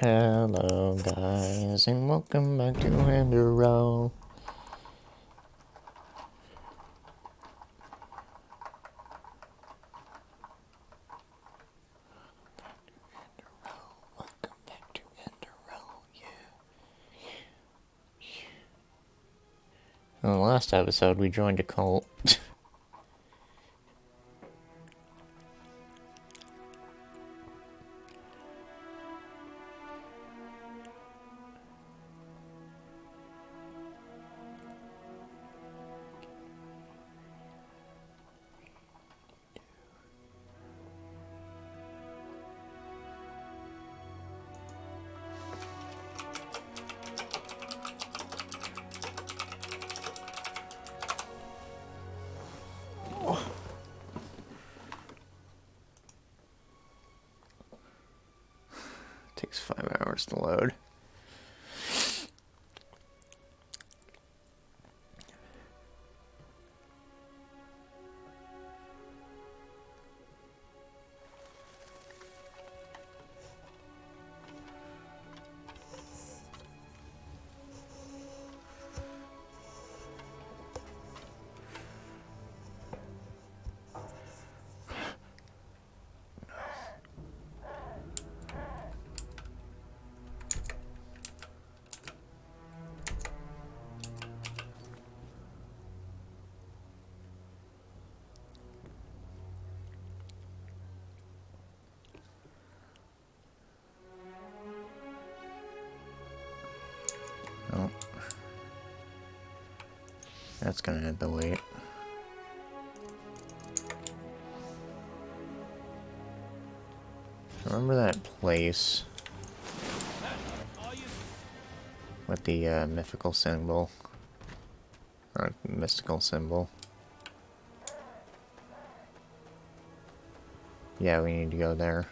Hello guys, and welcome back to Enderal. Welcome back to Enderal, yeah. In the last episode, we joined a cult. Takes 5 hours to load. Oh. That's gonna add the weight. Remember that place with the mythical symbol? Or mystical symbol? Yeah, we need to go there.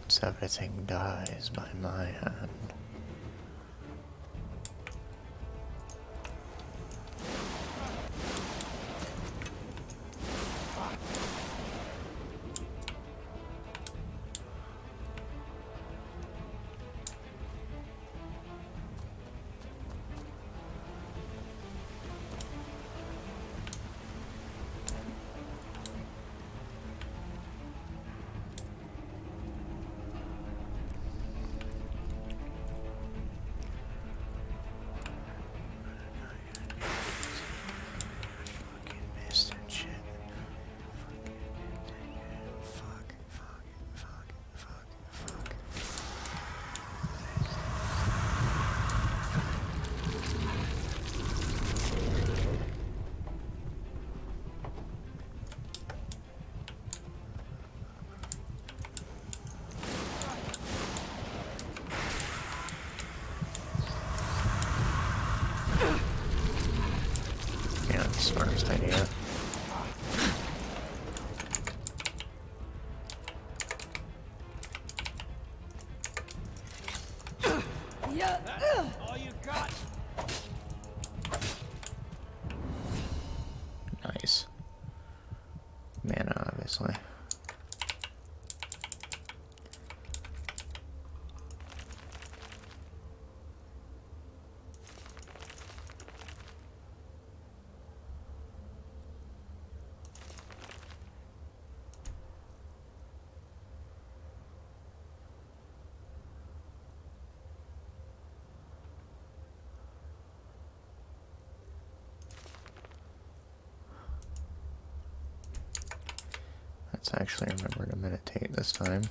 Once everything dies by my hand. Yeah, that's the smartest idea. All you got. Nice. Mana, obviously. Let's actually remember to meditate this time.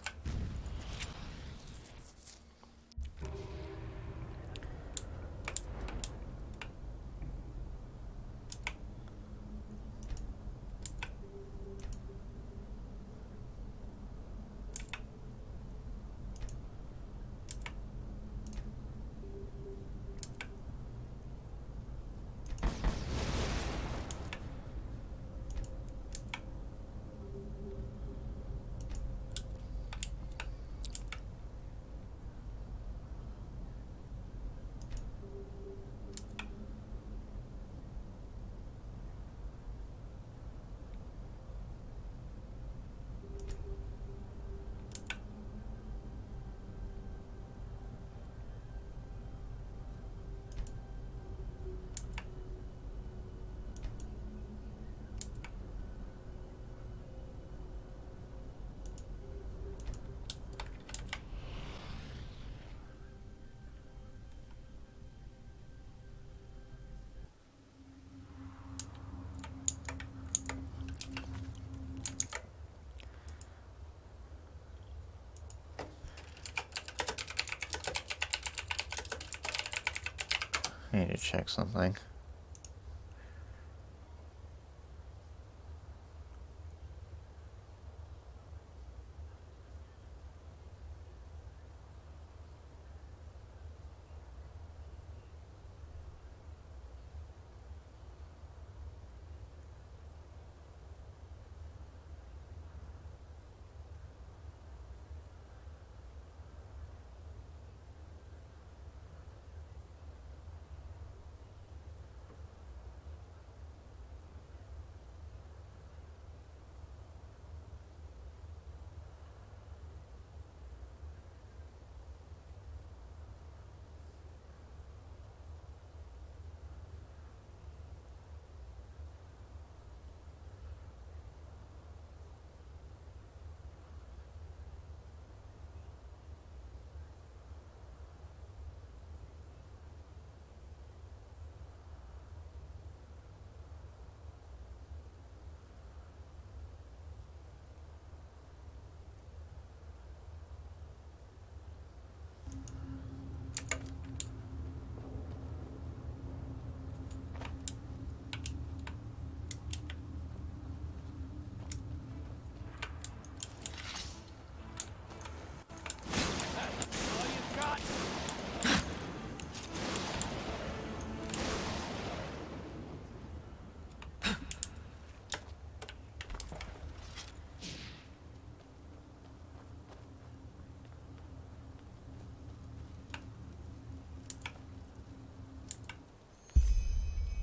need to check something.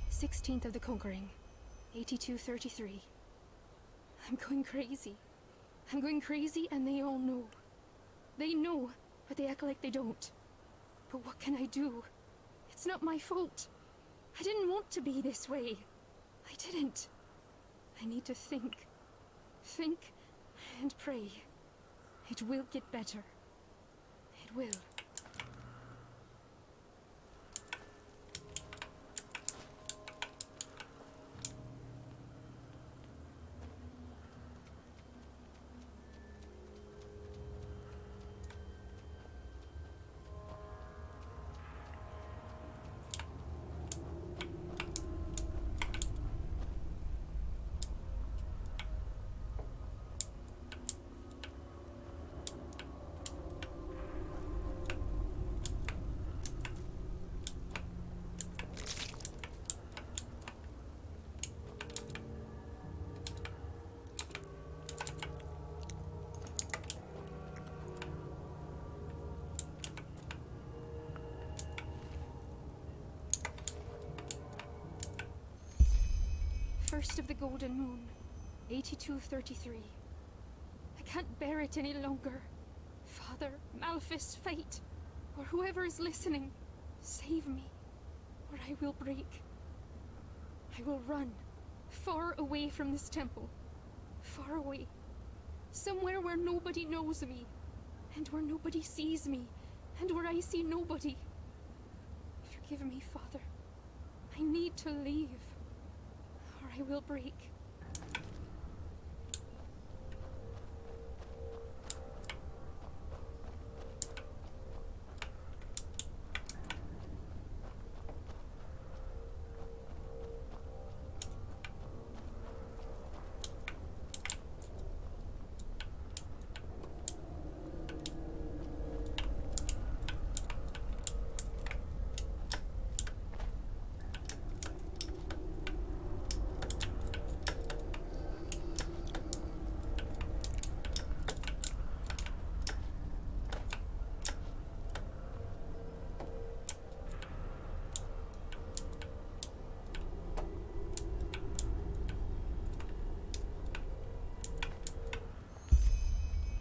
"16th of the Conquering, 8233. I'm going crazy. I'm going crazy, and they all know. They know, but they act like they don't. But what can I do? It's not my fault. I didn't want to be this way. I didn't. I need to think. Think and pray. It will get better. It will. First of the Golden Moon, 8233. I can't bear it any longer. Father, Malphus, Fate, or whoever is listening, save me, or I will break. I will run, far away from this temple. Far away. Somewhere where nobody knows me, and where nobody sees me, and where I see nobody. Forgive me, Father. I need to leave, or I will break.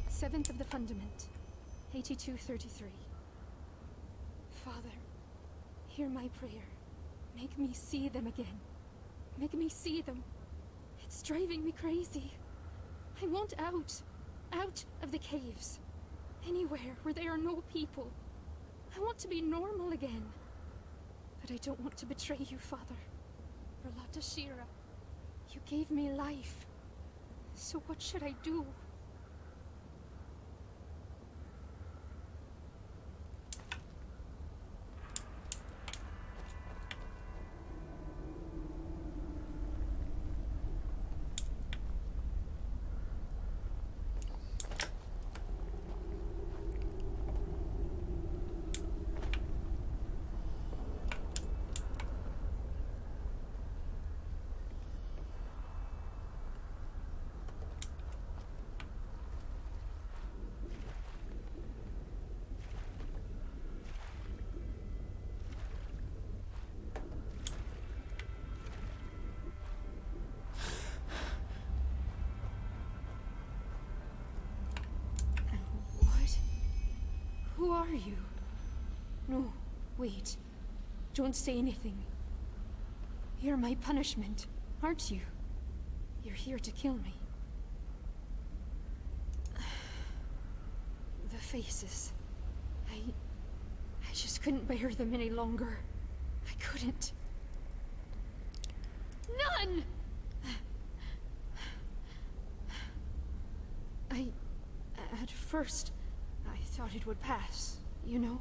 Seventh of the Fundament, 8233. Father, hear my prayer. Make me see them again. Make me see them. It's driving me crazy. I want out. Out of the caves. Anywhere where there are no people. I want to be normal again. But I don't want to betray you, Father. Verlata Shira, you gave me life. So what should I do? Who are you? No, wait. Don't say anything. You're my punishment, aren't you? You're here to kill me. The faces. I just couldn't bear them any longer. I couldn't. None! At first, I thought it would pass, you know?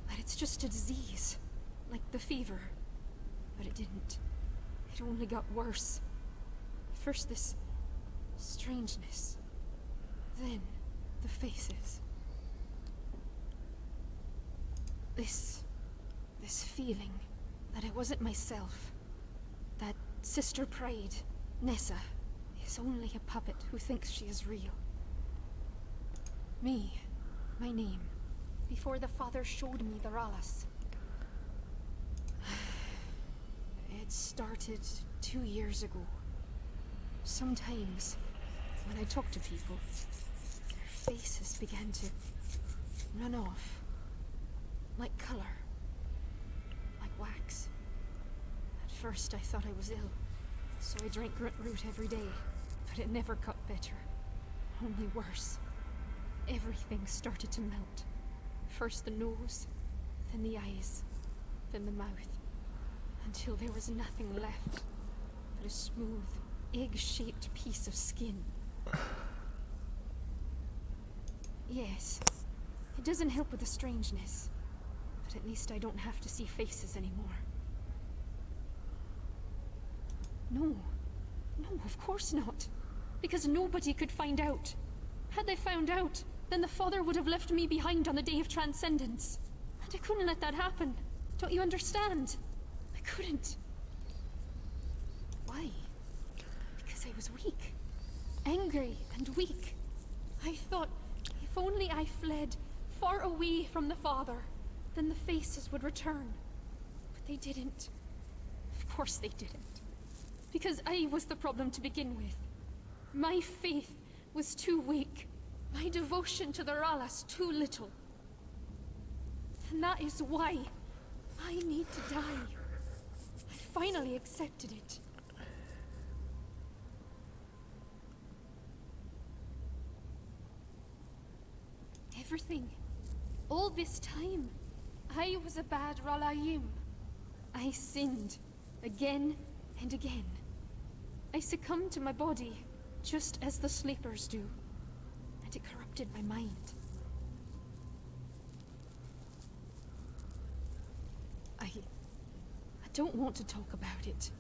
That it's just a disease, like the fever. But it didn't. It only got worse. First this strangeness. Then the faces. This feeling that I wasn't myself. That sister pride, Nessa, is only a puppet who thinks she is real. Me, my name, before the father showed me the Ralas. It started 2 years ago. Sometimes, when I talk to people, their faces began to run off. Like color. Like wax. At first I thought I was ill, so I drank root every day, but it never got better. Only worse. Everything started to melt. First the nose, then the eyes, then the mouth, until there was nothing left but a smooth, egg-shaped piece of skin. Yes, it doesn't help with the strangeness, but at least I don't have to see faces anymore. No, of course not, because nobody could find out. Had they found out, then the father would have left me behind on the day of transcendence. And I couldn't let that happen. Don't you understand? I couldn't. Why? Because I was weak. Angry and weak. I thought, if only I fled far away from the father, then the faces would return. But they didn't. Of course they didn't. Because I was the problem to begin with. My faith was too weak. My devotion to the Ralas too little. And that is why I need to die. I finally accepted it. Everything. All this time, I was a bad Ralayim. I sinned. Again and again. I succumbed to my body, just as the sleepers do. And it corrupted my mind. I don't want to talk about it.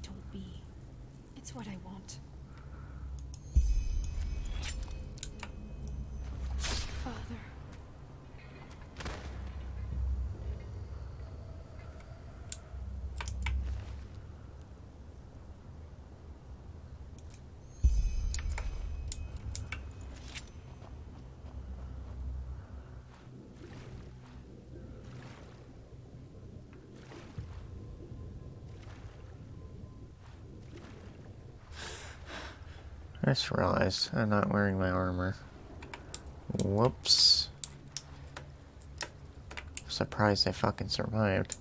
Don't be. It's what I want. Father. I just realized I'm not wearing my armor. Whoops. Surprised I fucking survived.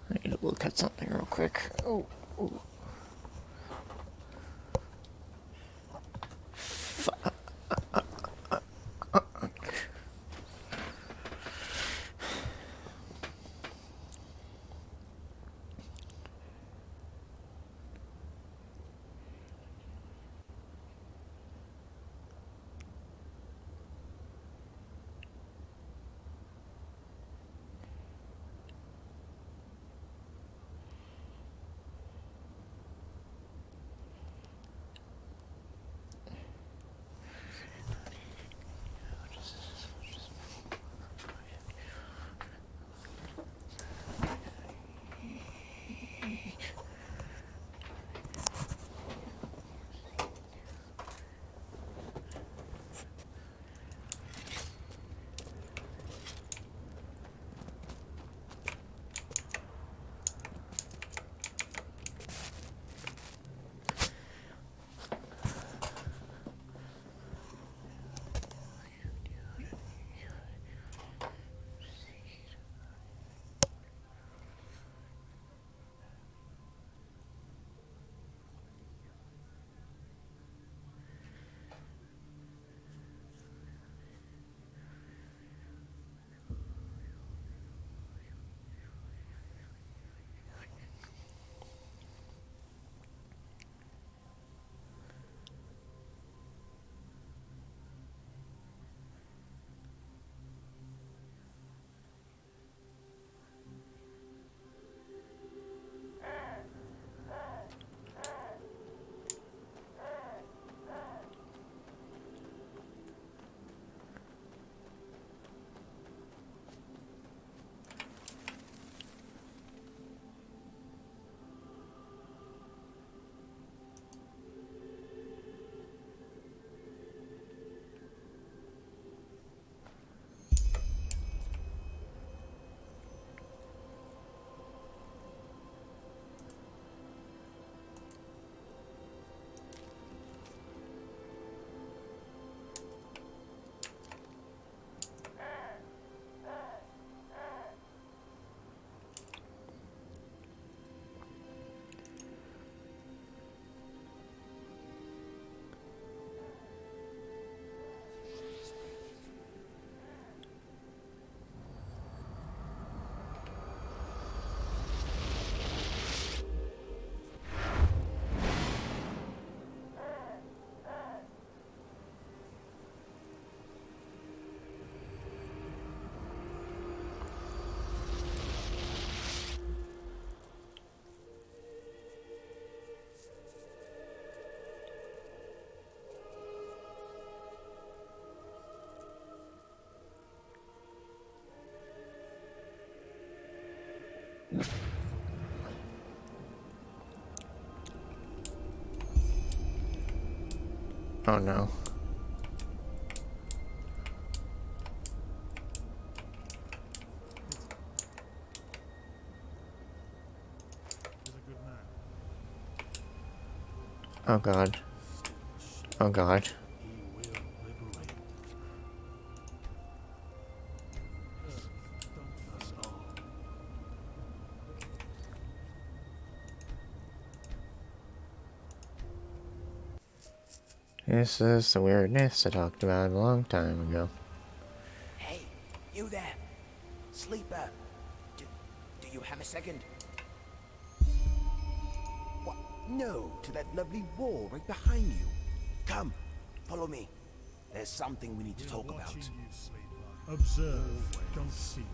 I need to look at something real quick. Oh. Fuck. Oh no. Oh god. Oh god. This is the weirdness I talked about a long time ago. Hey, you there. Sleeper. Do you have a second? What? No, to that lovely wall right behind you. Come, follow me. There's something we need to talk about. You, sleeper. Observe, don't see.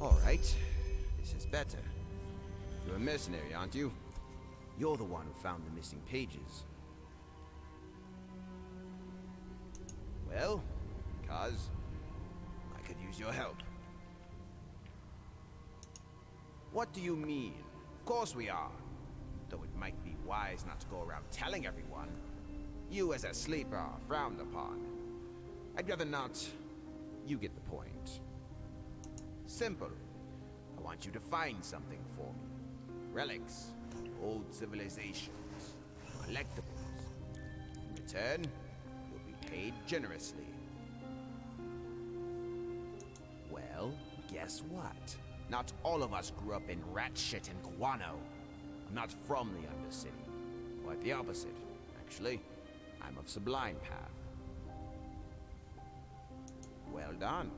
All right, this is better. You're a mercenary, aren't you? You're the one who found the missing pages. Well, cuz I could use your help. What do you mean? Of course we are. Though it might be wise not to go around telling everyone. You as a sleeper are frowned upon. I'd rather not. You get the point. Simple. I want you to find something for me. Relics, old civilizations, collectibles. In return, you'll be paid generously. Well, guess what? Not all of us grew up in rat shit and guano. I'm not from the Undercity. Quite the opposite, actually. I'm of Sublime Path. Well done.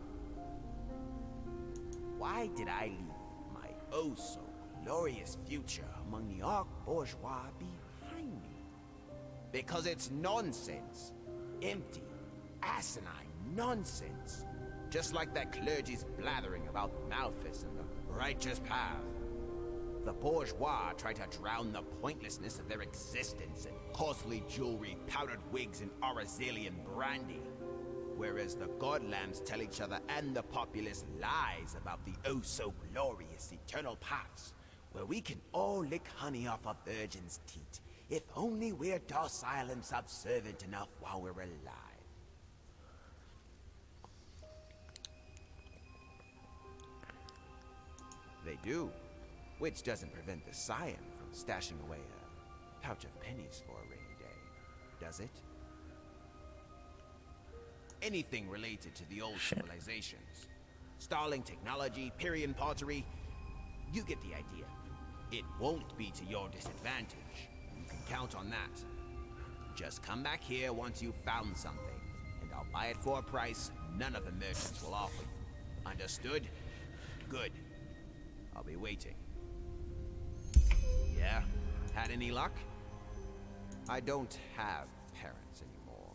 Why did I leave my oh-so-glorious future among the Arch-Bourgeois behind me? Because it's nonsense. Empty, asinine nonsense. Just like that clergy's blathering about Malthus and the righteous path. The bourgeois try to drown the pointlessness of their existence in costly jewelry, powdered wigs, and Orazalian brandy. Whereas the godlambs tell each other and the populace lies about the oh-so-glorious eternal paths, where we can all lick honey off a virgin's teat, if only we're docile and subservient enough while we're alive. They do, which doesn't prevent the scion from stashing away a pouch of pennies for a rainy day, does it? Anything related to the old civilizations. Starling technology, Pyrrhian pottery. You get the idea. It won't be to your disadvantage. You can count on that. Just come back here once you've found something, and I'll buy it for a price none of the merchants will offer you. Understood? Good. I'll be waiting. Yeah? Had any luck? I don't have parents anymore.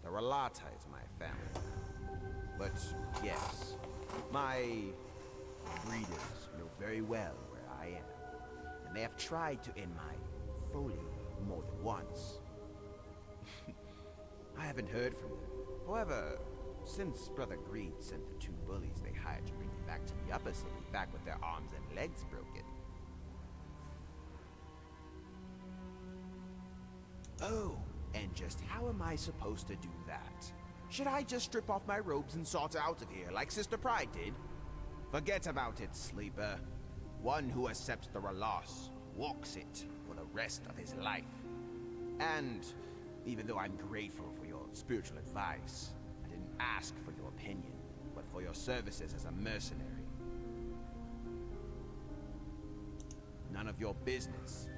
The Relata is my family. But yes, my breeders know very well where I am. And they have tried to end my folly more than once. I haven't heard from them. However, since Brother Greed sent the two bullies they hired to bring me back to the upper city, back with their arms and legs broken. Oh, and just how am I supposed to do that? Should I just strip off my robes and sort out of here like Sister Pride did? Forget about it, sleeper. One who accepts the loss walks it for the rest of his life. And even though I'm grateful for your spiritual advice, I didn't ask for your opinion, but for your services as a mercenary. None of your business.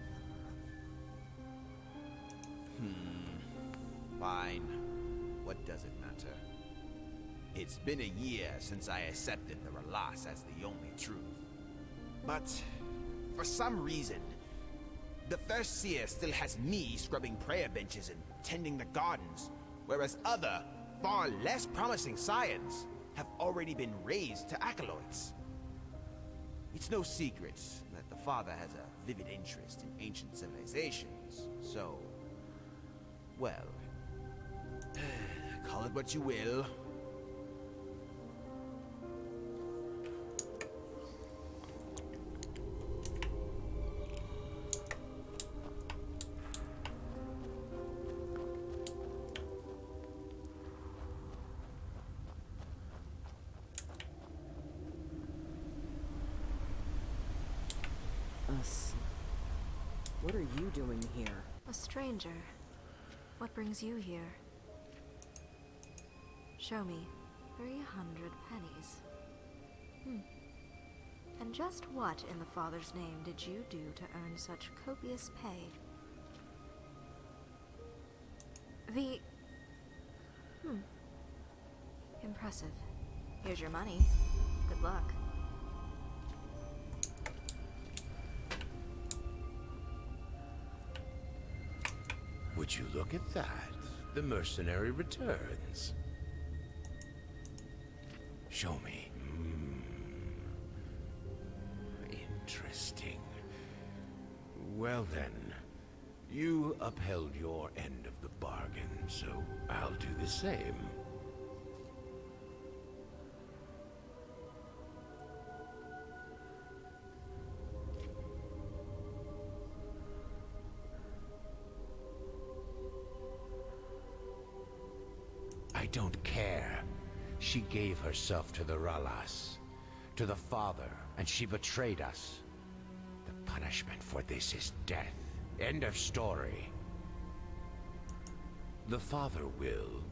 Fine. what does it matter? It's been a year since I accepted the Relas as the only truth. But, for some reason, the First Seer still has me scrubbing prayer benches and tending the gardens, whereas other, far less promising scions have already been raised to acolytes. It's no secret that the Father has a vivid interest in ancient civilizations, so... well... call it what you will. What are you doing here? A stranger. What brings you here? Show me. 300 pennies. And just what in the Father's name did you do to earn such copious pay? Impressive. Here's your money. Good luck. Would you look at that? The mercenary returns. Show me. Interesting. Well then, you upheld your end of the bargain, so I'll do the same. I don't care. She gave herself to the Ralas, to the Father, and she betrayed us. The punishment for this is death. End of story. The Father will.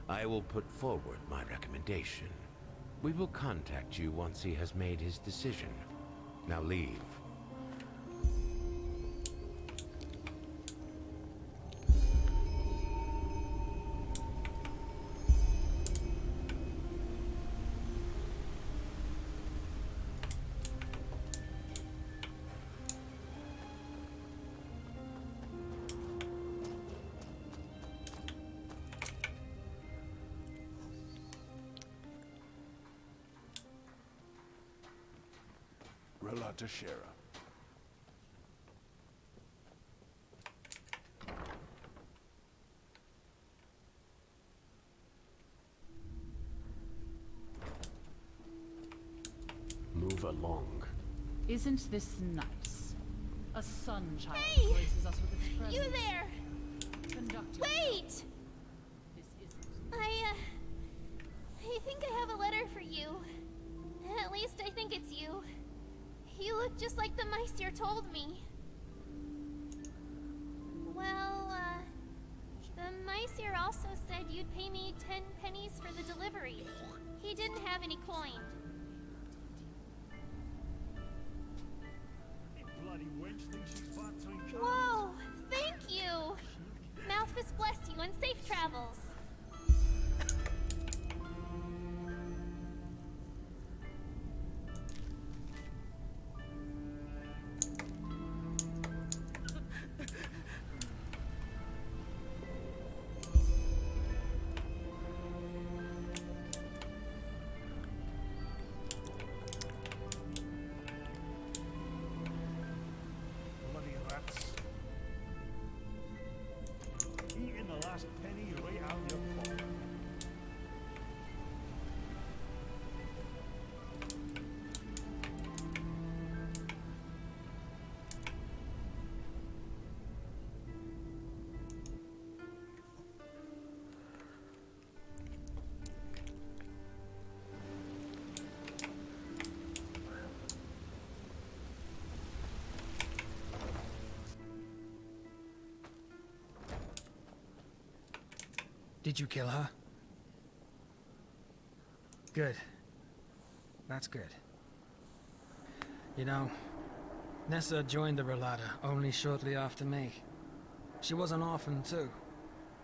I will put forward my recommendation. We will contact you once he has made his decision. Now leave. Relata Shera. Move along. Isn't this nice? A sun child Hey! graces us with its presence. You there! Conduct Wait! This isn't. I think I have a letter for you. At least I think it's you. You look just like the Meister told me. Well, the Meister also said you'd pay me 10 pennies for the delivery. He didn't have any coin. Bloody wench thinks she's battering cards. Whoa! Thank you! Malphus bless you and safe travels! Bloody rats. Eating the last penny right out your pocket. Did you kill her? Good. That's good. You know, Nessa joined the Relata only shortly after me. She was an orphan too.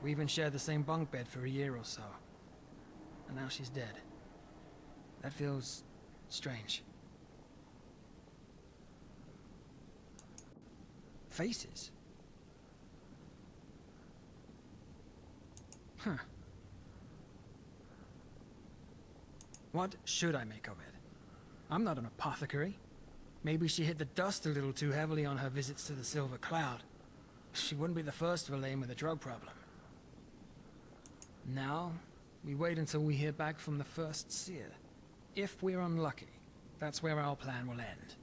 We even shared the same bunk bed for a year or so. And now she's dead. That feels strange. Faces? Huh. What should I make of it? I'm not an apothecary. Maybe she hit the dust a little too heavily on her visits to the Silver Cloud. She wouldn't be the first of a lame with a drug problem. Now, we wait until we hear back from the first seer. If we're unlucky, that's where our plan will end.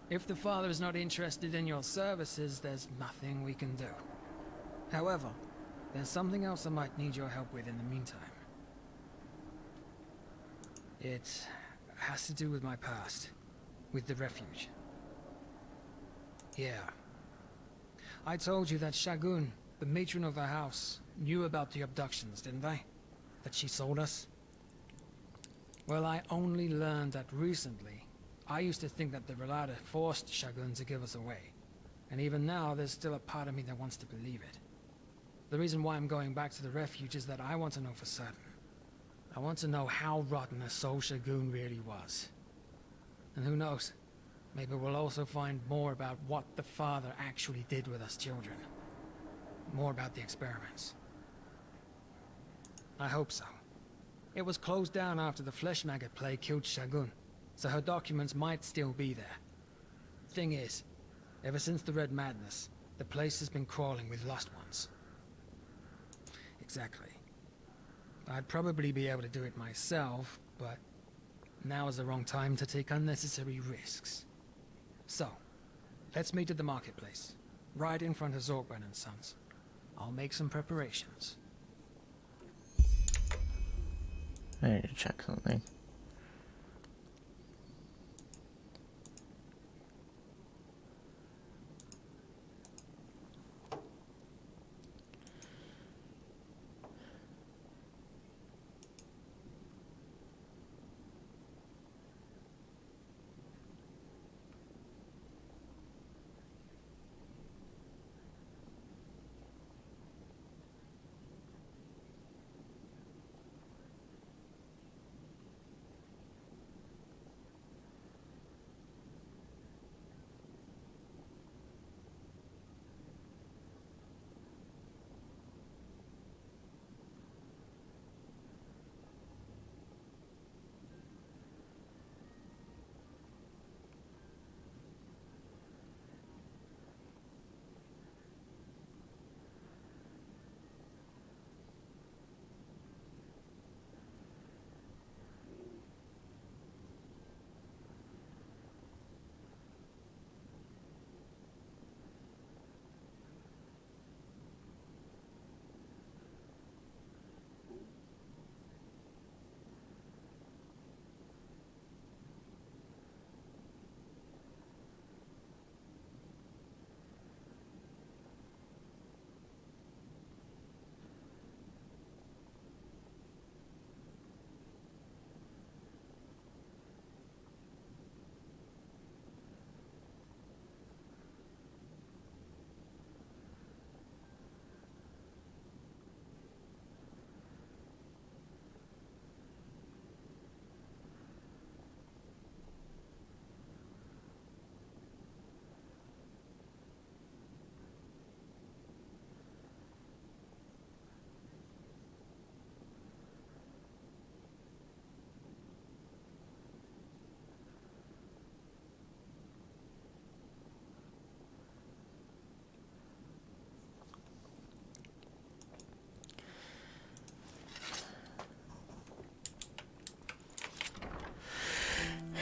If the father is not interested in your services, there's nothing we can do. However, there's something else I might need your help with in the meantime. It has to do with my past, with the refuge. Yeah. I told you that Shagun, the matron of our house, knew about the abductions, didn't I? That she sold us? Well, I only learned that recently. I used to think that the Relata forced Shagun to give us away. And even now, there's still a part of me that wants to believe it. The reason why I'm going back to the refuge is that I want to know for certain. I want to know how rotten a soul Shagun really was. And who knows, maybe we'll also find more about what the father actually did with us children. More about the experiments. I hope so. It was closed down after the flesh maggot plague killed Shagun, so her documents might still be there. Thing is, ever since the Red Madness, the place has been crawling with lost ones. Exactly. I'd probably be able to do it myself, but now is the wrong time to take unnecessary risks. So, let's meet at the marketplace, right in front of Zorgben and Sons. I'll make some preparations. I need to check something.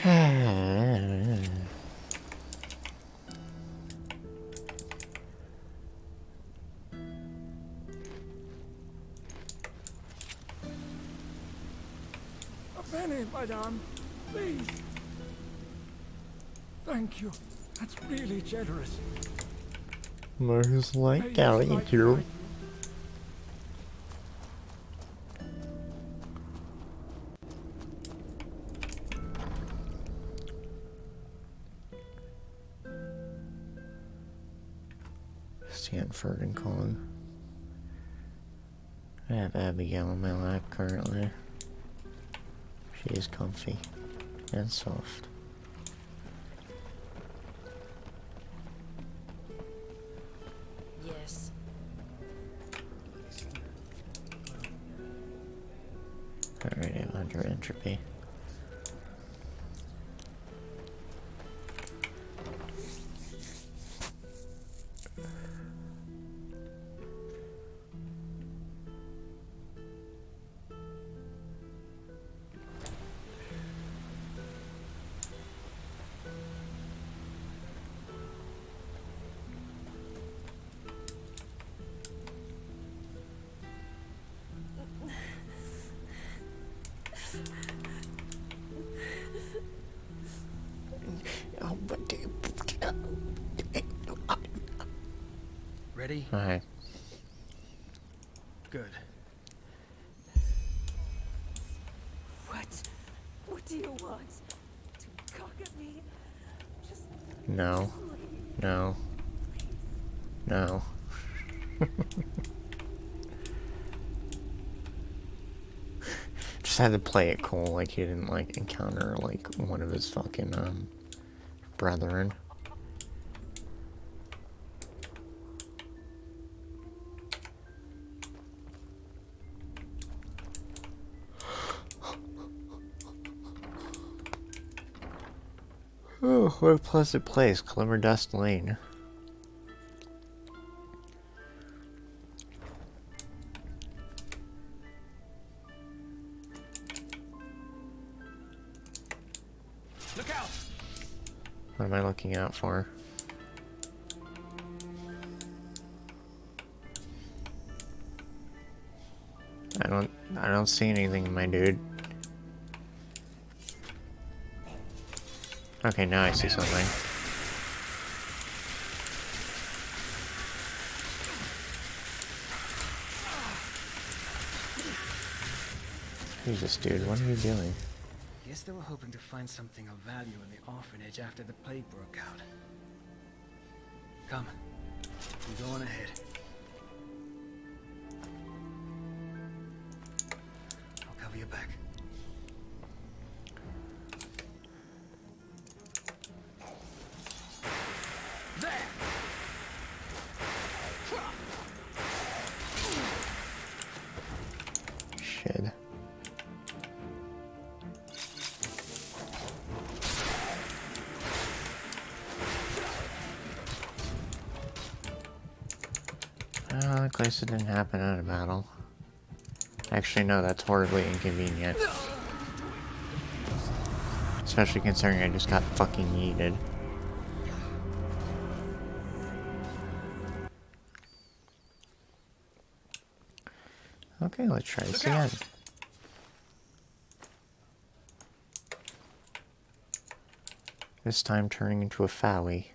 A penny, madame. Please. Thank you. That's really generous. Most like May I'll this eat light you. guide Stanford and Kong. I have Abigail in my lap currently. She is comfy and soft. Yes. Alright, 800 entropy. Ready? Alright. Good. What do you want? To cock at me? Just No. No. No. Just had to play it cool, like he didn't like encounter like one of his fucking brethren. Oh, what a pleasant place, Dust Lane. Look out! What am I looking out for? I don't see anything, my dude. Okay, now I see something. Jesus, dude, what are you doing? Guess they were hoping to find something of value in the orphanage after the plague broke out. Come, you go on ahead. I'll cover your back. There! Shit. Oh, at least it didn't happen at a battle. Actually, no, that's horribly inconvenient. Especially considering I just got fucking yeeted. Okay, let's try this again. This time turning into a Fowie.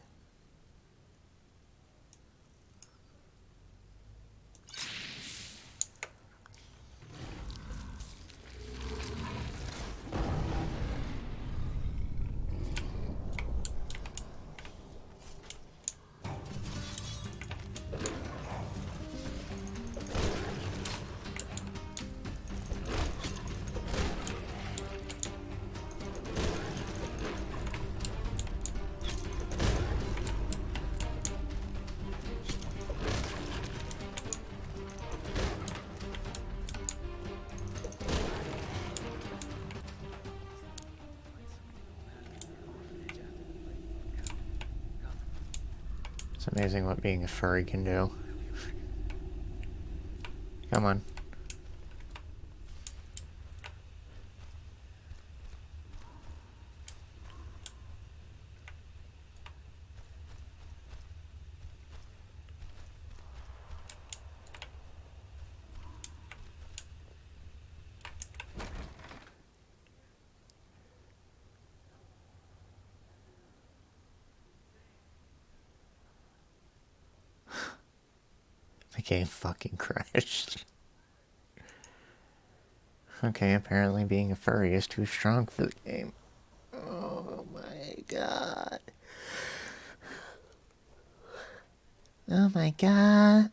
It's amazing what being a furry can do. Come on. The game fucking crashed. Okay, apparently being a furry is too strong for the game. Oh my god. Oh my god.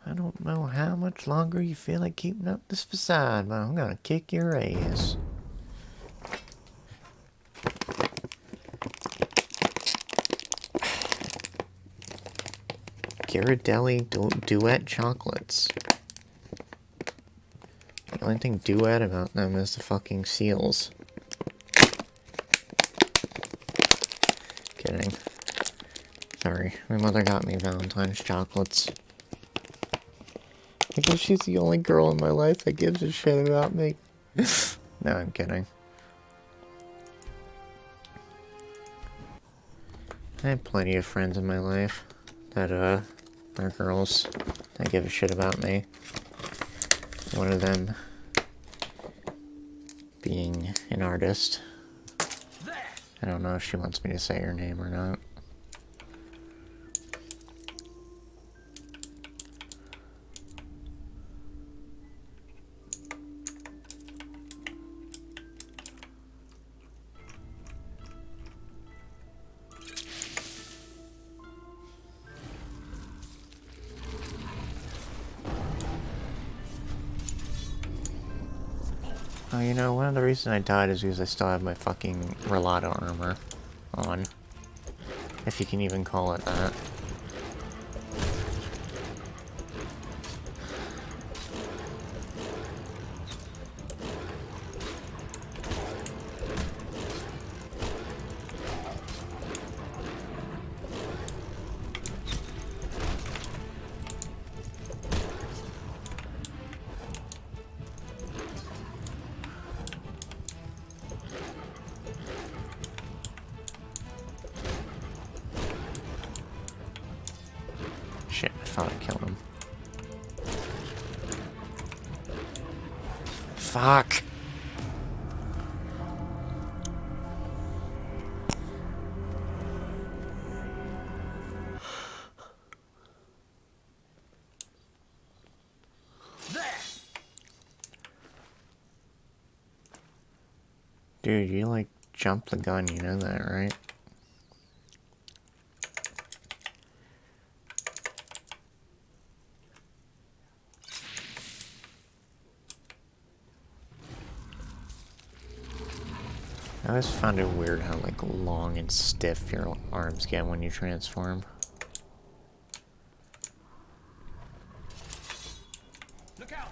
I don't know how much longer you feel like keeping up this facade, but I'm gonna kick your ass. Ghirardelli duet chocolates. The only thing duet about them is the fucking seals. Kidding. Sorry, my mother got me Valentine's chocolates. Because she's the only girl in my life that gives a shit about me. No, I'm kidding. I have plenty of friends in my life that, are girls that give a shit about me. One of them being an artist. I don't know if she wants me to say her name or not. Oh, you know, one of the reasons I died is because I still have my fucking Relata armor on. If you can even call it that. Shit, I thought I killed him. Fuck! Dude, you like jumped the gun, you know that, right? I always found it weird how, like, long and stiff your arms get when you transform. Look out!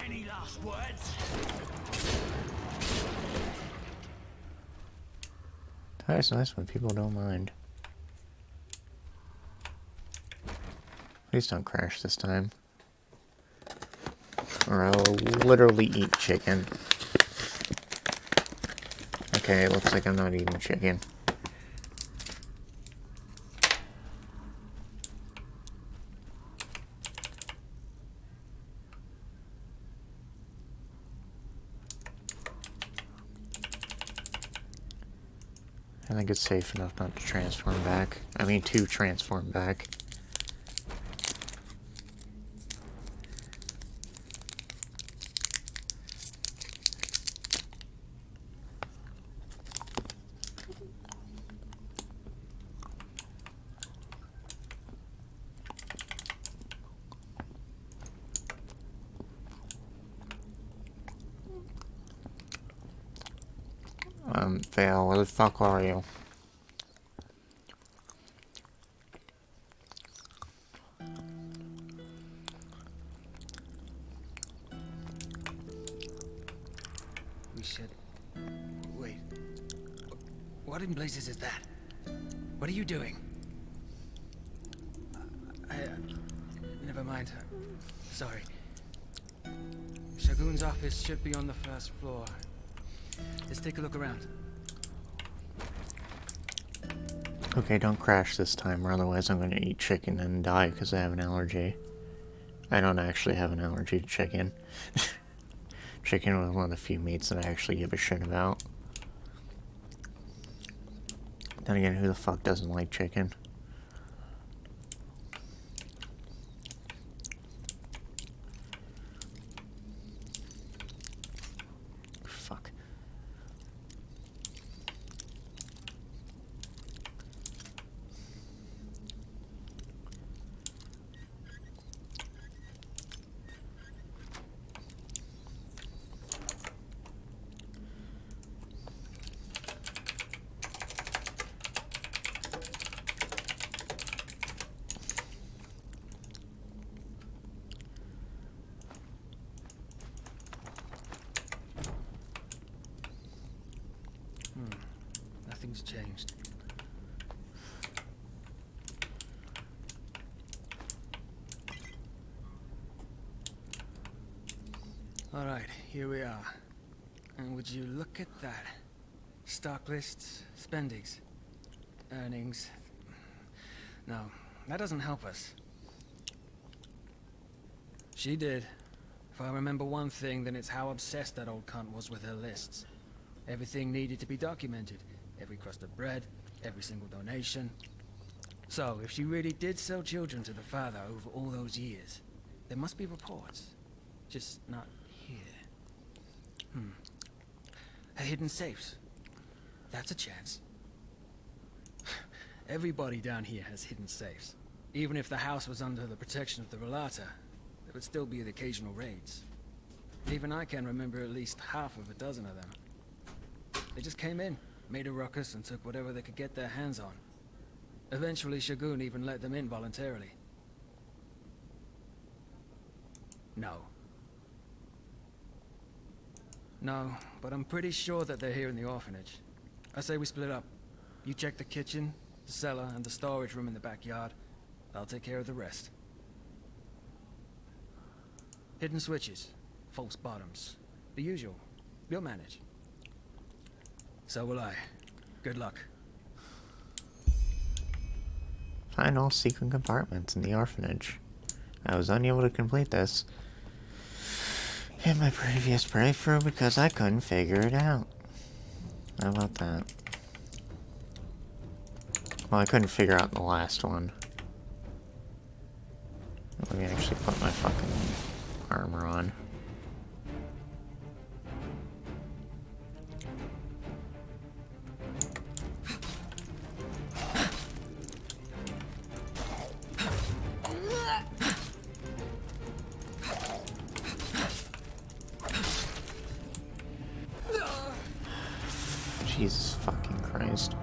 Any last words? That's nice when people don't mind. Please don't crash this time. Or I will literally eat chicken. Okay, it looks like I'm not eating chicken. I think it's safe enough not to transform back. I mean, to transform back. Vale, where the fuck are you? We should... Wait. What in blazes is that? What are you doing? Never mind. Sorry. Shagun's office should be on the first floor. Let's take a look around. Okay, don't crash this time, or otherwise I'm gonna eat chicken and die because I have an allergy. I don't actually have an allergy to chicken. Chicken was one of the few meats that I actually give a shit about. Then again, who the fuck doesn't like chicken? Fuck. Nothing's changed. Alright, here we are. And would you look at that? Stock lists, spendings, earnings. No, that doesn't help us. She did. If I remember one thing, then it's how obsessed that old cunt was with her lists. Everything needed to be documented. Every crust of bread, every single donation. So, if she really did sell children to the father over all those years, there must be reports. Just not here. Her hidden safes. That's a chance. Everybody down here has hidden safes. Even if the house was under the protection of the Relata, there would still be the occasional raids. Even I can remember at least half of a dozen of them. They just came in, made a ruckus, and took whatever they could get their hands on. Eventually, Shagun even let them in voluntarily. No. No, but I'm pretty sure that they're here in the orphanage. I say we split up. You check the kitchen, the cellar, and the storage room in the backyard. I'll take care of the rest. Hidden switches, false bottoms, the usual. You'll manage. So will I. Good luck. Find all secret compartments in the orphanage. I was unable to complete this in my previous playthrough because I couldn't figure it out. How about that? Well, I couldn't figure out the last one. Let me actually put my fucking armor on. Jesus fucking Christ.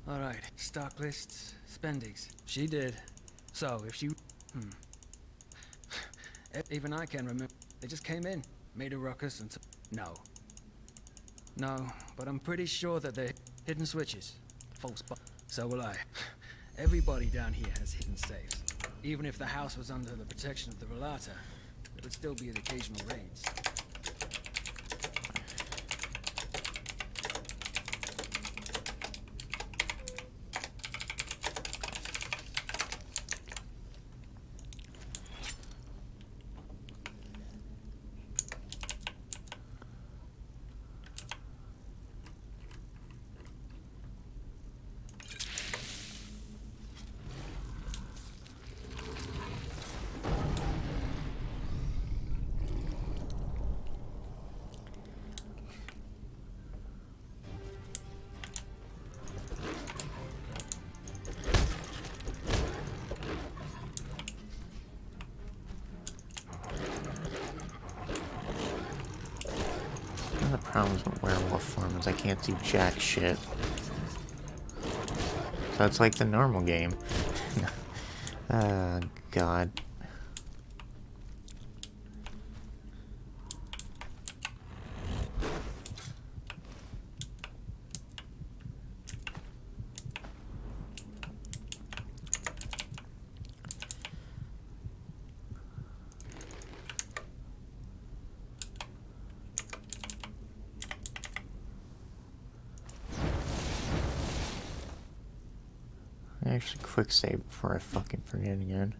Alright, stock lists, spendings. She did. So, if she... Even I can remember. They just came in, made a ruckus, and... No. No, but I'm pretty sure that they're hidden switches. False bot. So will I. Everybody down here has hidden safes. Even if the house was under the protection of the Relata, there would still be the occasional raids. One of the problems with werewolf form is I can't do jack shit. So it's like the normal game. God. Actually, quick save before I fucking forget again.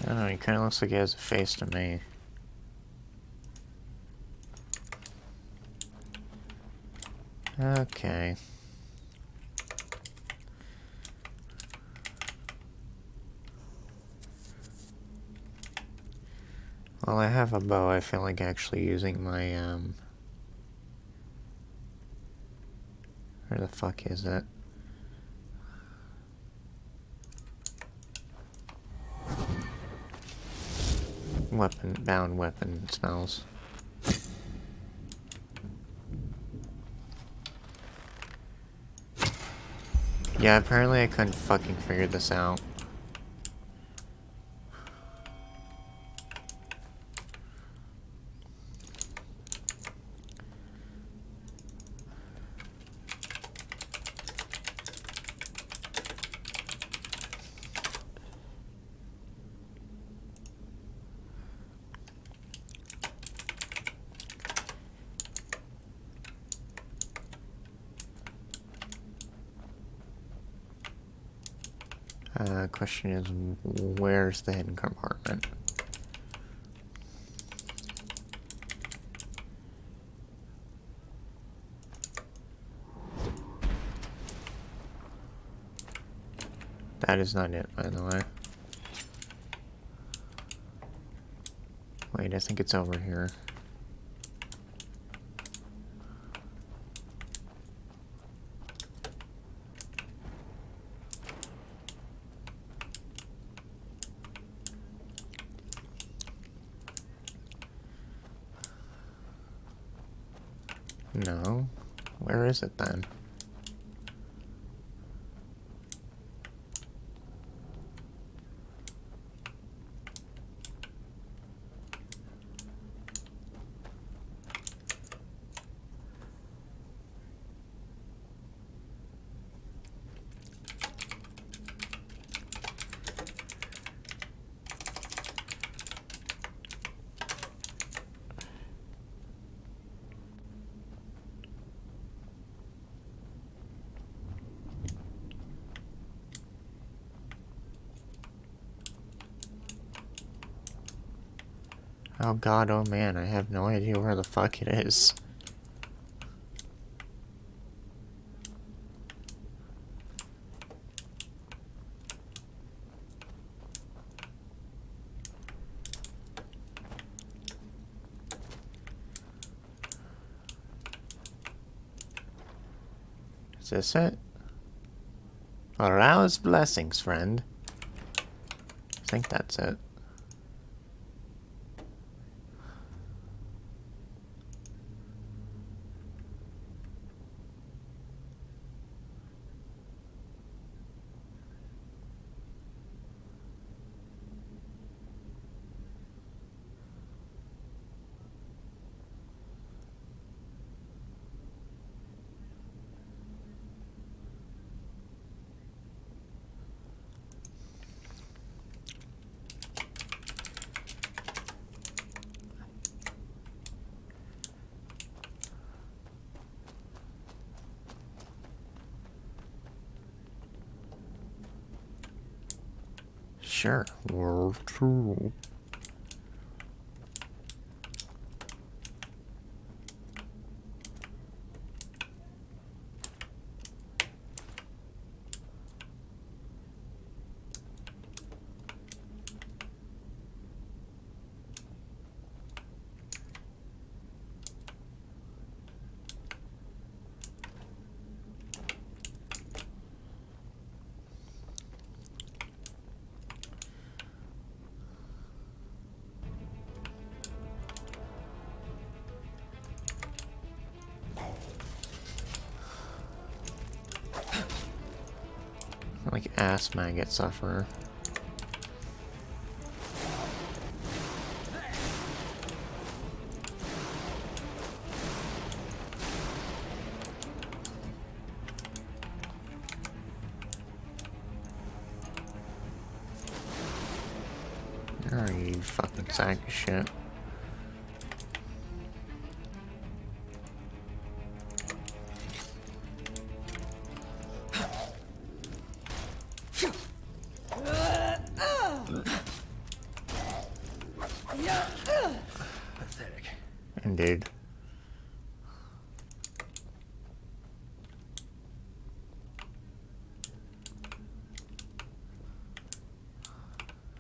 I don't know, he kind of looks like he has a face to me. Okay. Well, I have a bow. I feel like actually using my, where the fuck is it? Bound weapon smells. Yeah, apparently I couldn't fucking figure this out. Question is, where's the hidden compartment? That is not it, by the way. Wait, I think it's over here. No. Where is it then? Oh god, oh man, I have no idea where the fuck it is. Is this it? Arouse blessings, friend. I think that's it. Sure. World Tour. ass maggot sufferer. Where are you, fucking sack of shit? Pathetic. Indeed.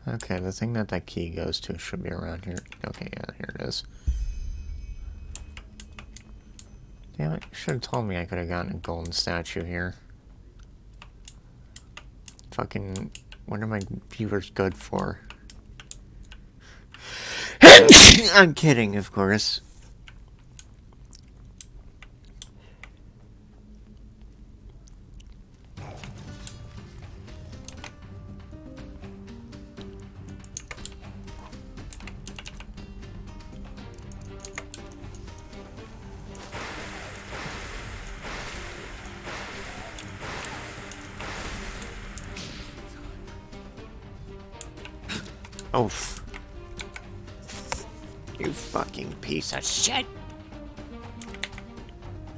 Okay, the thing that key goes to should be around here. Okay, yeah, here it is. Damn it, you should have told me I could have gotten a golden statue here. Fucking, what are my viewers good for? I'm kidding, of course. Oh, you fucking piece of shit!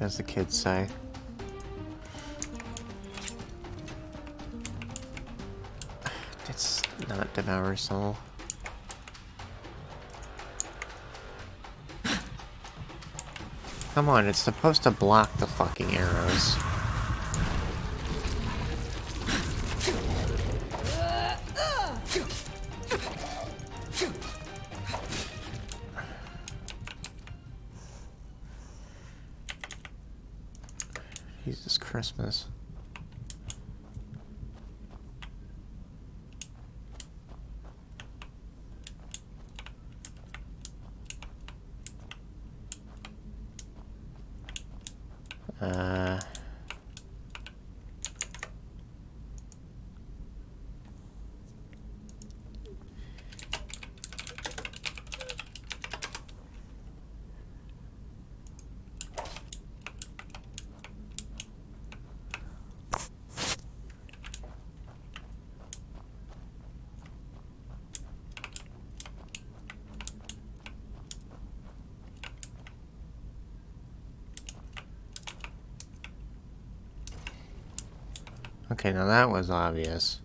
As the kids say. It's not Devour Soul. Come on, it's supposed to block the fucking arrows. Jesus Christmas. Okay, now that was obvious.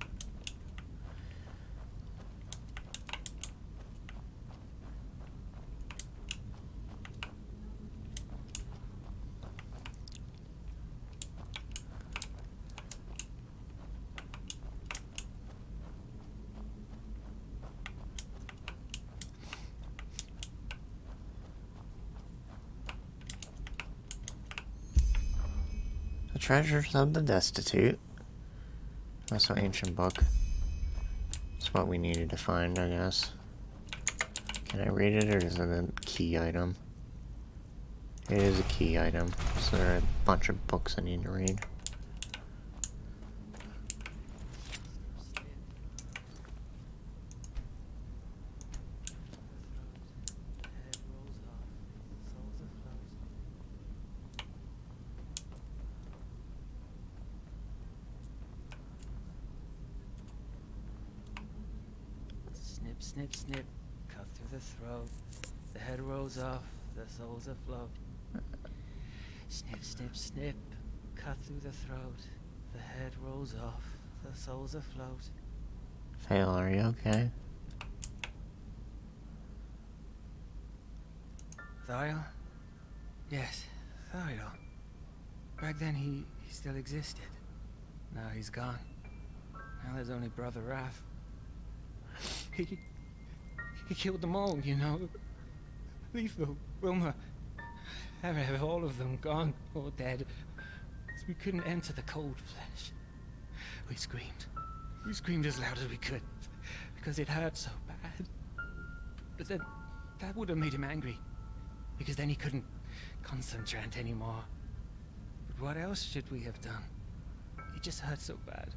The treasures of the destitute. That's an ancient book. That's what we needed to find, I guess. Can I read it, or is it a key item? It is a key item, so there are a bunch of books I need to read. Snip, snip, snip, cut through the throat. The head rolls off, the soul's afloat. Snip, snip, snip, cut through the throat. The head rolls off, the soul's afloat. Fail, are you okay? Thariel? Yes, Thariel. Back then he still existed. Now he's gone. Now there's only Brother Wrath. He killed them all, you know. Lethal, Wilma, have all of them gone or dead. We couldn't enter the cold flesh. We screamed. We screamed as loud as we could, because it hurt so bad. But then, that would have made him angry, because then he couldn't concentrate anymore. But what else should we have done? It just hurt so bad.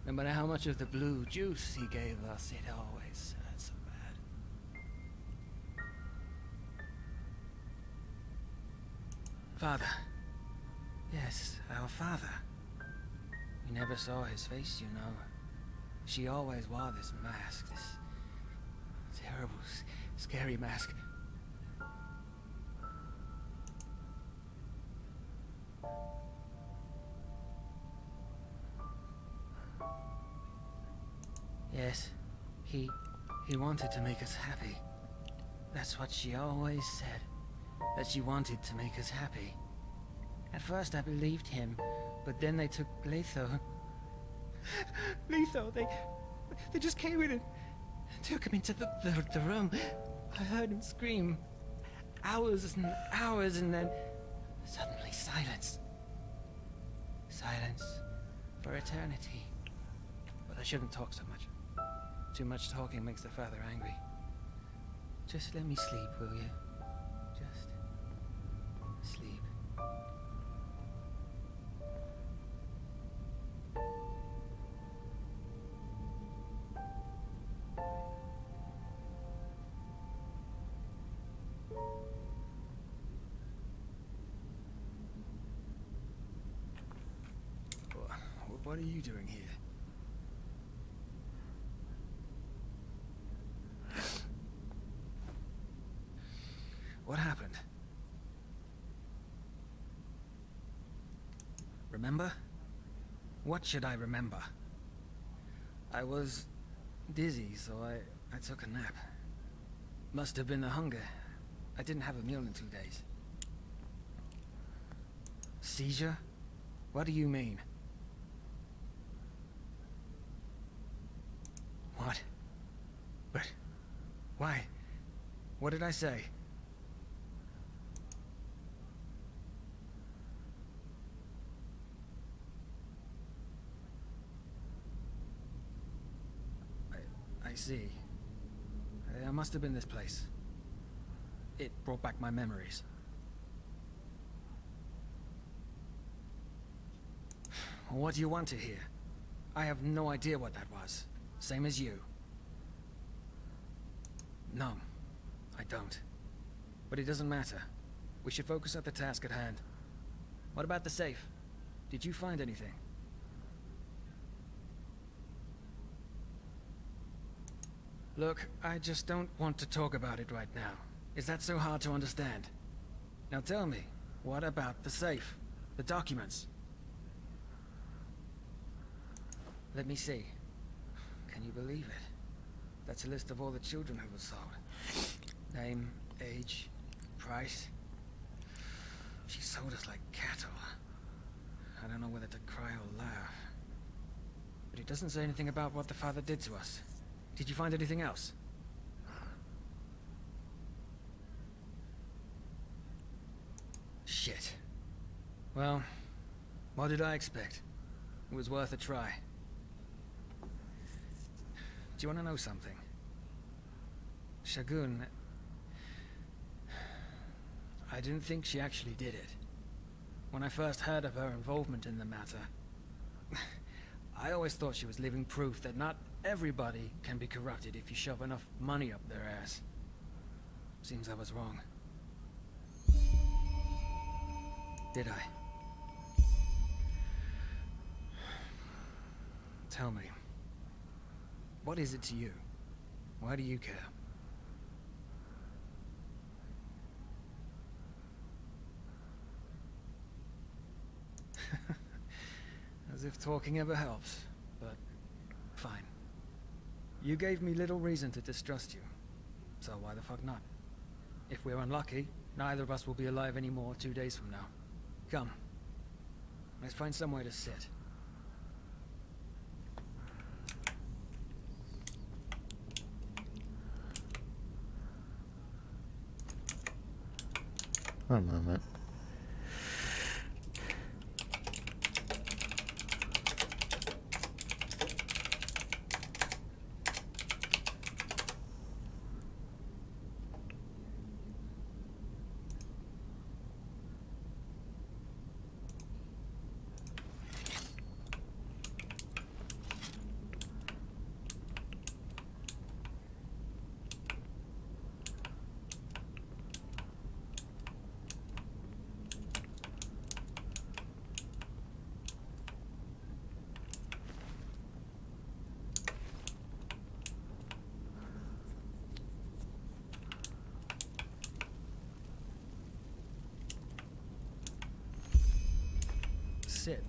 No matter how much of the blue juice he gave us, it always hurt so bad. Father. Yes, our father. We never saw his face, you know. She always wore this mask, this terrible, scary mask. Yes, he wanted to make us happy. That's what she always said, that she wanted to make us happy. At first I believed him, but then they took Letho. Letho, they just came in and took him into the room. I heard him scream. Hours and hours, and then suddenly silence. Silence for eternity. But I shouldn't talk so much. Too much talking makes the father angry. Just let me sleep, will you? Just sleep. What are you doing here? What happened? Remember? What should I remember? I was dizzy, so I took a nap. Must have been the hunger. I didn't have a meal in 2 days. Seizure? What do you mean? What? But... why? What did I say? I see. It must have been this place. It brought back my memories. What do you want to hear? I have no idea what that was. Same as you. No, I don't. But it doesn't matter. We should focus on the task at hand. What about the safe? Did you find anything? Look, I just don't want to talk about it right now. Is that so hard to understand? Now tell me, what about the safe? The documents? Let me see. Can you believe it? That's a list of all the children who were sold. Name, age, price. She sold us like cattle. I don't know whether to cry or laugh. But it doesn't say anything about what the father did to us. Did you find anything else? Shit. Well, what did I expect? It was worth a try. Do you want to know something? Shagun... I didn't think she actually did it. When I first heard of her involvement in the matter, I always thought she was living proof that not everybody can be corrupted if you shove enough money up their ass. Seems I was wrong. Did I? Tell me, what is it to you? Why do you care? As if talking ever helps, but fine. You gave me little reason to distrust you, so why the fuck not? If we're unlucky, neither of us will be alive anymore 2 days from now. Come, let's find somewhere to sit. One moment. sit.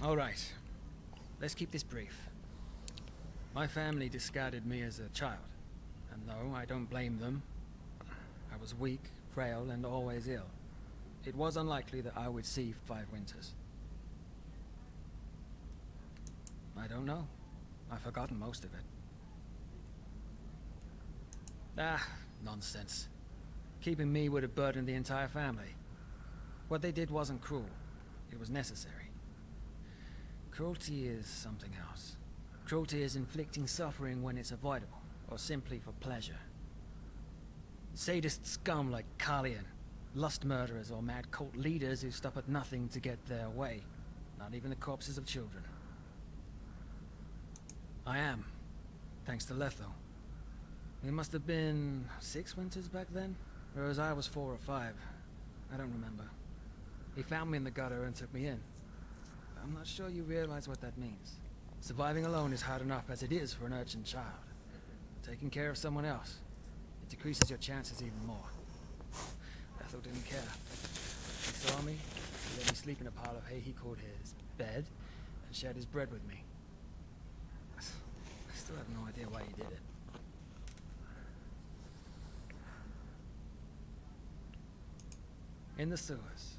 All right. Let's keep this brief. My family discarded me as a child. And no, I don't blame them. I was weak, frail, and always ill. It was unlikely that I would see 5 winters. I don't know. I've forgotten most of it. Ah, nonsense. Keeping me would have burdened the entire family. What they did wasn't cruel. It was necessary. Cruelty is something else. Cruelty is inflicting suffering when it's avoidable, or simply for pleasure. Sadist scum like Carlion, lust murderers or mad cult leaders who stop at nothing to get their way. Not even the corpses of children. I am, thanks to Letho. It must have been 6 winters back then, whereas I was 4 or 5. I don't remember. He found me in the gutter and took me in. I'm not sure you realize what that means. Surviving alone is hard enough as it is for an urchin child. Taking care of someone else, it decreases your chances even more. Ethel didn't care. He saw me, he let me sleep in a pile of hay he called his bed, and shared his bread with me. I still have no idea why he did it. In the sewers.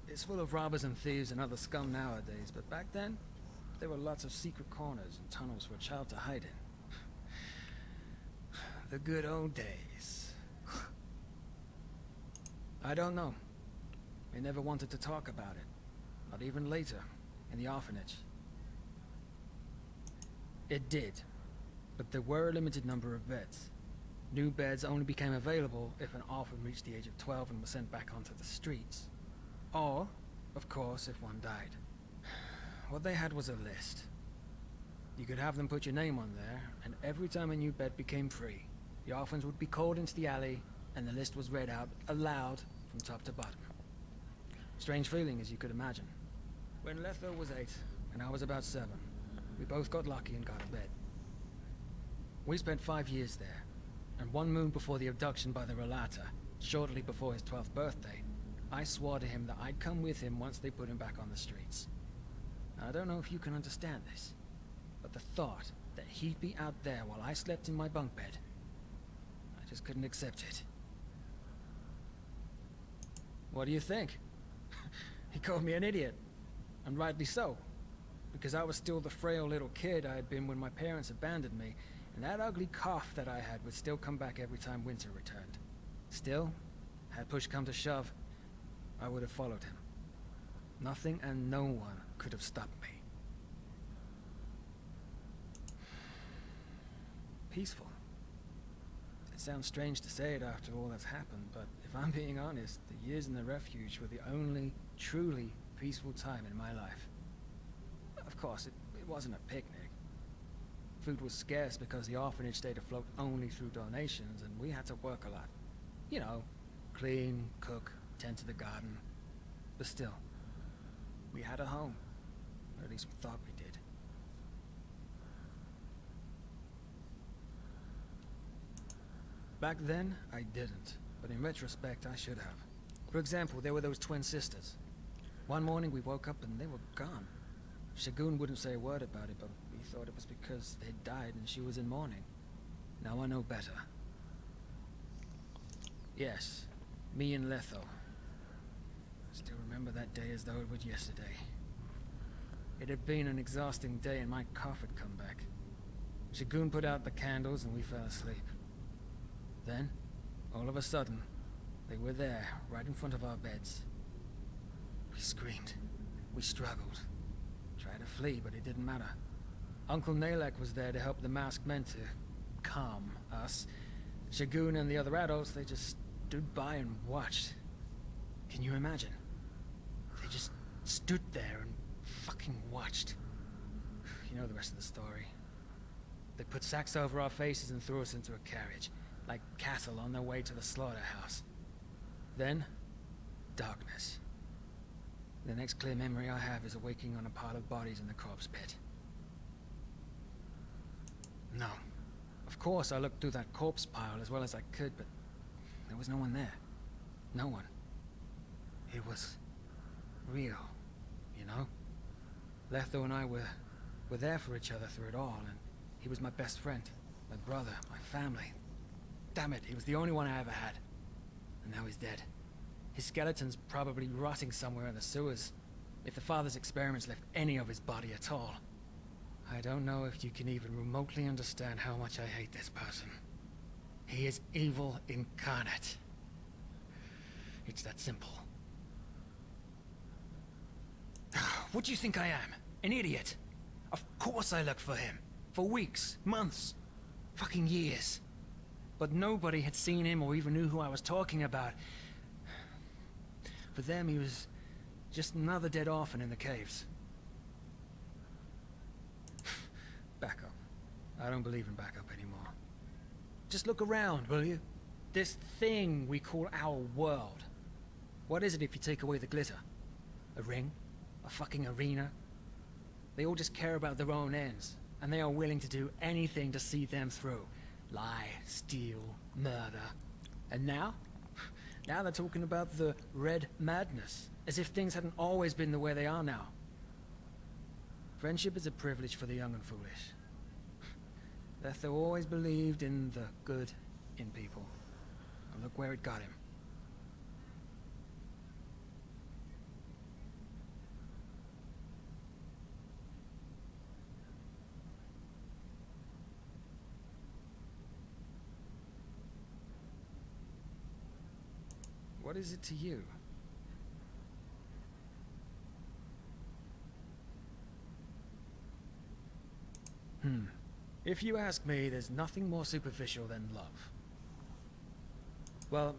It's full of robbers and thieves and other scum nowadays, but back then, there were lots of secret corners and tunnels for a child to hide in. The good old days. I don't know. They never wanted to talk about it. Not even later, in the orphanage. It did, but there were a limited number of beds. New beds only became available if an orphan reached the age of 12 and was sent back onto the streets. Or, of course, if one died. What they had was a list. You could have them put your name on there, and every time a new bed became free, the orphans would be called into the alley, and the list was read out aloud from top to bottom. Strange feeling, as you could imagine. When Letho was 8, and I was about 7, we both got lucky and got a bed. We spent 5 years there, and 1 moon before the abduction by the Relata, shortly before his 12th birthday, I swore to him that I'd come with him once they put him back on the streets. Now, I don't know if you can understand this, but the thought that he'd be out there while I slept in my bunk bed, I just couldn't accept it. What do you think? He called me an idiot, and rightly so, because I was still the frail little kid I had been when my parents abandoned me, and that ugly cough that I had would still come back every time winter returned. Still, had push come to shove, I would have followed him. Nothing and no one could have stopped me. Peaceful. It sounds strange to say it after all that's happened, but if I'm being honest, the years in the refuge were the only truly peaceful time in my life. Of course, it wasn't a picnic. Food was scarce because the orphanage stayed afloat only through donations, and we had to work a lot. You know, clean, cook, tend to the garden. But still, we had a home. Or at least we thought we did. Back then, I didn't. But in retrospect, I should have. For example, there were those twin sisters. One morning we woke up and they were gone. Shagun wouldn't say a word about it, but we thought it was because they'd died and she was in mourning. Now I know better. Yes, me and Letho. I still remember that day as though it was yesterday. It had been an exhausting day and my cough had come back. Shagun put out the candles and we fell asleep. Then, all of a sudden, they were there, right in front of our beds. We screamed. We struggled. Tried to flee, but it didn't matter. Uncle Nalek was there to help the masked men to calm us. Shagun and the other adults, they just stood by and watched. Can you imagine? They just stood there and fucking watched. You know the rest of the story. They put sacks over our faces and threw us into a carriage, like cattle on their way to the slaughterhouse. Then, darkness. The next clear memory I have is awaking on a pile of bodies in the corpse pit. No. Of course I looked through that corpse pile as well as I could, but There was no one there. No one. It was real, you know? Letho and I were there for each other through it all, and he was my best friend, my brother, my family. Damn it, he was the only one I ever had. And now he's dead. His skeleton's probably rotting somewhere in the sewers, if the father's experiments left any of his body at all. I don't know if you can even remotely understand how much I hate this person. He is evil incarnate. It's that simple. What do you think I am? An idiot? Of course I looked for him. For weeks, months, fucking years. But nobody had seen him or even knew who I was talking about. For them, he was just another dead orphan in the caves. Backup. I don't believe in backup anymore. Just look around, will you? This thing we call our world. What is it if you take away the glitter? A ring? A fucking arena? They all just care about their own ends, and they are willing to do anything to see them through. Lie, steal, murder. And now? Now they're talking about the red madness, as if things hadn't always been the way they are now. Friendship is a privilege for the young and foolish. Letho always believed in the good in people. And look where it got him. What is it to you? If you ask me, there's nothing more superficial than love. Well,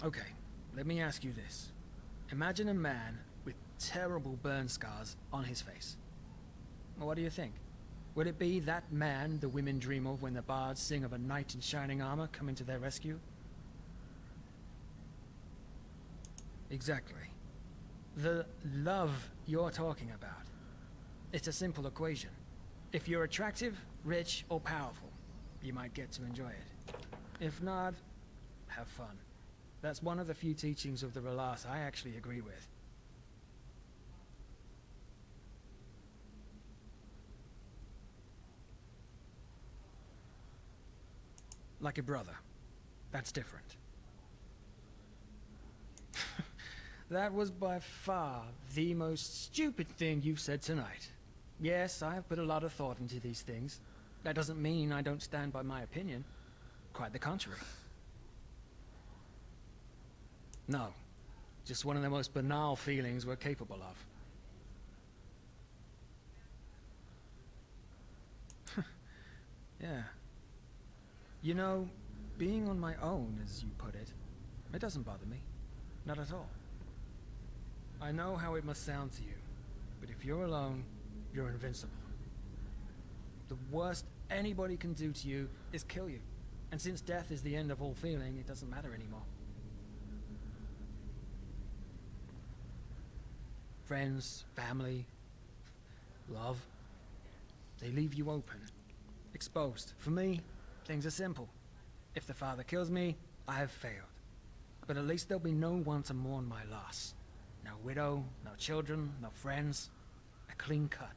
okay, let me ask you this. Imagine a man with terrible burn scars on his face. Well, what do you think? Would it be that man the women dream of when the bards sing of a knight in shining armor coming to their rescue? Exactly. The love you're talking about. It's a simple equation. If you're attractive, rich, or powerful, you might get to enjoy it. If not, have fun. That's one of the few teachings of the Ralas I actually agree with. Like a brother. That's different. That was by far the most stupid thing you've said tonight. Yes, I have put a lot of thought into these things. That doesn't mean I don't stand by my opinion. Quite the contrary. No. Just one of the most banal feelings we're capable of. Yeah. You know, being on my own, as you put it, it doesn't bother me. Not at all. I know how it must sound to you, but if you're alone, you're invincible. The worst anybody can do to you is kill you. And since death is the end of all feeling, it doesn't matter anymore. Friends, family, love, they leave you open, exposed. For me, things are simple. If the father kills me, I have failed. But at least there'll be no one to mourn my loss. No widow, no children, no friends. A clean cut,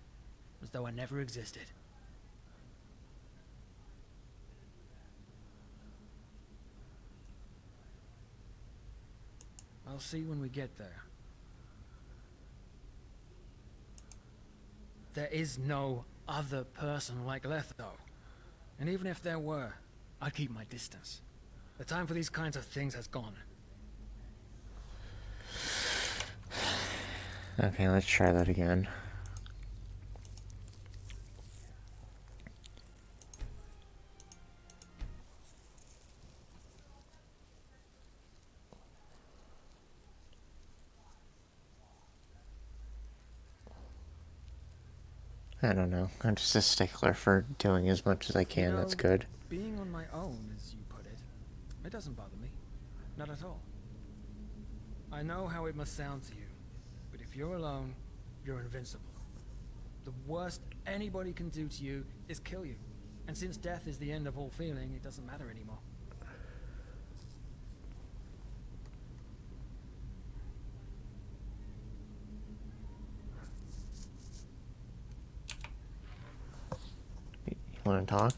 as though I never existed. I'll see when we get there. There is no other person like Letho. And even if there were, I'd keep my distance. The time for these kinds of things has gone. Okay, let's try that again. I don't know. I'm just a stickler for doing as much as I can. That's good. Being on my own, as you put it, it doesn't bother me. Not at all. I know how it must sound to you, but if you're alone, you're invincible. The worst anybody can do to you is kill you. And since death is the end of all feeling, it doesn't matter anymore. want to talk?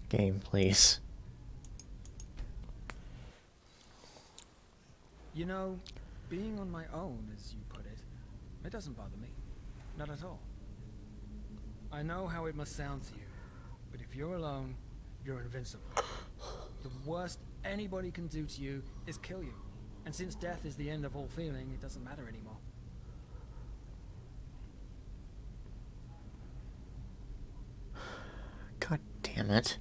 Game, please. You know, being on my own, as you put it, it doesn't bother me. Not at all. I know how it must sound to you, but if you're alone, you're invincible. The worst anybody can do to you is kill you. And since death is the end of all feeling, it doesn't matter anymore. God damn it.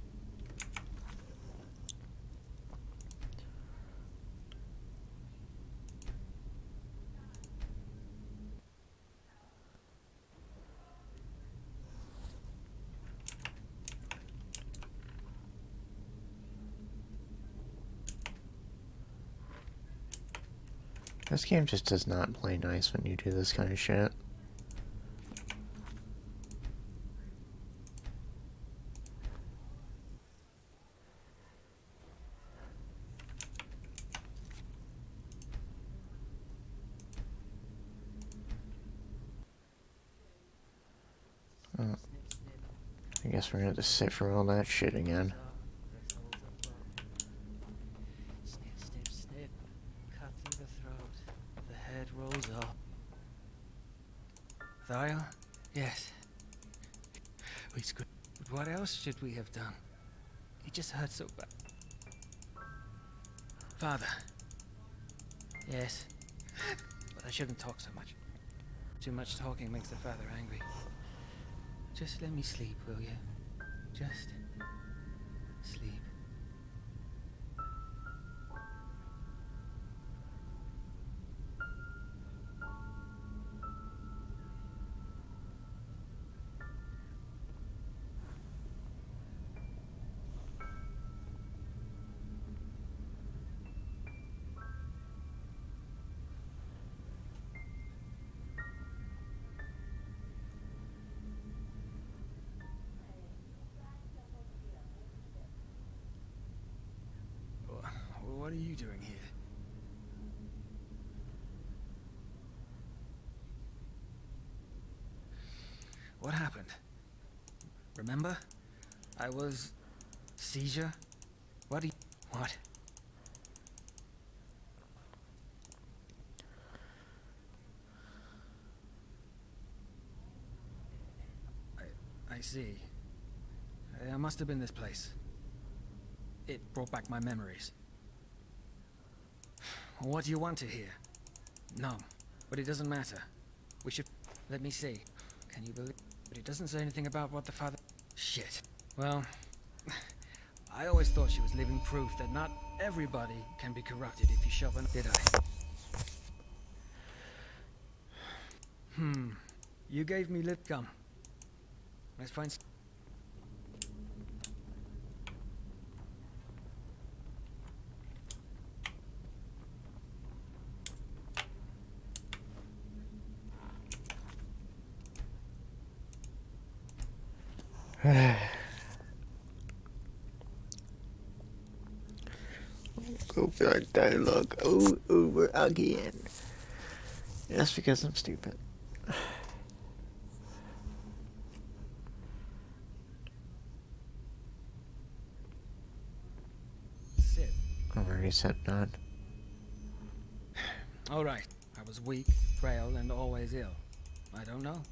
This game just does not play nice when you do this kind of shit. I guess we're gonna have to sit for all that shit again. Snip, snip, snip. Cut through the throat. The head rolls up. Thail? Yes. We screwed. But what else should we have done? It just hurt so bad. Father. Yes. But I shouldn't talk so much. Too much talking makes the father angry. Just let me sleep, will you? Just sleep. What are you doing here? What happened? Remember? I was... seizure? What do you... What? I see. I must have been this place. It brought back my memories. What do you want to hear? No, but it doesn't matter. We should... Let me see. Can you believe... But it doesn't say anything about what the father... Shit. Well... I always thought she was living proof that not everybody can be corrupted if you shove an... Did I? You gave me lip gum. Let's find... Go for that dialogue over again. That's because I'm stupid. Sit. I'm already sitting on. All right. I was weak, frail, and always ill. I don't know.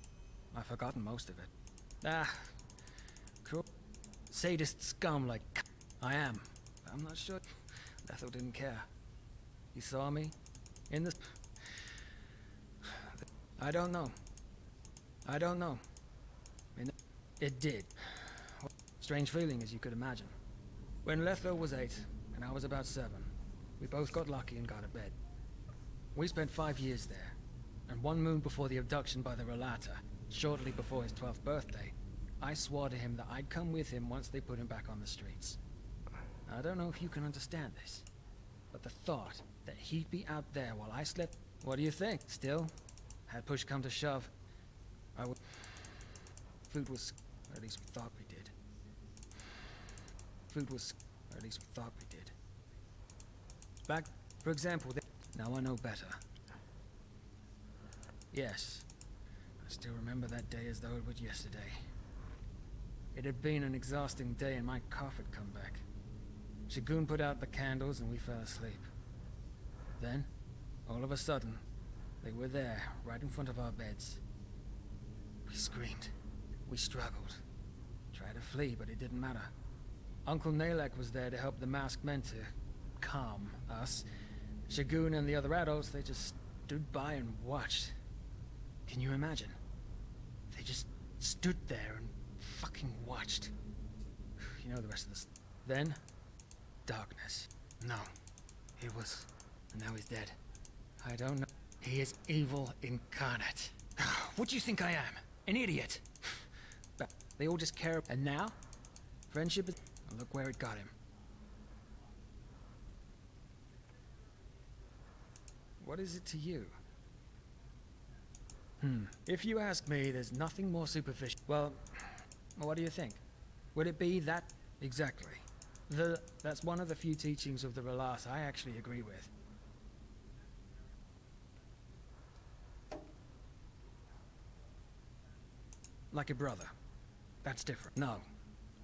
I've forgotten most of it. Cruel, sadist scum like I am. I'm not sure. Lethal didn't care. He saw me in the... I don't know. I don't know. It did. Strange feeling, as you could imagine. When Letho was 8, and I was about 7, we both got lucky and got a bed. We spent 5 years there, and 1 moon before the abduction by the Relata, shortly before his 12th birthday, I swore to him that I'd come with him once they put him back on the streets. I don't know if you can understand this, but the thought that he'd be out there while I slept... What do you think? Still, had push come to shove, I would... Food was... or at least we thought we did. Food was... or at least we thought we did. Back, for example, now I know better. Yes, I still remember that day as though it was yesterday. It had been an exhausting day and my cough had come back. Shagun put out the candles and we fell asleep. Then, all of a sudden, they were there, right in front of our beds. We screamed. We struggled. Tried to flee, but it didn't matter. Uncle Nalek was there to help the masked men to calm us. Shagun and the other adults, they just stood by and watched. Can you imagine? They just stood there and fucking watched. You know the rest of this. Then, darkness. No, he was, and now he's dead. I don't know. He is evil incarnate. What do you think I am? An idiot? But they all just care. And now, friendship is. And look where it got him. What is it to you? If you ask me, there's nothing more superficial. Well, what do you think? Would it be that? Exactly. That's one of the few teachings of the Relas I actually agree with. Like a brother. That's different. No.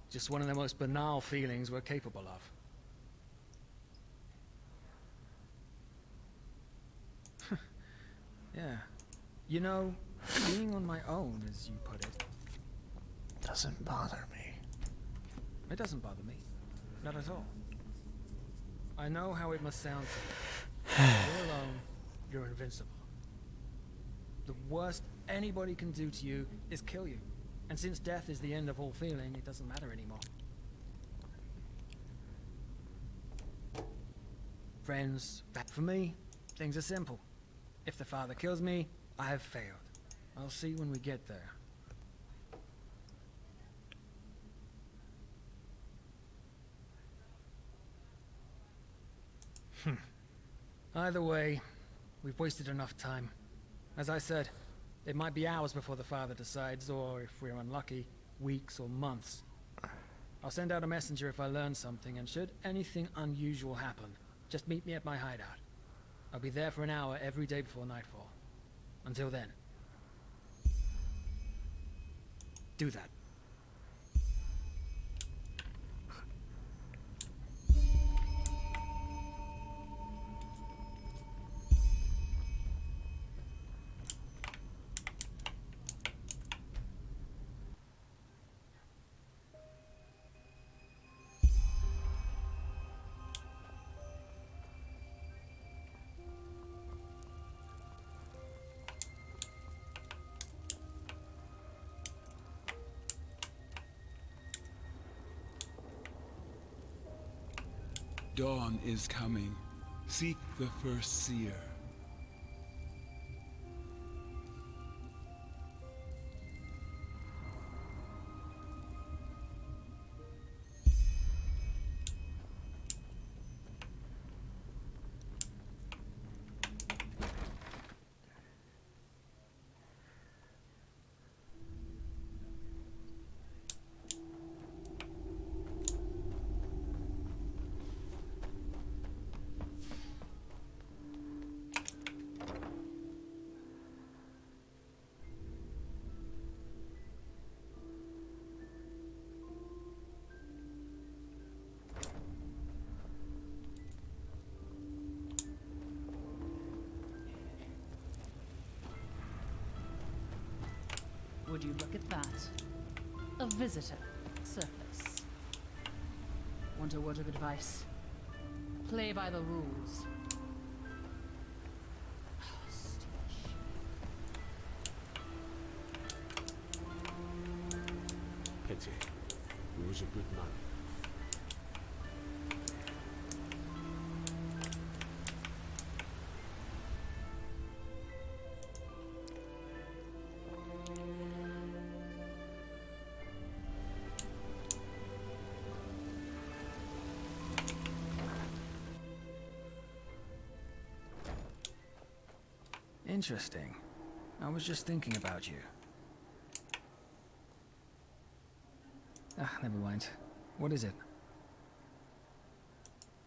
Just one of the most banal feelings we're capable of. Yeah. You know, being on my own, as you put it. Doesn't bother me. It doesn't bother me. Not at all. I know how it must sound to you. You're alone, you're invincible. The worst anybody can do to you is kill you. And since death is the end of all feeling, it doesn't matter anymore. Friends, for me, things are simple. If the father kills me, I have failed. I'll see when we get there. Either way, we've wasted enough time. As I said, it might be hours before the father decides, or if we're unlucky, weeks or months. I'll send out a messenger if I learn something, and should anything unusual happen, just meet me at my hideout. I'll be there for an hour every day before nightfall. Until then. Do that. Dawn is coming. Seek the first seer. Would you look at that? A visitor. Surface. Want a word of advice? Play by the rules. Pity. He was a good man. Interesting. I was just thinking about you. Never mind. What is it?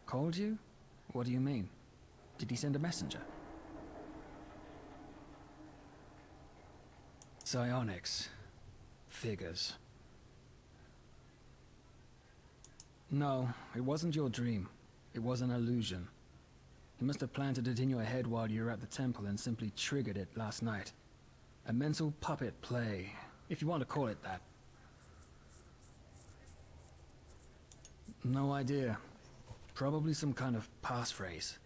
Called you? What do you mean? Did he send a messenger? Psionics. Figures. No, it wasn't your dream. It was an illusion. You must have planted it in your head while you were at the temple and simply triggered it last night. A mental puppet play, if you want to call it that. No idea. Probably some kind of passphrase.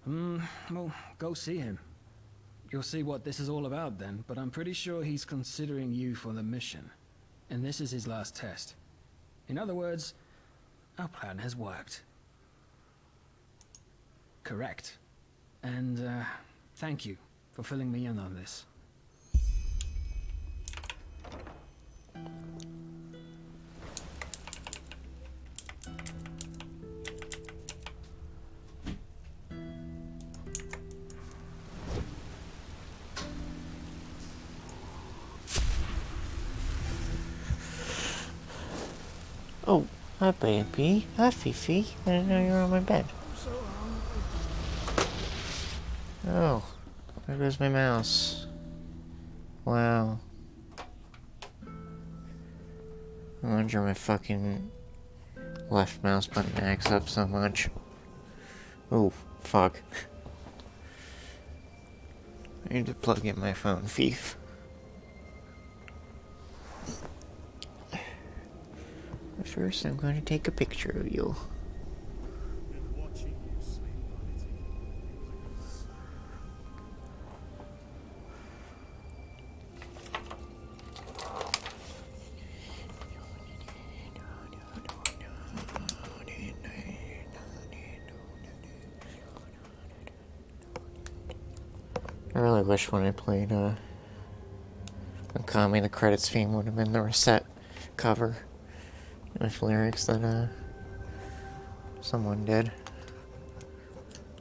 Well, go see him. You'll see what this is all about then, but I'm pretty sure he's considering you for the mission. And this is his last test. In other words, our plan has worked. Correct. And, thank you for filling me in on this. Oh, hi baby. Hi Fifi. I didn't know you were on my bed. Oh, there goes my mouse. Wow. I wonder my fucking left mouse button acts up so much. Oh, fuck. I need to plug in my phone, Fief. But first, I'm going to take a picture of you. I really wish when I played Okami, the credits theme would have been the reset cover with lyrics that someone did.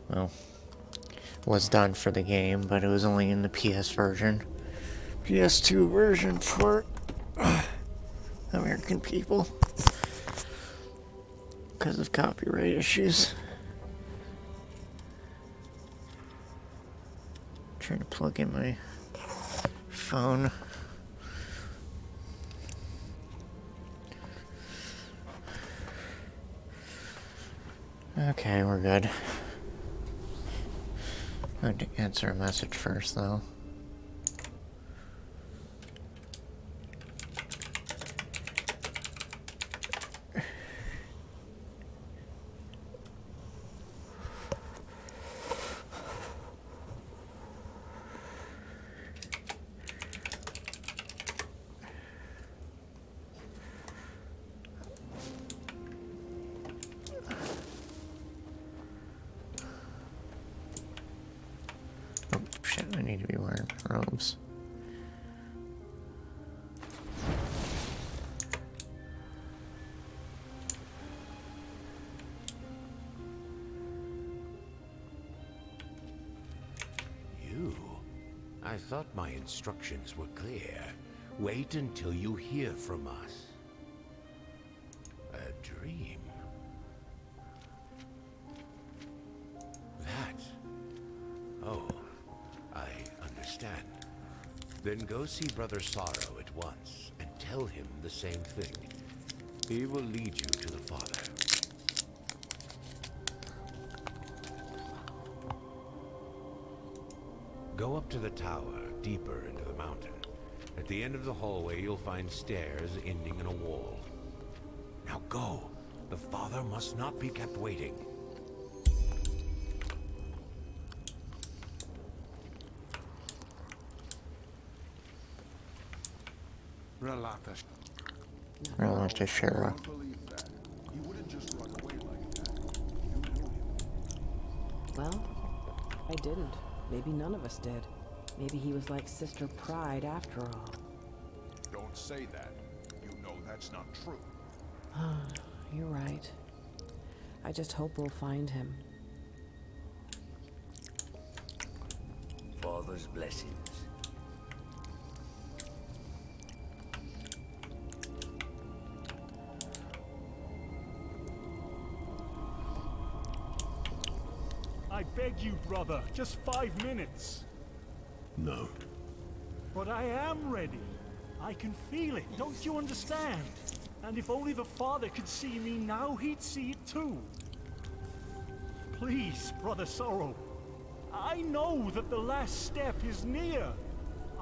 Well, was done for the game, but it was only in the PS version. PS2 version for American people because of copyright issues. Trying to plug in my phone. Okay, we're good. I had to answer a message first, though. Oh, shit, I need to be wearing robes. You? I thought my instructions were clear. Wait until you hear from us. A dream? That? Oh, I understand. Then go see Brother Sorrow at once and tell him the same thing. He will lead you to the Father. Go up to the tower, deeper into the mountain. At the end of the hallway, you'll find stairs ending in a wall. Now go. The Father must not be kept waiting. Relata Shara. Well, I didn't. Maybe none of us did. Maybe he was like Sister Pride after all. Don't say that. You know that's not true. You're right. I just hope we'll find him. Father's blessings. I beg you, brother, just 5 minutes. No. But I am ready. I can feel it, don't you understand? And if only the Father could see me now, he'd see it too. Please, Brother Sorrow. I know that the last step is near.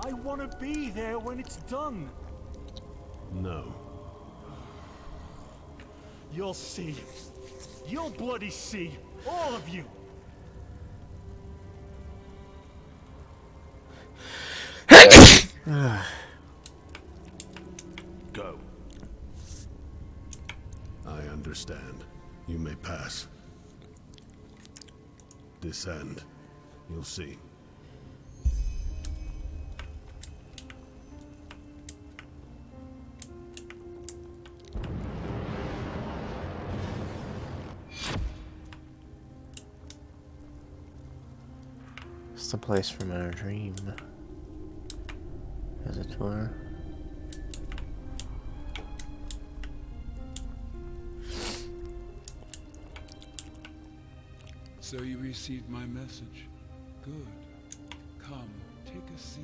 I want to be there when it's done. No. You'll see. You'll bloody see. All of you. Go. I understand. You may pass. Descend. You'll see. It's the place from our dream, as it were. So you received my message. Good. Come, take a seat.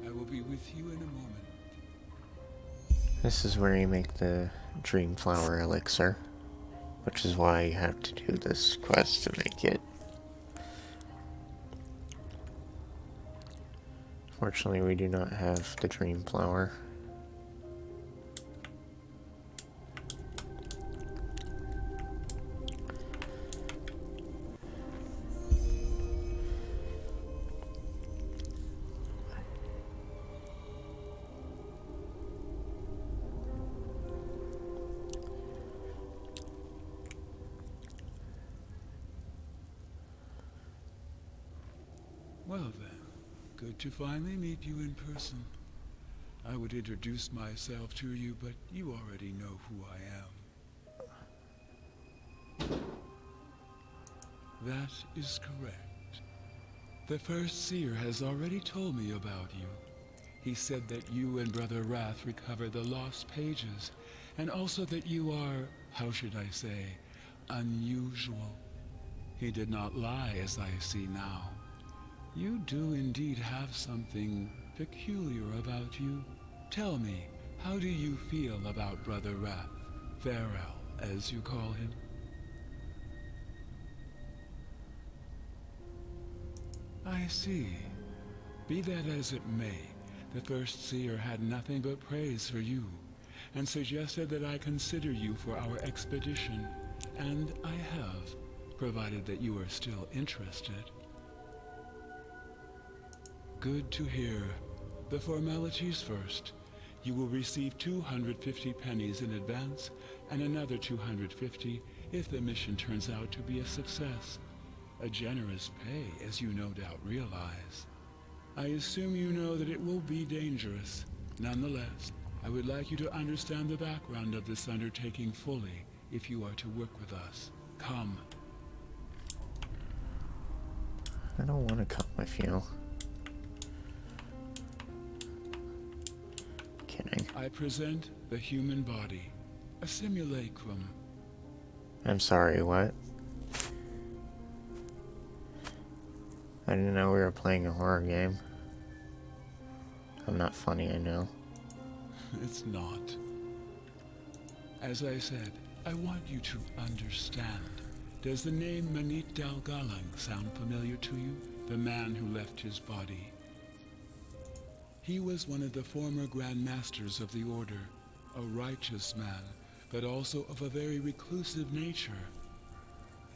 I will be with you in a moment. This is where you make the dream flower elixir, which is why you have to do this quest to make it. Fortunately, we do not have the dream flower. Well then, good to finally meet you in person. I would introduce myself to you, but you already know who I am. That is correct. The First Seer has already told me about you. He said that you and Brother Wrath recovered the lost pages, and also that you are, how should I say, unusual. He did not lie, as I see now. You do indeed have something peculiar about you. Tell me, how do you feel about Brother Wrath, Farrell, as you call him? I see. Be that as it may, the First Seer had nothing but praise for you, and suggested that I consider you for our expedition, and I have, provided that you are still interested. Good to hear. The formalities first. You will receive 250 pennies in advance, and another 250 if the mission turns out to be a success. A generous pay, as you no doubt realize. I assume you know that it will be dangerous. Nonetheless, I would like you to understand the background of this undertaking fully if you are to work with us. Come. I don't want to come with you. Kidding. I present the human body, a simulacrum. I'm sorry, what? I didn't know we were playing a horror game. I'm not funny, I know. It's not. As I said, I want you to understand. Does the name Manit Dalgalang sound familiar to you? The man who left his body. He was one of the former Grand Masters of the Order, a righteous man, but also of a very reclusive nature.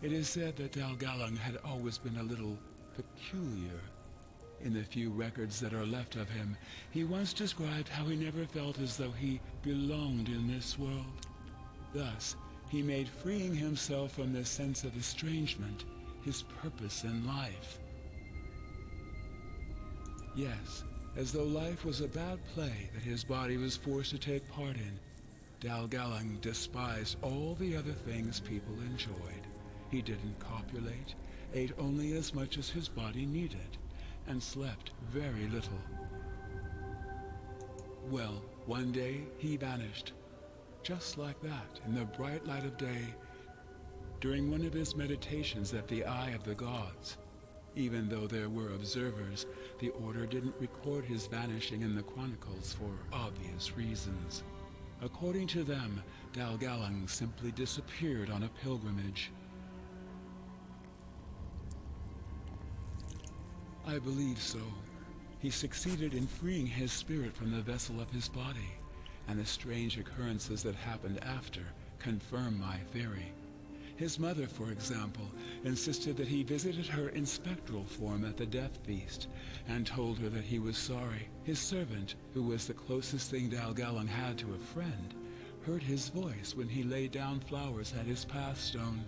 It is said that Dalgalang had always been a little peculiar. In the few records that are left of him, he once described how he never felt as though he belonged in this world. Thus, he made freeing himself from this sense of estrangement his purpose in life. Yes, as though life was a bad play that his body was forced to take part in, Dalgalang despised all the other things people enjoyed. He didn't copulate, ate only as much as his body needed, and slept very little. Well, one day he vanished, just like that, in the bright light of day, during one of his meditations at the Eye of the Gods. Even though there were observers, the Order didn't record his vanishing in the chronicles for obvious reasons. According to them, Dalgalang simply disappeared on a pilgrimage. I believe so. He succeeded in freeing his spirit from the vessel of his body, and the strange occurrences that happened after confirm my theory. His mother, for example, insisted that he visited her in spectral form at the death feast, and told her that he was sorry. His servant, who was the closest thing Dalgalang had to a friend, heard his voice when he laid down flowers at his pathstone.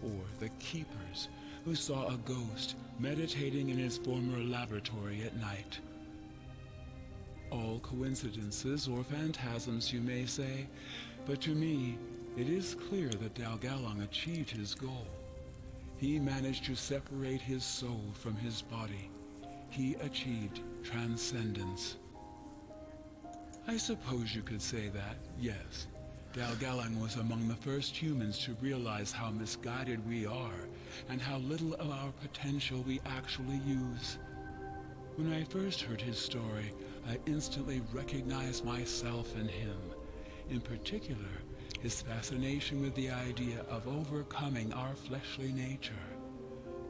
Or the keepers, who saw a ghost meditating in his former laboratory at night. All coincidences or phantasms, you may say, but to me, it is clear that Dalgalang achieved his goal. He managed to separate his soul from his body. He achieved transcendence. I suppose you could say that, yes. Dalgalang was among the first humans to realize how misguided we are and how little of our potential we actually use. When I first heard his story, I instantly recognized myself in him. In particular, his fascination with the idea of overcoming our fleshly nature.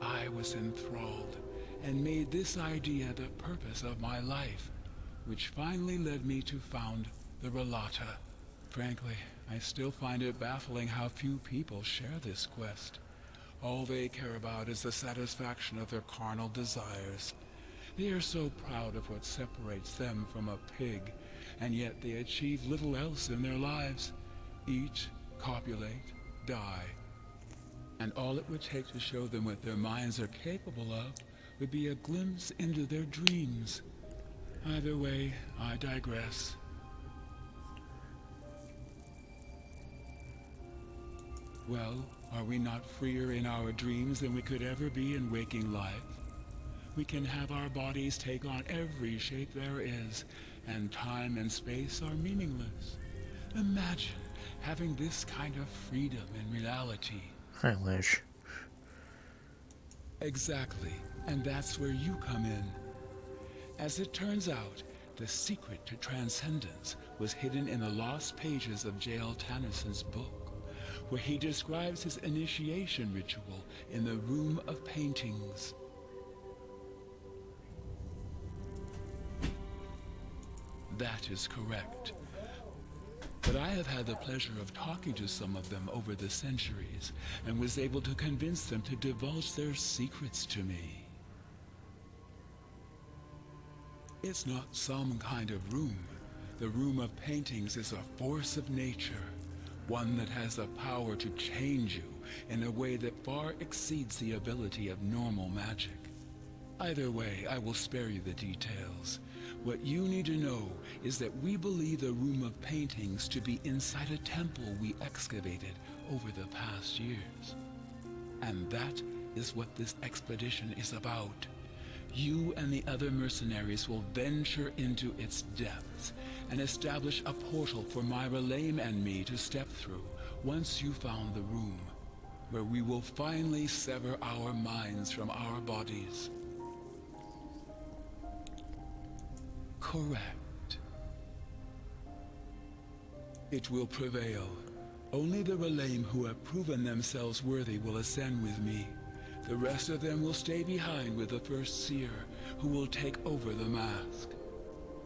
I was enthralled and made this idea the purpose of my life, which finally led me to found the Relata. Frankly, I still find it baffling how few people share this quest. All they care about is the satisfaction of their carnal desires. They are so proud of what separates them from a pig, and yet they achieve little else in their lives. Eat, copulate, die. And all it would take to show them what their minds are capable of would be a glimpse into their dreams. Either way, I digress. Well, are we not freer in our dreams than we could ever be in waking life? We can have our bodies take on every shape there is, and time and space are meaningless. Imagine having this kind of freedom in reality. I wish. Exactly, and that's where you come in. As it turns out, the secret to transcendence was hidden in the lost pages of J.L. Tannisson's book, where he describes his initiation ritual in the Room of Paintings. That is correct. But I have had the pleasure of talking to some of them over the centuries, and was able to convince them to divulge their secrets to me. It's not some kind of room. The Room of Paintings is a force of nature, one that has the power to change you in a way that far exceeds the ability of normal magic. Either way, I will spare you the details. What you need to know is that we believe the Room of Paintings to be inside a temple we excavated over the past years. And that is what this expedition is about. You and the other mercenaries will venture into its depths and establish a portal for Myra Lame and me to step through once you found the room, where we will finally sever our minds from our bodies. Correct. It will prevail. Only the Relame who have proven themselves worthy will ascend with me. The rest of them will stay behind with the first seer, who will take over the mask.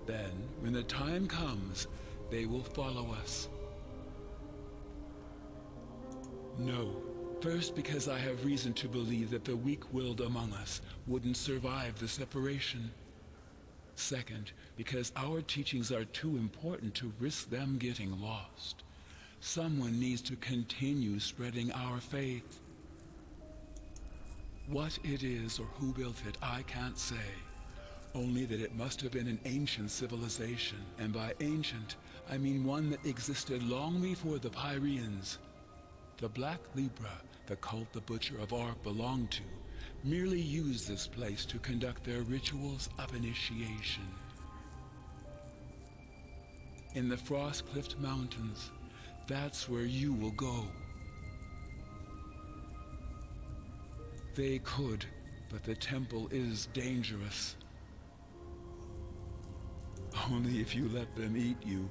Then, when the time comes, they will follow us. No. First, because I have reason to believe that the weak-willed among us wouldn't survive the separation. Second, because our teachings are too important to risk them getting lost. Someone needs to continue spreading our faith. What it is or who built it, I can't say. Only that it must have been an ancient civilization, and by ancient, I mean one that existed long before the Pyreans. The Black Libra, the cult the Butcher of Ark belonged to, merely used this place to conduct their rituals of initiation. In the Frost-Cliffed Mountains, that's where you will go. They could, but the temple is dangerous. Only if you let them eat you.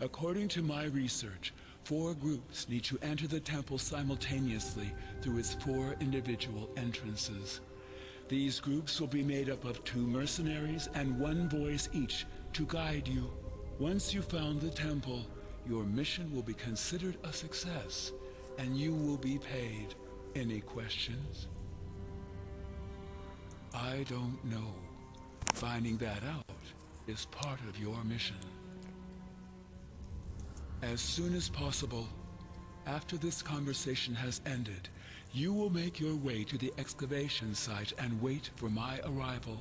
According to my research, 4 groups need to enter the temple simultaneously through its 4 individual entrances. These groups will be made up of 2 mercenaries and 1 voice each to guide you. Once you've found the temple, your mission will be considered a success, and you will be paid. Any questions? I don't know. Finding that out is part of your mission. As soon as possible, after this conversation has ended, you will make your way to the excavation site and wait for my arrival.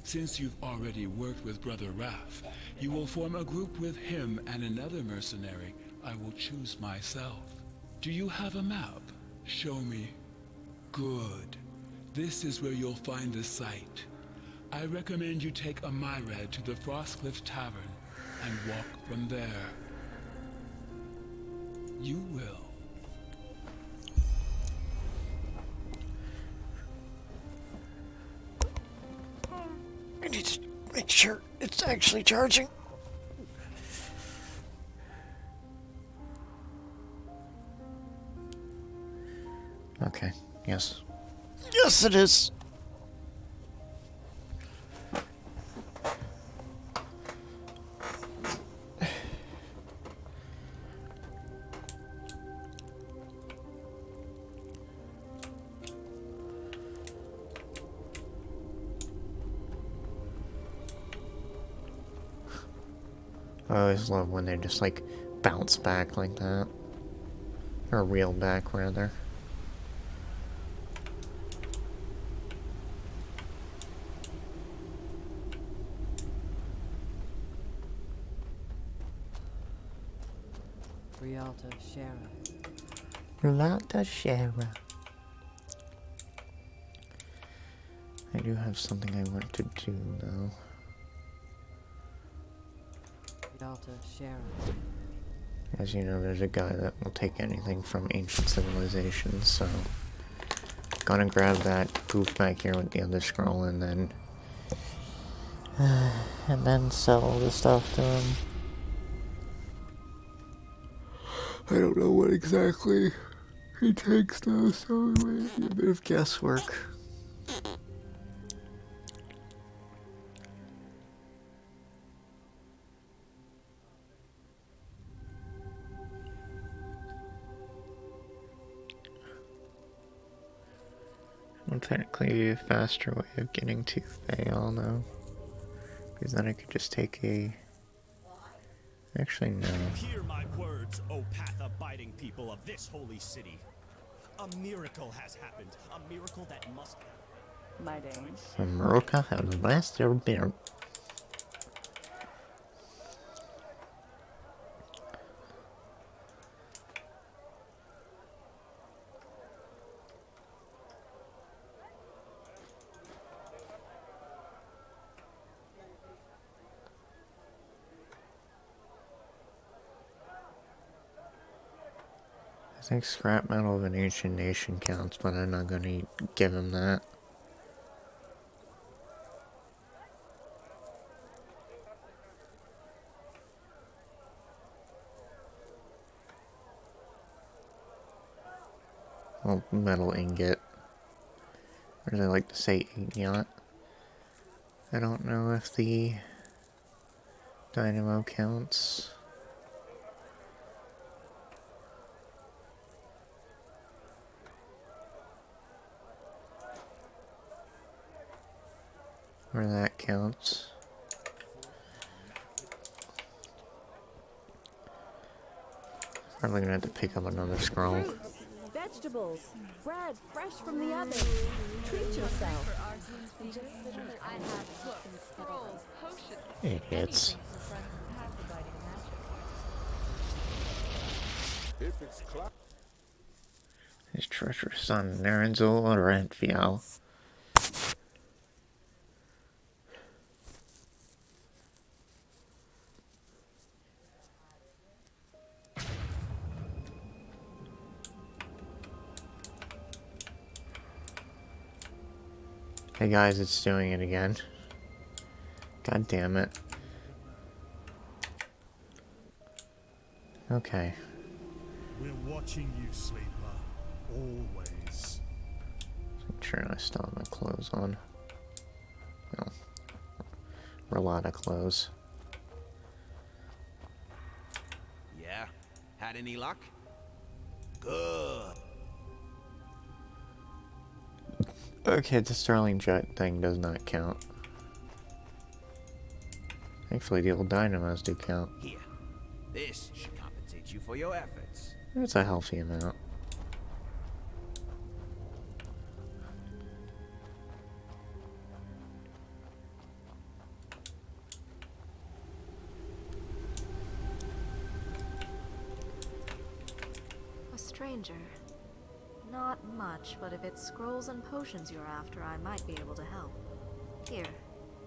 Since you've already worked with Brother Raph, you will form a group with him and another mercenary I will choose myself. Do you have a map? Show me. Good. This is where you'll find the site. I recommend you take a myred to the Frostcliff Tavern and walk from there. You will. I need to make sure it's actually charging. Okay, yes. Yes, it is! I always love when they just, like, bounce back like that. Or reel back, rather. Rialta Shara. Rialta Shara. I do have something I want to do, though. Rialta Shara. As you know, there's a guy that will take anything from ancient civilizations, so... Gonna grab that goof back here with the other scroll, and then sell the stuff to him. I don't know what exactly he takes though, so it might be a bit of guesswork. Well, technically a faster way of getting to Fael though. Because then I could just take a... Actually, no. Hear my words, O path-abiding people of this holy city. A miracle has happened. A miracle that must... My days. A miracle has lasted been. I think scrap metal of an ancient nation counts, but I'm not gonna give him that. Well, metal ingot. Or as I like to say, ingot. I don't know if the dynamo counts. Or that counts. Probably gonna have to pick up another scroll. Fruits, vegetables, bread fresh from the oven. Treat yourself. Idiots. His treacherous son, Narenzel or Entfial. Hey guys, it's doing it again. God damn it. Okay. We're watching you, sleeper. Always. Make sure I still have my clothes on. No. We're a lot of clothes. Yeah? Had any luck? Good. Okay, the Sterling Jet thing does not count. Thankfully, the old dynamos do count. Here. This should compensate you for your efforts. That's a healthy amount. A stranger. Not much, but if it's scrolls and potions you're after, I might be able to help. Here,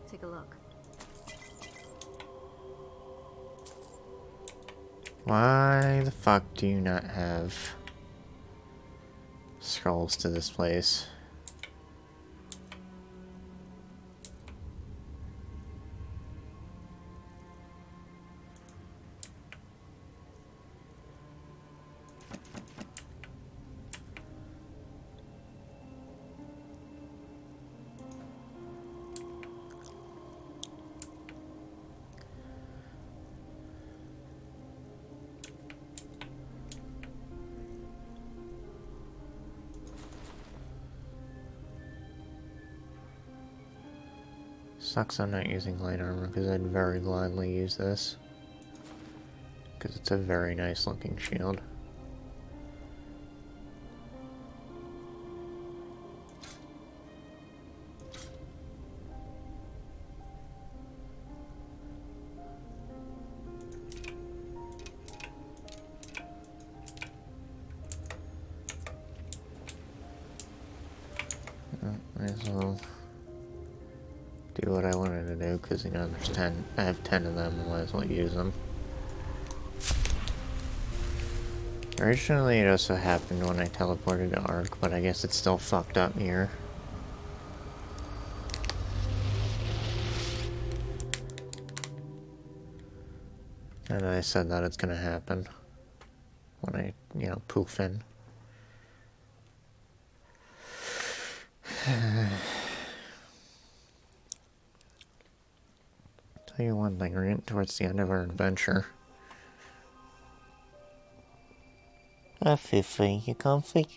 take a look. Why the fuck do you not have scrolls to this place? Sucks I'm not using light armor because I'd very gladly use this. Because it's a very nice looking shield. Might as well do what I wanted to do, because, you know, there's 10, I have 10 of them, I might as well use them. Originally, it also happened when I teleported to Ark, but I guess it's still fucked up here. Now that I said that, it's gonna happen. When I, you know, poof in. Tell you one thing, we're getting towards the end of our adventure. Fifi, you comfy?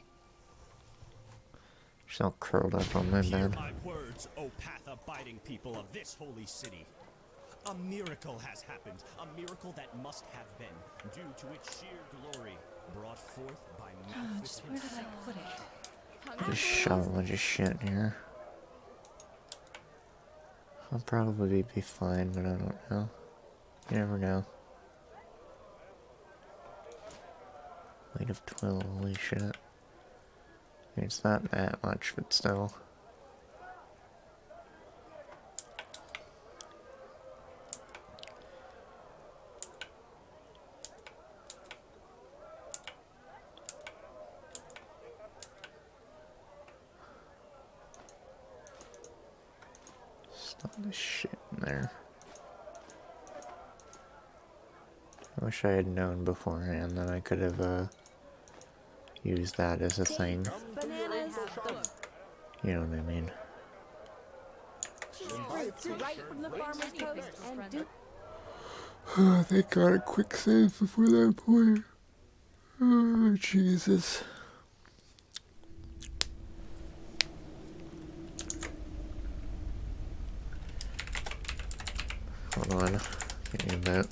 She's all curled up on my Hear bed. my words, O path-abiding people of this holy city. A miracle has happened, a miracle that must have been, due to its sheer glory, brought forth by Malphite Where did I put it? Just shove a bunch of shit in here. I'll probably be fine, but I don't know. You never know. Weight of twill, holy shit. I mean, it's not that much, but still. Stop this shit in there. I wish I had known beforehand that I could have, used that as a thing. Bananas. You know what I mean. Fruits right from the farmer's coast and do. Oh, thank God, a quick save before that point. Oh, Jesus. Hold on. Give me a bit.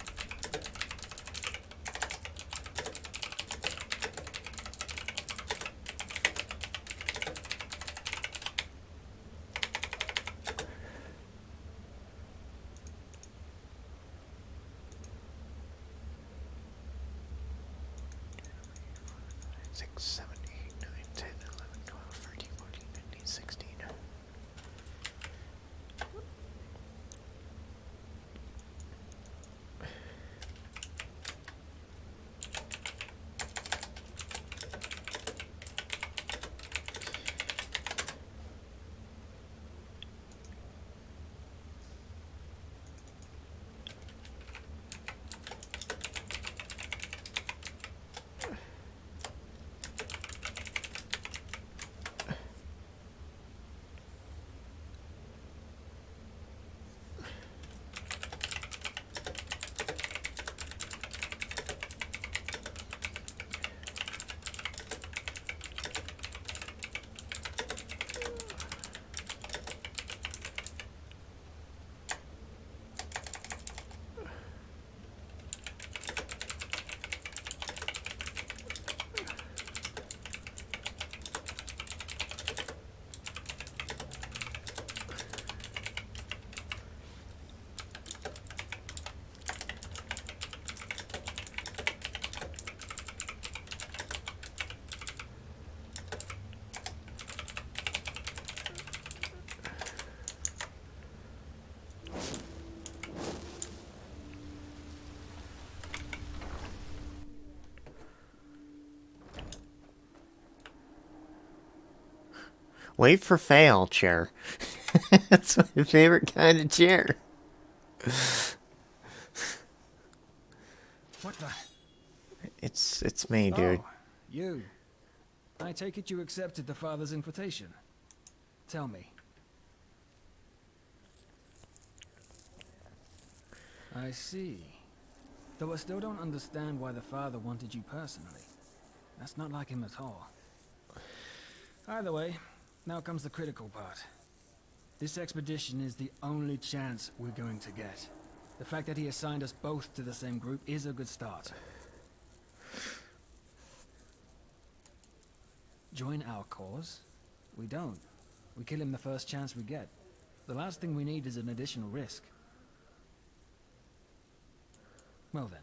Wait for fail chair. That's my favorite kind of chair. What the? It's me, dude. Oh, you. I take it you accepted the father's invitation. Tell me. I see. Though I still don't understand why the father wanted you personally. That's not like him at all. Either way, now comes the critical part. This expedition is the only chance we're going to get. The fact that he assigned us both to the same group is a good start. Join our cause? We don't. We kill him the first chance we get. The last thing we need is an additional risk. Well then,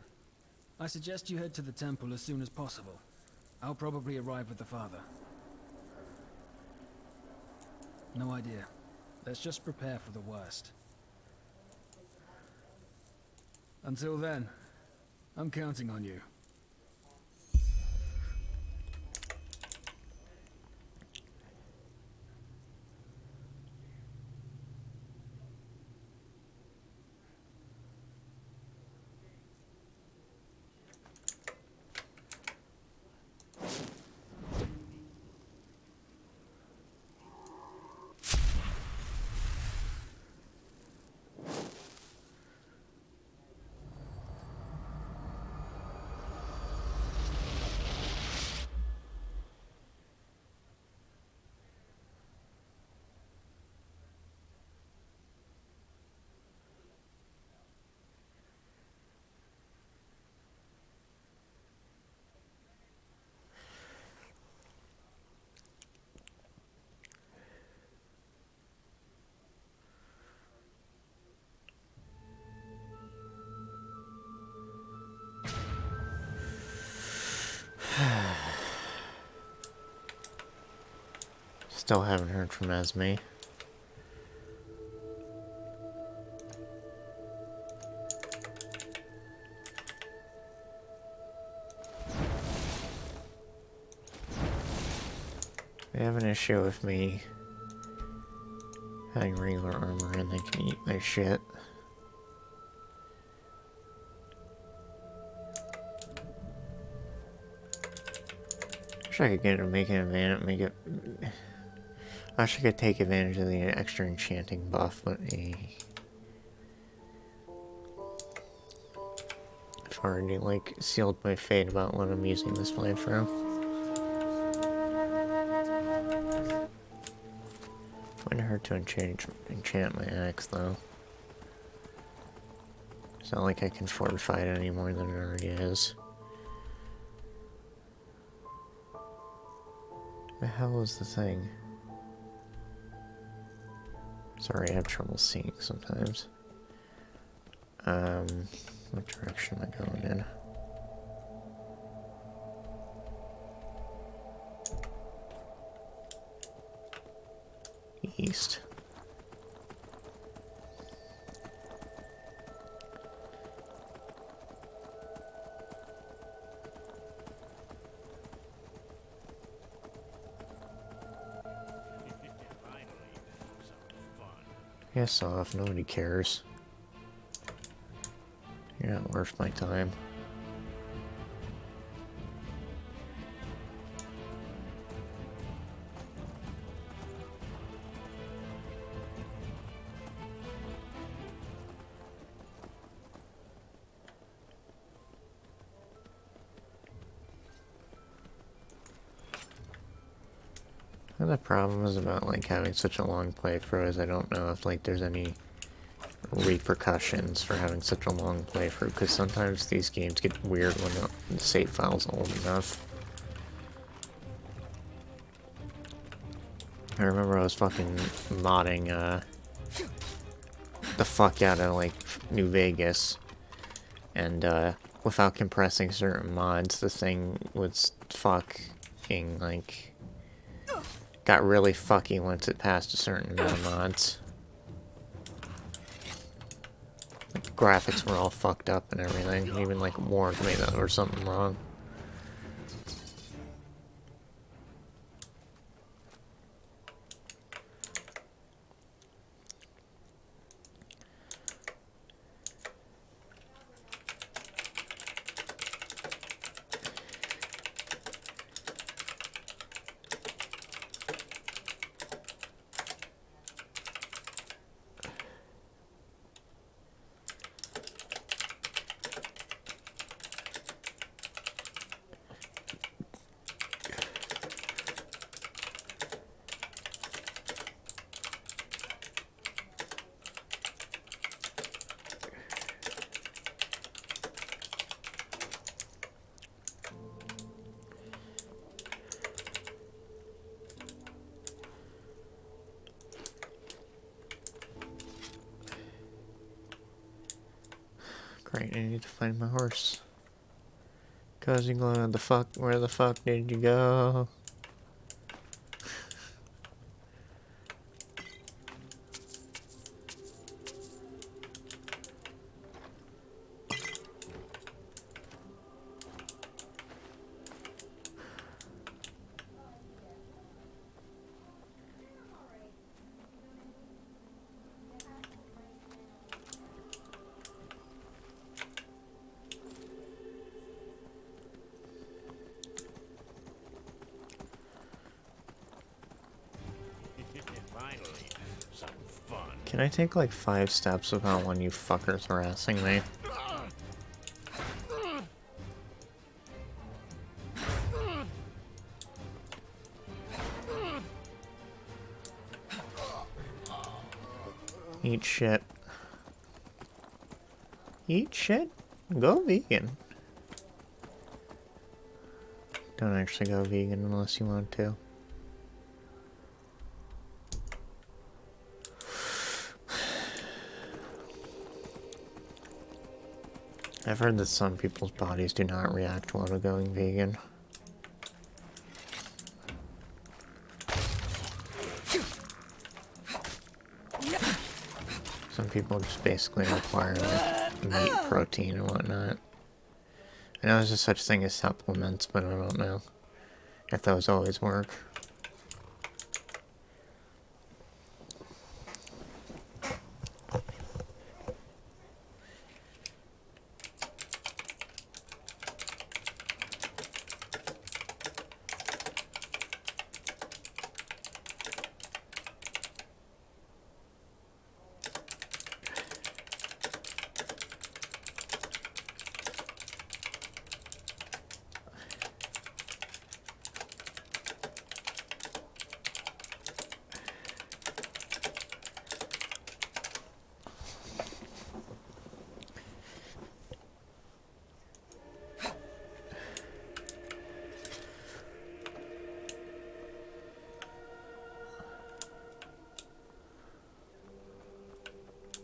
I suggest you head to the temple as soon as possible. I'll probably arrive with the father. No idea. Let's just prepare for the worst. Until then, I'm counting on you. Still haven't heard from Esme. They have an issue with me having regular armor and they can eat my shit. Wish I could get to make an advantage, I wish I could take advantage of the extra enchanting buff, but I've already, like, sealed my fate about what I'm using this playthrough. Wouldn't hurt to enchant my axe, though. It's not like I can fortify it any more than it already is. The hell is the thing? Sorry, I have trouble seeing sometimes. What direction am I going in? East. Piss off, nobody cares. You're not worth my time. The problem is about like having such a long playthrough is I don't know if like there's any repercussions for having such a long playthrough, because sometimes these games get weird when the save file's old enough. I remember I was fucking modding the fuck out of like New Vegas, and without compressing certain mods, the thing was fucking like got really fucky once it passed a certain amount of mods. Like, the graphics were all fucked up and everything. Even like warned me that there was something wrong. Great, I need to find my horse. Cozy Glow, where the fuck did you go? Finally, some fun. Can I take like 5 steps without one you fuckers harassing me? Eat shit. Eat shit? Go vegan. Don't actually go vegan unless you want to. I've heard that some people's bodies do not react well to going vegan. Some people just basically require like meat, protein, and whatnot. I know there's a such thing as supplements, but I don't know if those always work.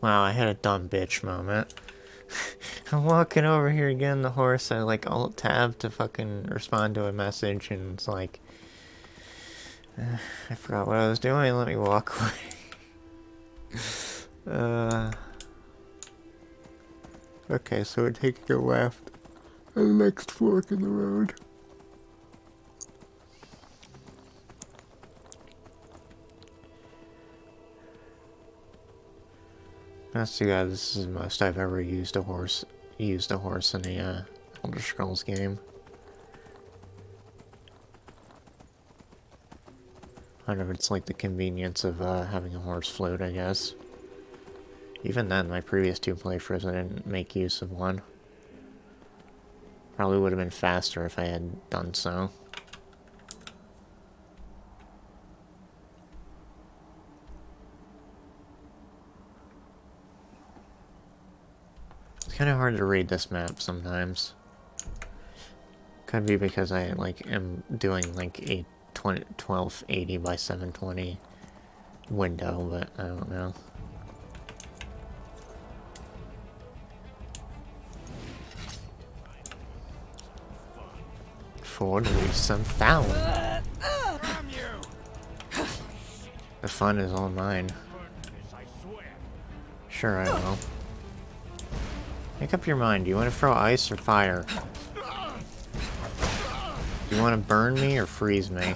Wow, I had a dumb bitch moment. I'm walking over here getting the horse, I like alt-tab to fucking respond to a message, and it's like... I forgot what I was doing, let me walk away. Okay, so we're taking a left at the next fork in the road. That's too bad. This is the most I've ever used a horse in a Elder Scrolls game. I don't know if it's like the convenience of having a horse float, I guess. Even then, my previous 2 playthroughs, I didn't make use of one. Probably would have been faster if I had done so. It's kind of hard to read this map sometimes. Could be because I like am doing like a 1280 by 720 window, but I don't know. For some foul. The fun is all mine. Sure, I will. Make up your mind. Do you want to throw ice or fire? Do you want to burn me or freeze me?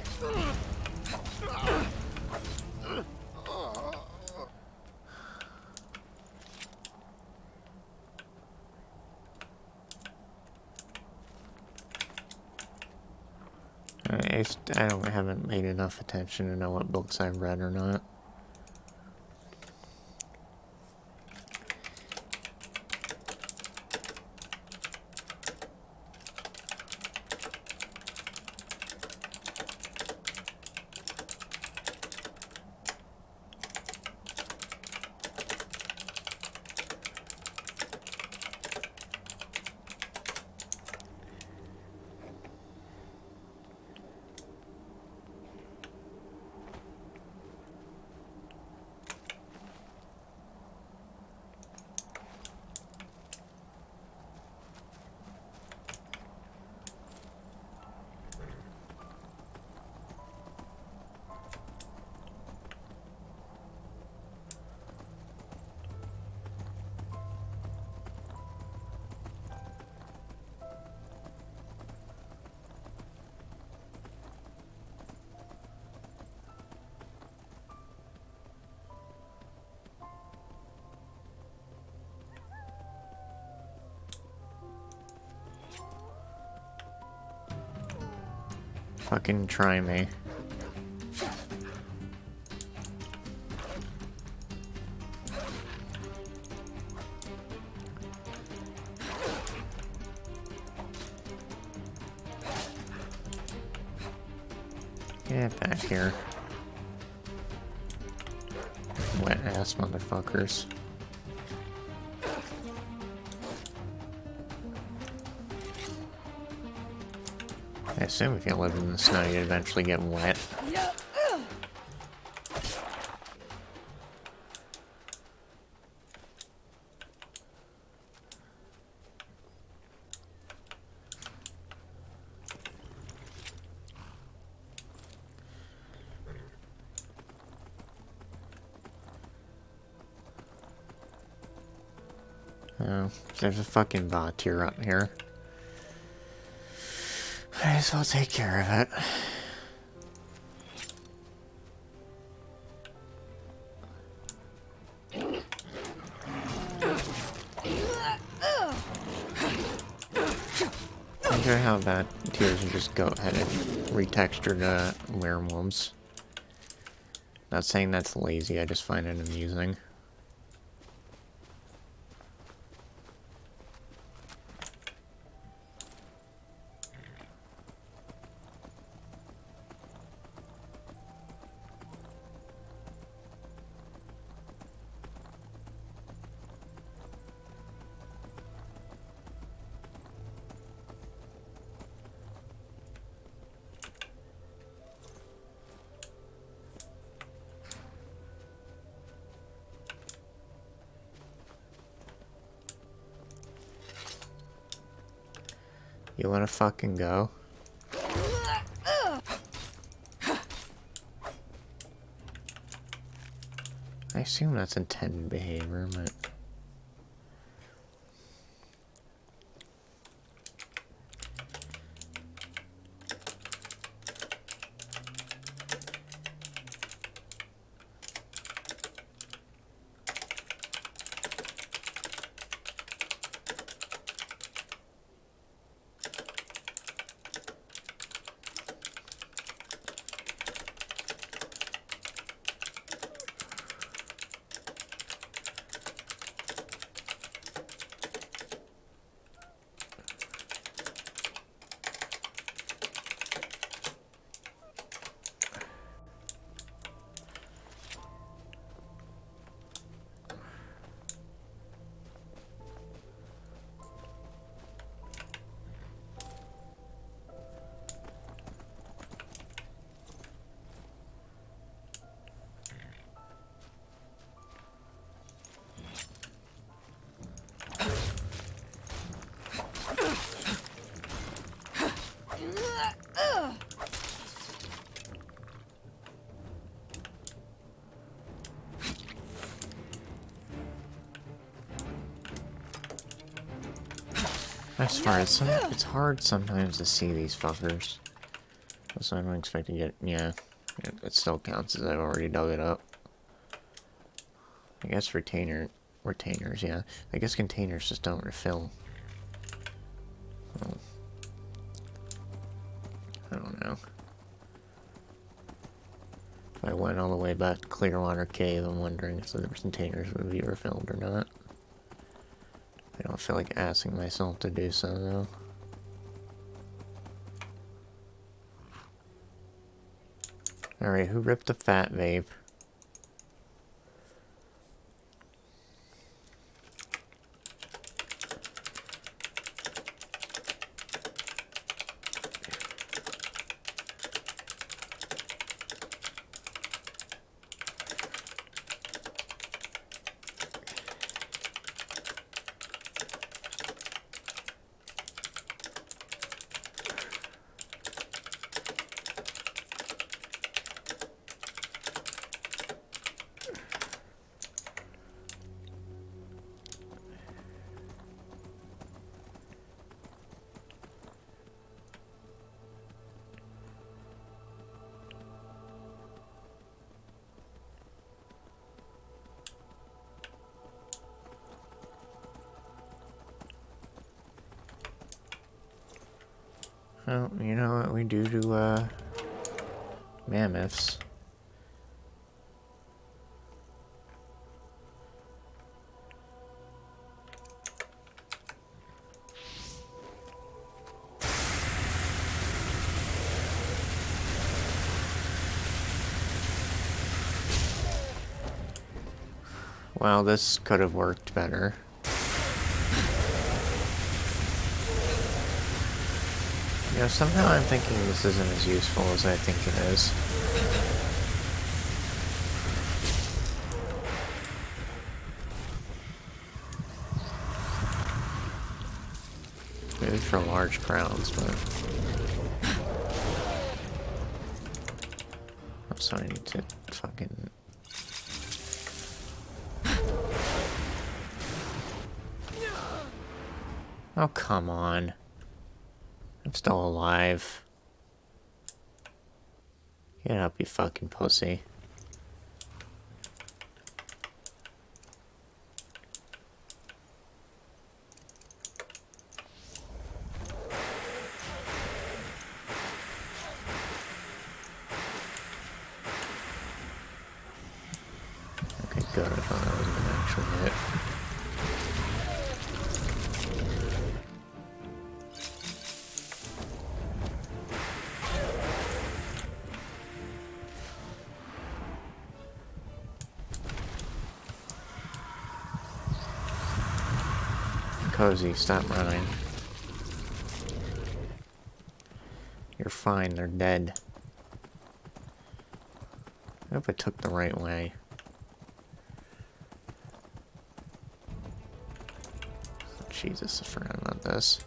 I haven't made enough attention to know what books I've read or not. Fucking try me. Get back here. Wet ass motherfuckers. I assume if you live in the snow, you'd eventually get wet. Oh, there's a fucking bot tier up here. I guess I'll take care of it. I enjoy how bad tiers can just go ahead and retexture the werewolves. Not saying that's lazy, I just find it amusing. You wanna fucking go? I assume that's intended behavior, but... As far as it's hard sometimes to see these fuckers. So I don't expect to get, yeah, it still counts as I've already dug it up. I guess retainers, yeah. I guess containers just don't refill. Oh. I don't know. If I went all the way back to Clearwater Cave, I'm wondering if the containers would be refilled or not. I don't feel like asking myself to do so, though. Alright, who ripped the fat vape? Well, you know what we do to Mammoths. Well, this could have worked better. You know, somehow I'm thinking this isn't as useful as I think it is. Maybe for large crowds, but... I'm sorry, I need to fucking... Oh, come on. I'm still alive. Get up, you fucking pussy. Okay, good. I thought that was gonna actually hit. Cozy, stop running. You're fine, they're dead. I hope I took the right way. Jesus, I forgot about this.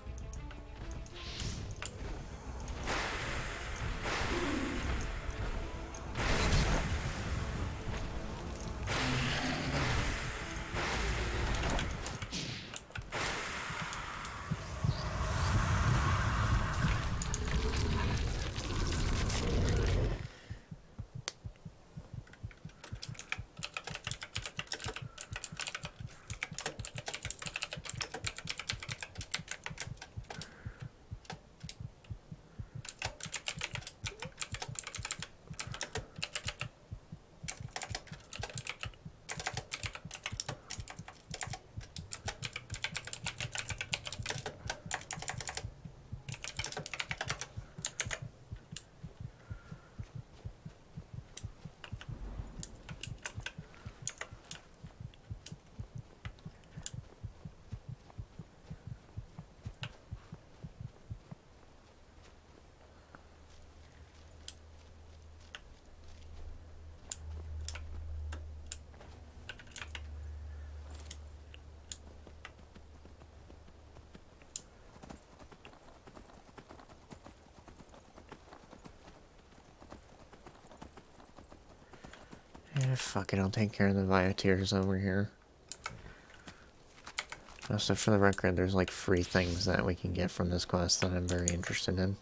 Yeah, fuck it, I'll take care of the Viateers over here. Also, for the record, there's like free things that we can get from this quest that I'm very interested in.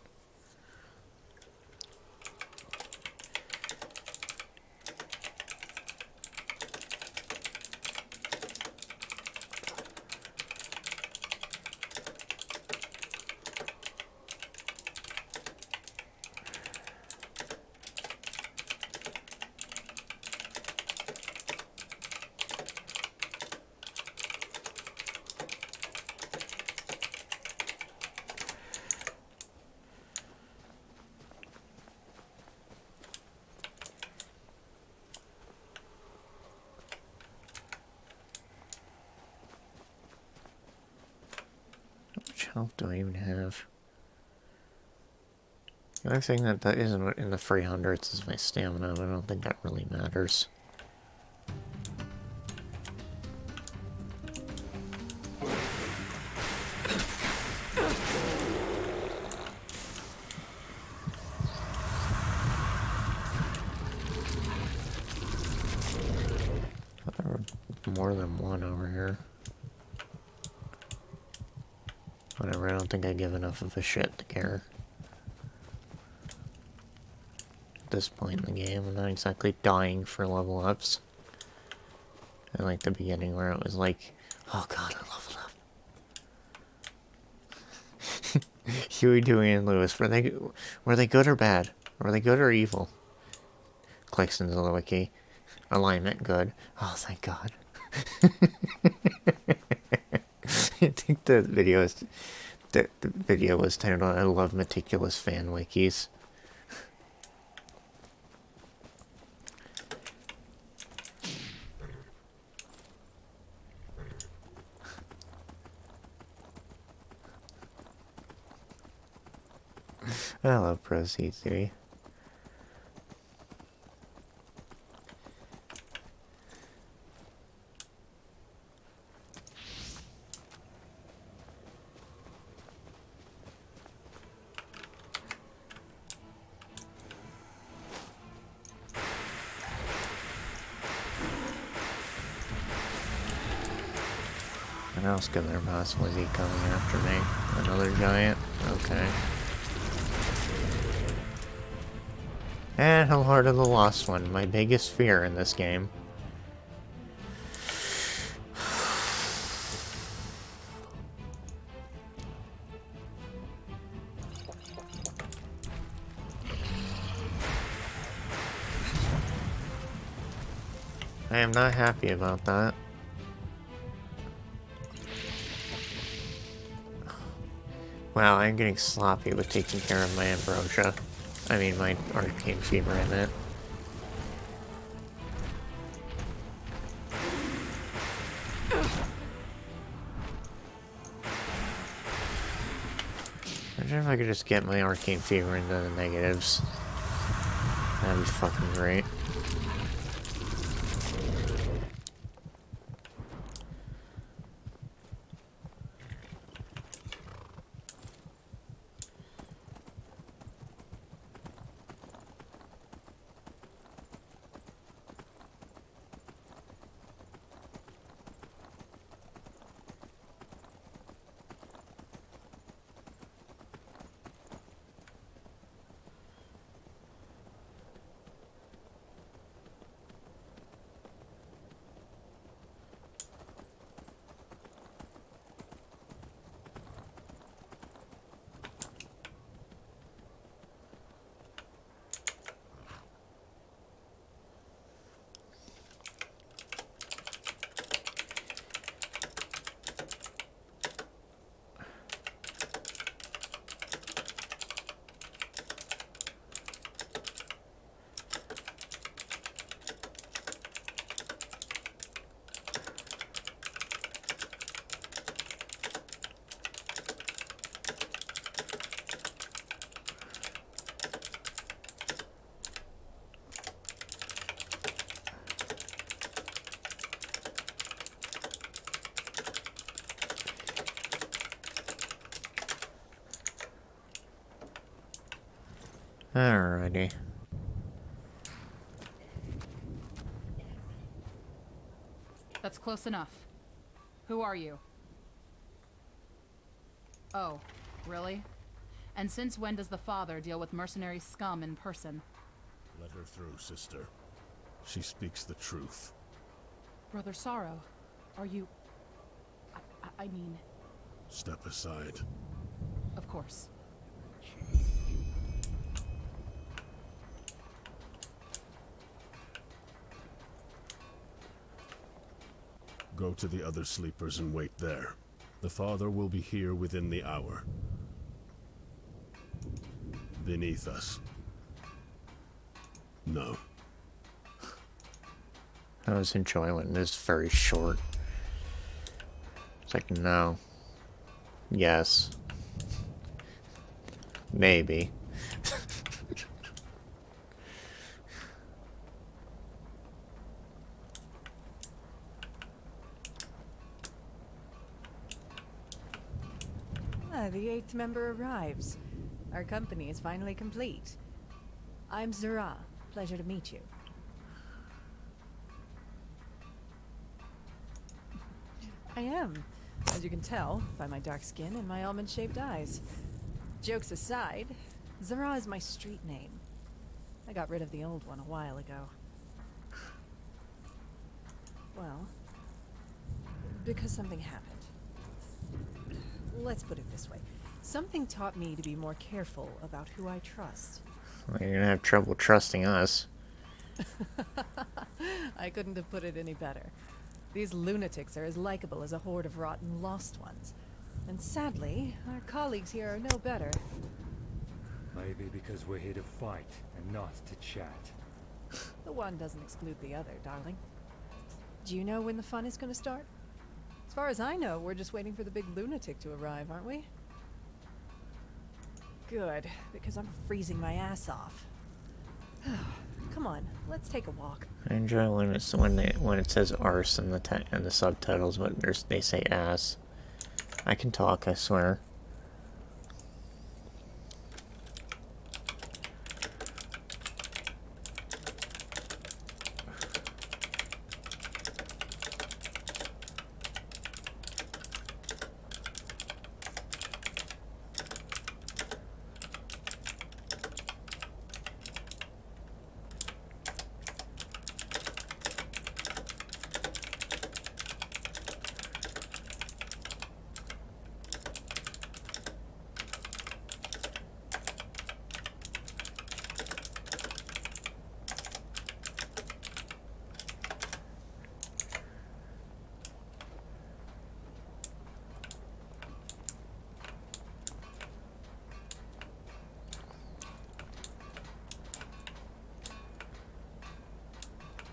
How much health do I even have? The only thing that isn't in the free hundreds is my stamina, but I don't think that really matters. I thought there were more than one over here. Whatever, I don't think I give enough of a shit to care. At this point in the game, I'm not exactly dying for level ups. I like the beginning where it was like, oh god, I leveled up. Huey, Dewey, and Lewis, were they good or bad? Were they good or evil? clicks into the wiki. Alignment good. Oh, thank God. I think the video was titled "I love meticulous fan wikis." I love Proceed Theory. What else could there possibly be coming after me? Another giant? Okay. And Lovehart of the Lost One, my biggest fear in this game. I am not happy about that. Wow, I'm getting sloppy with taking care of my ambrosia. I mean, my arcane fever in it. Imagine if I could just get my arcane fever into the negatives. That'd be fucking great. Alrighty. That's close enough. Who are you? Oh, really? And since when does the father deal with mercenary scum in person? Let her through, sister. She speaks the truth. Brother Sorrow, are you... I mean... Step aside. Of course. Go to the other sleepers and wait there. The father will be here within the hour. Beneath us. No. I was enjoying this very short. It's like, no. Yes. Maybe. The 8th member arrives. Our company is finally complete. I'm Zara. Pleasure to meet you. I am, as you can tell, by my dark skin and my almond-shaped eyes. Jokes aside, Zara is my street name. I got rid of the old one a while ago. Well, because something happened. Let's put it this way. Something taught me to be more careful about who I trust. Well, you're gonna have trouble trusting us. I couldn't have put it any better. These lunatics are as likable as a horde of rotten lost ones. And sadly, our colleagues here are no better. Maybe because we're here to fight and not to chat. The one doesn't exclude the other, darling. Do you know when the fun is going to start? As far as I know, we're just waiting for the big lunatic to arrive, aren't we? Good, because I'm freezing my ass off. Come on, let's take a walk. I enjoy when it says arse in the subtitles, but they say ass. I can talk, I swear.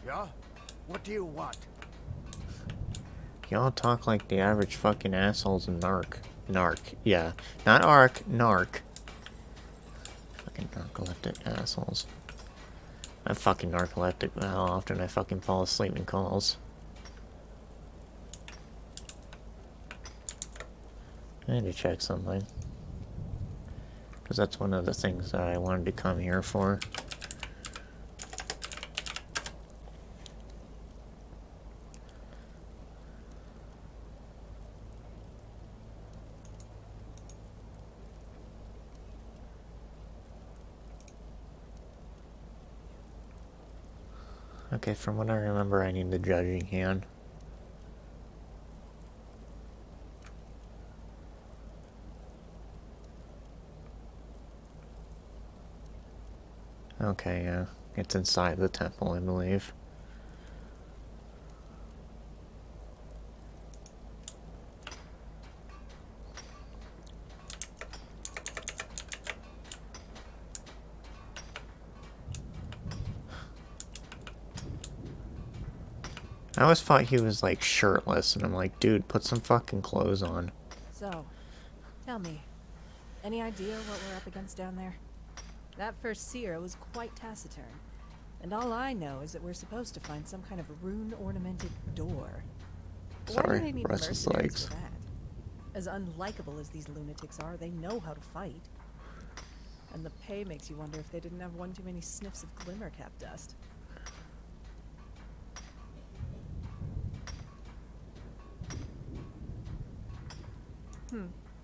Yeah? What do you want? Y'all talk like the average fucking assholes in Narc. Yeah. Not ARC, Narc. Fucking narcoleptic assholes. I'm fucking narcoleptic, but how often I fucking fall asleep in calls. I need to check something. Because that's one of the things that I wanted to come here for. Okay, from what I remember, I need the judging hand. Okay, yeah. It's inside the temple, I believe. I always thought he was, like, shirtless, and I'm like, dude, put some fucking clothes on. So, tell me, any idea what we're up against down there? That first seer was quite taciturn, and all I know is that we're supposed to find some kind of rune-ornamented door. Why do they need restless mercenaries legs. for that? As unlikable as these lunatics are, they know how to fight. And the pay makes you wonder if they didn't have one too many sniffs of glimmer-cap dust.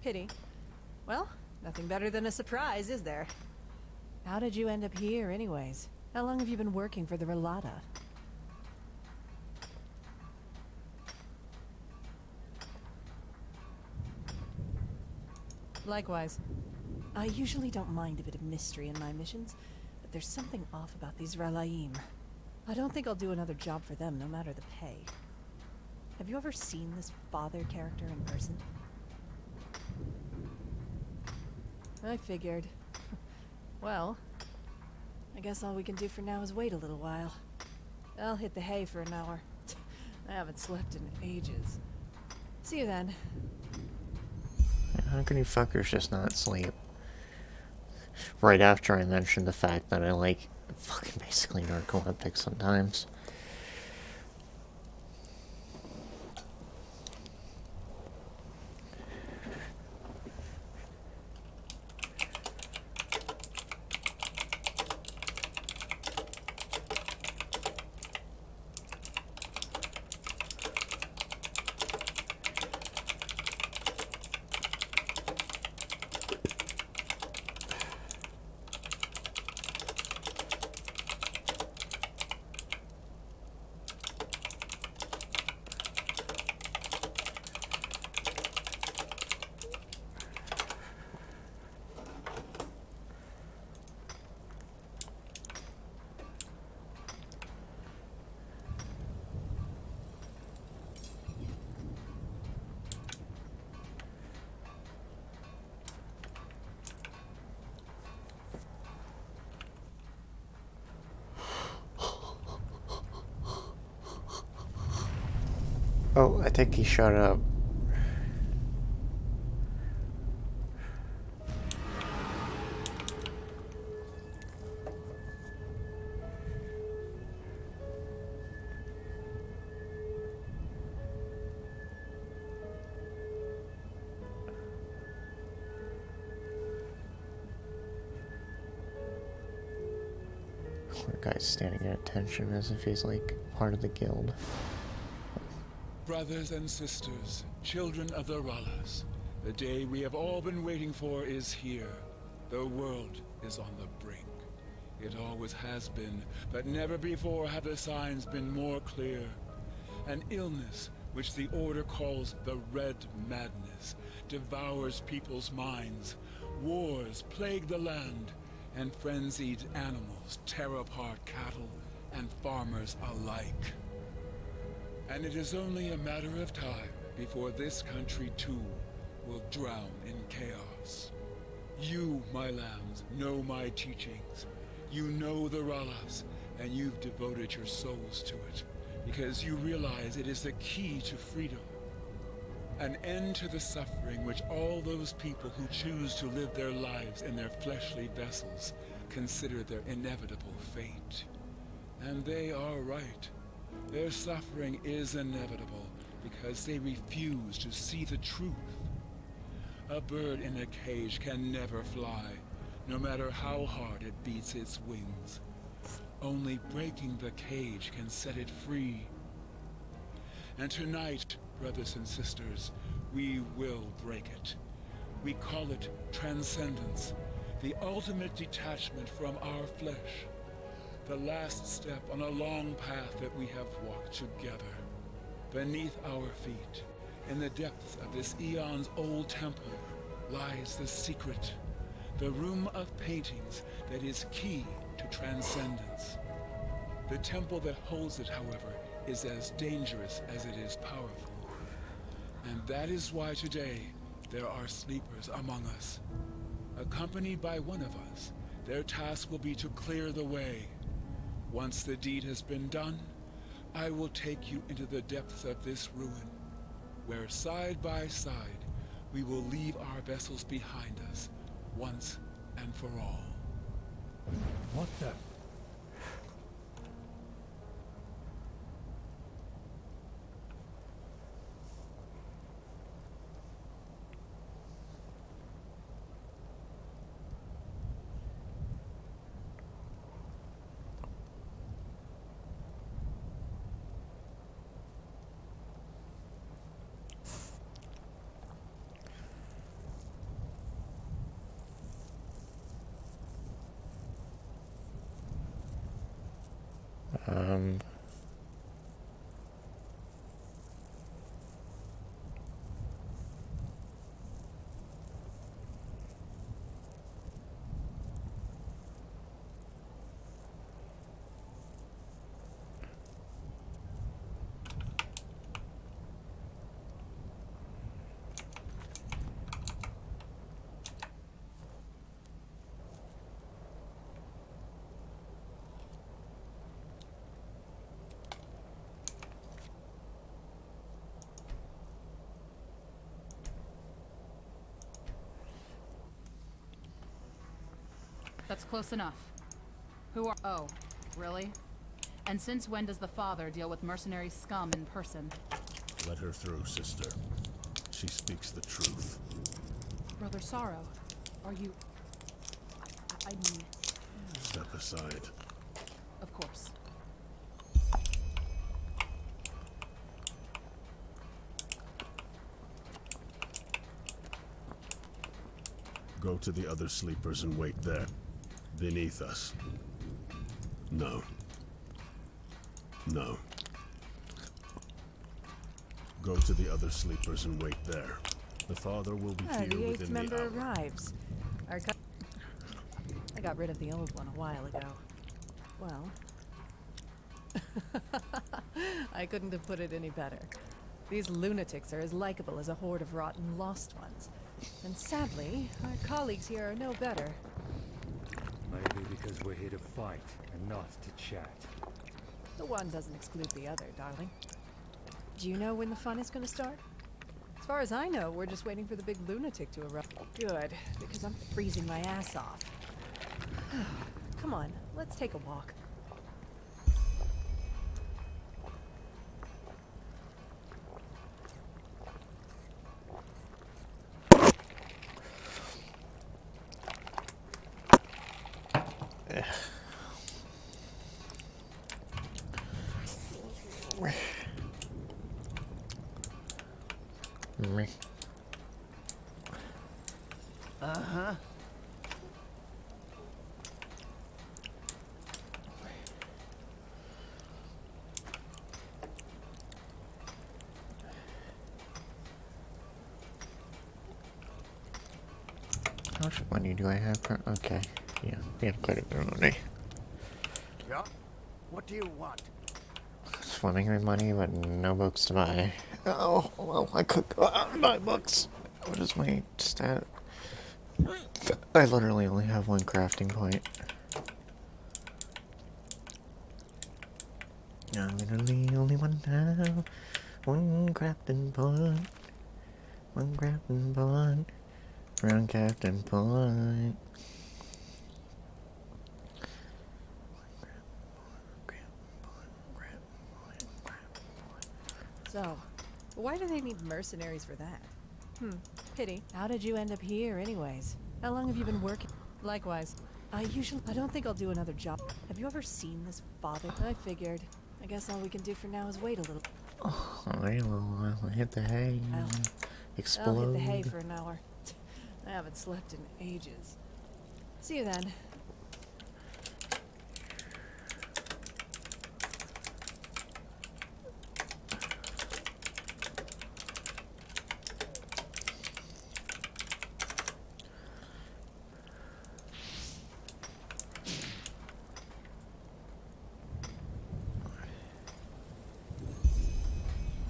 Pity. Well, nothing better than a surprise, is there? How did you end up here, anyways? How long have you been working for the Relata? Likewise. I usually don't mind a bit of mystery in my missions, but there's something off about these Ralaim. I don't think I'll do another job for them, no matter the pay. Have you ever seen this father character in person? I figured. Well, I guess all we can do for now is wait a little while. I'll hit the hay for an hour. I haven't slept in ages. See you then. How can you fuckers just not sleep? Right after I mentioned the fact that I like fucking basically narcoleptic sometimes. Oh, I think he shut up. Poor guy's standing at attention as if he's like part of the guild. Brothers and sisters, children of the Rallas, the day we have all been waiting for is here. The world is on the brink. It always has been, but never before have the signs been more clear. An illness, which the Order calls the Red Madness, devours people's minds. Wars plague the land, and frenzied animals tear apart cattle and farmers alike. And it is only a matter of time before this country too will drown in chaos. You, my lambs, know my teachings. You know the Rallas, and you've devoted your souls to it, because you realize it is the key to freedom. An end to the suffering which all those people who choose to live their lives in their fleshly vessels consider their inevitable fate. And they are right. Their suffering is inevitable because they refuse to see the truth. A bird in a cage can never fly, no matter how hard it beats its wings. Only breaking the cage can set it free. And tonight, brothers and sisters, we will break it. We call it transcendence, the ultimate detachment from our flesh. The last step on a long path that we have walked together. Beneath our feet, in the depths of this eons-old temple, lies the secret. The room of paintings that is key to transcendence. The temple that holds it, however, is as dangerous as it is powerful. And that is why today there are sleepers among us. Accompanied by one of us, their task will be to clear the way. Once the deed has been done, I will take you into the depths of this ruin, where side by side we will leave our vessels behind us, once and for all. What the? Um, That's close enough. Who are... Oh, really? And since when does the father deal with mercenary scum in person? Let her through, sister. She speaks the truth. Brother Sorrow, are you... I mean... Step aside. Of course. Go to the other sleepers and wait there. Beneath us. No. No. Go to the other sleepers and wait there. The father will be here The within 8th member the hour. arrives. I got rid of the old one a while ago. Well... I couldn't have put it any better. These lunatics are as likable as a horde of rotten lost ones. And sadly, our colleagues here are no better. Maybe because we're here to fight and not to chat. The one doesn't exclude the other, darling. Do you know when the fun is going to start? As far as I know, we're just waiting for the big lunatic to arrive. Good, because I'm freezing my ass off. Come on, let's take a walk. Uh-huh. How much money do I have? Okay. Yeah, we have quite a bit of money. Yeah? What do you want? Swimming money, but no books to buy. Oh, well, I could go out and buy books. What is my stat? I literally only have one crafting point. I literally only have one crafting point. One crafting point. Round crafting point. So, why do they need mercenaries for that? Pity. How did you end up here anyways? How long have you been working? Likewise. I don't think I'll do another job. Have you ever seen this father? I figured. I guess all we can do for now is wait a little. Oh, I'll hit the hay. Explode. I'll hit the hay for an hour. I haven't slept in ages. See you then.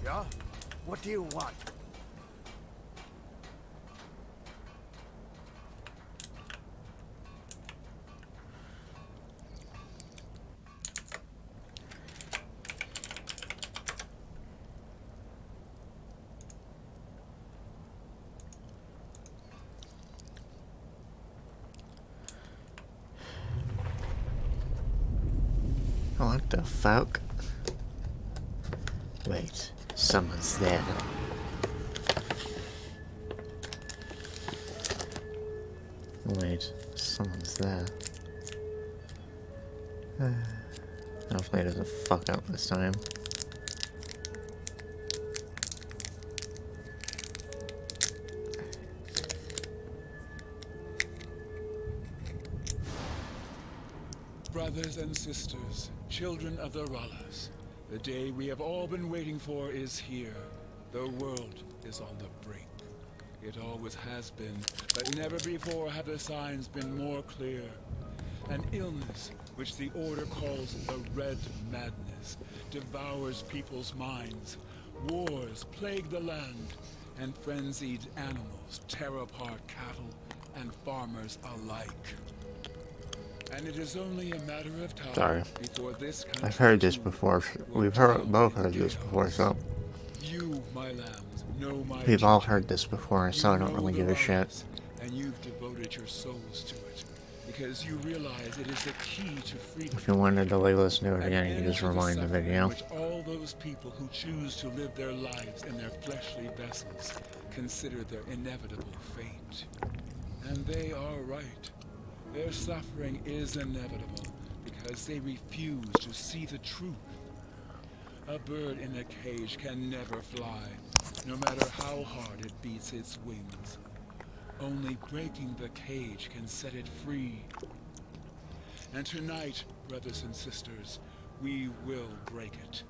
Yeah? What do you want? What the fuck? Wait, someone's there. Wait, someone's there. Hopefully it doesn't fuck up this time. Brothers and sisters, children of the Rallas, the day we have all been waiting for is here. The world is on the brink. It always has been, but never before have the signs been more clear. An illness, which the Order calls the Red Madness, devours people's minds. Wars plague the land, and frenzied animals tear apart cattle and farmers alike. And it is only a matter of time. Sorry. Before this country I've heard this before. We've both heard this before, so. You, my lambs, know my We've all teaching. heard this before, so I don't really give a shit. And you've devoted your souls to it, because you realize it is the key to freedom. If you wanted to listen to it again, you can just rewind the video. Which all those people who choose to live their lives in their fleshly vessels consider their inevitable fate. And they are right. Their suffering is inevitable because they refuse to see the truth. A bird in a cage can never fly, no matter how hard it beats its wings. Only breaking the cage can set it free. And tonight, brothers and sisters, we will break it.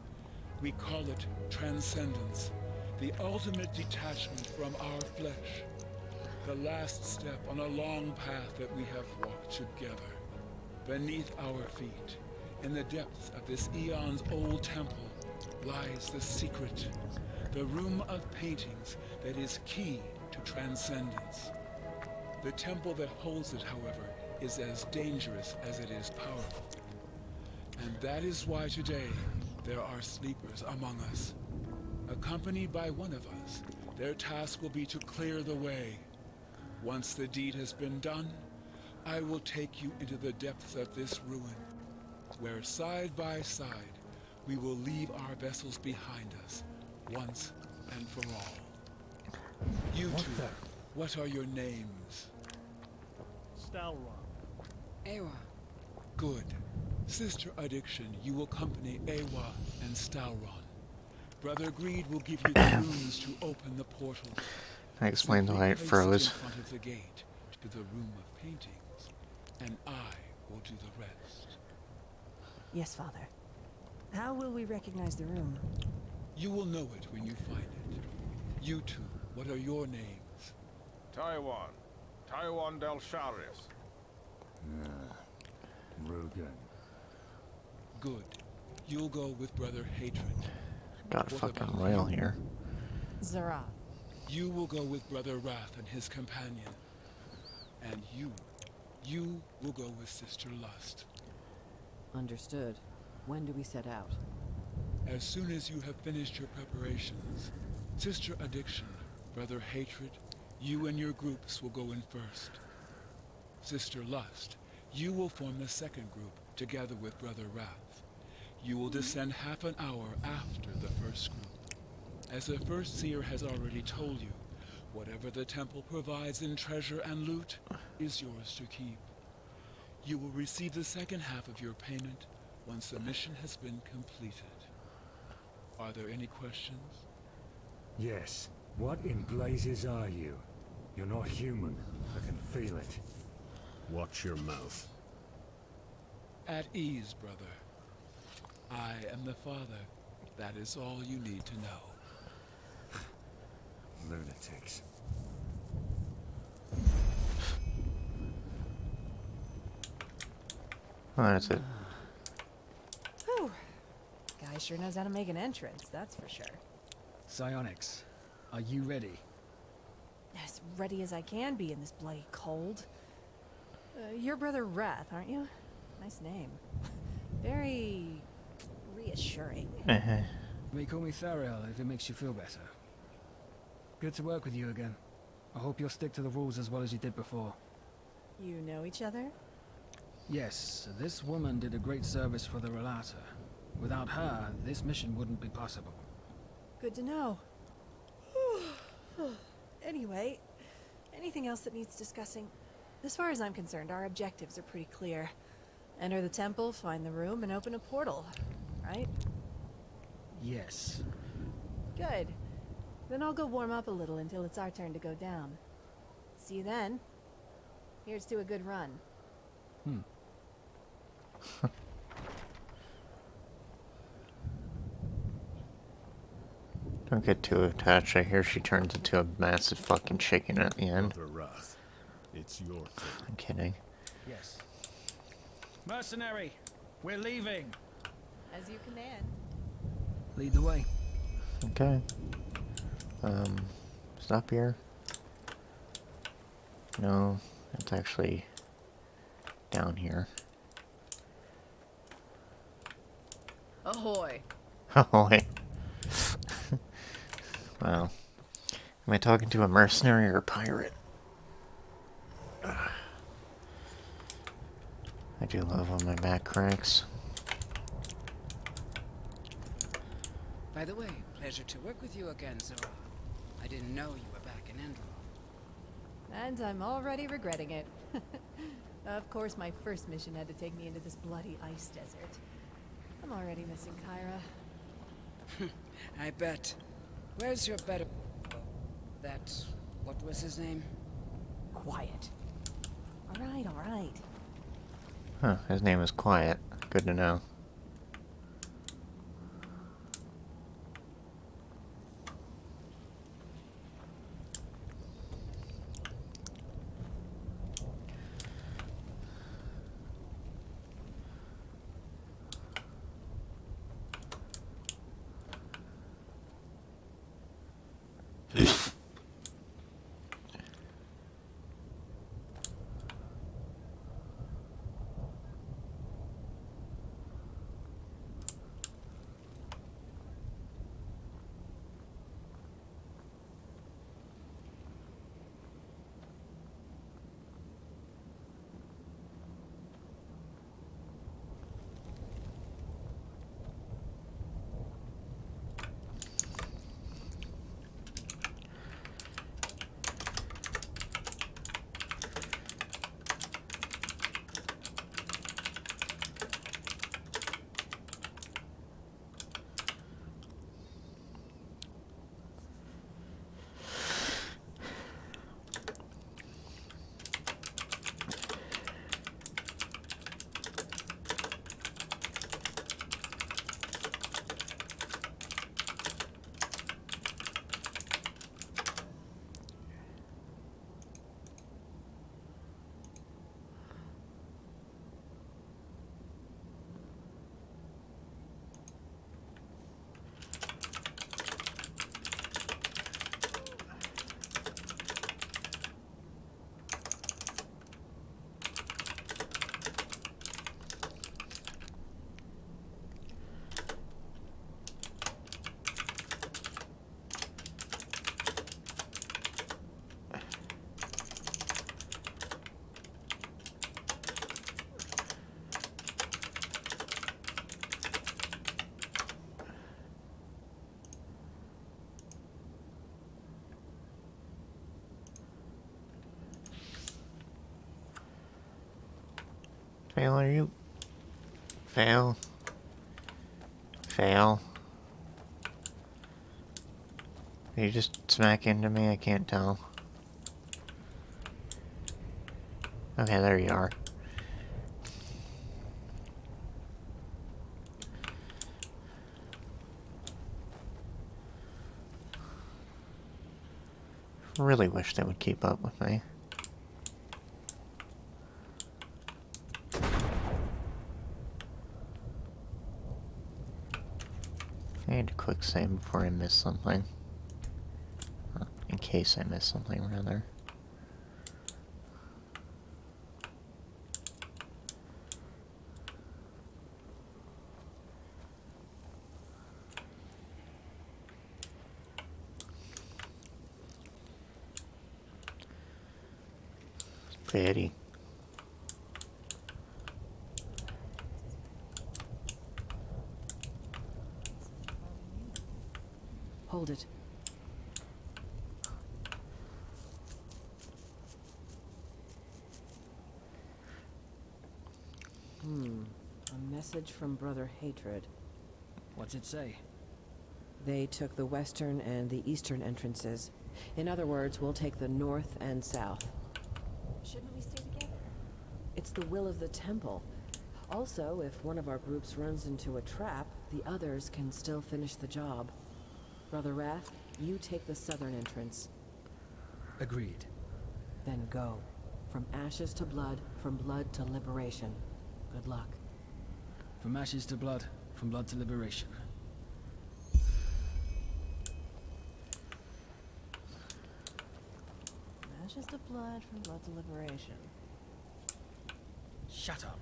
We call it transcendence, the ultimate detachment from our flesh. The last step on a long path that we have walked together. Beneath our feet, in the depths of this eons-old temple, lies the secret, the room of paintings that is key to transcendence. The temple that holds it, however, is as dangerous as it is powerful. And that is why today there are sleepers among us. Accompanied by one of us, their task will be to clear the way. Once the deed has been done, I will take you into the depths of this ruin, where side by side, we will leave our vessels behind us, once and for all. You two, what are your names? Stalron. Ewa. Good. Sister Addiction, you will accompany Ewa and Stalron. Brother Greed will give you the runes to open the portal. I explained why it Simply place froze. in front of the gate to the room of paintings, and I will do the rest. Yes, Father. How will we recognize the room? You will know it when you find it. You two, what are your names? Taiwan. Taiwan del Sharius. Rugen. Good. You'll go with Brother Hatred. Got What fucking about royal you? here. Zara. You will go with Brother Wrath and his companion. And you will go with Sister Lust. Understood. When do we set out? As soon as you have finished your preparations, Sister Addiction, Brother Hatred, you and your groups will go in first. Sister Lust, you will form the second group together with Brother Wrath. You will descend half an hour after the first group. As the first seer has already told you, whatever the temple provides in treasure and loot is yours to keep. You will receive the second half of your payment once the mission has been completed. Are there any questions? Yes. What in blazes are you? You're not human. I can feel it. Watch your mouth. At ease, brother. I am the Father. That is all you need to know. Lunatics. Oh, that's it. Whew. Guy sure knows how to make an entrance, that's for sure. Psionics, are you ready? As ready as I can be in this bloody cold. You're Brother Wrath, aren't you? Nice name. Very reassuring. Uh-huh. You may call me Thariel if it makes you feel better. Good to work with you again. I hope you'll stick to the rules as well as you did before. You know each other? Yes, this woman did a great service for the Relata. Without her, this mission wouldn't be possible. Good to know. Anyway, anything else that needs discussing? As far as I'm concerned, our objectives are pretty clear. Enter the temple, find the room, and open a portal, right? Yes. Good. Then I'll go warm up a little until it's our turn to go down. See you then. Here's to a good run. Don't get too attached. I hear she turns into a massive fucking chicken at the end. Brother Wrath, it's your turn. I'm kidding. Yes. Mercenary, we're leaving. As you command. Lead the way. Okay. Stop here. No, it's actually down here. Ahoy. Ahoy. Wow. Am I talking to a mercenary or a pirate? I do love when my back cracks. By the way, pleasure to work with you again, Zora. I didn't know you were back in Enderal. And I'm already regretting it. Of course, my first mission had to take me into this bloody ice desert. I'm already missing Kyra. I bet. Where's your better... what was his name? Quiet. Alright, alright. Huh, his name is Quiet. Good to know. Fail, are you? Fail. Fail. Did you just smack into me? I can't tell. Okay, there you are. Really wish they would keep up with me. I need to quick save before I miss something. In case I miss something, rather. Pretty. Hold it. A message from Brother Hatred. What's it say? They took the western and the eastern entrances. In other words, we'll take the north and south. Shouldn't we stay together? It's the will of the temple. Also, if one of our groups runs into a trap, the others can still finish the job. Brother Wrath, you take the southern entrance. Agreed. Then go. From ashes to blood, from blood to liberation. Good luck. From ashes to blood, from blood to liberation. Ashes to blood, from blood to liberation. Shut up.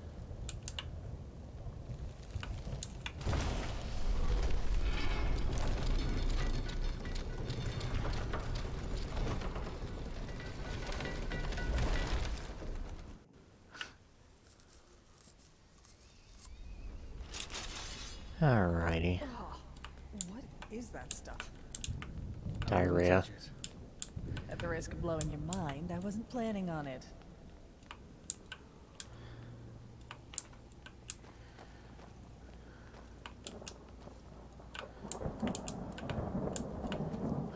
Alrighty. Oh, what is that stuff? Diarrhea. At the risk of blowing your mind, I wasn't planning on it.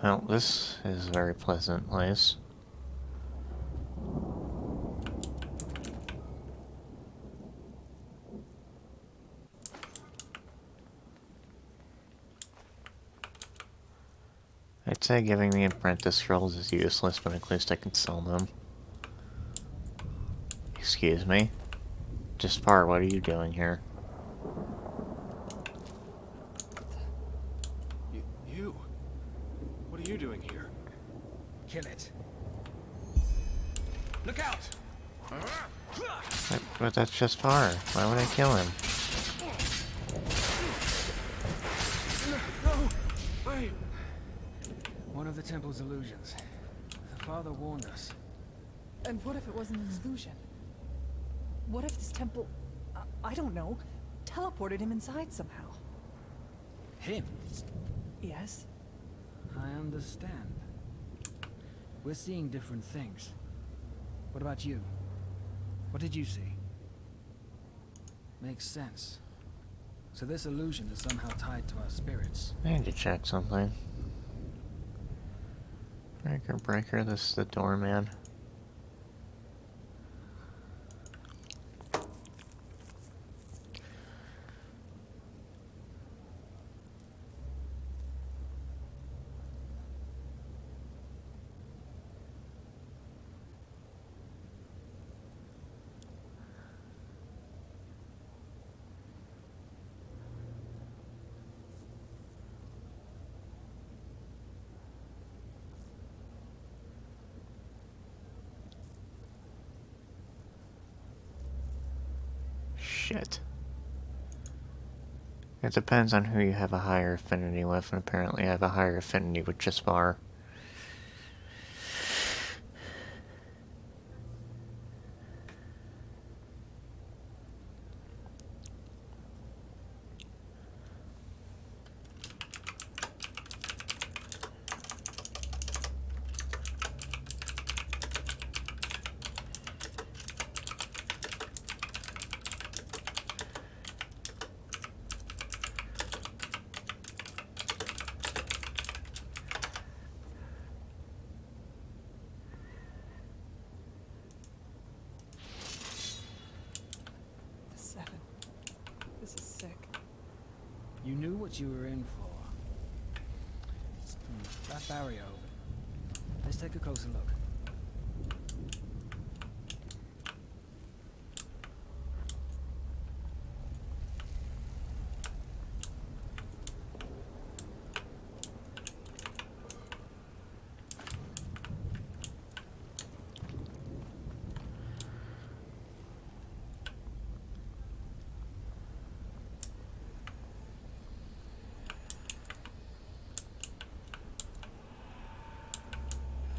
Well, this is a very pleasant place. I'd say giving the apprentice scrolls is useless, but at least I can sell them. Excuse me. Jaspar, what are you doing here? You? What are you doing here? Kill it. Look out! But that's Jaspar. Why would I kill him? No! Wait! One of the temple's illusions. The father warned us. And what if it wasn't an illusion? What if this temple, I don't know, teleported him inside somehow? Him? Yes. I understand. We're seeing different things. What about you? What did you see? Makes sense. So this illusion is somehow tied to our spirits. I need to check something. Breaker, this is the doorman. Shit. It depends on who you have a higher affinity with, and apparently I have a higher affinity with Jaspar. You knew what you were in for. That barrier over. Let's take a closer look.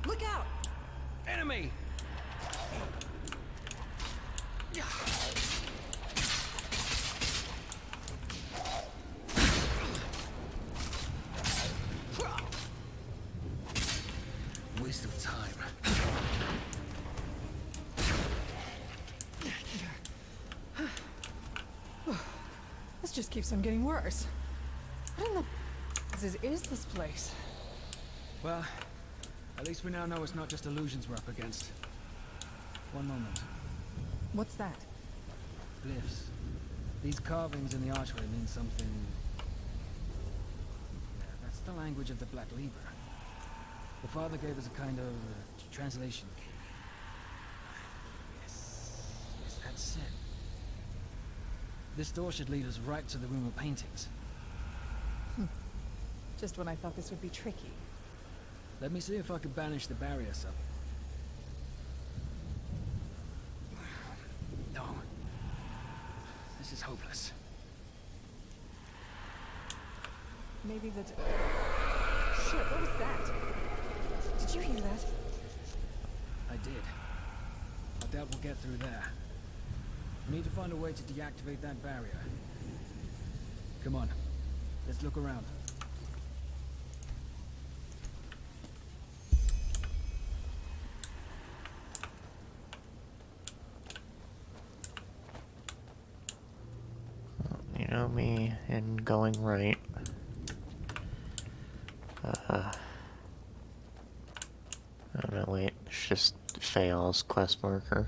Look out! Enemy! Waste of time. This just keeps on getting worse. What in the... is this place? Well, at least we now know it's not just illusions we're up against. One moment. What's that? Glyphs. These carvings in the archway mean something... Yeah, that's the language of the Black Lever. The father gave us a kind of translation key. Yes, that's it. This door should lead us right to the room of paintings. Just when I thought this would be tricky. Let me see if I can banish the barrier some. No. This is hopeless. Maybe the... Shit, what was that? Did you hear that? I did. I doubt we'll get through there. We need to find a way to deactivate that barrier. Come on. Let's look around. You know me and going right. Oh no, wait, it's just Fayal's quest marker.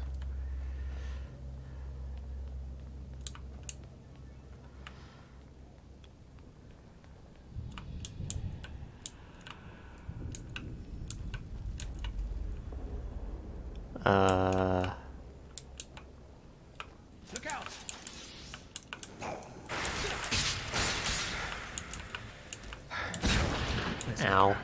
Look out! Ow.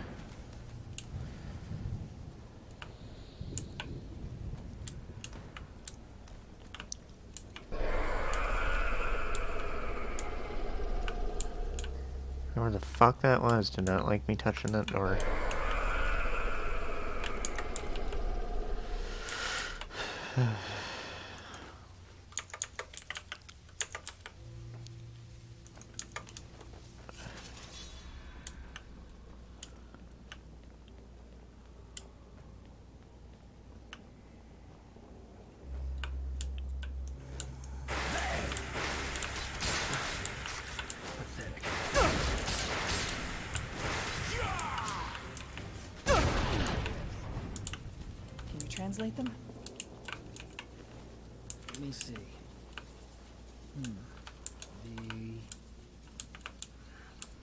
Whoever the fuck that was did not like me touching that door. Can you translate them? Let me see.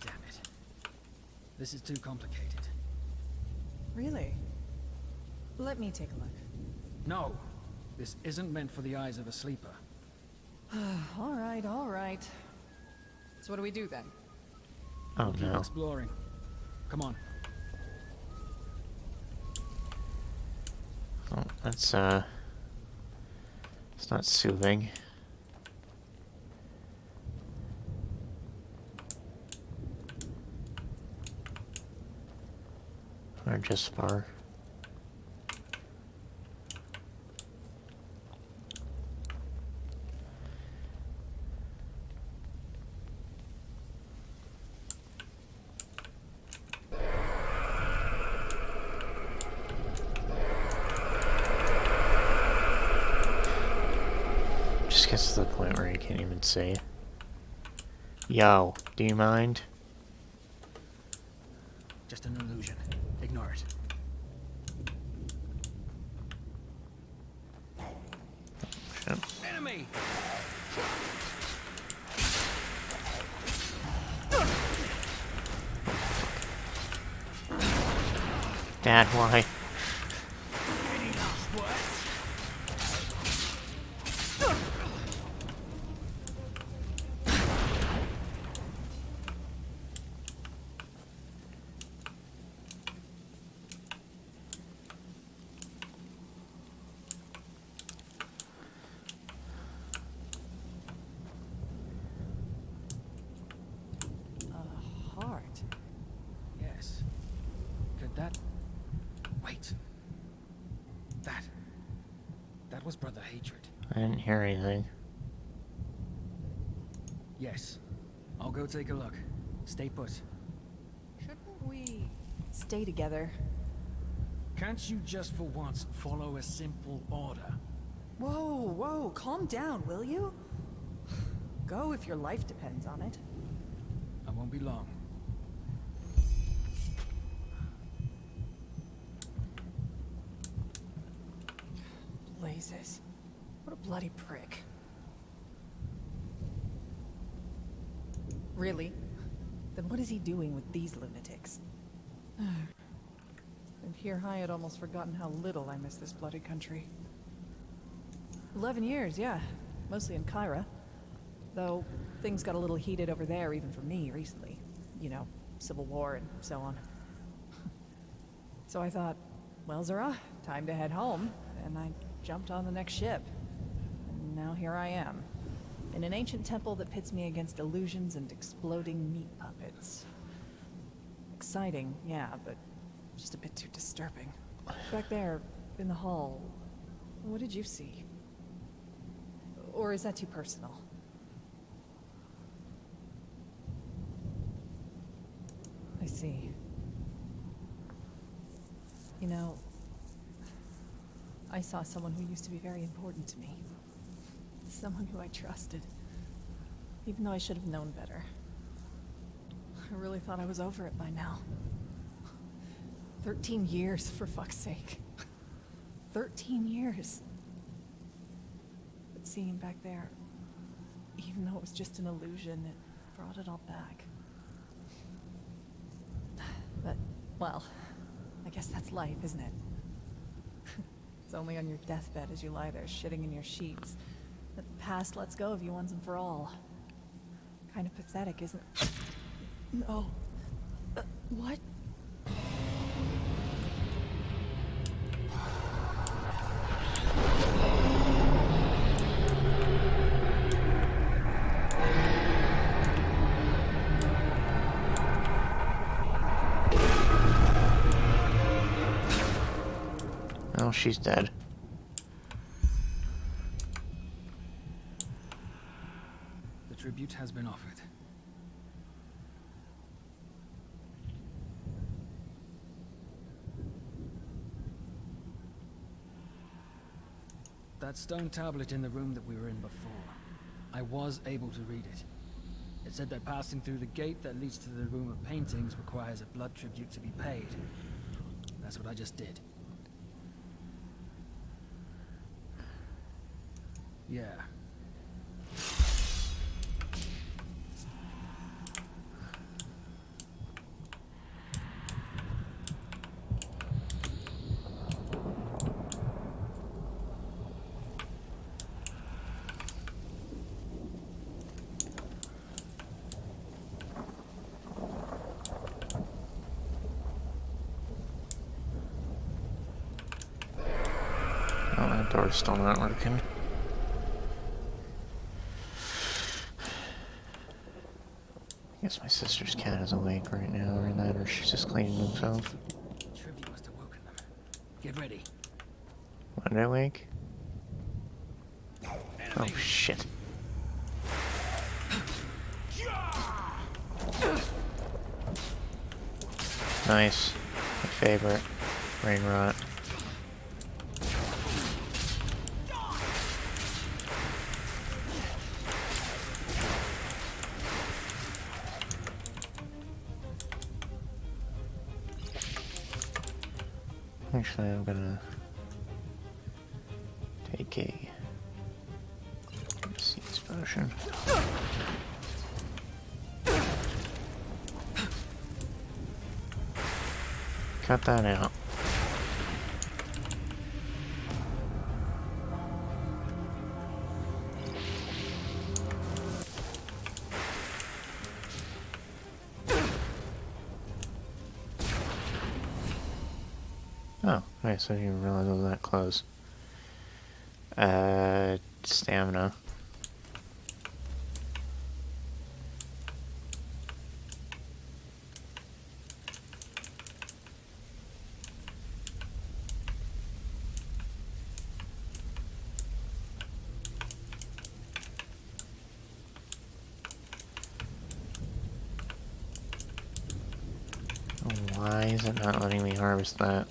Damn it. This is too complicated. Really? Let me take a look. No! This isn't meant for the eyes of a sleeper. All right, all right. So what do we do then? Oh Keep no. exploring. Come on. Oh, that's it's not soothing. Or just far. Just gets to the point where you can't even say, "Yo, do you mind?" Just an illusion. Ignore it. Shit. Enemy! Dad, why? Any last words? Heart. Yes. Could that... Wait. That was Brother Hatred. I didn't hear anything. Yes. I'll go take a look. Stay put. Shouldn't we stay together? Can't you just for once follow a simple order? Whoa, calm down, will you? Go if your life depends on it. I won't be long. Blazes. What a bloody prick. Really? Then what is he doing with these lunatics? And here I had almost forgotten how little I miss this bloody country. 11 years, yeah. Mostly in Kyra. Though, things got a little heated over there even for me recently. You know, Civil War and so on. So I thought, well, Zara, time to head home. And I jumped on the next ship. And now here I am. In an ancient temple that pits me against illusions and exploding meat puppets. Exciting, yeah, but just a bit too disturbing. Back there, in the hall, what did you see? Or is that too personal? I see. You know, I saw someone who used to be very important to me. Someone who I trusted. Even though I should have known better. I really thought I was over it by now. 13 years, for fuck's sake. 13 years. But seeing him back there, even though it was just an illusion, it brought it all back. But, well, I guess that's life, isn't it? It's only on your deathbed as you lie there shitting in your sheets that the past lets go of you once and for all. Kind of pathetic, isn't it? No. What? Oh, she's dead. The tribute has been offered. That stone tablet in the room that we were in before, I was able to read it. It said that passing through the gate that leads to the room of paintings requires a blood tribute to be paid. That's what I just did. Yeah. Oh, that door's still not working. I guess my sister's cat is awake right now, or that, or she's just cleaning himself. Tribute must have woken them. Get ready. When did I wake? Oh, shit. Nice. My favorite. Rain rot. Actually, I'm gonna take a seeds potion. Cut that out. Oh, nice. I didn't even realize it was that close. Stamina. Why is it not letting me harvest that?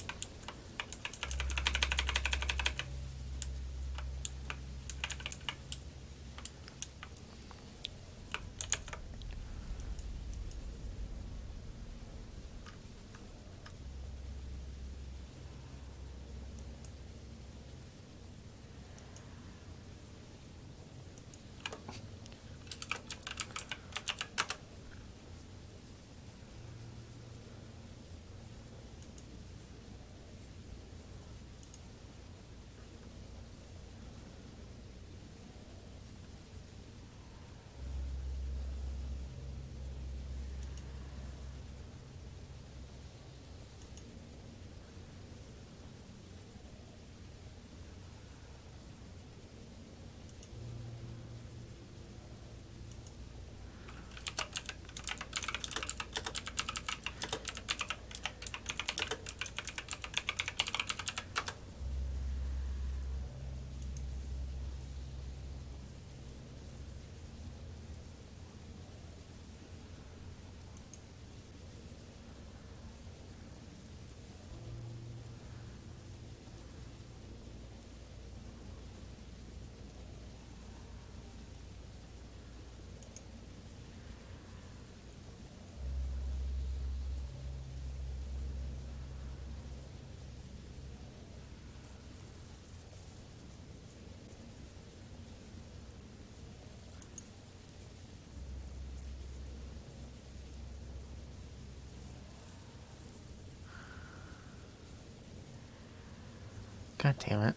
God damn it.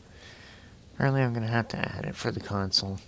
Apparently I'm gonna have to add it for the console.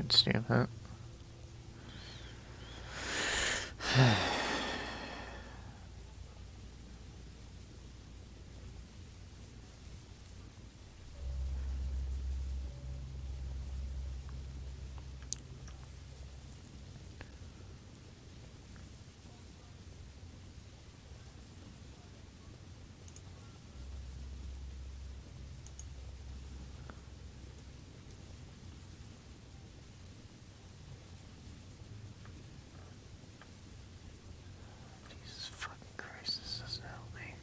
fucking stupid. Jesus fucking Christ, this doesn't help me.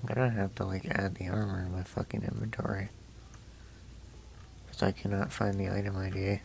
I'm gonna have to like add the armor in my fucking inventory. Because I cannot find the item ID.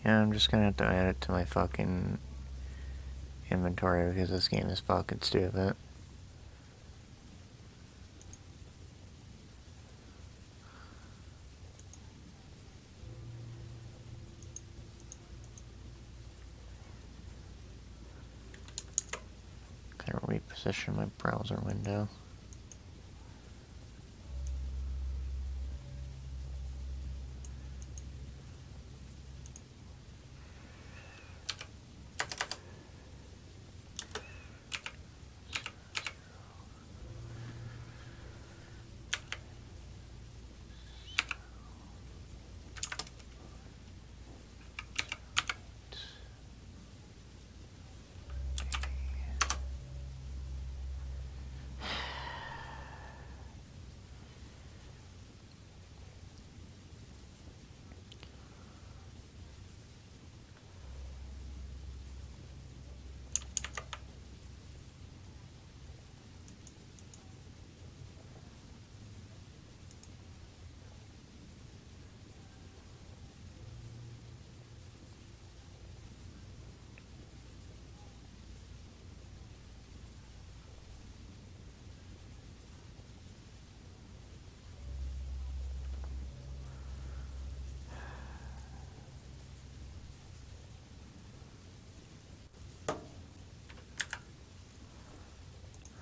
Yeah, I'm just gonna have to add it to my fucking inventory because this game is fucking stupid. Gotta reposition my browser window.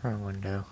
Wrong window.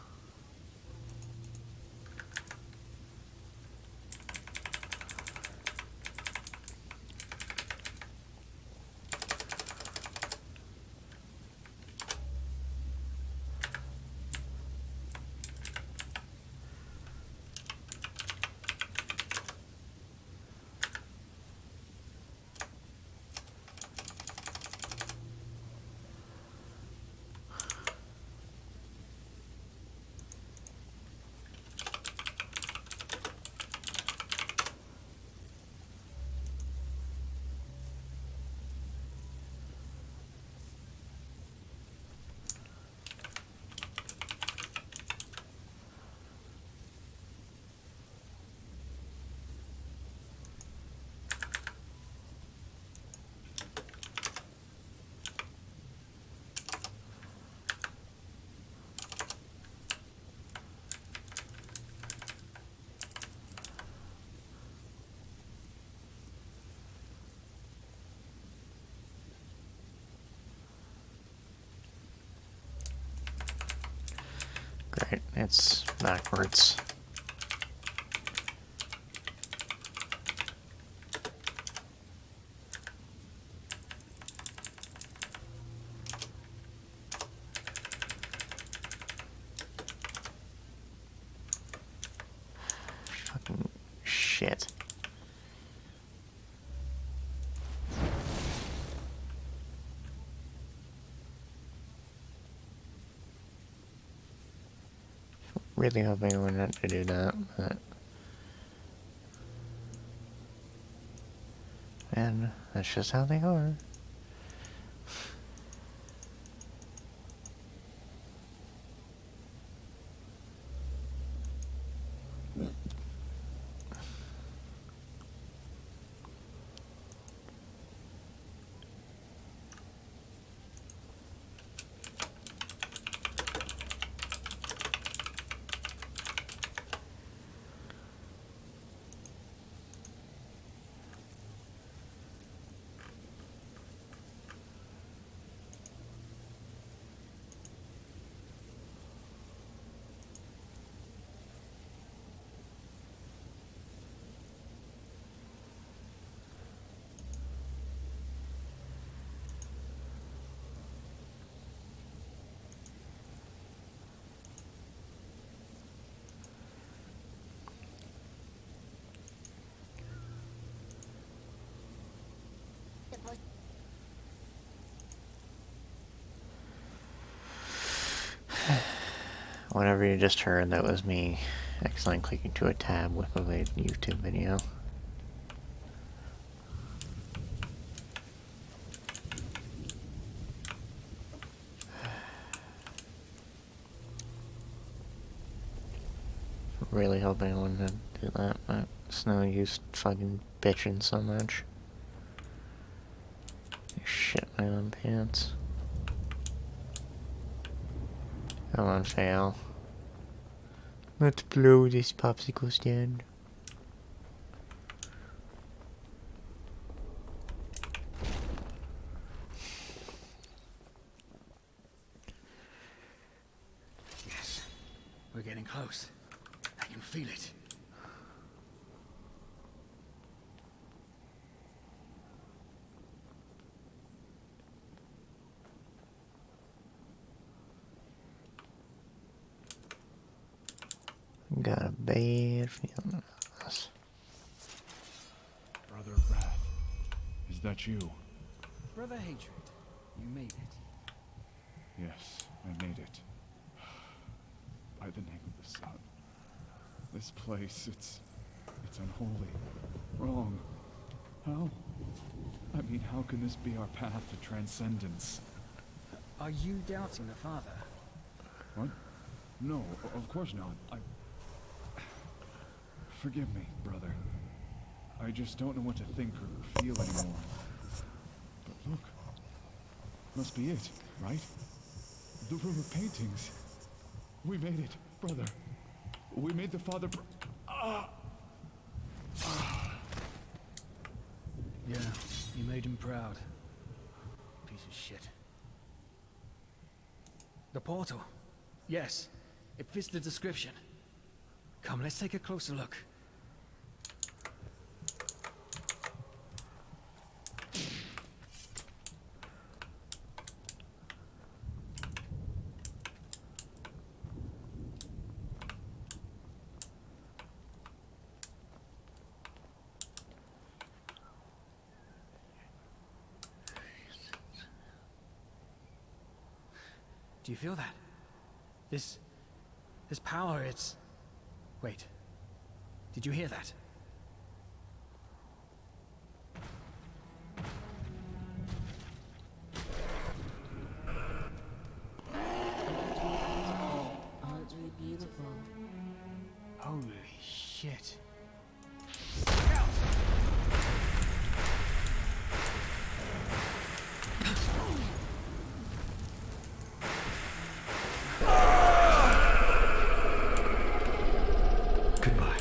Great, it's backwards. Fucking shit. Really hoping I wouldn't have to do that, but... And that's just how they are. Whatever you just heard, that was me accidentally clicking to a tab with a YouTube video. Really hoping I wouldn't do that, but it's no use fucking bitching so much. I shit my own pants. Come on, fail. Let's blow this popsicle stand. Yes, we're getting close. I can feel it. Got a bad feeling about this. Brother Wrath, is that you? Brother Hatred, you made it. Yes, I made it. By the name of the sun. This place, it's unholy. Wrong. How? I mean, how can this be our path to transcendence? Are you doubting the Father? What? No, of course not. Forgive me, brother. I just don't know what to think or feel anymore. But look. Must be it, right? The room of paintings. We made it, brother. We made the Father Yeah, you made him proud. Piece of shit. The portal. Yes, it fits the description. Come, let's take a closer look. Do you feel that? This power, it's... Wait. Did you hear that? Oddly beautiful. Holy shit. Goodbye.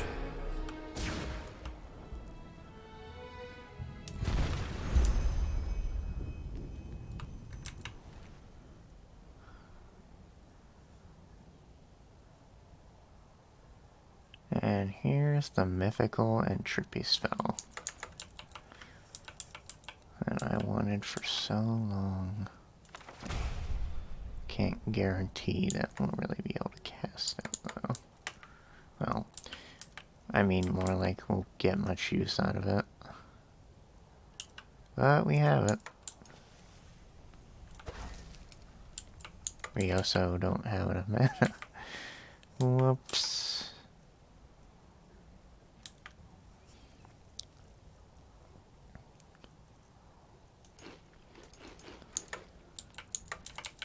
And here's the mythical entropy spell that I wanted for so long. Can't guarantee that we'll really be able to cast it, though. Well, I mean more like we'll get much use out of it. But we have it. We also don't have enough mana. Whoops.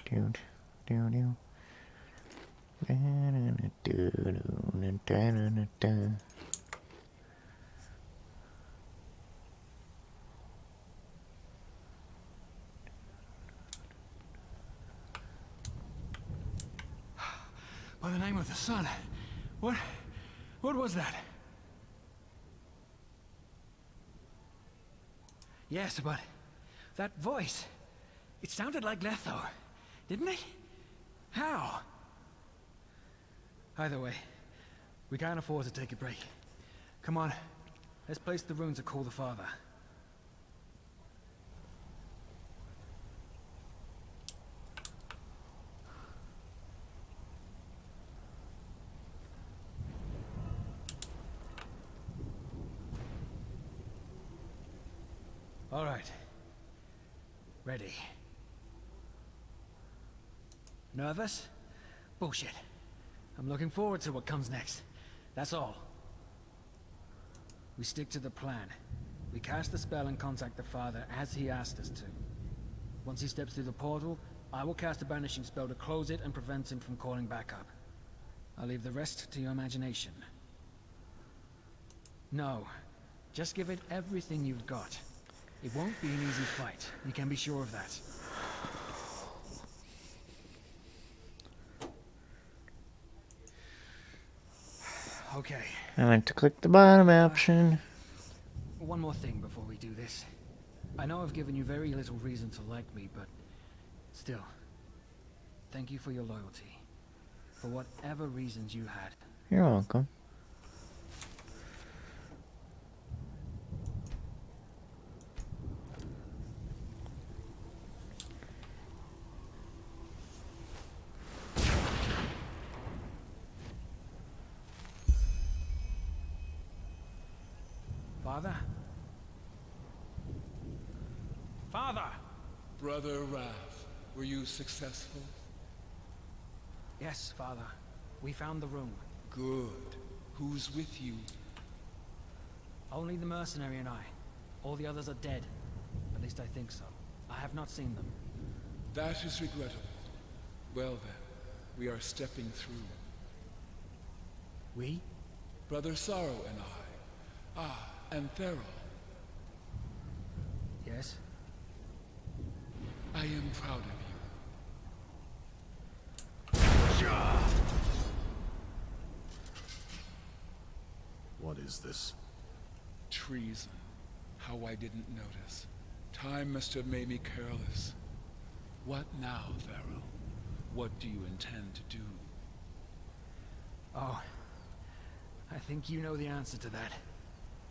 Dude, do do. By the name of the sun. What was that? Yes, but that voice, it sounded like Letho, didn't it? How? Either way, we can't afford to take a break. Come on, let's place the rune to call the father. All right. Ready. Nervous? Bullshit. I'm looking forward to what comes next. That's all. We stick to the plan. We cast the spell and contact the father as he asked us to. Once he steps through the portal, I will cast a banishing spell to close it and prevent him from calling back up. I'll leave the rest to your imagination. No. Just give it everything you've got. It won't be an easy fight. You can be sure of that. Okay. I like to click the bottom option. One more thing before we do this. I know I've given you very little reason to like me, but still, thank you for your loyalty. For whatever reasons you had. You're welcome. Father? Father! Brother Wrath, were you successful? Yes, Father. We found the room. Good. Who's with you? Only the mercenary and I. All the others are dead. At least I think so. I have not seen them. That is regrettable. Well then, we are stepping through. We? Brother Sorrow and I. Ah, and Enderal. Yes? I am proud of you. What is this? Treason. How I didn't notice. Time must have made me careless. What now, Pharaoh? What do you intend to do? Oh, I think you know the answer to that.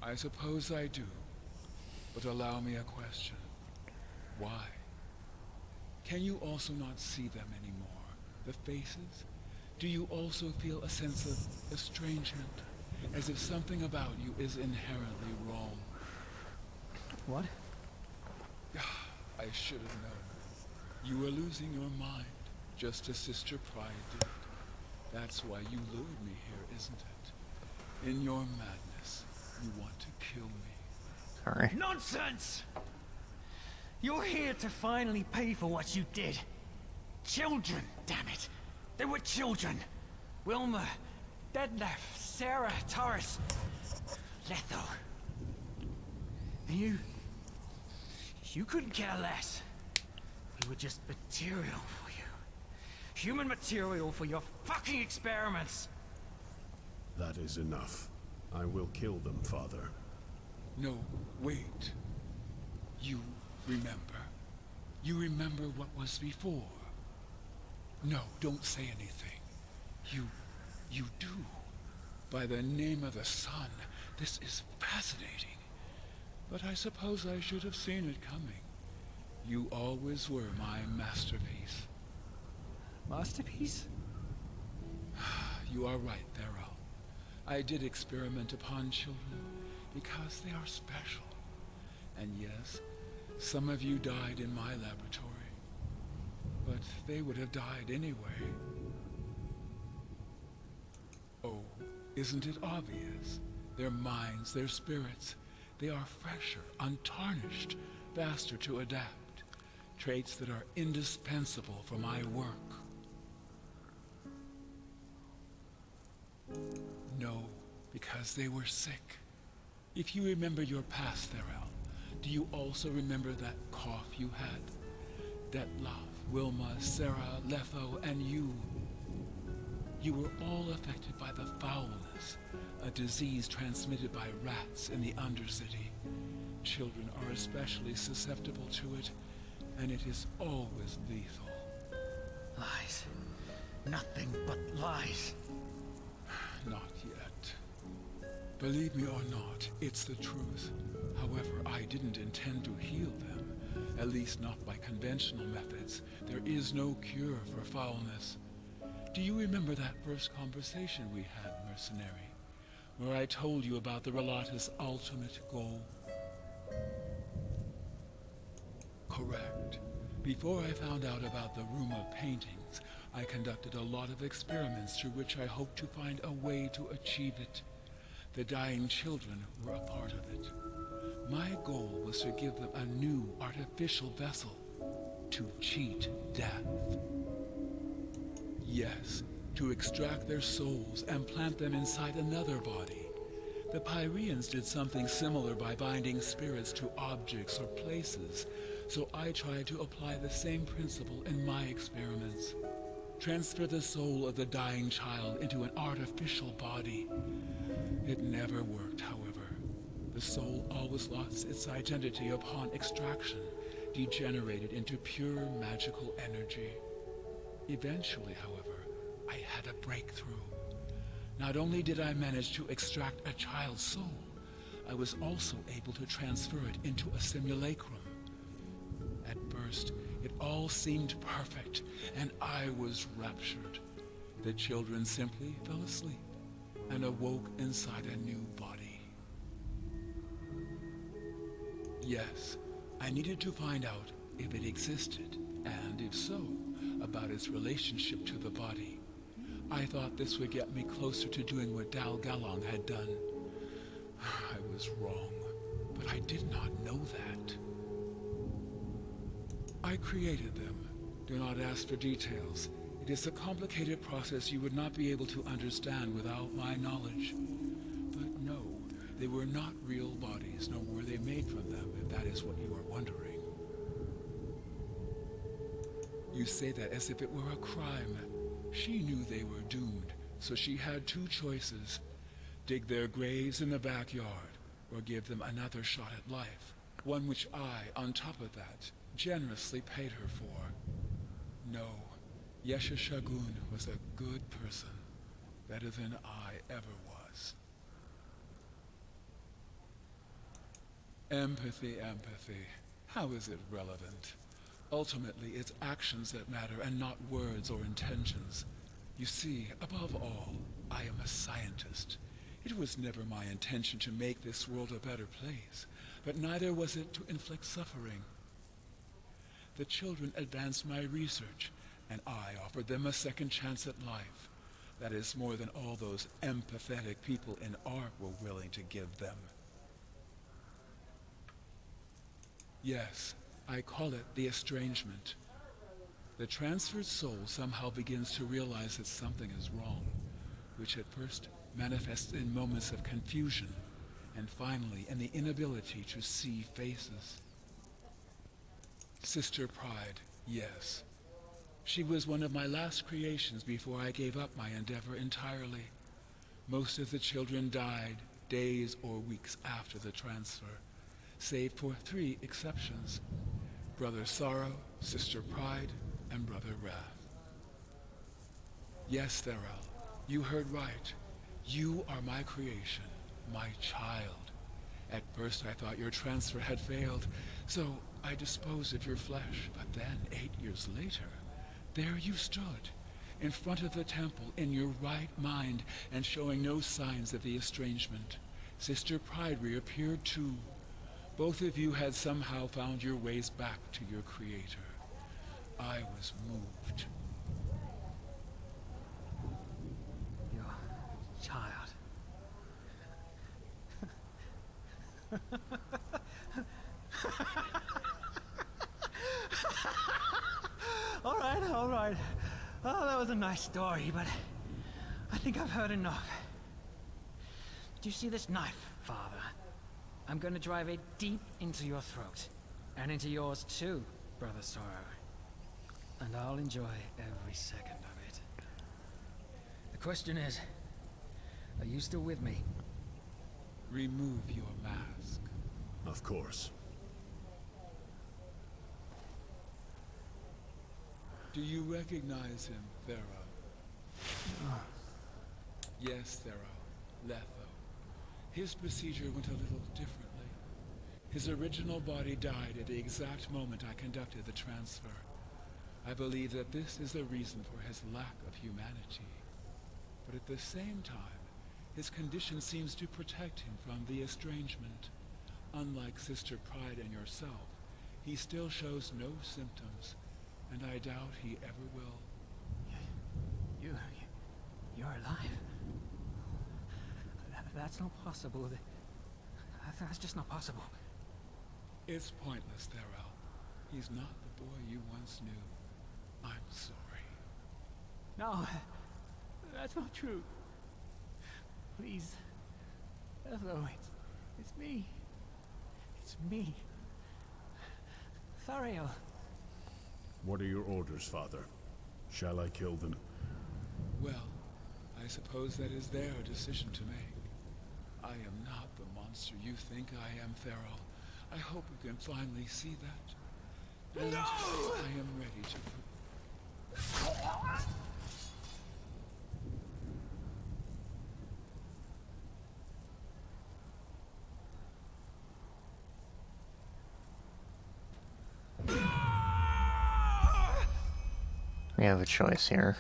I suppose I do. But allow me a question. Why? Can you also not see them anymore? The faces? Do you also feel a sense of estrangement? As if something about you is inherently wrong? What? I should have known. You were losing your mind, just as Sister Pride did. That's why you lured me here, isn't it? In your madness, you want to kill me. Sorry. Nonsense! You're here to finally pay for what you did. Children, damn it. They were children. Wilma, Detlef, Sarah, Taurus, Letho. And you couldn't care less. We were just material for you. Human material for your fucking experiments. That is enough. I will kill them, Father. No, wait. You remember. You remember what was before. No, don't say anything. You do. By the name of the sun, this is fascinating. But I suppose I should have seen it coming. You always were my masterpiece. Masterpiece? You are right, Thero. I did experiment upon children because they are special. And yes, some of you died in my laboratory. But they would have died anyway. Oh, isn't it obvious? Their minds, their spirits, they are fresher, untarnished, faster to adapt. Traits that are indispensable for my work. No, because they were sick. If you remember your past, Therel, do you also remember that cough you had? Detlef, Wilma, Sarah, Letho, and you. You were all affected by the foulness, a disease transmitted by rats in the Undercity. Children are especially susceptible to it, and it is always lethal. Lies. Nothing but lies. Not yet. Believe me or not, it's the truth. However, I didn't intend to heal them, at least not by conventional methods. There is no cure for foulness. Do you remember that first conversation we had, mercenary, where I told you about the Relata's ultimate goal? Correct. Before I found out about the room of paintings, I conducted a lot of experiments through which I hoped to find a way to achieve it. The dying children were a part of it. My goal was to give them a new artificial vessel to cheat death. Yes, to extract their souls and plant them inside another body. The Pyreans did something similar by binding spirits to objects or places, so I tried to apply the same principle in my experiments. Transfer the soul of the dying child into an artificial body. It never worked, however. The soul always lost its identity upon extraction, degenerated into pure magical energy. Eventually, however, I had a breakthrough. Not only did I manage to extract a child's soul, I was also able to transfer it into a simulacrum. At first, it all seemed perfect, and I was raptured. The children simply fell asleep and awoke inside a new body. Yes, I needed to find out if it existed, and if so, about its relationship to the body. I thought this would get me closer to doing what Dal Galong had done. I was wrong, but I did not know that. I created them. Do not ask for details. It is a complicated process you would not be able to understand without my knowledge. But no, they were not real bodies, nor were they made from them, if that is what you are wondering. You say that as if it were a crime. She knew they were doomed, so she had two choices. Dig their graves in the backyard, or give them another shot at life. One which I, on top of that, generously paid her for. No, Yesha Shagun was a good person. better than I ever was. Empathy, empathy. How is it relevant? Ultimately, it's actions that matter and not words or intentions. You see, above all, I am a scientist. It was never my intention to make this world a better place, but neither was it to inflict suffering. The children advanced my research, and I offered them a second chance at life. That is more than all those empathetic people in art were willing to give them. Yes, I call it the estrangement. The transferred soul somehow begins to realize that something is wrong, which at first manifests in moments of confusion, and finally in the inability to see faces. Sister Pride, yes. She was one of my last creations before I gave up my endeavor entirely. Most of the children died days or weeks after the transfer, save for 3 exceptions: Brother Sorrow, Sister Pride, and Brother Wrath. Yes, Theral, you heard right. You are my creation, my child. At first I thought your transfer had failed, so I disposed of your flesh. But then, 8 years later, there you stood, in front of the temple, in your right mind, and showing no signs of the estrangement. Sister Pride reappeared too. Both of you had somehow found your ways back to your creator. I was moved. Your child. All right. Oh, that was a nice story, but I think I've heard enough. Do you see this knife, Father? I'm gonna drive it deep into your throat. And into yours too, Brother Sorrow. And I'll enjoy every second of it. The question is, are you still with me? Remove your mask. Of course. Do you recognize him, Theral? Yes, Theral. Letho. His procedure went a little differently. His original body died at the exact moment I conducted the transfer. I believe that this is the reason for his lack of humanity. But at the same time, his condition seems to protect him from the estrangement. Unlike Sister Pride and yourself, he still shows no symptoms, and I doubt he ever will. You're alive. That's not possible. That's just not possible. It's pointless, Theral. He's not the boy you once knew. I'm sorry. No, that's not true. Please. Hello, it's me. It's me. Thariel. What are your orders, Father? Shall I kill them? Well, I suppose that is their decision to make. I am not the monster you think I am, Theral. I hope you can finally see that. And No! I am ready to... We have a choice here.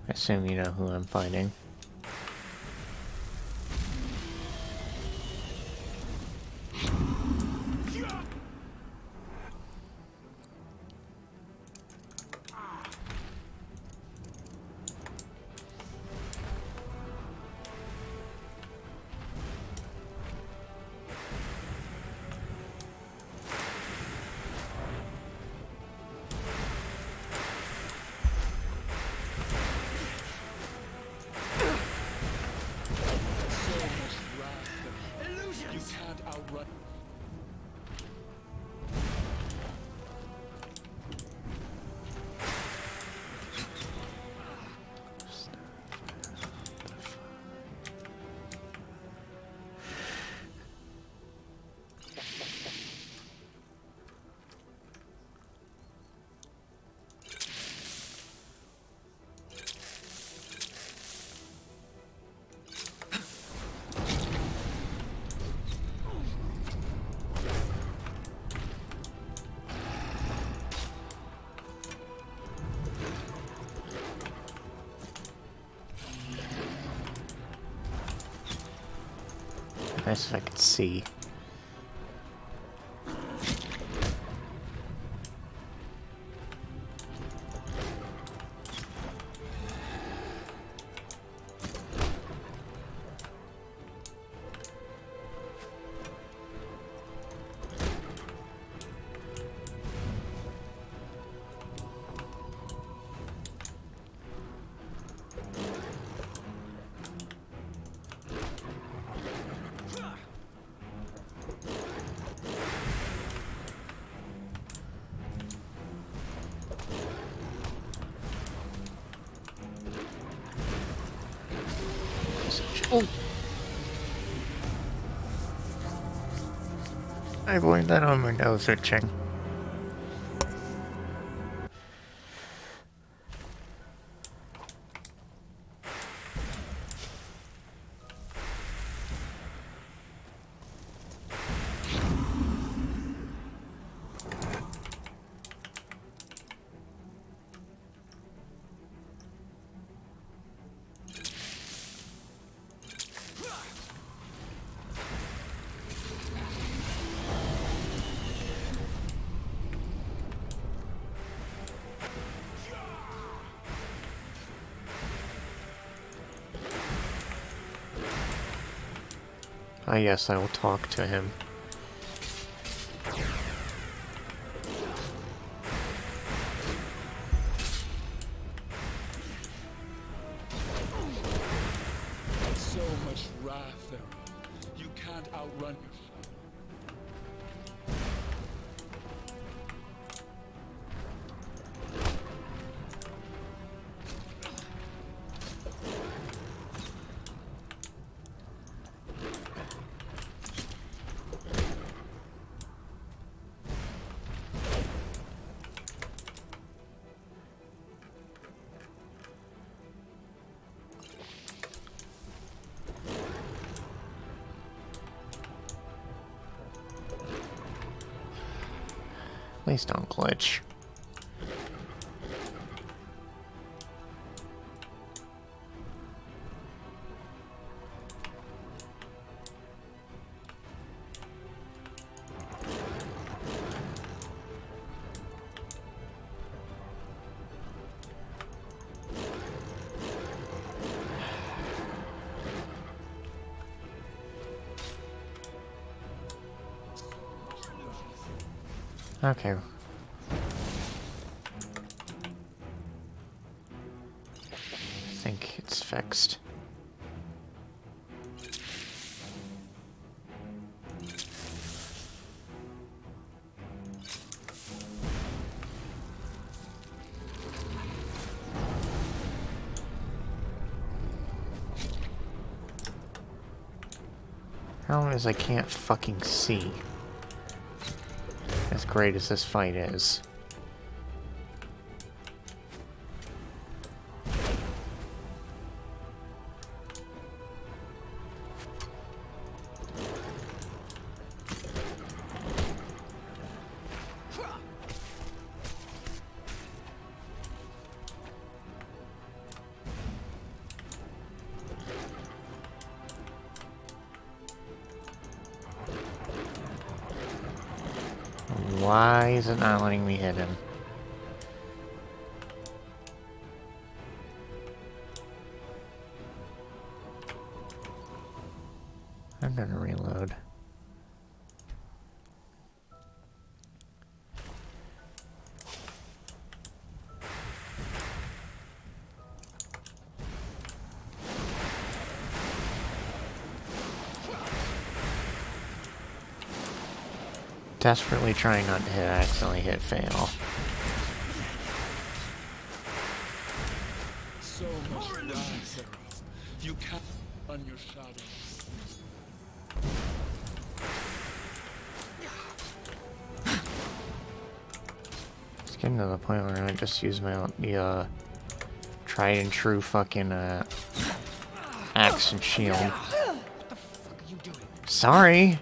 I assume you know who I'm fighting. Nice if I could see. Oh. I blame that on my nose itching. Ah, yes, I will talk to him. So much wrath, Errol. You can't outrun yourself. Please don't glitch. Okay. I think it's fixed. Problem is I can't fucking see. As great as this fight is. Why is it not letting me hit him? I'm gonna reload. Desperately trying not to hit, accidentally hit fail. So much wrath, Errol. You can't run your shadow. It's getting to the point where I just use my tried and true fucking axe and shield. What the fuck are you doing? Sorry.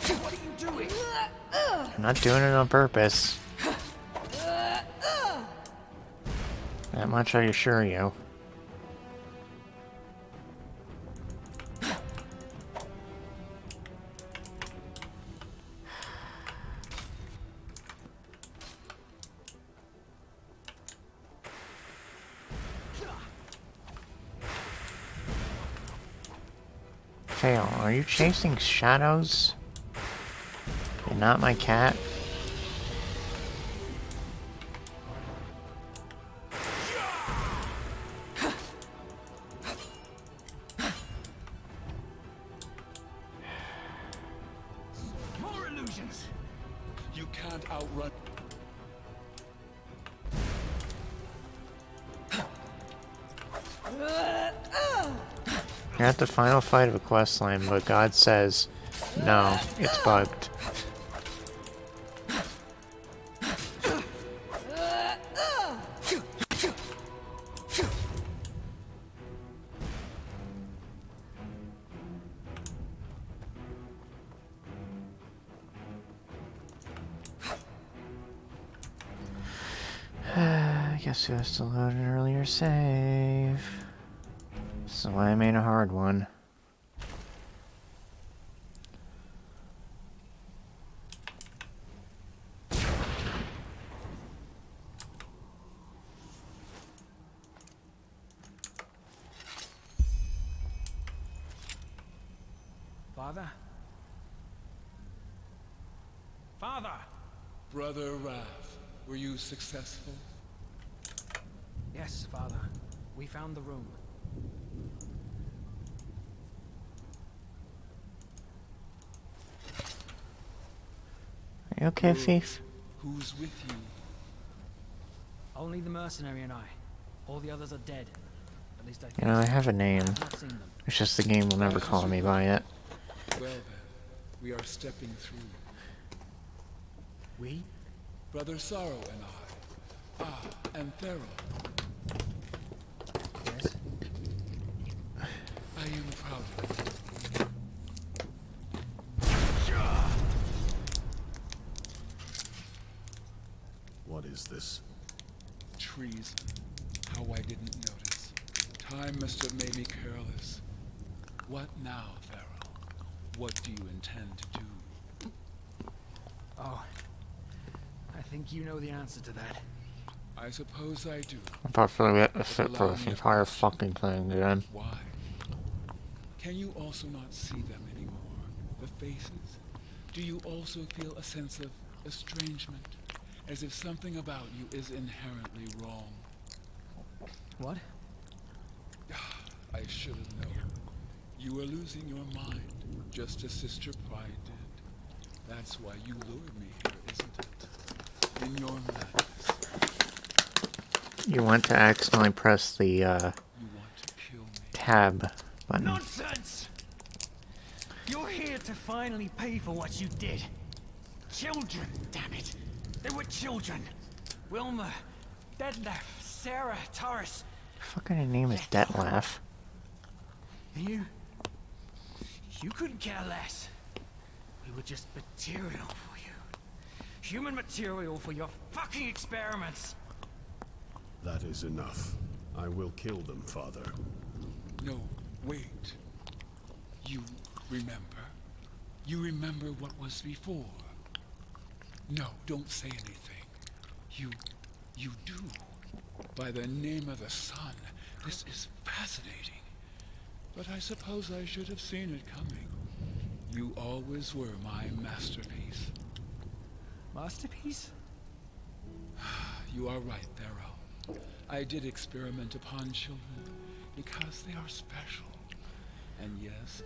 What are you doing? I'm not doing it on purpose. That much I assure you. Fail, are you chasing shadows? You're not my cat? More illusions! You can't outrun... You're at the final fight of a questline, but God says, no, it's bugged. I guess we have to load an earlier save. So I made a hard one. Father? Father! Brother Wrath, were you successful? Yes, Father. We found the room. Are you okay, Thief? Who's with you? Only the mercenary and I. All the others are dead. At least I think You know, I have a name. I've not seen them. It's just the game will never call me by it. Well then, we are stepping through. We? Brother Sorrow and I. Ah, and Thero. Yes? I am proud of you. What is this? Treason. How I didn't notice. Time must have made me careless. What now, Thero? What do you intend to do? Oh. I think you know the answer to that. I suppose I do. I'm about to get the shit for this entire fucking thing again. Why? Can you also not see them anymore? The faces? Do you also feel a sense of estrangement? As if something about you is inherently wrong? What? I should have known. You were losing your mind, just as Sister Pride did. That's why you lured me here, isn't it? In your madness. You want to accidentally press the You want to kill me. tab button. Nonsense! You're here to finally pay for what you did. Children, damn it. They were children. Wilma, Detlef, Sarah, Taurus. Fucking name is Detlef. You couldn't care less. We were just material for you. Human material for your fucking experiments. That is enough. I will kill them, Father. No, wait. You remember? You remember what was before? No, don't say anything. You do. By the name of the sun, this is fascinating. But I suppose I should have seen it coming. You always were my masterpiece. Masterpiece? You are right, Thero. I did experiment upon children because they are special. And yes,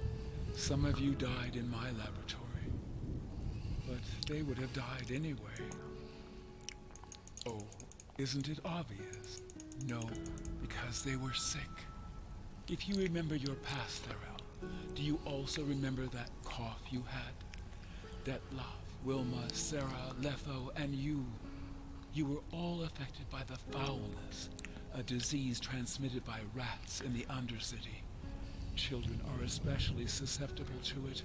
some of you died in my laboratory. But they would have died anyway. Oh, isn't it obvious? No, because they were sick. If you remember your past, Thero, do you also remember that cough you had? Detlef, Wilma, Sarah, Letho, and you. You were all affected by the foulness, a disease transmitted by rats in the Undercity. Children are especially susceptible to it,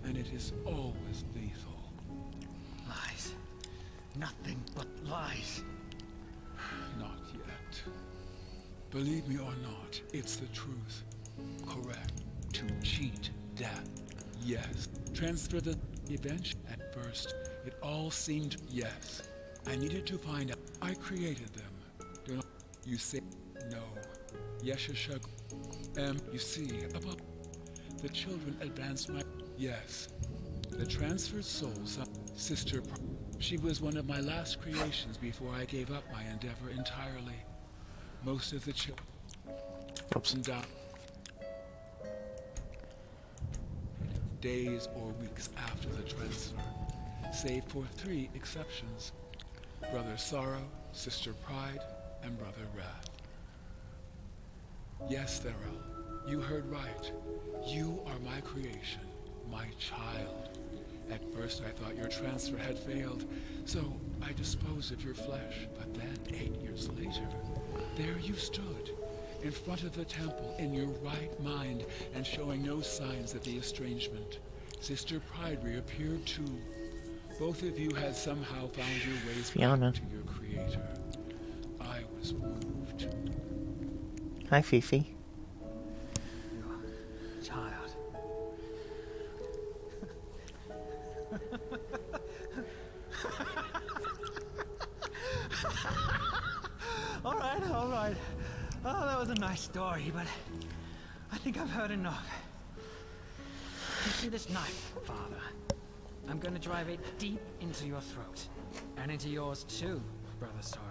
and it is always lethal. Lies. Nothing but lies. Not yet. Believe me or not, it's the truth. Correct. To cheat death. Yes. Transfer the event. At first, it all seemed yes. I needed to find out. I created them. Do not. You say no. Yeshashug. You see, above. the children advanced my... Yes. The transferred souls of Sister... She was one of my last creations before I gave up my endeavor entirely. Most of the children... died. Days or weeks after the transfer, save for 3 exceptions. Brother Sorrow, Sister Pride, and Brother Wrath. Yes, Enderal, you heard right. You are my creation, my child. At first I thought your transfer had failed, so I disposed of your flesh. But then, 8 years later, there you stood, in front of the temple, in your right mind, and showing no signs of the estrangement. Sister Pride reappeared too. Both of you had somehow found your ways back to your creator. I was moved. Hi, Fifi. Child. All right. Oh, that was a nice story, but I think I've heard enough. You see this knife, Father? I'm gonna drive it deep into your throat. And into yours too, Brother Sorrow.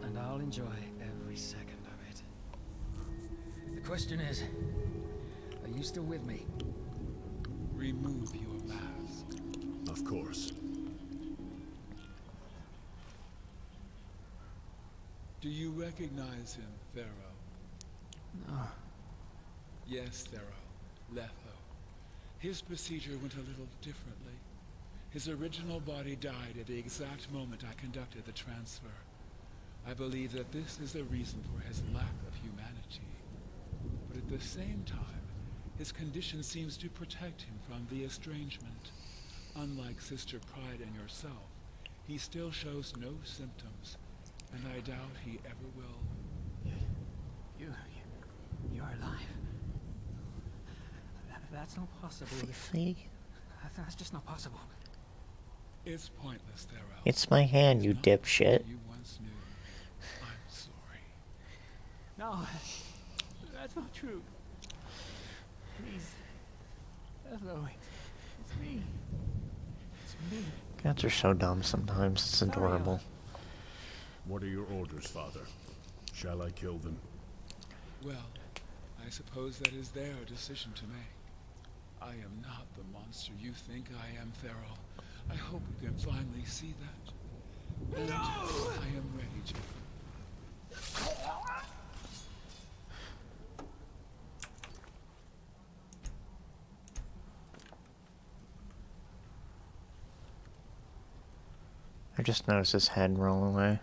And I'll enjoy every second of it. The question is, are you still with me? Remove your mask. Of course. Do you recognize him, Pharaoh? No. Yes, Pharaoh. Letho. His procedure went a little differently. His original body died at the exact moment I conducted the transfer. I believe that this is the reason for his lack of humanity. But at the same time, his condition seems to protect him from the estrangement. Unlike Sister Pride and yourself, he still shows no symptoms, and I doubt he ever will. You're alive. That's not possible. Fifi? That's just not possible. It's pointless, Enderal. It's my hand, you dipshit. You once knew. I'm sorry. No, that's not true. Please. Hello, it's me. It's me. Cats are so dumb sometimes, it's adorable. What are your orders, Father? Shall I kill them? Well, I suppose that is their decision to make. I am not the monster you think I am, Enderal. I hope you can finally see that. And I am ready to. I just noticed his head roll away.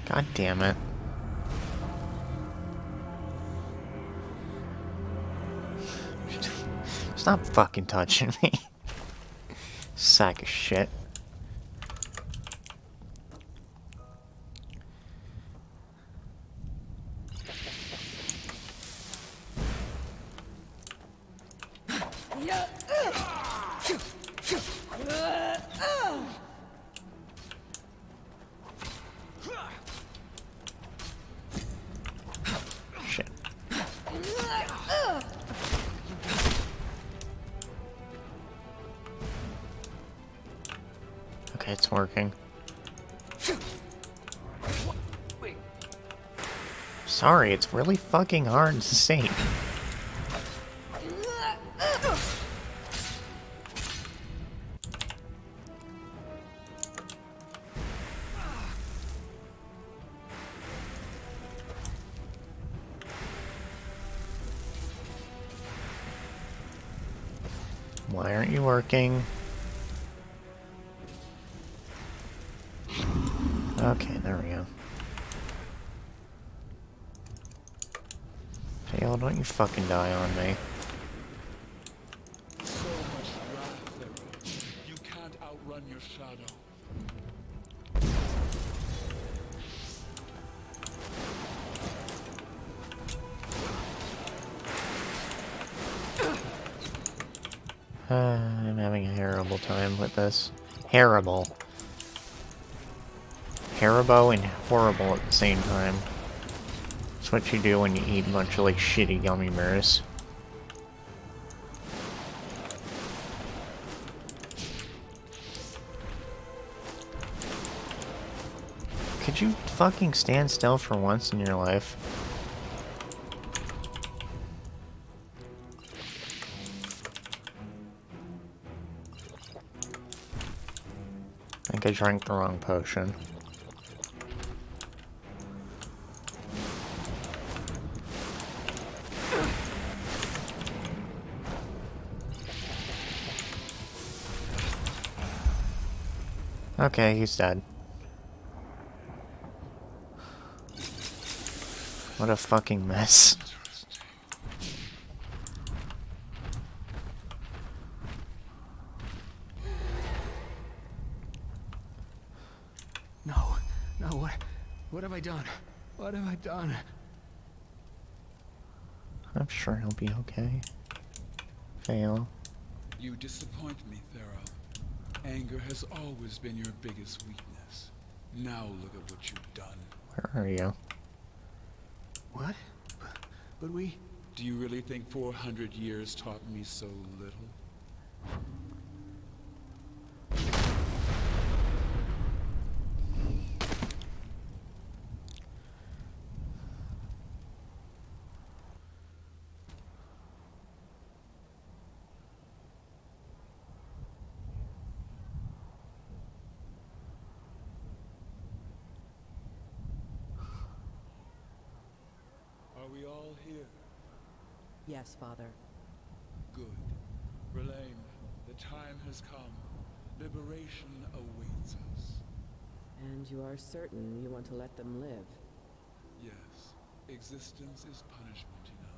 God damn it. Stop fucking touching me. Sack of shit. Shit. Okay, it's working. Sorry, it's really fucking hard to see. Why aren't you working? Okay, there we go. Fail, don't you fucking die on me. So much wrath, Pharaoh. You I'm having a terrible time with this. Terrible. Terrible and horrible at the same time. It's what you do when you eat a bunch of, like, shitty gummy bears. Could you fucking stand still for once in your life? I think I drank the wrong potion. Okay, he's dead. What a fucking mess. No, no, what have I done? What have I done? I'm sure he'll be okay. Fail. You disappoint me, Thera. Anger has always been your biggest weakness. Now look at what you've done. Where are you? What? But we... Do you really think 400 years taught me so little? Are we all here? Yes, Father. Good. Relaine, the time has come. Liberation awaits us. And you are certain you want to let them live? Yes, existence is punishment enough.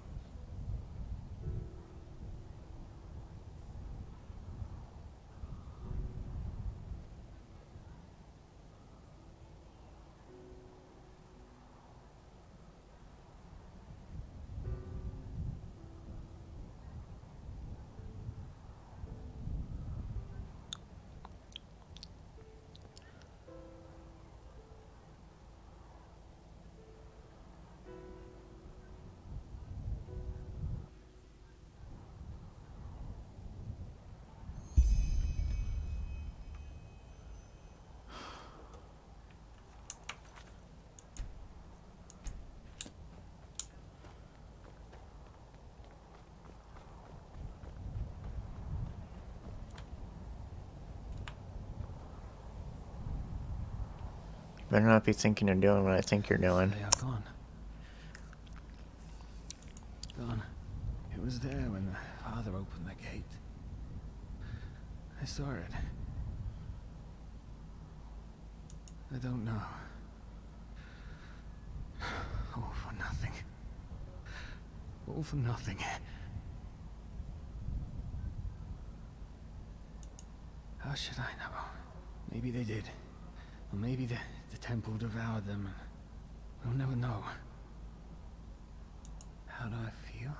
Better not be thinking of doing what I think you're doing. They are gone. Gone. It was there when the father opened the gate. I saw it. I don't know. All for nothing. All for nothing. How should I know? Maybe they did. Or maybe the temple devoured them. We'll never know. How do I feel?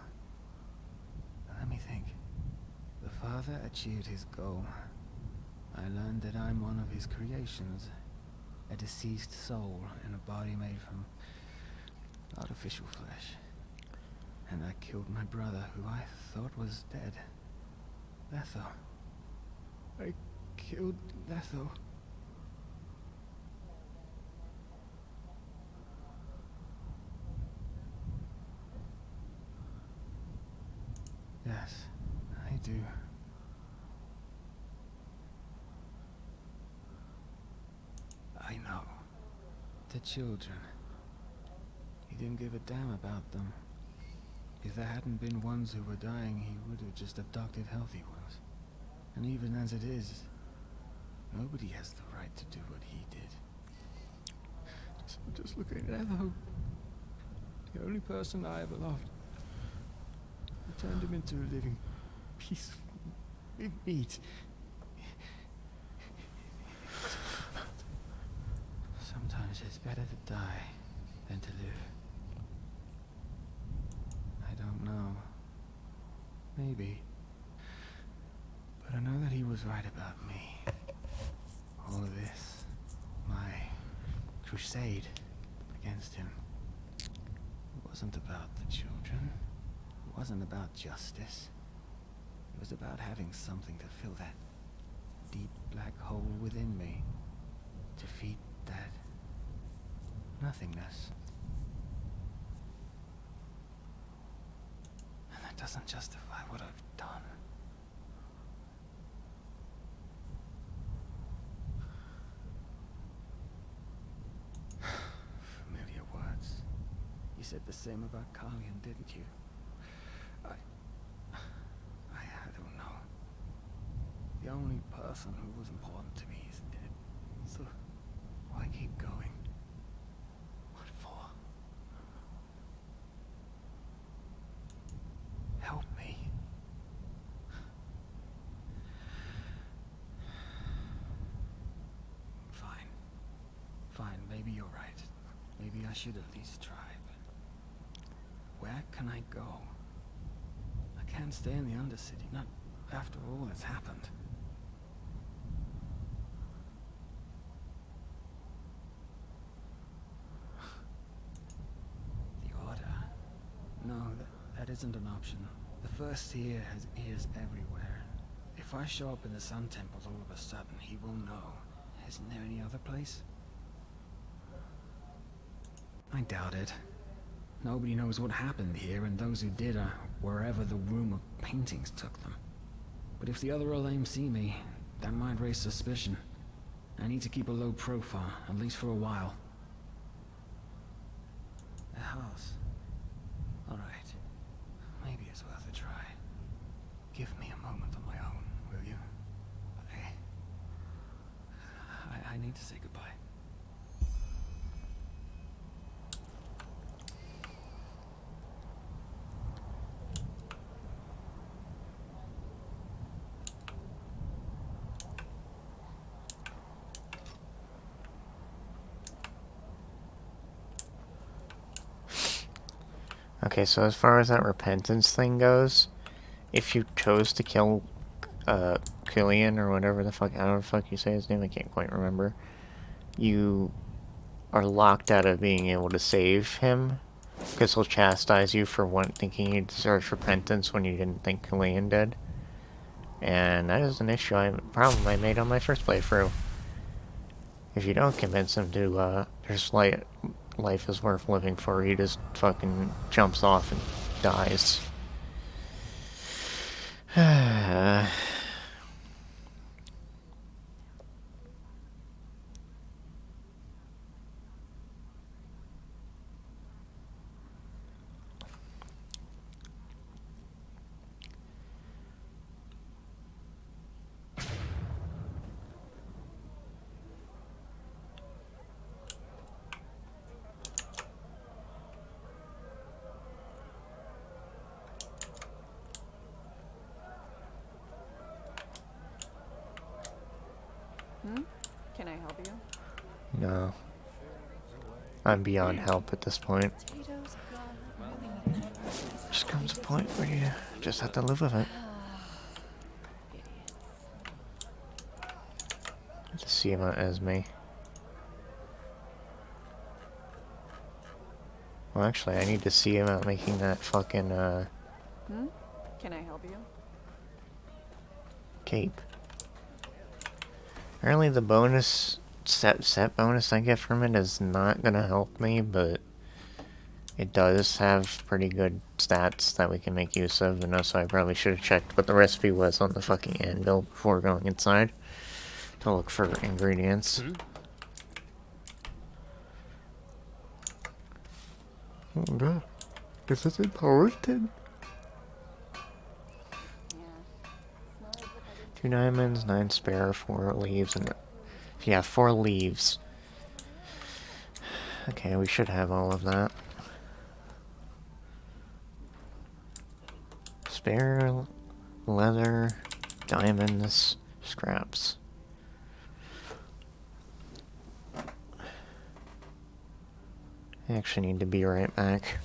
Let me think. The father achieved his goal. I learned that I'm one of his creations. A deceased soul in a body made from artificial flesh. And I killed my brother, who I thought was dead. Letho. I killed Letho. Yes, I do. I know. The children. He didn't give a damn about them. If there hadn't been ones who were dying, he would have just abducted healthy ones. And even as it is, nobody has the right to do what he did. Just look at Letho. The only person I ever loved. I turned him into a living piece of meat. Sometimes it's better to die than to live. I don't know. Maybe. I know that he was right about me. All of this, my crusade against him, it wasn't about the children. It wasn't about justice. It was about having something to fill that deep black hole within me. To feed that nothingness. And that doesn't justify what I've done. Familiar words. You said the same about Carlian, didn't you? I don't know. The only person who was important to me is dead. So why keep going? What for? Help me. Fine. Fine, maybe you're right. Maybe I should at least try, but where can I go? I can't stay in the Undercity, not after all that's happened. The Order? No, that isn't an option. The First Seer has ears everywhere. If I show up in the Sun Temple all of a sudden, he will know. Isn't there any other place? I doubt it. Nobody knows what happened here, and those who did are wherever the rumor paintings took them. But if the other Olam see me, that might raise suspicion. I need to keep a low profile, at least for a while. A house. Alright. Maybe it's worth a try. Give me a moment on my own, will you? I need to say goodbye. Okay, so as far as that repentance thing goes, if you chose to kill Killian or whatever the fuck, how the fuck you say his name, I can't quite remember, you are locked out of being able to save him, because he'll chastise you for thinking you deserve repentance when you didn't think Killian did. And that is an problem I made on my first playthrough. If you don't convince him to, just life is worth living for, he just fucking jumps off and dies. Can I help you? No. I'm beyond help at this point. Just comes a point where you just have to live with it. To see him out as me. Well, actually, I need to see him out making that fucking, Can I help you? cape. Apparently the bonus, set bonus I get from it is not gonna help me, but it does have pretty good stats that we can make use of, and also I probably should have checked what the recipe was on the fucking anvil before going inside to look for ingredients. Oh god, is this important? 2 diamonds, 9 spare, 4 leaves, and yeah, 4 leaves. Okay, we should have all of that. Spare, leather, diamonds, scraps. I actually need to be right back.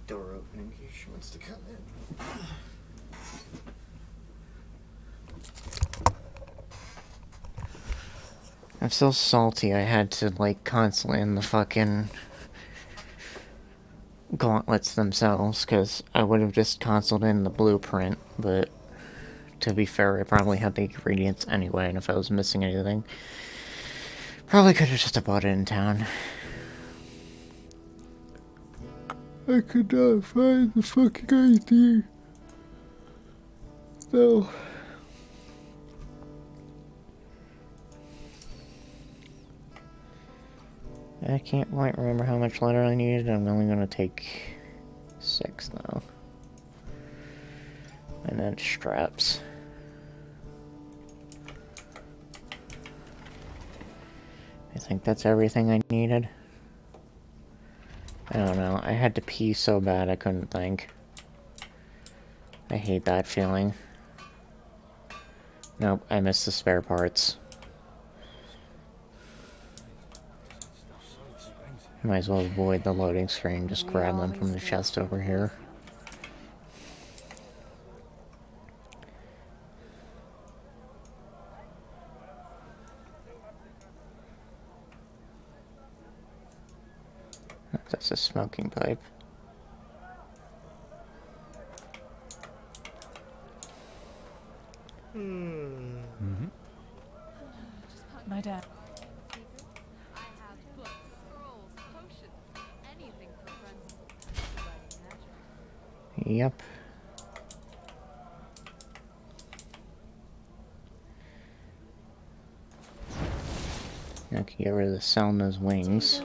the door open in case she wants to come in. I'm so salty I had to, like, constantly in the fucking gauntlets themselves, because I would have just consoled in the blueprint, but to be fair, I probably had the ingredients anyway, and if I was missing anything, probably could have just bought it in town. I could not find the fucking ID. No. I can't quite remember how much leather I needed. I'm only going to take 6 though. And then straps. I think that's everything I needed. I don't know. I had to pee so bad I couldn't think. I hate that feeling. Nope, I missed the spare parts. Might as well avoid the loading screen, just grab them from the chest over here. That's a smoking pipe. My dad. I have books, scrolls, potions, anything for friends writing magic. Yep. Now I can get rid of the Selma's wings.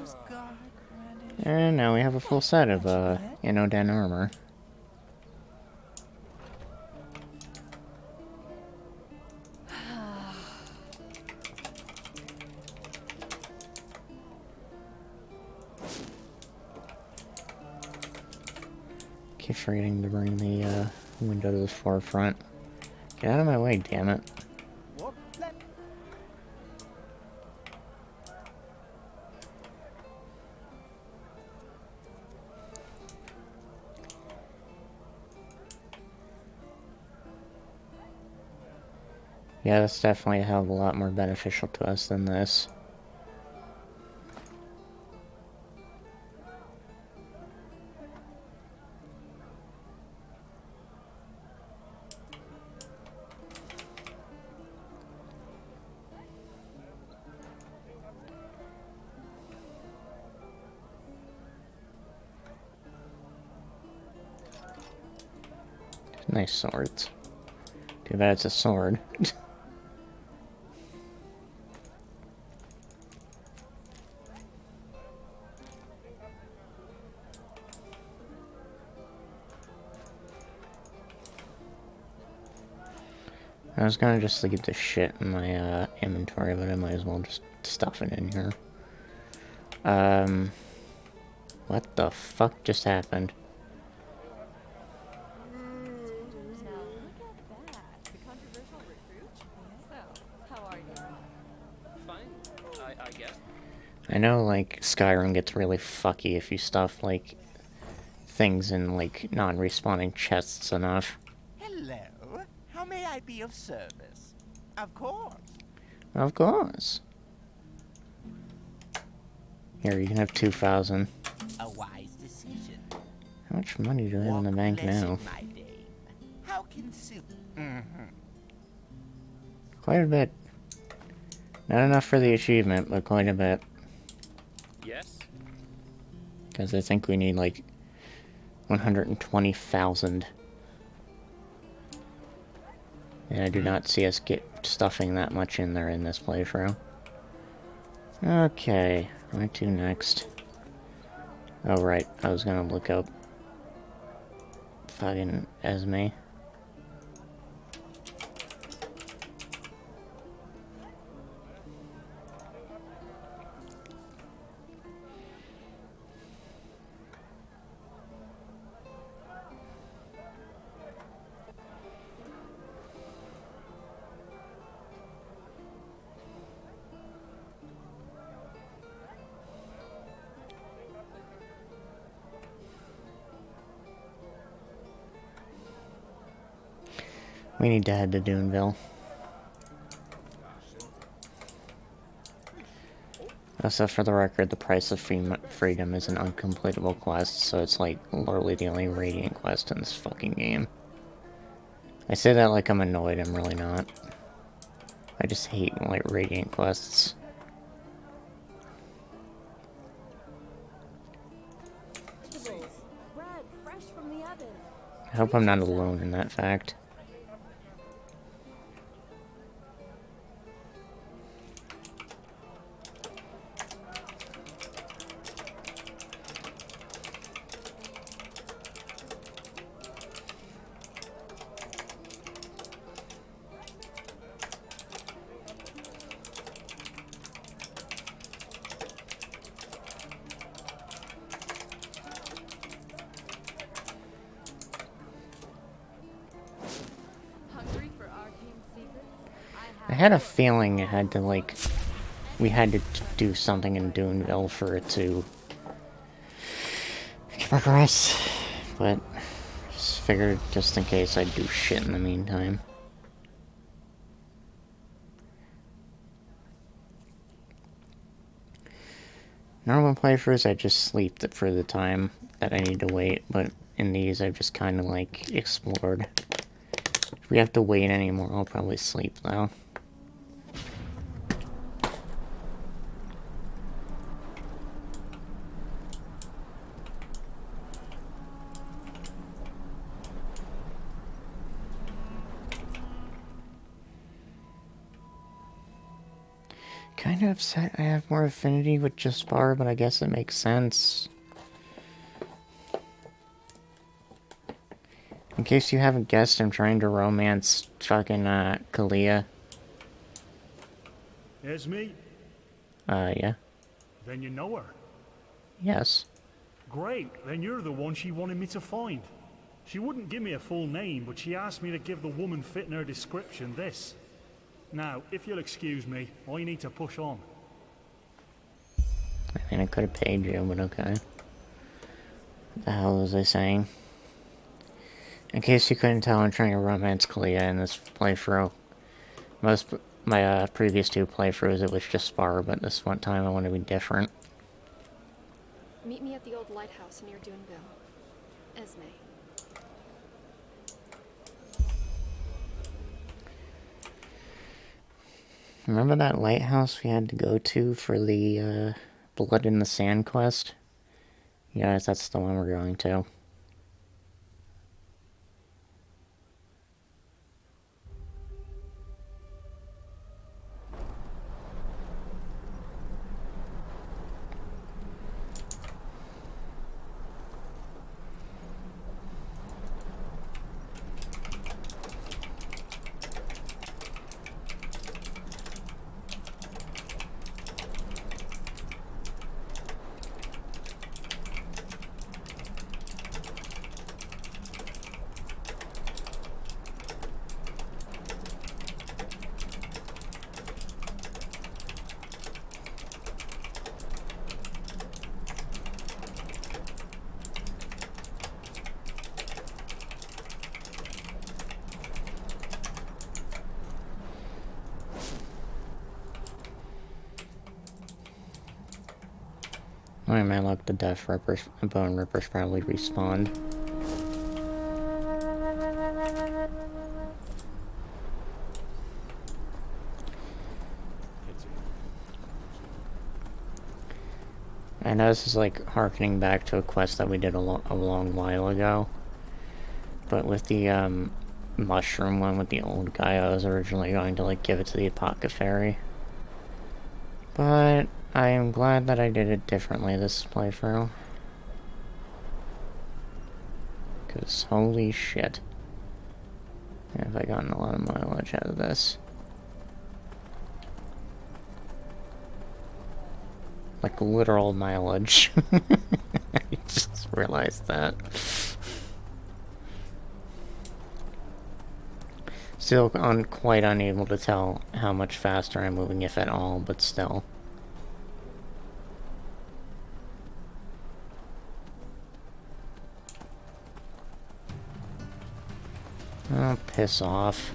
And now we have a full set of, Inoden armor. Keep forgetting to bring the, window to the forefront. Get out of my way, damn it. Yeah, that's definitely a hell of a lot more beneficial to us than this. Nice swords. Too bad it's a sword. I was gonna just leave the shit in my inventory, but I might as well just stuff it in here. What the fuck just happened? I know, like, Skyrim gets really fucky if you stuff, like, things in, like, non-respawning chests enough. Hello. How may I be of service? Of course. Of course. Here, you can have 2,000. A wise decision. How much money do I have in the bank now? How considerate. Quite a bit. Not enough for the achievement, but quite a bit. Yes? Because I think we need, like, 120,000. And I do not see us stuffing that much in there in this playthrough. Okay, where to next? Oh right, I was gonna look up fucking Esme. We need to head to Duneville. Also, for the record, the price of freedom is an uncompletable quest, so it's like literally the only Radiant quest in this fucking game. I say that like I'm annoyed, I'm really not. I just hate like Radiant quests. I hope I'm not alone in that fact. I had a feeling it had to, like, we had to do something in Duneville for it to progress, but just figured just in case I'd do shit in the meantime. Normal playthroughs, I just sleep for the time that I need to wait, but in these I've just kind of, like, explored. If we have to wait anymore, I'll probably sleep, though. Kind of upset I have more affinity with Jaspar, but I guess it makes sense. In case you haven't guessed, I'm trying to romance fucking, Kalia. It's me? Yeah. Then you know her? Yes. Great, then you're the one she wanted me to find. She wouldn't give me a full name, but she asked me to give the woman fitting her description this. Now, if you'll excuse me, I need to push on. I mean, I could have paid you, but okay. What the hell was I saying? In case you couldn't tell, I'm trying to romance Kalia in this playthrough. My previous two playthroughs, it was just Spar, but this one time I want to be different. Meet me at the old lighthouse near Duneville. Esme. Remember that lighthouse we had to go to for the, Blood in the Sand quest? Yes, that's the one we're going to. Oh, my luck, the Death Rippers, Bone Rippers probably respawned. I know this is like harkening back to a quest that we did a long while ago. But with the mushroom one with the old guy, I was originally going to like give it to the apothecary. But I am glad that I did it differently this playthrough. Because holy shit. Have I gotten a lot of mileage out of this? Like literal mileage. I just realized that. Still quite unable to tell how much faster I'm moving, if at all, but still. Oh, piss off.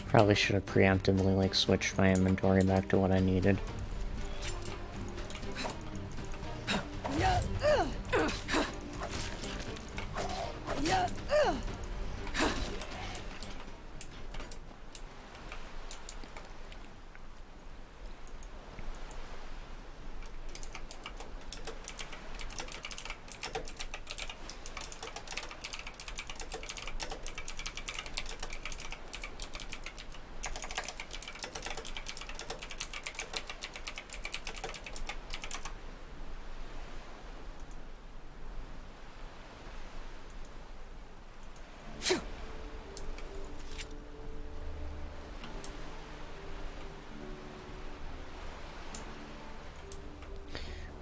Probably should have preemptively, like, switched my inventory back to what I needed.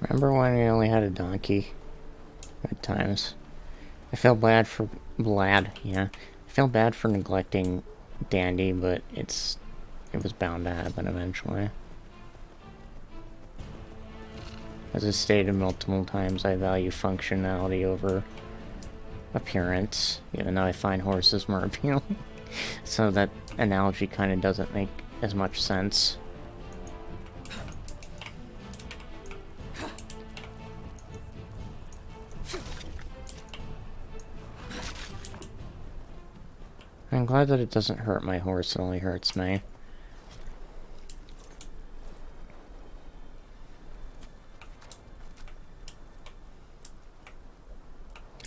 Remember when I only had a donkey? Good times. I felt bad for yeah. I felt bad for neglecting Dandy, but it was bound to happen eventually. As I stated multiple times, I value functionality over appearance, even though I find horses more appealing. So that analogy kind of doesn't make as much sense. I'm glad that it doesn't hurt my horse, it only hurts me.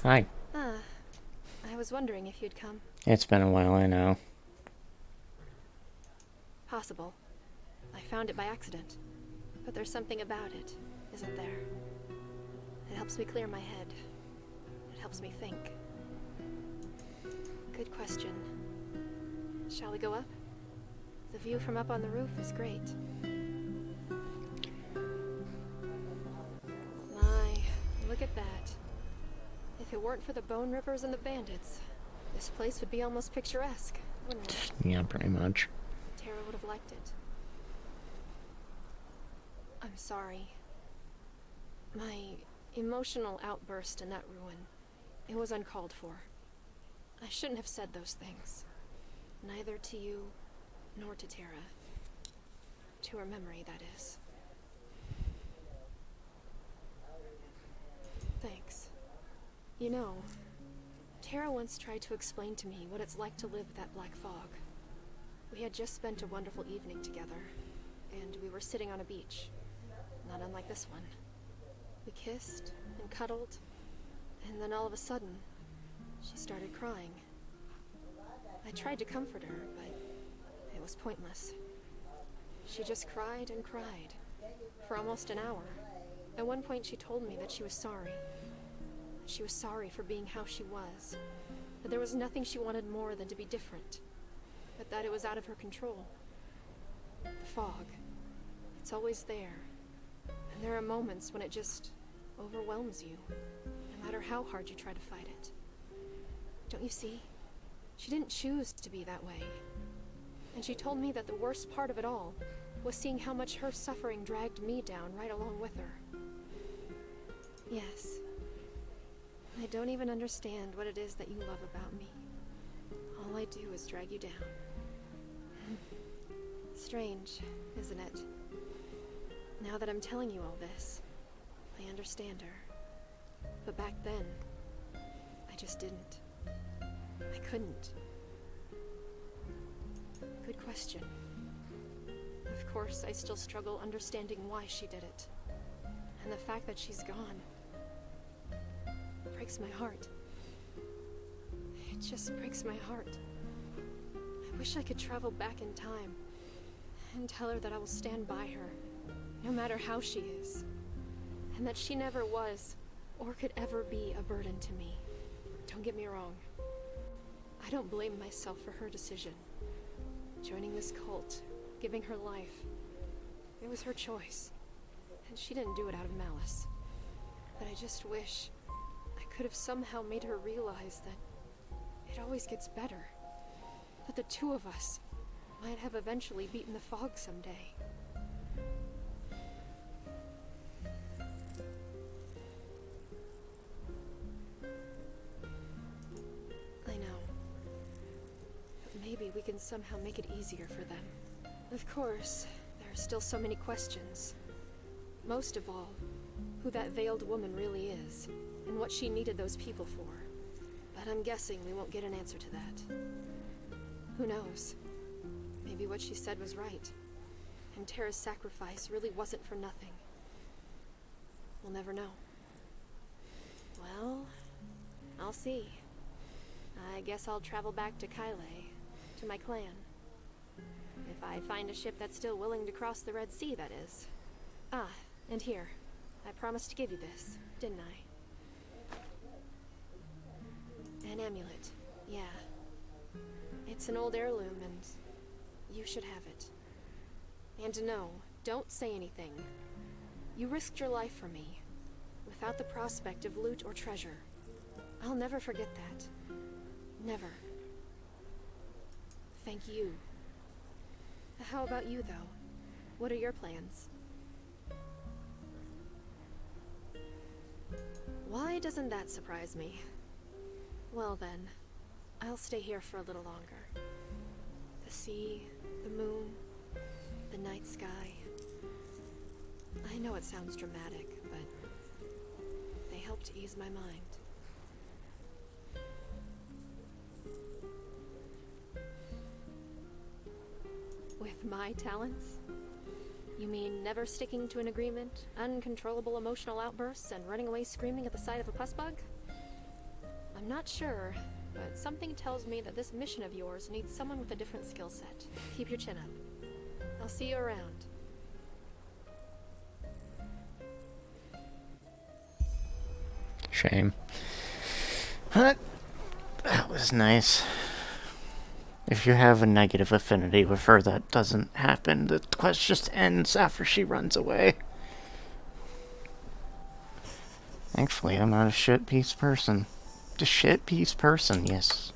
Hi. I was wondering if you'd come. It's been a while, I know. Possible. I found it by accident. But there's something about it, isn't there? It helps me clear my head. It helps me think. Good question. Shall we go up? The view from up on the roof is great. My, look at that. If it weren't for the bone rippers and the bandits, this place would be almost picturesque, wouldn't it? Yeah, pretty much. Tara would have liked it. I'm sorry. My emotional outburst in that ruin, it was uncalled for. I shouldn't have said those things. Neither to you, nor to Tara. To her memory, that is. Thanks. You know, Tara once tried to explain to me what it's like to live that black fog. We had just spent a wonderful evening together, and we were sitting on a beach, not unlike this one. We kissed and cuddled, and then all of a sudden, she started crying. I tried to comfort her, but it was pointless. She just cried and cried for almost an hour. At one point, she told me that she was sorry. She was sorry for being how she was, that there was nothing she wanted more than to be different, but that it was out of her control. The fog, it's always there, and there are moments when it just overwhelms you, no matter how hard you try to fight it. Don't you see? She didn't choose to be that way. And she told me that the worst part of it all was seeing how much her suffering dragged me down right along with her. Yes. I don't even understand what it is that you love about me. All I do is drag you down. Strange, isn't it? Now that I'm telling you all this, I understand her. But back then, I just didn't. I couldn't. Good question. Of course, I still struggle understanding why she did it. And the fact that she's gone breaks my heart. It just breaks my heart. I wish I could travel back in time and tell her that I will stand by her, no matter how she is, and that she never was or could ever be a burden to me. Don't get me wrong. I don't blame myself for her decision. Joining this cult, giving her life, it was her choice, and she didn't do it out of malice. But I just wish I could have somehow made her realize that it always gets better. That the two of us might have eventually beaten the fog someday. we can somehow make it easier for them. Of course, there are still so many questions. Most of all, who that veiled woman really is, and what she needed those people for. But I'm guessing we won't get an answer to that. Who knows? Maybe what she said was right, and Terra's sacrifice really wasn't for nothing. We'll never know. Well, I'll see. I guess I'll travel back to Kyle, to my clan. If I find a ship that's still willing to cross the Red Sea, that is. Ah, and here. I promised to give you this, didn't I? An amulet, yeah. It's an old heirloom, and you should have it. And no, don't say anything. You risked your life for me, without the prospect of loot or treasure. I'll never forget that. Never. Thank you. How about you, though? What are your plans? Why doesn't that surprise me? Well then, I'll stay here for a little longer. The sea, the moon, the night sky. I know it sounds dramatic, but they help to ease my mind. With my talents? You mean never sticking to an agreement, uncontrollable emotional outbursts, and running away screaming at the sight of a puss bug? I'm not sure, but something tells me that this mission of yours needs someone with a different skill set. Keep your chin up. I'll see you around. Shame. But that was nice. If you have a negative affinity with her, that doesn't happen. The quest just ends after she runs away. Thankfully, I'm not a shit-piece person. A shit-piece person, yes.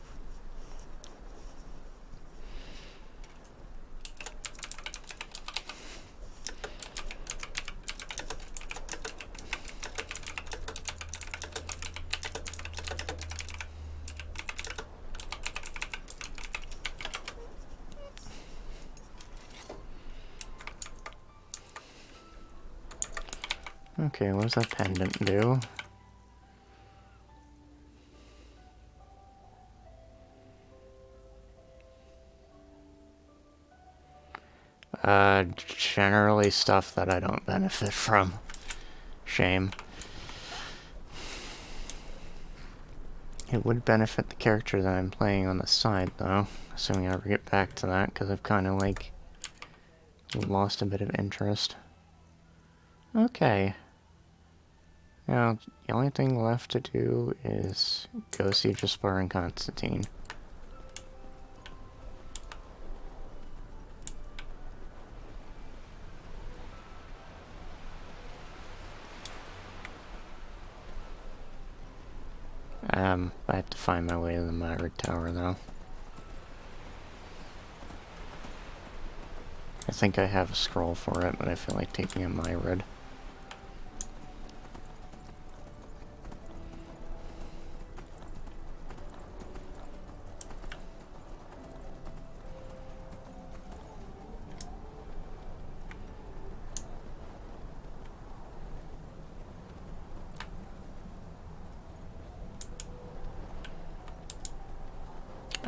Okay, what does that pendant do? Generally stuff that I don't benefit from. Shame. It would benefit the character that I'm playing on the side, though. Assuming I ever get back to that, because I've kind of, like, lost a bit of interest. Okay. Now, the only thing left to do is go see Jasper and Constantine. I have to find my way to the Myrid Tower, though. I think I have a scroll for it, but I feel like taking a Myrid.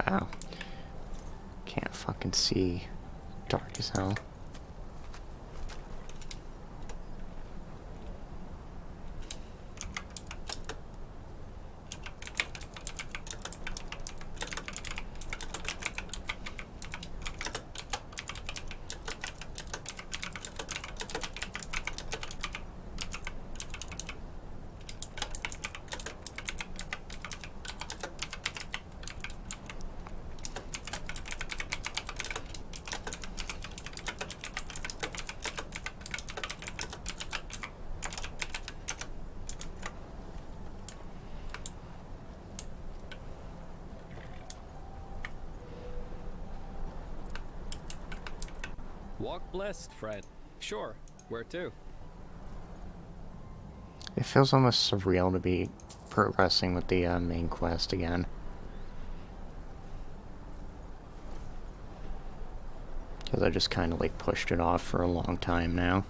Ow. Can't fucking see. Dark as hell. Walk blessed, friend. Sure. Where to? It feels almost surreal to be progressing with the main quest again. Because I just kind of like pushed it off for a long time now.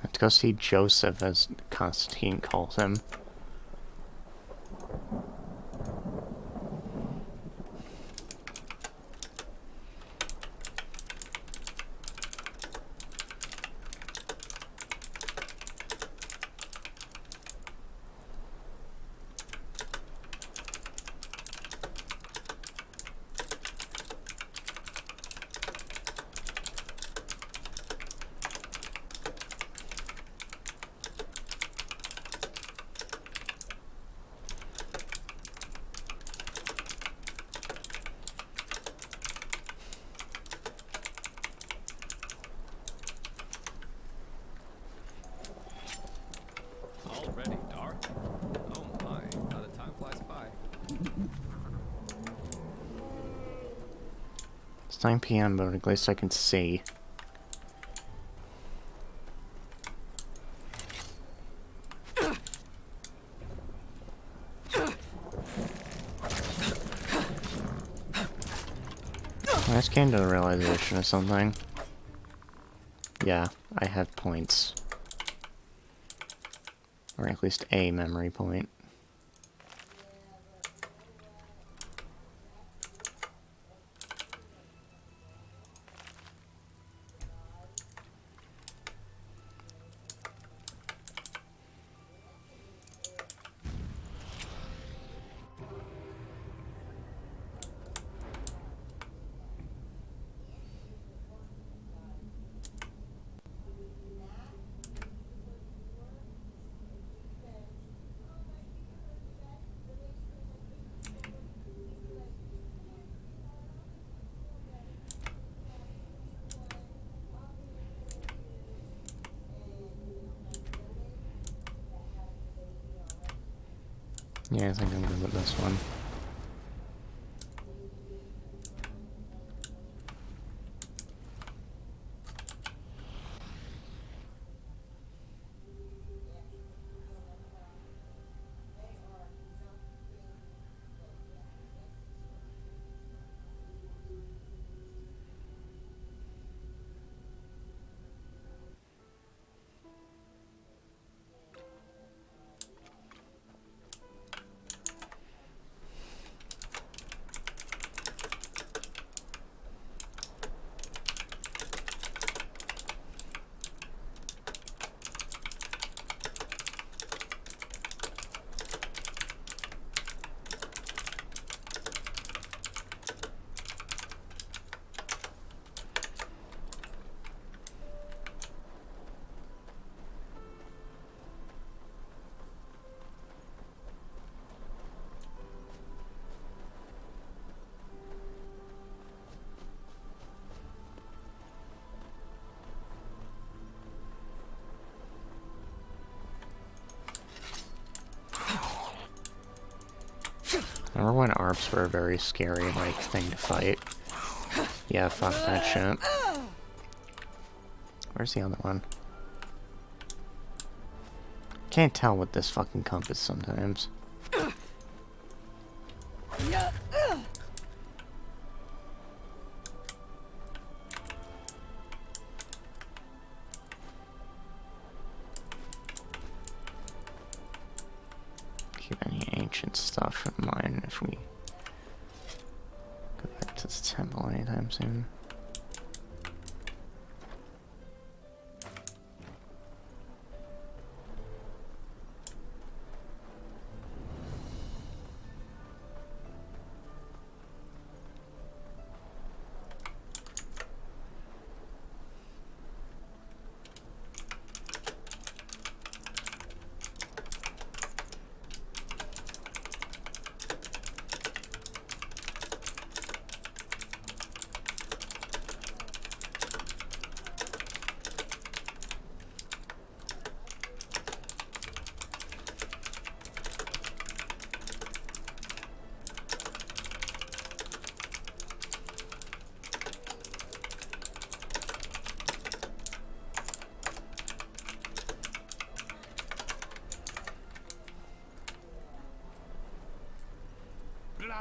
Let's go see Joseph, as Constantine calls him. Already dark? Oh my, how the time flies by. It's 9 p.m., but at least I can see. I just came to the realization of something. Yeah, I have points. Or at least a memory point. Yeah, I think I'm good with this one. Remember when ARPs were a very scary, like, thing to fight? Yeah, fuck that shit. Where's the other one? Can't tell with this fucking compass sometimes. Keep any ancient stuff in mind if we go back to the temple anytime soon.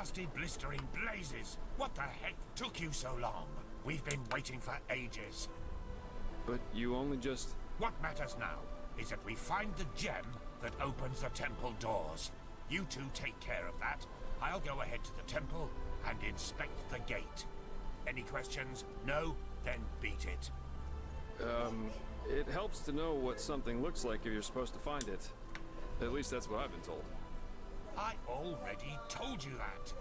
nasty blistering blazes! What the heck took you so long? We've been waiting for ages. But you only just... What matters now is that we find the gem that opens the temple doors. You two take care of that. I'll go ahead to the temple and inspect the gate. Any questions? No? Then beat it. It helps to know what something looks like if you're supposed to find it. At least that's what I've been told. I already told you that.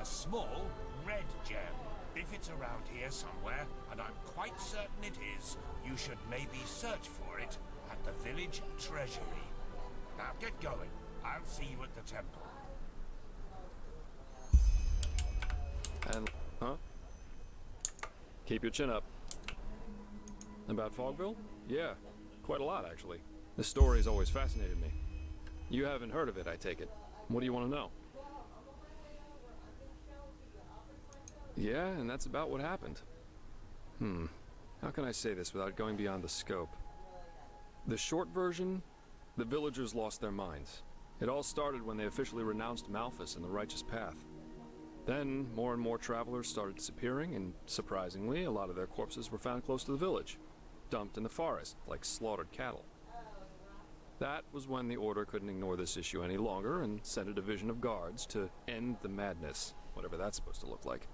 A small red gem. If it's around here somewhere, and I'm quite certain it is, you should maybe search for it at the village treasury. Now get going. I'll see you at the temple. And, huh? Keep your chin up. About Fogville? Yeah, quite a lot actually. The story's always fascinated me. You haven't heard of it, I take it. What do you want to know? Yeah, and that's about what happened. How can I say this without going beyond the scope? The short version, the villagers lost their minds. It all started when they officially renounced Malphas and the righteous path. Then, more and more travelers started disappearing, and surprisingly, a lot of their corpses were found close to the village, dumped in the forest like slaughtered cattle. That was when the Order couldn't ignore this issue any longer and sent a division of guards to end the madness, whatever that's supposed to look like.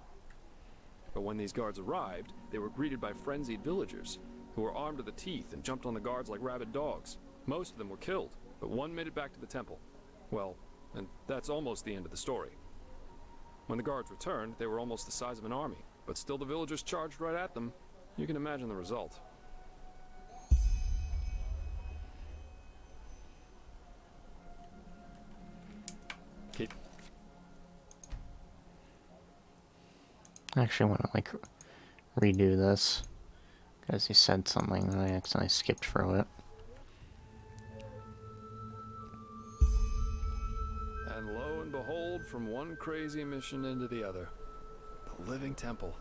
But when these guards arrived, they were greeted by frenzied villagers, who were armed to the teeth and jumped on the guards like rabid dogs. Most of them were killed, but one made it back to the temple. Well, and that's almost the end of the story. When the guards returned, they were almost the size of an army, but still the villagers charged right at them. You can imagine the result. Keep. I actually want to, like, redo this, because he said something and I accidentally skipped through it. And lo and behold, from one crazy mission into the other. The Living Temple.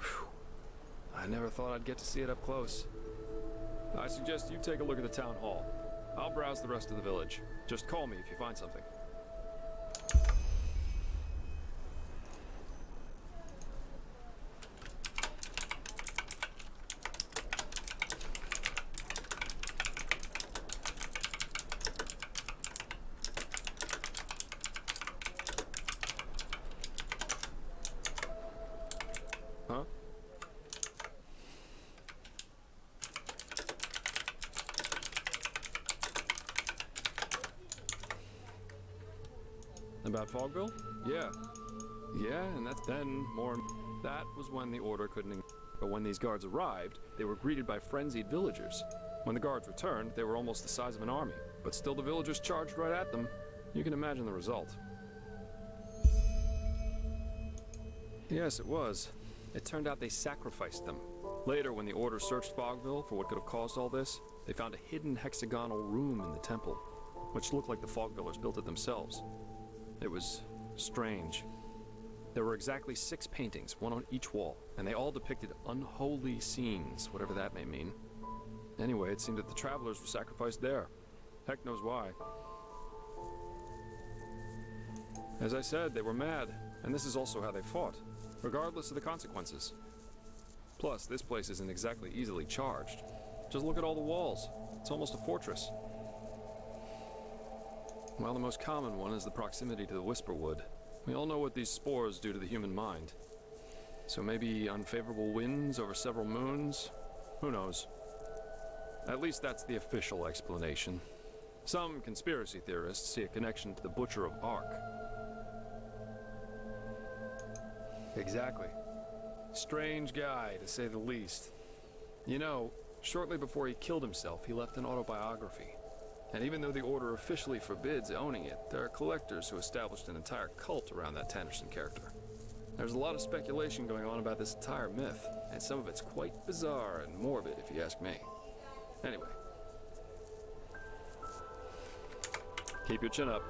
Whew. I never thought I'd get to see it up close. I suggest you take a look at the town hall. I'll browse the rest of the village. Just call me if you find something. Huh? About Fogville? Yeah. Yeah, and that's then more... That was when the Order couldn't... But when these guards arrived, they were greeted by frenzied villagers. When the guards returned, they were almost the size of an army. But still the villagers charged right at them. You can imagine the result. Yes, it was. It turned out they sacrificed them. Later, when the Order searched Fogville for what could have caused all this, they found a hidden hexagonal room in the temple, which looked like the Fogvillers built it themselves. It was strange. There were exactly 6 paintings, one on each wall, and they all depicted unholy scenes, whatever that may mean. Anyway, it seemed that the travelers were sacrificed there. Heck knows why. As I said, they were mad, and this is also how they fought, regardless of the consequences. Plus, this place isn't exactly easily charged. Just look at all the walls. It's almost a fortress. Well, the most common one is the proximity to the Whisperwood. We all know what these spores do to the human mind. So maybe unfavorable winds over several moons? Who knows? At least that's the official explanation. Some conspiracy theorists see a connection to the Butcher of Ark. Exactly. Strange guy, to say the least. You know, shortly before he killed himself, he left an autobiography. And even though the Order officially forbids owning it, there are collectors who established an entire cult around that Tannerson character. There's a lot of speculation going on about this entire myth, and some of it's quite bizarre and morbid, if you ask me. Anyway. Keep your chin up.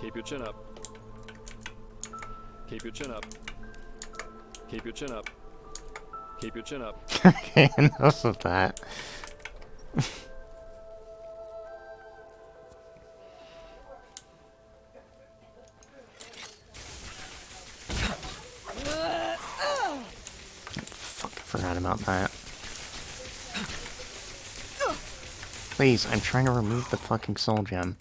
Keep your chin up. Keep your chin up. Keep your chin up. Keep your chin up. Okay, enough of that. Forgot about that. Please, I'm trying to remove the fucking soul gem.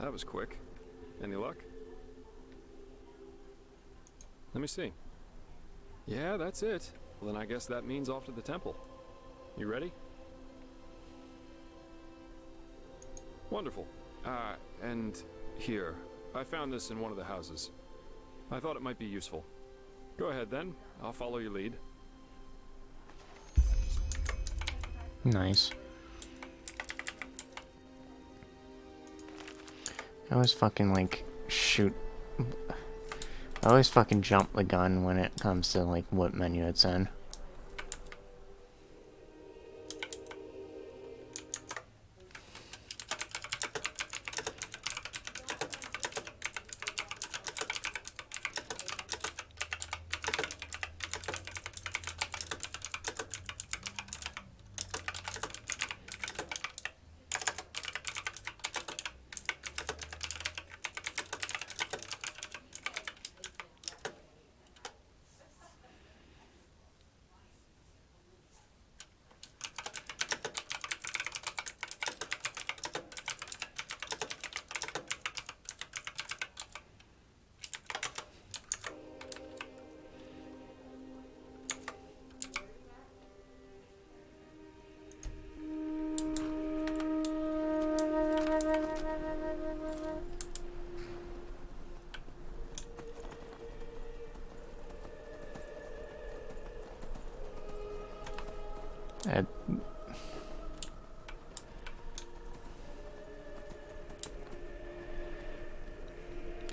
That was quick. Any luck? Let me see. Yeah, that's it. Well, then I guess that means off to the temple. You ready? Wonderful. And here. I found this in one of the houses. I thought it might be useful. Go ahead then. I'll follow your lead. Nice. I always fucking, like, shoot... I always fucking jump the gun when it comes to, like, what menu it's in.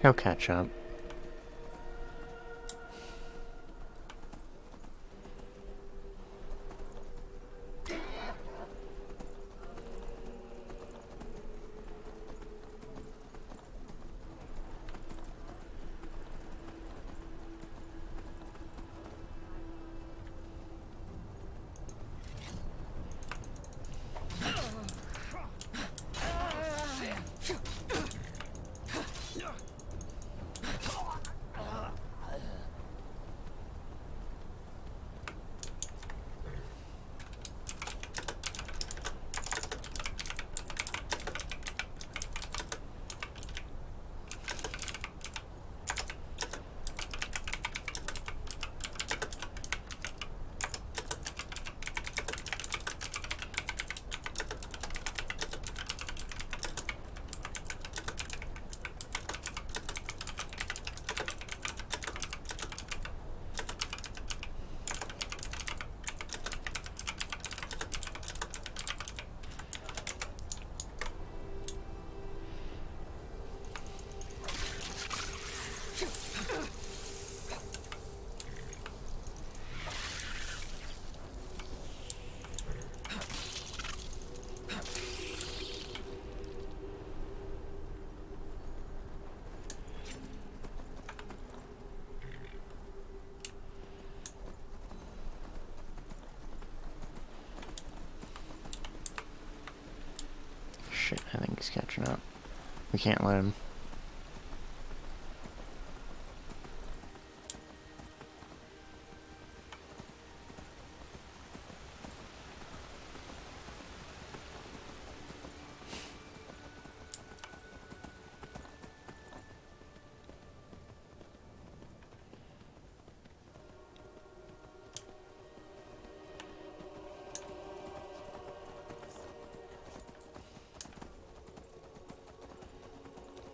He'll catch up. Shit, I think he's catching up. We can't let him.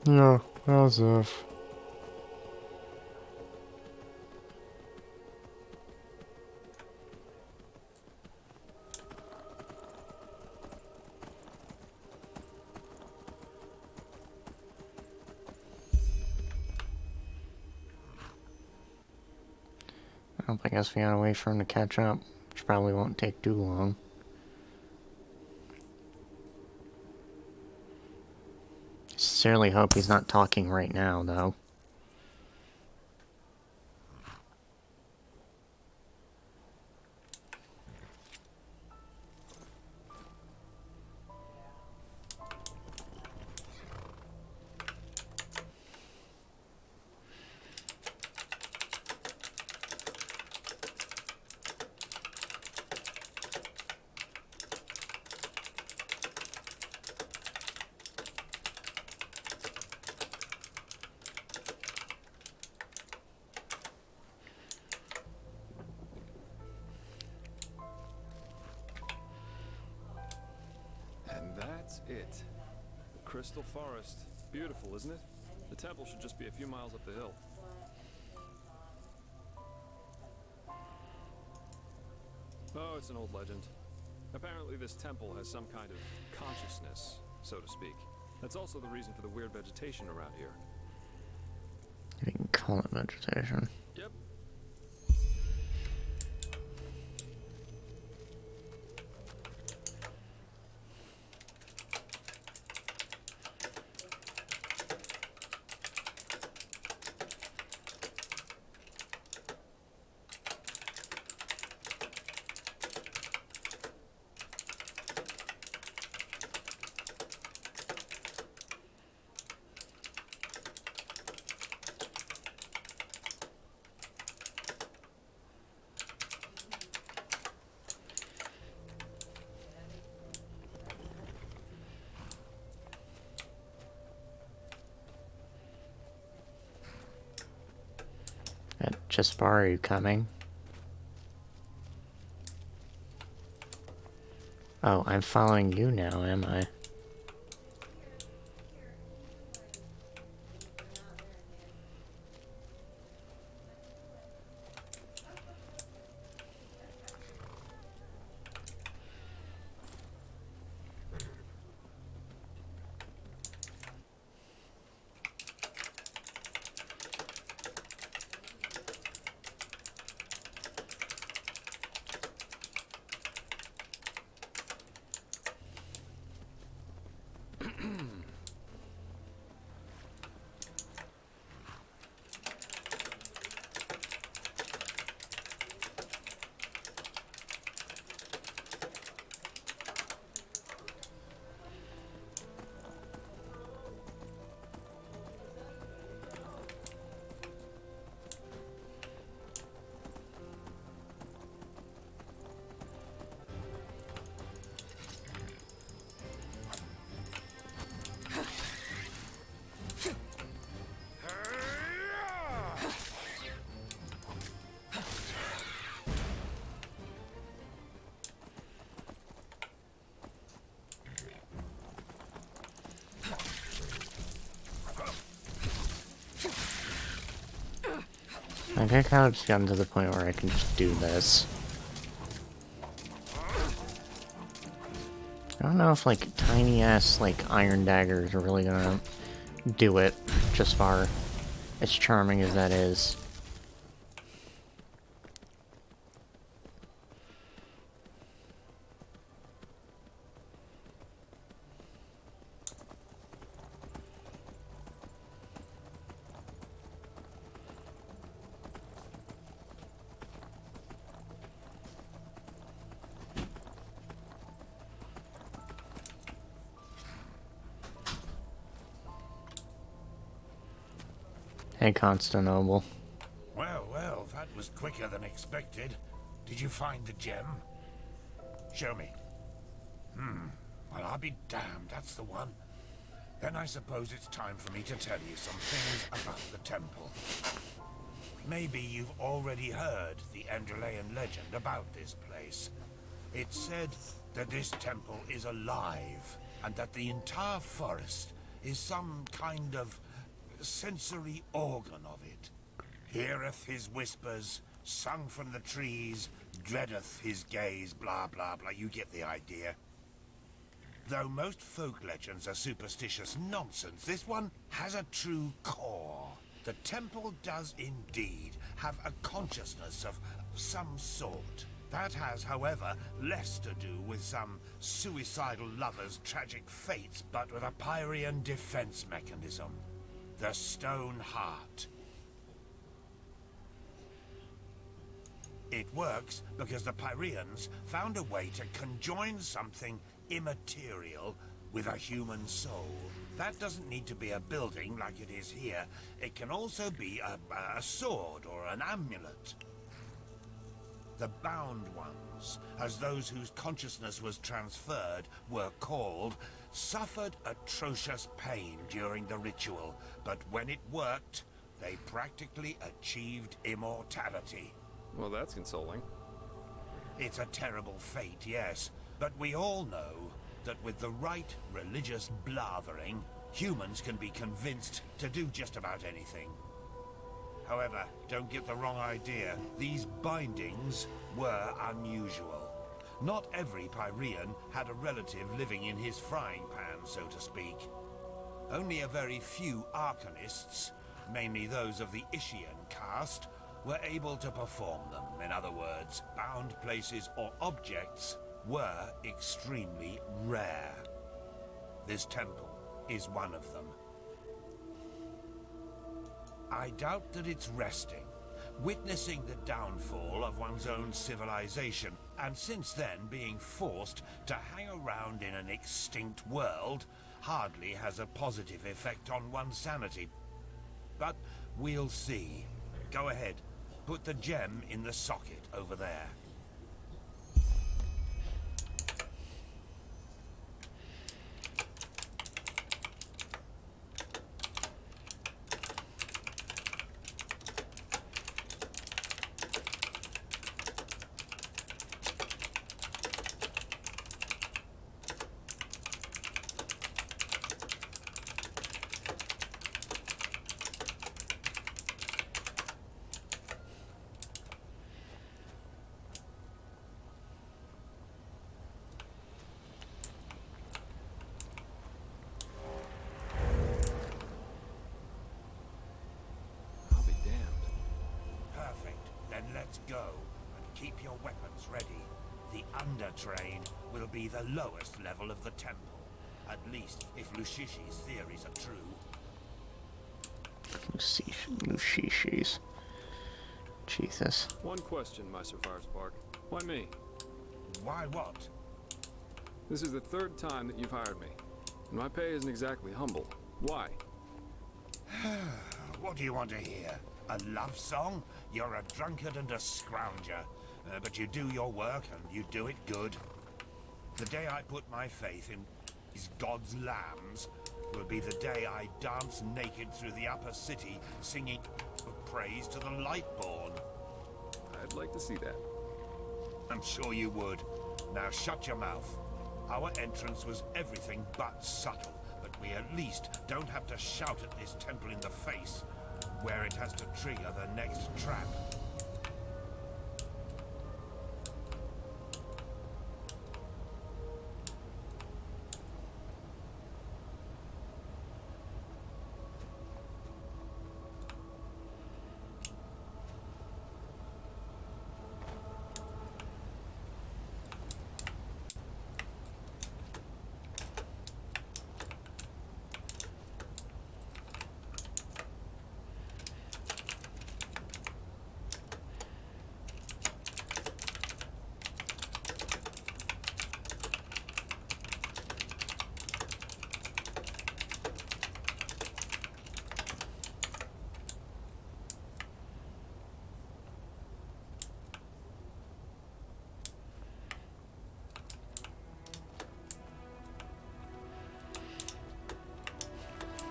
Yeah, as if. I guess we gotta wait for him to catch up, which probably won't take too long. Sincerely hope he's not talking right now, though. That's it. The Crystal Forest. Beautiful, isn't it? The temple should just be a few miles up the hill. Oh, it's an old legend. Apparently this temple has some kind of consciousness, so to speak. That's also the reason for the weird vegetation around here. You can call it vegetation. Yep. Just far, are you coming? Oh, I'm following you now, am I? I think how it's gotten to the point where I can just do this. I don't know if, like, tiny-ass, like, iron daggers are really gonna do it, just far as charming as that is. Hey, Constantinople. Well, well, that was quicker than expected. Did you find the gem? Show me. Well, I'll be damned, that's the one. Then I suppose it's time for me to tell you some things about the temple. Maybe you've already heard the Enderalian legend about this place. It's said that this temple is alive, and that the entire forest is some kind of sensory organ of it. Heareth his whispers, sung from the trees, dreadeth his gaze, blah blah blah, you get the idea. Though most folk legends are superstitious nonsense, this one has a true core. The temple does indeed have a consciousness of some sort. That has, however, less to do with some suicidal lover's tragic fates, but with a Pyrean defense mechanism. The Stone Heart. It works because the Pyreans found a way to conjoin something immaterial with a human soul. That doesn't need to be a building like it is here. It can also be a sword or an amulet. The bound ones, as those whose consciousness was transferred were called, suffered atrocious pain during the ritual, but when it worked, they practically achieved immortality. Well, that's consoling. It's a terrible fate, yes, but we all know that with the right religious blathering, humans can be convinced to do just about anything. However, don't get the wrong idea. These bindings were unusual. Not every Pyrean had a relative living in his frying pan, so to speak. Only a very few Arcanists, mainly those of the Ishian caste, were able to perform them. In other words, bound places or objects were extremely rare. This temple is one of them. I doubt that it's resting, witnessing the downfall of one's own civilization, and since then being forced to hang around in an extinct world hardly has a positive effect on one's sanity. But we'll see. Go ahead, put the gem in the socket over there. Let's go, and keep your weapons ready. The Undertrain will be the lowest level of the temple, at least if Lushishi's theories are true. Lushishis. Jesus. One question, Meister Firespark. Why me? Why what? This is the third time that you've hired me, and my pay isn't exactly humble. Why? What do you want to hear? A love song? You're a drunkard and a scrounger, but you do your work and you do it good. The day I put my faith in these God's lambs will be the day I dance naked through the upper city, singing praise to the Lightborn. I'd like to see that. I'm sure you would. Now shut your mouth. Our entrance was everything but subtle, but we at least don't have to shout at this temple in the face, where it has to trigger the next trap.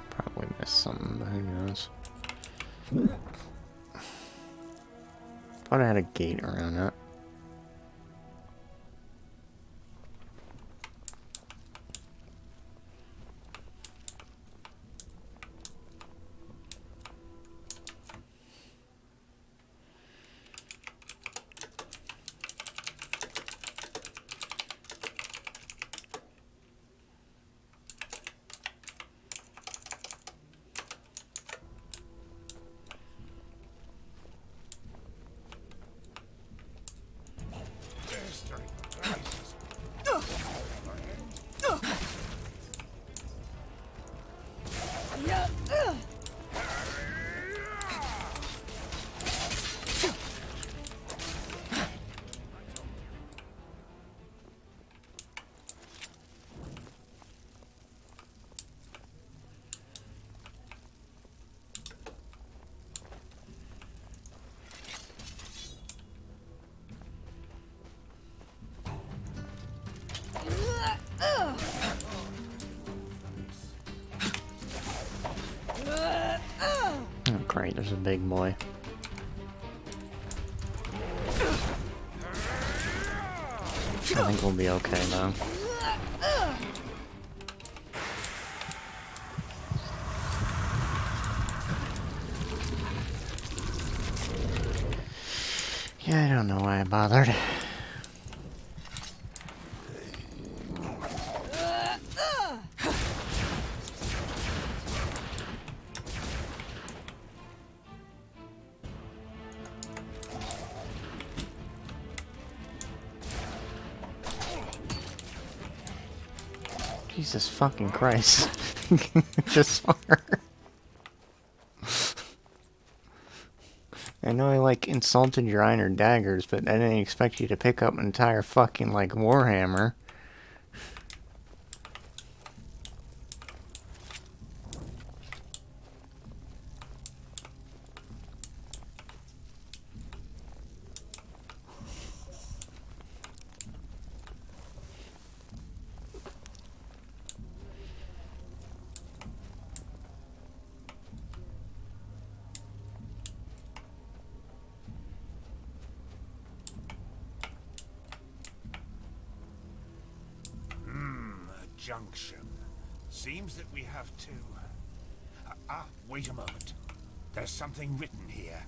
Probably missed something, but who knows. Thought I had a gate around that. Oh, great, there's a big boy. I think we'll be okay though. Yeah, I don't know why I bothered. Jesus fucking Christ. Just far. I know I, like, insulted your iron daggers, but I didn't expect you to pick up an entire fucking, like, warhammer. Junction. Seems that we have to... wait a moment. There's something written here.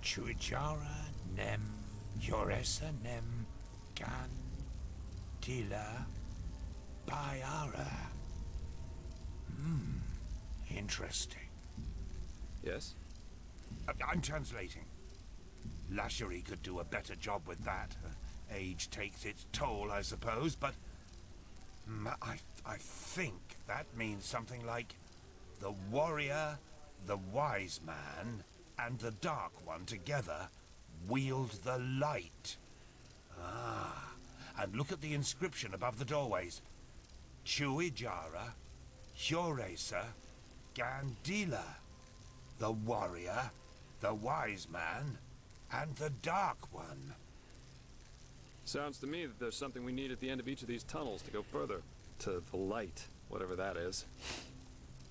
Chuijara nem Yoresa nem gan tila bayara. Interesting. Yes? I'm translating. Lashery could do a better job with that. Age takes its toll, I suppose, but... I think that means something like the warrior, the wise man, and the dark one together wield the light. Ah, and look at the inscription above the doorways. Chuijara, Hjoresa, Gandila. The warrior, the wise man, and the dark one. Sounds to me that there's something we need at the end of each of these tunnels to go further. To the light, whatever that is.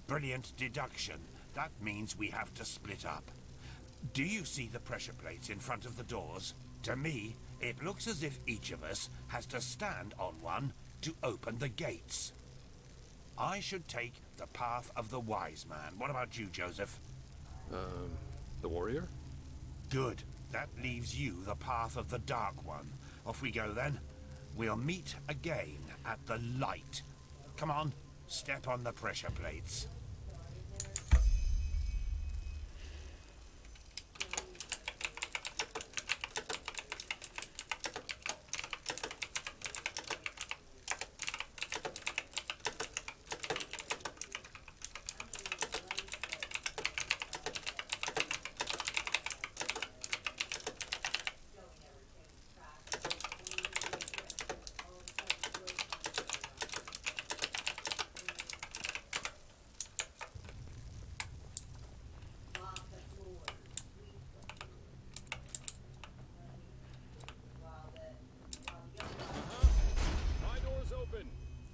Brilliant deduction. That means we have to split up. Do you see the pressure plates in front of the doors? To me, it looks as if each of us has to stand on one to open the gates. I should take the path of the wise man. What about you, Joseph? The warrior? Good. That leaves you the path of the dark one. Off we go then. We'll meet again at the light. Come on, step on the pressure plates.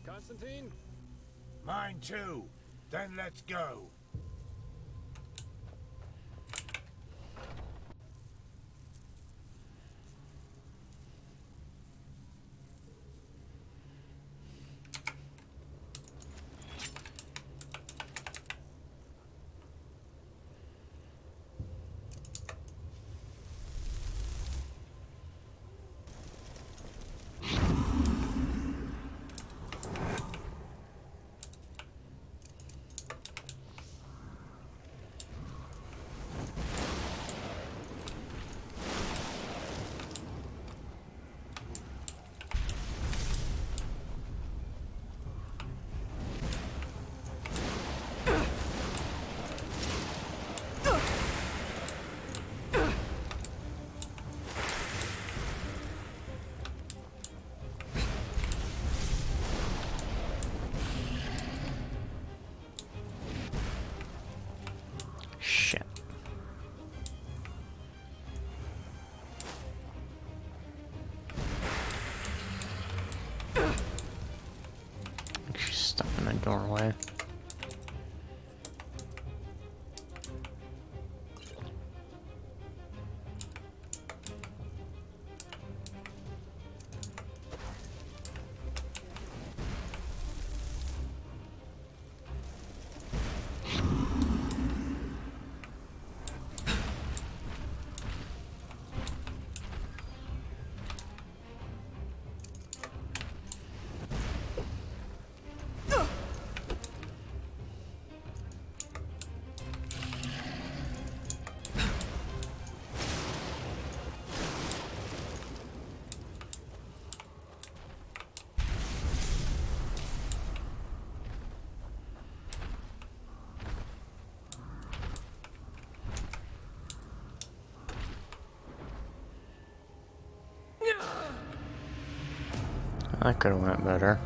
Constantine? Mine too. Then let's go. Shit. She's stuck in the doorway. That could have went better.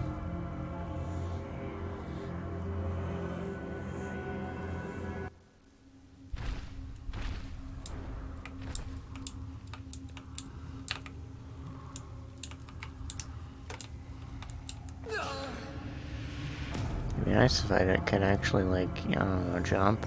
It'd be nice if I could actually, like, I don't know, jump.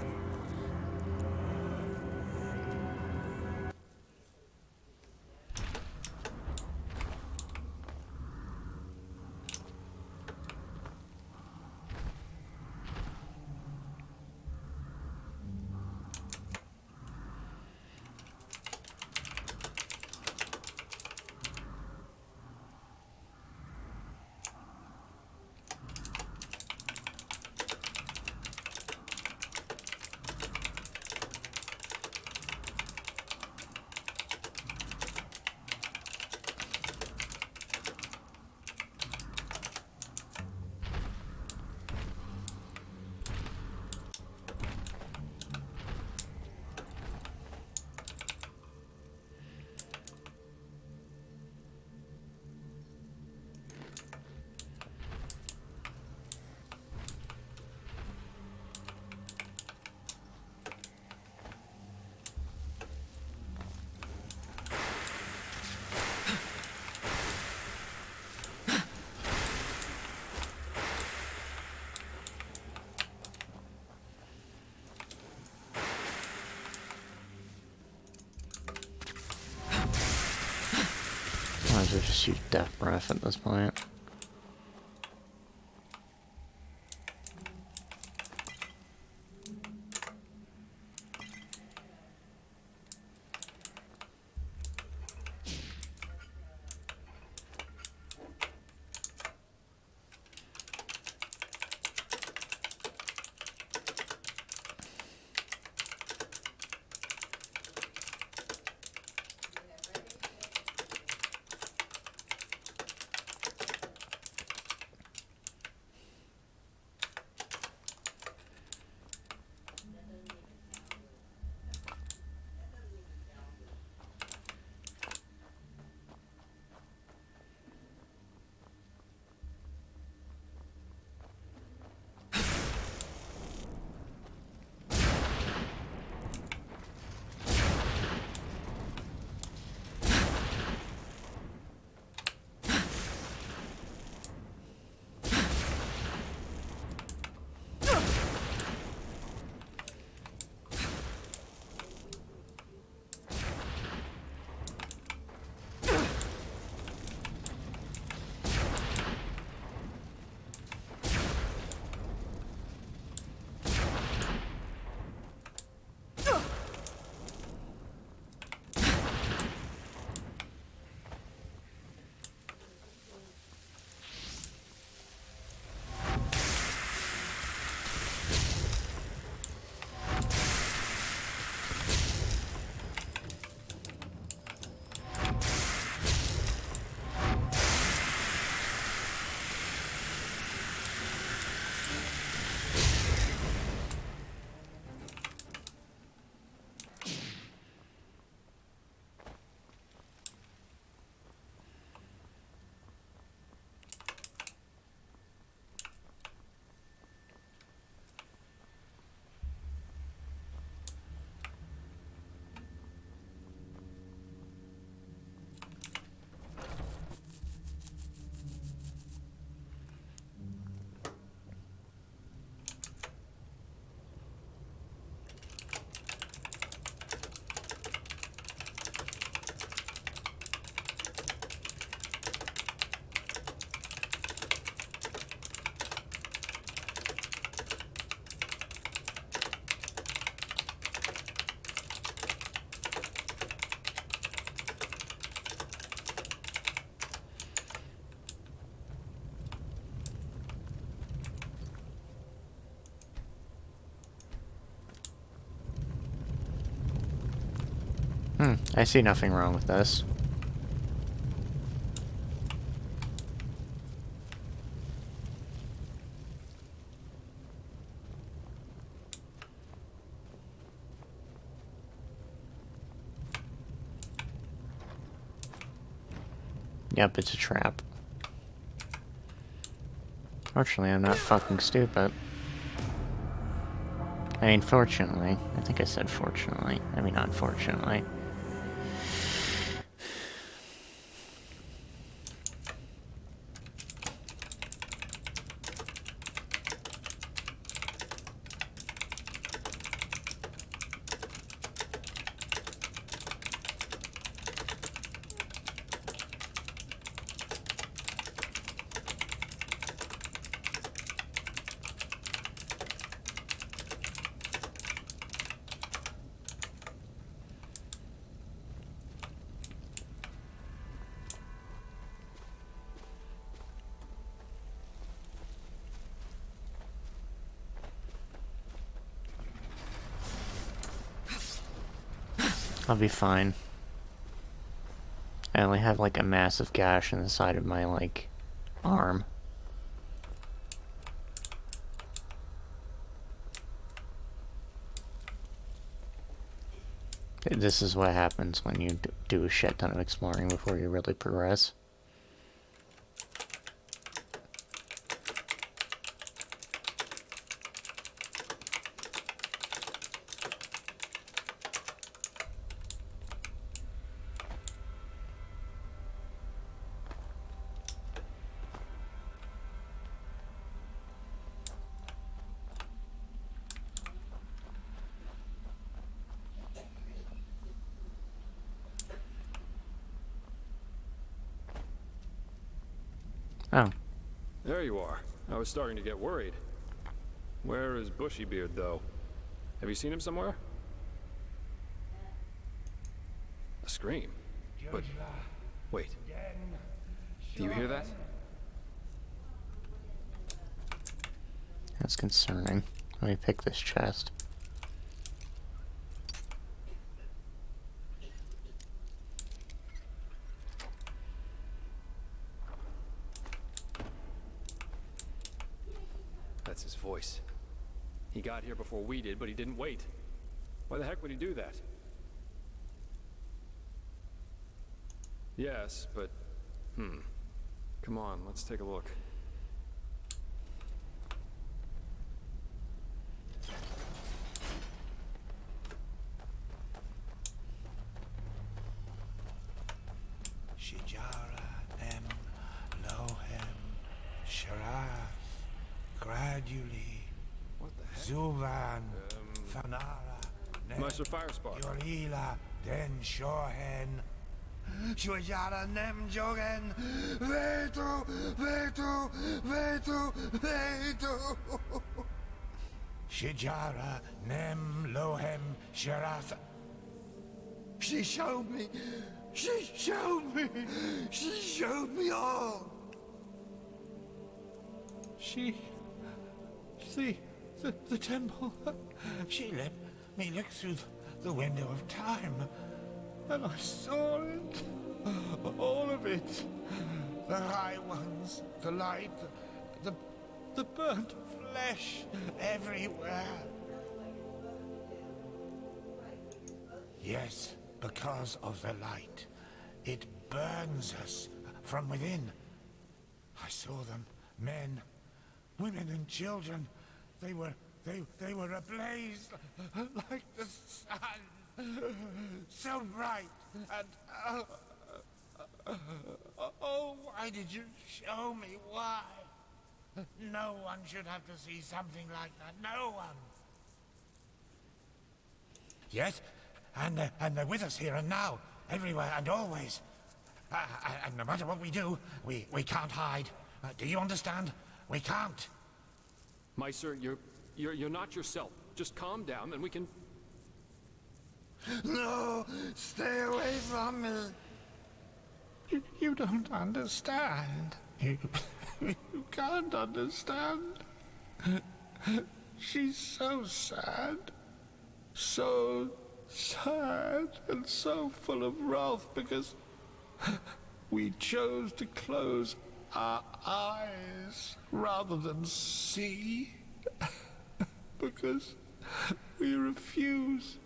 Might as well just use Death Breath at this point. I see nothing wrong with this. Yep, it's a trap. Fortunately, I'm not fucking stupid. I mean, fortunately. I think I said fortunately. I mean, unfortunately. I'll be fine. I only have like a massive gash in the side of my like arm. This is what happens when you do a shit ton of exploring before you really progress. Oh. There you are. I was starting to get worried. Where is Bushybeard, though? Have you seen him somewhere? A scream? But... wait. Do you hear that? That's concerning. Let me pick this chest. That's his voice. He got here before we did, but he didn't wait. Why the heck would he do that? Yes, but... Come on, let's take a look. Shijara, Em, Lohem, Sharaf, gradually. What the heck? Zuvan, Fanara, Nem, Master Firespark. Yorila, Den Shohen. Shijara, Nem, Jogen, Vetu, Vetu, Vetu, Vetu. Shijara, Nem, Lohem, Sharaf. She showed me. She showed me. She showed me all. The temple. She let me look through the window of time, and I saw it. All of it. The high ones, the light, the burnt flesh everywhere. Yes, because of the light. It burns us from within. I saw them, men, women and children. They were ablaze like the sun. So bright and oh, why did you show me? Why? No one should have to see something like that. No one. Yes, and they're with us here and now, everywhere and always. And no matter what we do, we can't hide. Do you understand? We can't. Meister, you're not yourself. Just calm down and we can... No, stay away from me. You don't understand. You can't understand. She's so sad. So sad and so full of wrath because we chose to close our eyes rather than see. Because we refuse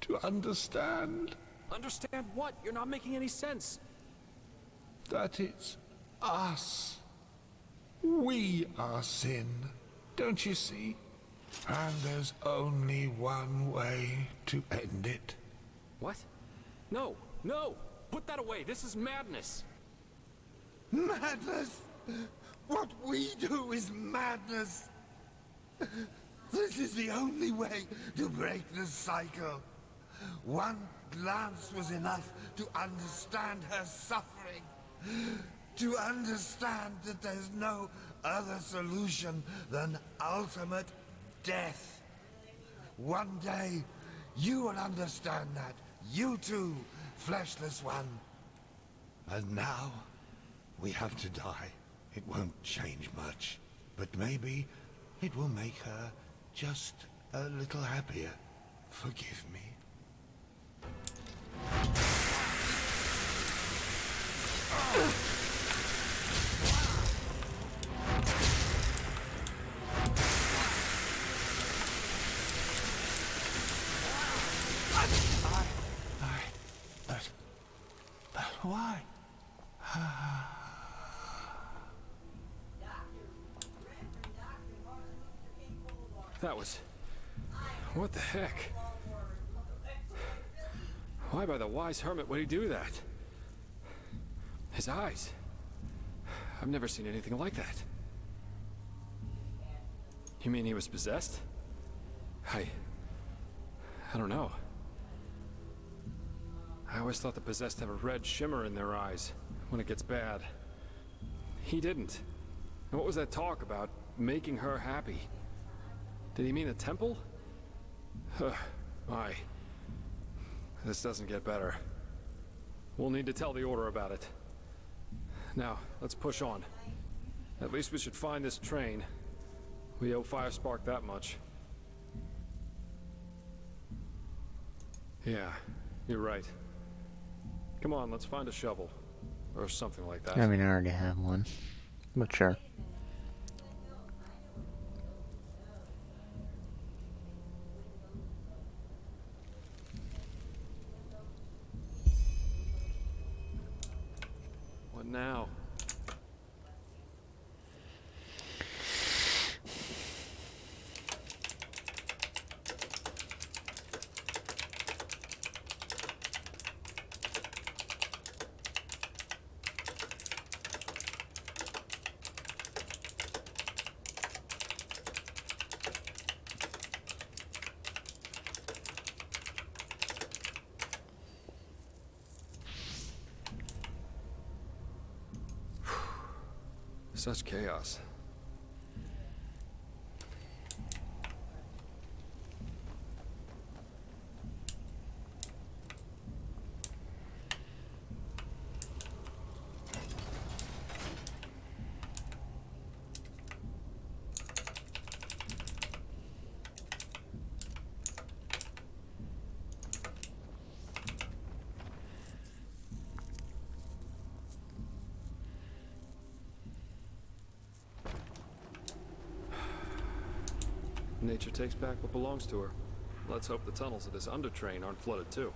to understand. Understand what? You're not making any sense. That it's us. We are sin, don't you see? And there's only one way to end it. What? No, no! Put that away! This is madness! Madness? What we do is madness! This is the only way to break the cycle. One glance was enough to understand her suffering. To understand that there's no other solution than ultimate death. One day, you will understand that. You too, fleshless one. And now, we have to die. It won't change much. But maybe it will make her just a little happier. Forgive me. But why? That was... What the heck? Why by the wise hermit would he do that? His eyes. I've never seen anything like that. You mean he was possessed? I don't know. I always thought the possessed have a red shimmer in their eyes when it gets bad. He didn't. And what was that talk about making her happy? Did he mean the temple? My. This doesn't get better. We'll need to tell the Order about it. Now, let's push on. At least we should find this train. We owe Firespark that much. Yeah, you're right. Come on, let's find a shovel. Or something like that. I mean, I already have one. But sure. What now? Such chaos. Nature takes back what belongs to her. Let's hope the tunnels of this undertrain aren't flooded too.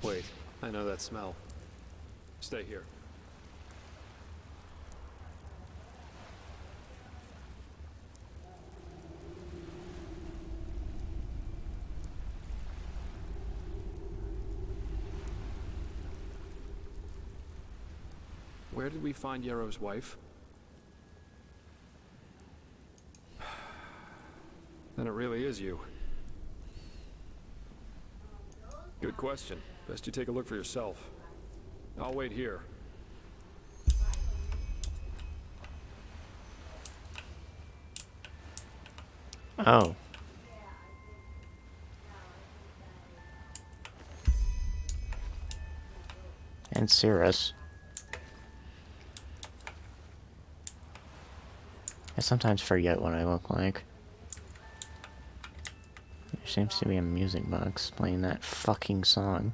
Wait, I know that smell. Stay here. Where did we find Yarrow's wife? Then it really is you. Good question. Best you take a look for yourself. I'll wait here. Oh. And Cirrus. I sometimes forget what I look like. There seems to be a music box playing that fucking song.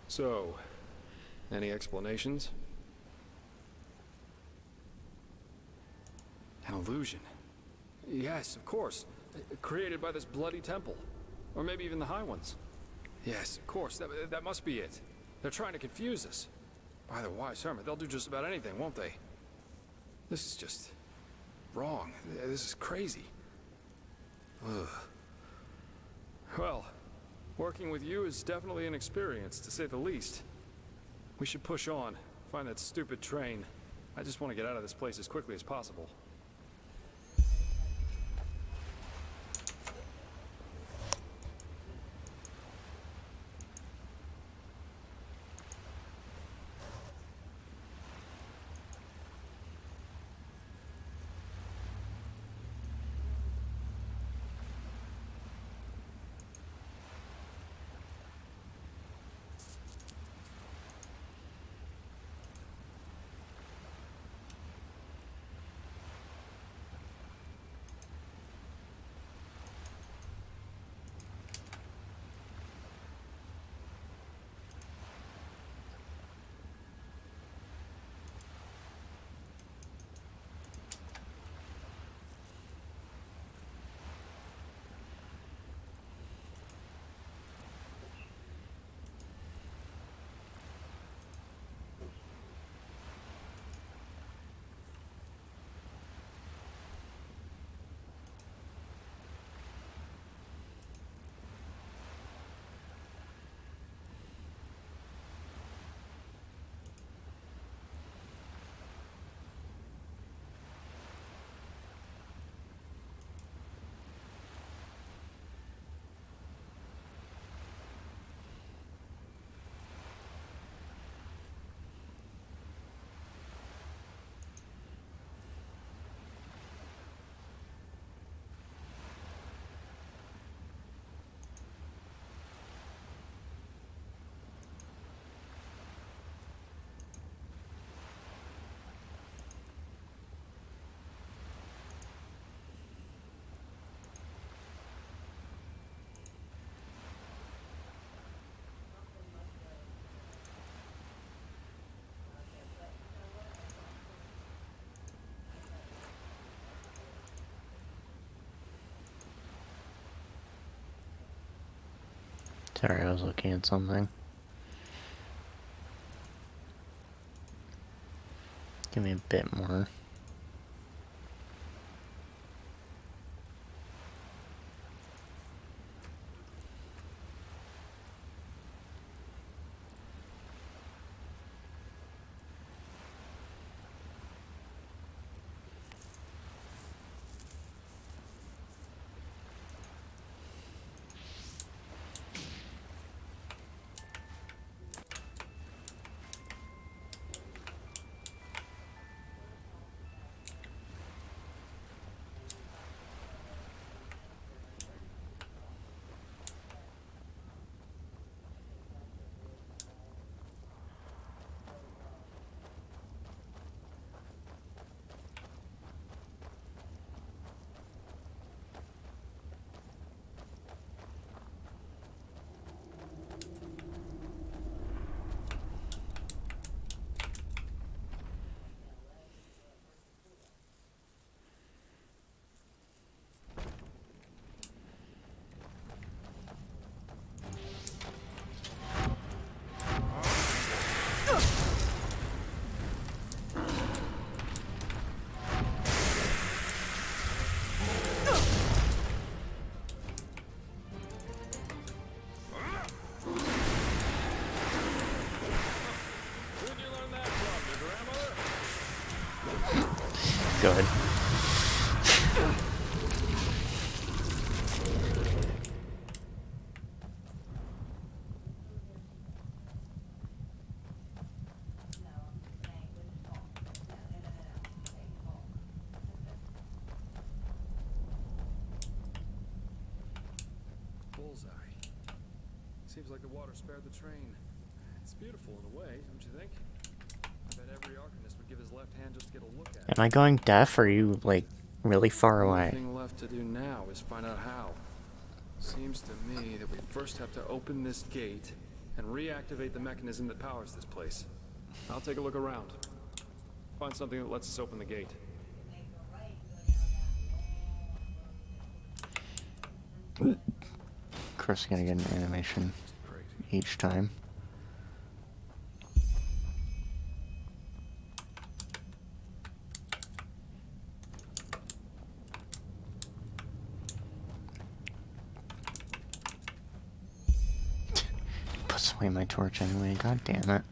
So, any explanations? An illusion. Yes, of course. Created by this bloody temple. Or maybe even the High Ones. Yes, of course. That must be it. They're trying to confuse us. By the wise hermit, they'll do just about anything, won't they? This is just wrong. This is crazy. Ugh. Well, working with you is definitely an experience, to say the least. We should push on, find that stupid train. I just want to get out of this place as quickly as possible. Sorry, I was looking at something. Give me a bit more. Good. Seems like the water spared the train. It's beautiful in a way, don't you think? I bet every Arcanist would give his left hand just to get a look at it. Am I going deaf or are you, like, really far The away? only thing left to do now is find out how. Seems to me that we first have to open this gate and reactivate the mechanism that powers this place. I'll take a look around. Find something that lets us open the gate. Of course, I gotta get an animation each time. Puts away my torch anyway, god damn it.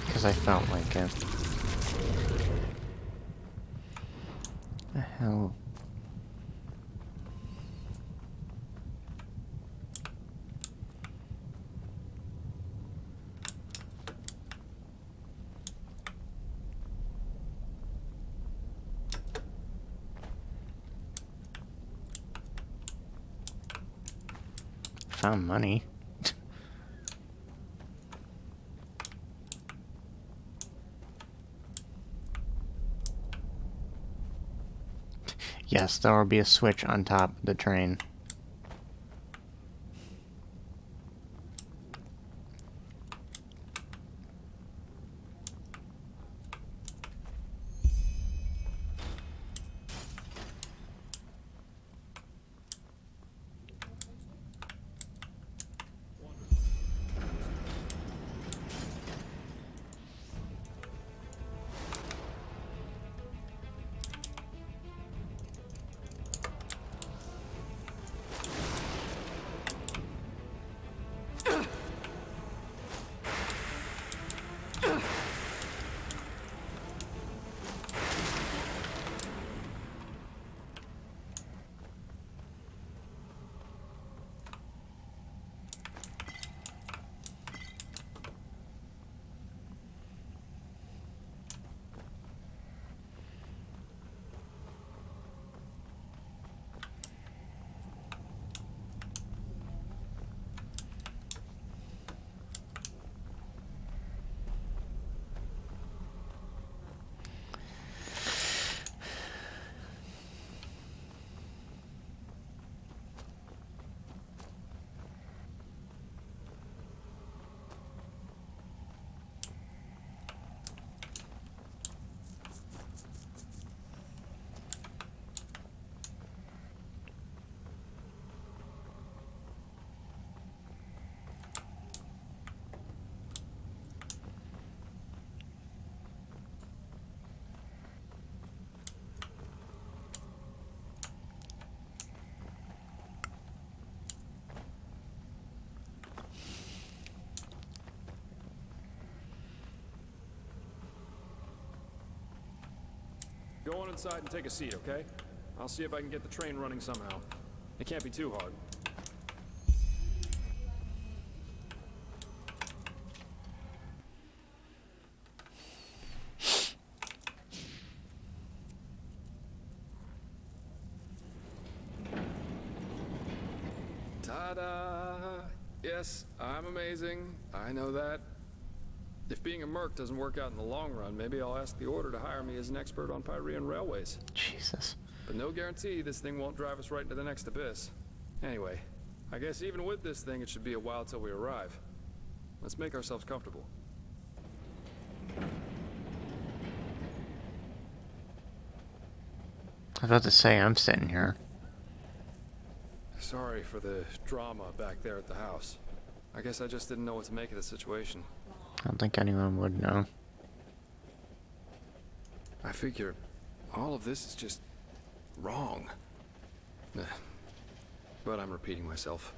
Because I felt like it. What the hell? Found money. Yes, there will be a switch on top of the train. inside and take a seat, okay? I'll see if I can get the train running somehow. It can't be too hard. Ta-da! Yes, I'm amazing. I know that. If being a merc doesn't work out in the long run, maybe I'll ask the Order to hire me as an expert on Pyrean railways. Jesus. But no guarantee this thing won't drive us right into the next abyss. Anyway, I guess even with this thing, it should be a while till we arrive. Let's make ourselves comfortable. I was about to say, I'm sitting here. Sorry for the drama back there at the house. I guess I just didn't know what to make of the situation. I don't think anyone would know. I figure all of this is just wrong. But I'm repeating myself.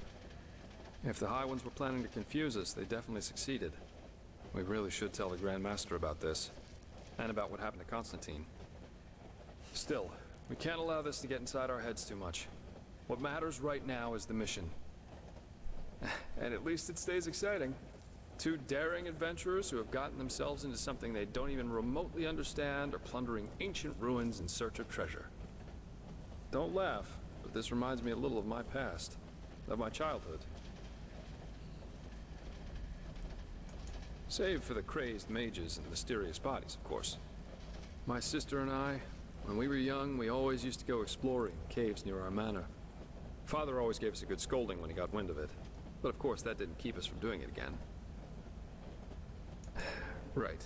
If the High Ones were planning to confuse us, they definitely succeeded. We really should tell the Grand Master about this, and about what happened to Constantine. Still, we can't allow this to get inside our heads too much. What matters right now is the mission. And at least it stays exciting. 2 daring adventurers who have gotten themselves into something they don't even remotely understand are plundering ancient ruins in search of treasure. Don't laugh, but this reminds me a little of my past, of my childhood. Save for the crazed mages and mysterious bodies, of course. My sister and I, when we were young, we always used to go exploring caves near our manor. Father always gave us a good scolding when he got wind of it, but of course that didn't keep us from doing it again. Right,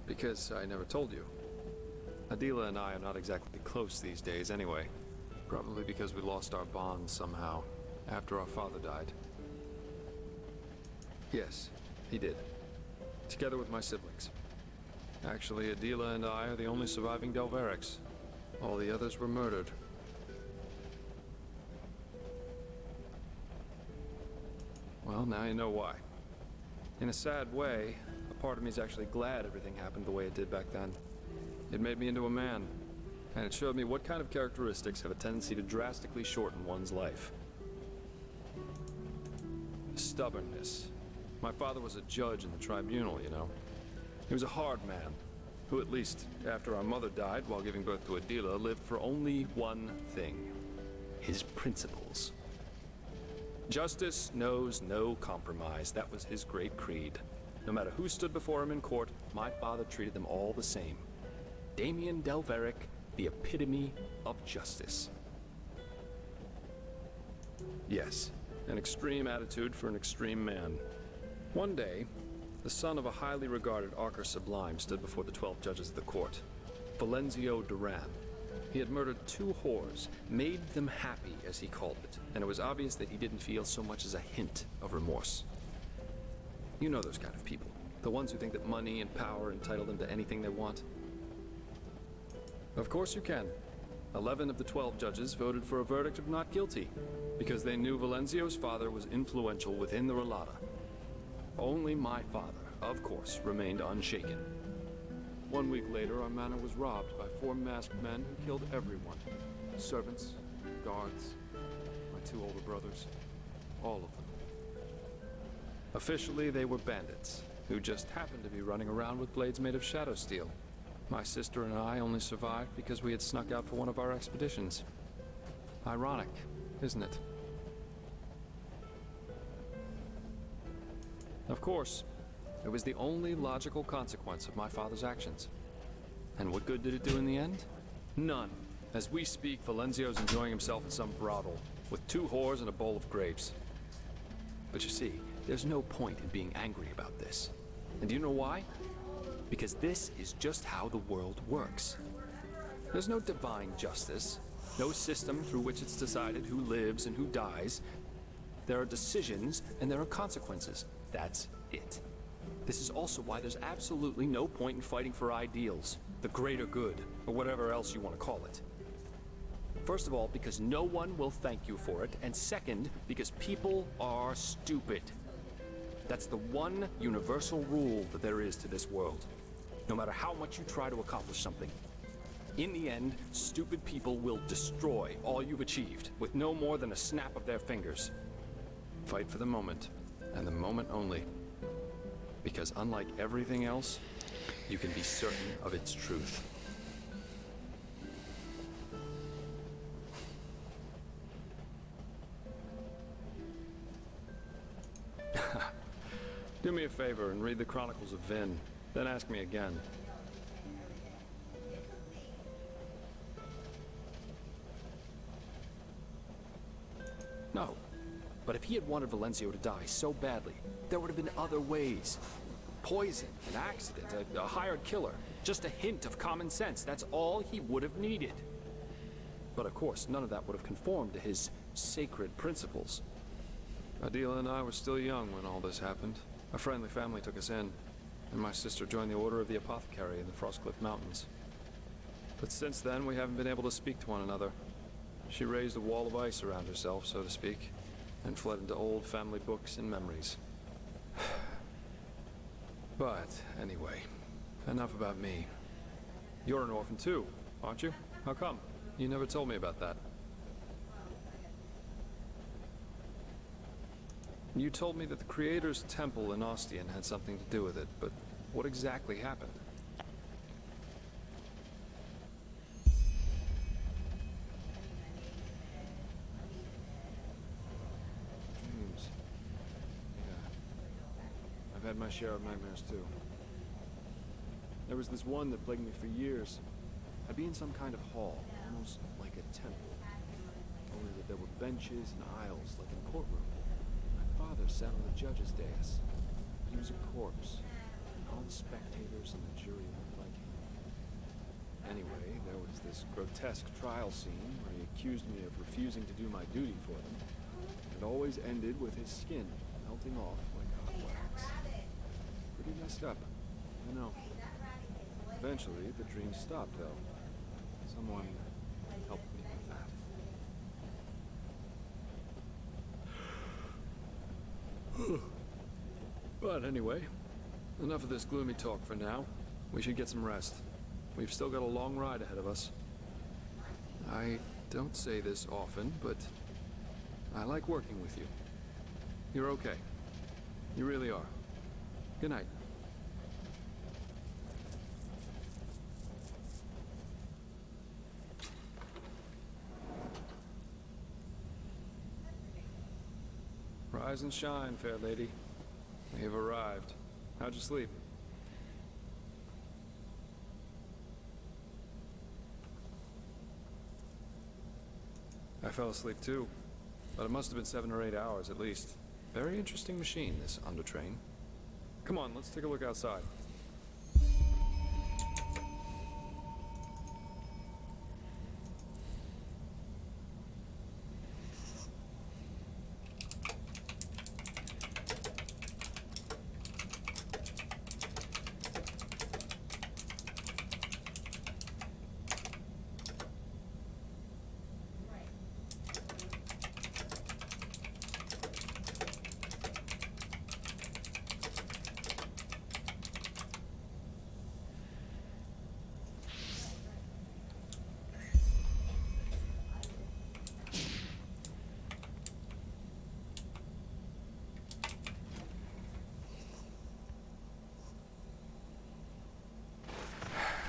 because I never told you. Adila and I are not exactly close these days anyway. Probably because we lost our bond somehow, after our father died. Yes, he did. Together with my siblings. Actually, Adila and I are the only surviving Delverics. All the others were murdered. Well, now you know why. In a sad way, a part of me is actually glad everything happened the way it did back then. It made me into a man, and it showed me what kind of characteristics have a tendency to drastically shorten one's life. Stubbornness. My father was a judge in the tribunal, you know. He was a hard man, who at least, after our mother died while giving birth to Adila, lived for only one thing. His principles. Justice knows no compromise. That was his great creed. No matter who stood before him in court, my father treated them all the same. Damien Delveric, the epitome of justice. Yes, an extreme attitude for an extreme man. One day, the son of a highly regarded Archer Sublime stood before the 12 judges of the court. Valenzio Duran. He had murdered 2 whores, made them happy, as he called it, and it was obvious that he didn't feel so much as a hint of remorse. You know those kind of people, the ones who think that money and power entitle them to anything they want. Of course you can. 11 of the 12 judges voted for a verdict of not guilty, because they knew Valenzio's father was influential within the Relata. Only my father, of course, remained unshaken. 1 week later, our manor was robbed by 4 masked men who killed everyone. Servants, guards, my 2 older brothers, all of them. Officially, they were bandits, who just happened to be running around with blades made of shadow steel. My sister and I only survived because we had snuck out for one of our expeditions. Ironic, isn't it? Of course, it was the only logical consequence of my father's actions. And what good did it do in the end? None. As we speak, Valenzio's enjoying himself in some brothel, with 2 whores and a bowl of grapes. But you see, there's no point in being angry about this. And do you know why? Because this is just how the world works. There's no divine justice, no system through which it's decided who lives and who dies. There are decisions and there are consequences. That's it. This is also why there's absolutely no point in fighting for ideals, the greater good, or whatever else you want to call it. First of all, because no one will thank you for it, and second, because people are stupid. That's the one universal rule that there is to this world, no matter how much you try to accomplish something. In the end, stupid people will destroy all you've achieved with no more than a snap of their fingers. Fight for the moment, and the moment only. Because unlike everything else, you can be certain of its truth. Do me a favor and read the Chronicles of Vin, then ask me again. No. But if he had wanted Valencio to die so badly, there would have been other ways. Poison, an accident, a hired killer. Just a hint of common sense. That's all he would have needed. But of course, none of that would have conformed to his sacred principles. Adela and I were still young when all this happened. A friendly family took us in, and my sister joined the Order of the Apothecary in the Frostcliff Mountains. But since then, we haven't been able to speak to one another. She raised a wall of ice around herself, so to speak, and fled into old family books and memories. But, anyway, enough about me. You're an orphan too, aren't you? How come? You never told me about that. You told me that the Creator's Temple in Ostian had something to do with it, but what exactly happened? Dreams. Yeah. I've had my share of nightmares too. There was this one that plagued me for years. I'd be in some kind of hall, almost like a temple. Only that there were benches and aisles, like in a courtroom. My father sat on the judge's dais. He was a corpse, and all the spectators and the jury looked like him. Anyway, there was this grotesque trial scene where he accused me of refusing to do my duty for them. It always ended with his skin melting off like hot wax. Pretty messed up, I know. Eventually, the dream stopped, though. Someone helped me with that. But anyway, enough of this gloomy talk for now. We should get some rest. We've still got a long ride ahead of us. I don't say this often, but I like working with you. You're okay. You really are. Good night. Rise and shine, fair lady. We have arrived. How'd you sleep? I fell asleep too, but it must have been 7 or 8 hours at least. Very interesting machine, this Undertrain. Come on, let's take a look outside.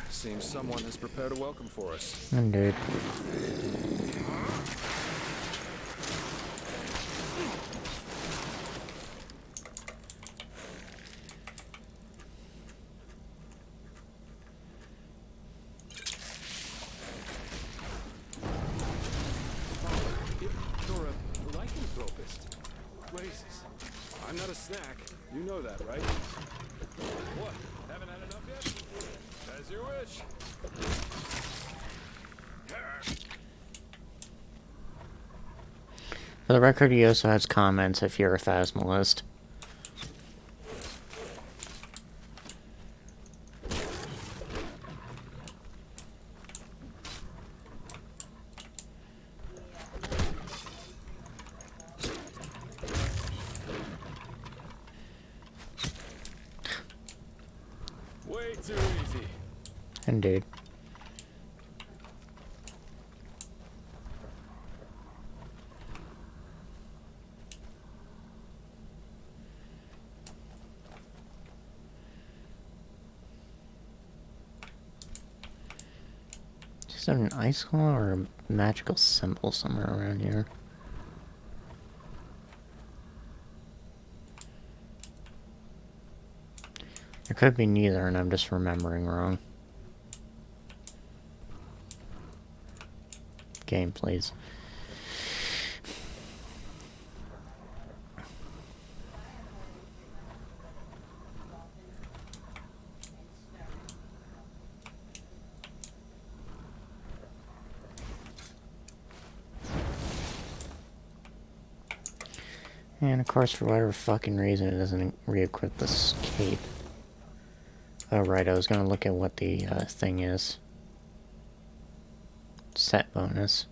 Seems someone has prepared a welcome for us. Indeed. You're a lycanthropist. Jesus. I'm not a snack. You know that, right? What? Haven't had enough yet? As you wish. For the record, he also has comments if you're a Phasmalist. Way too easy. Indeed. Is that an ice claw or a magical symbol somewhere around here? It could be neither, and I'm just remembering wrong. Game, please. And of course, for whatever fucking reason, it doesn't re-equip the cape. Oh right, I was gonna look at what the thing is. Set bonus.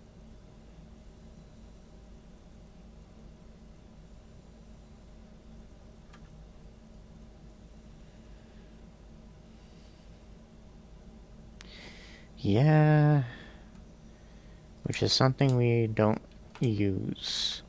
Yeah. Which is something we don't use.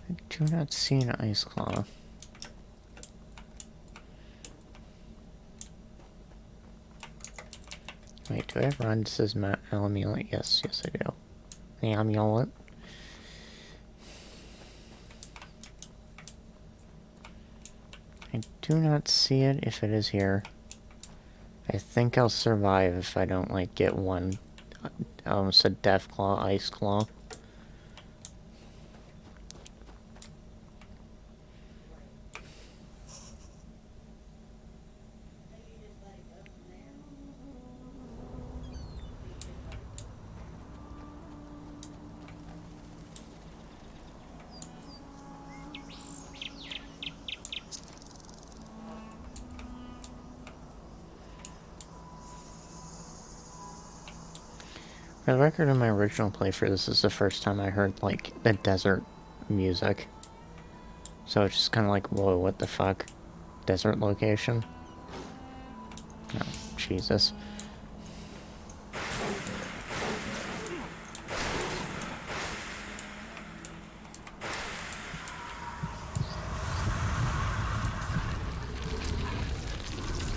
I do not see an ice claw. Wait, do I have run? This is my amulet. Yes, yes I do. The amulet. I do not see it if it is here. I think I'll survive if I don't, like, get one. I almost said Death Claw, Ice Claw. For the record, in my original playthrough, this is the first time I heard, like, the desert music. So it's just kind of like, whoa, what the fuck? Desert location? Oh, Jesus.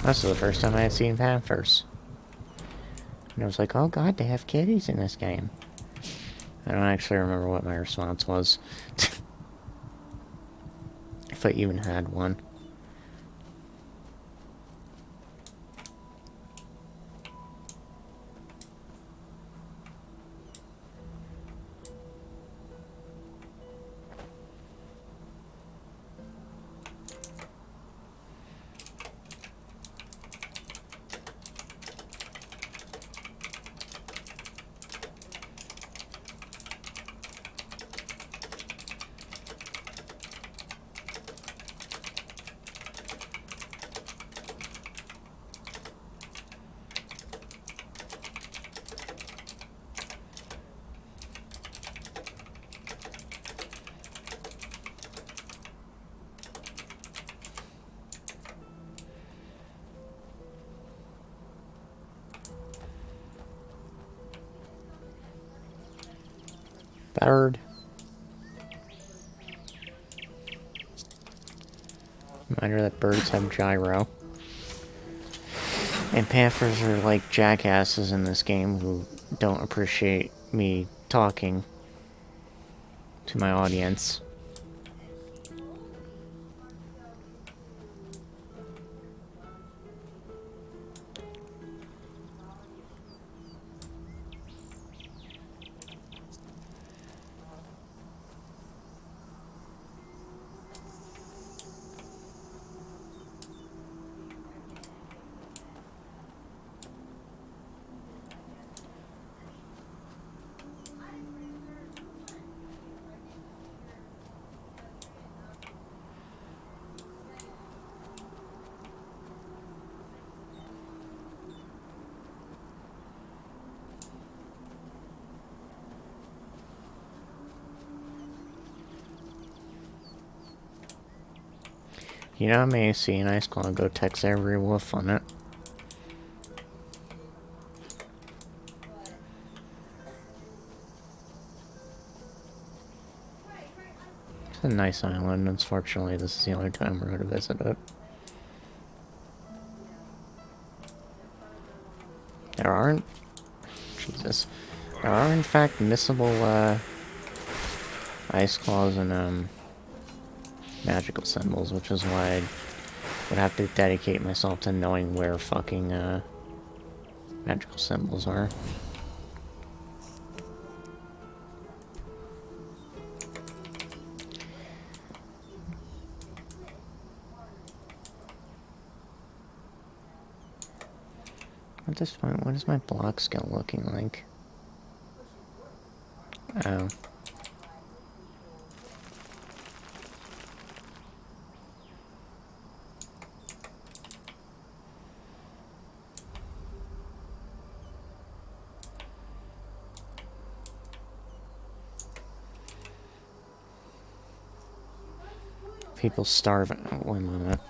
This is the first time I had seen Panthers. And I was like, oh god, they have kitties in this game. I don't actually remember what my response was. If I even had one. Battered. reminder that birds have gyro. And panthers are like jackasses in this game who don't appreciate me talking to my audience. You know, I may see an ice claw go text every wolf on it. It's a nice island. Unfortunately, this is the only time we're going to visit it. There aren't... Jesus. There are, in fact, missable, ice claws and, magical symbols, which is why I would have to dedicate myself to knowing where fucking, magical symbols are. At this point, what is my block skill looking like? Oh. People starving. Oh, wait a minute.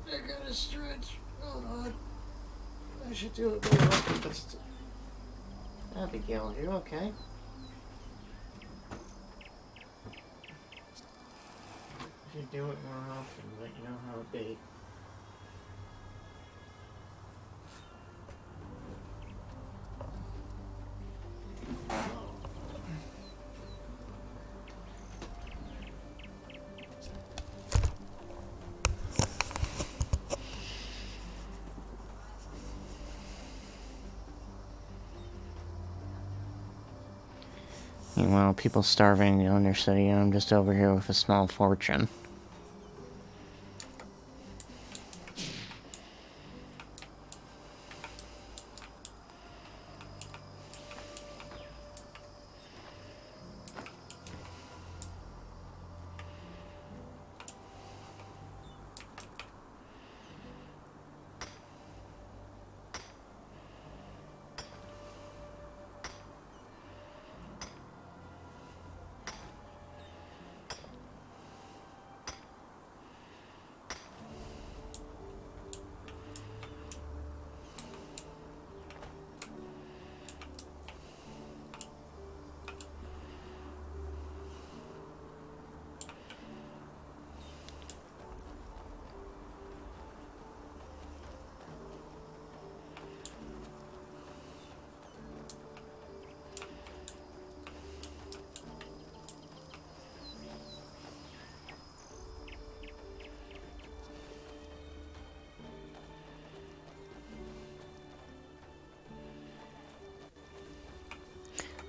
I gotta stretch. Hold on. I should do it more often, but Abigail, you okay? I should do it more often, but you know how it be. Meanwhile, people starving in the inner city, and I'm just over here with a small fortune.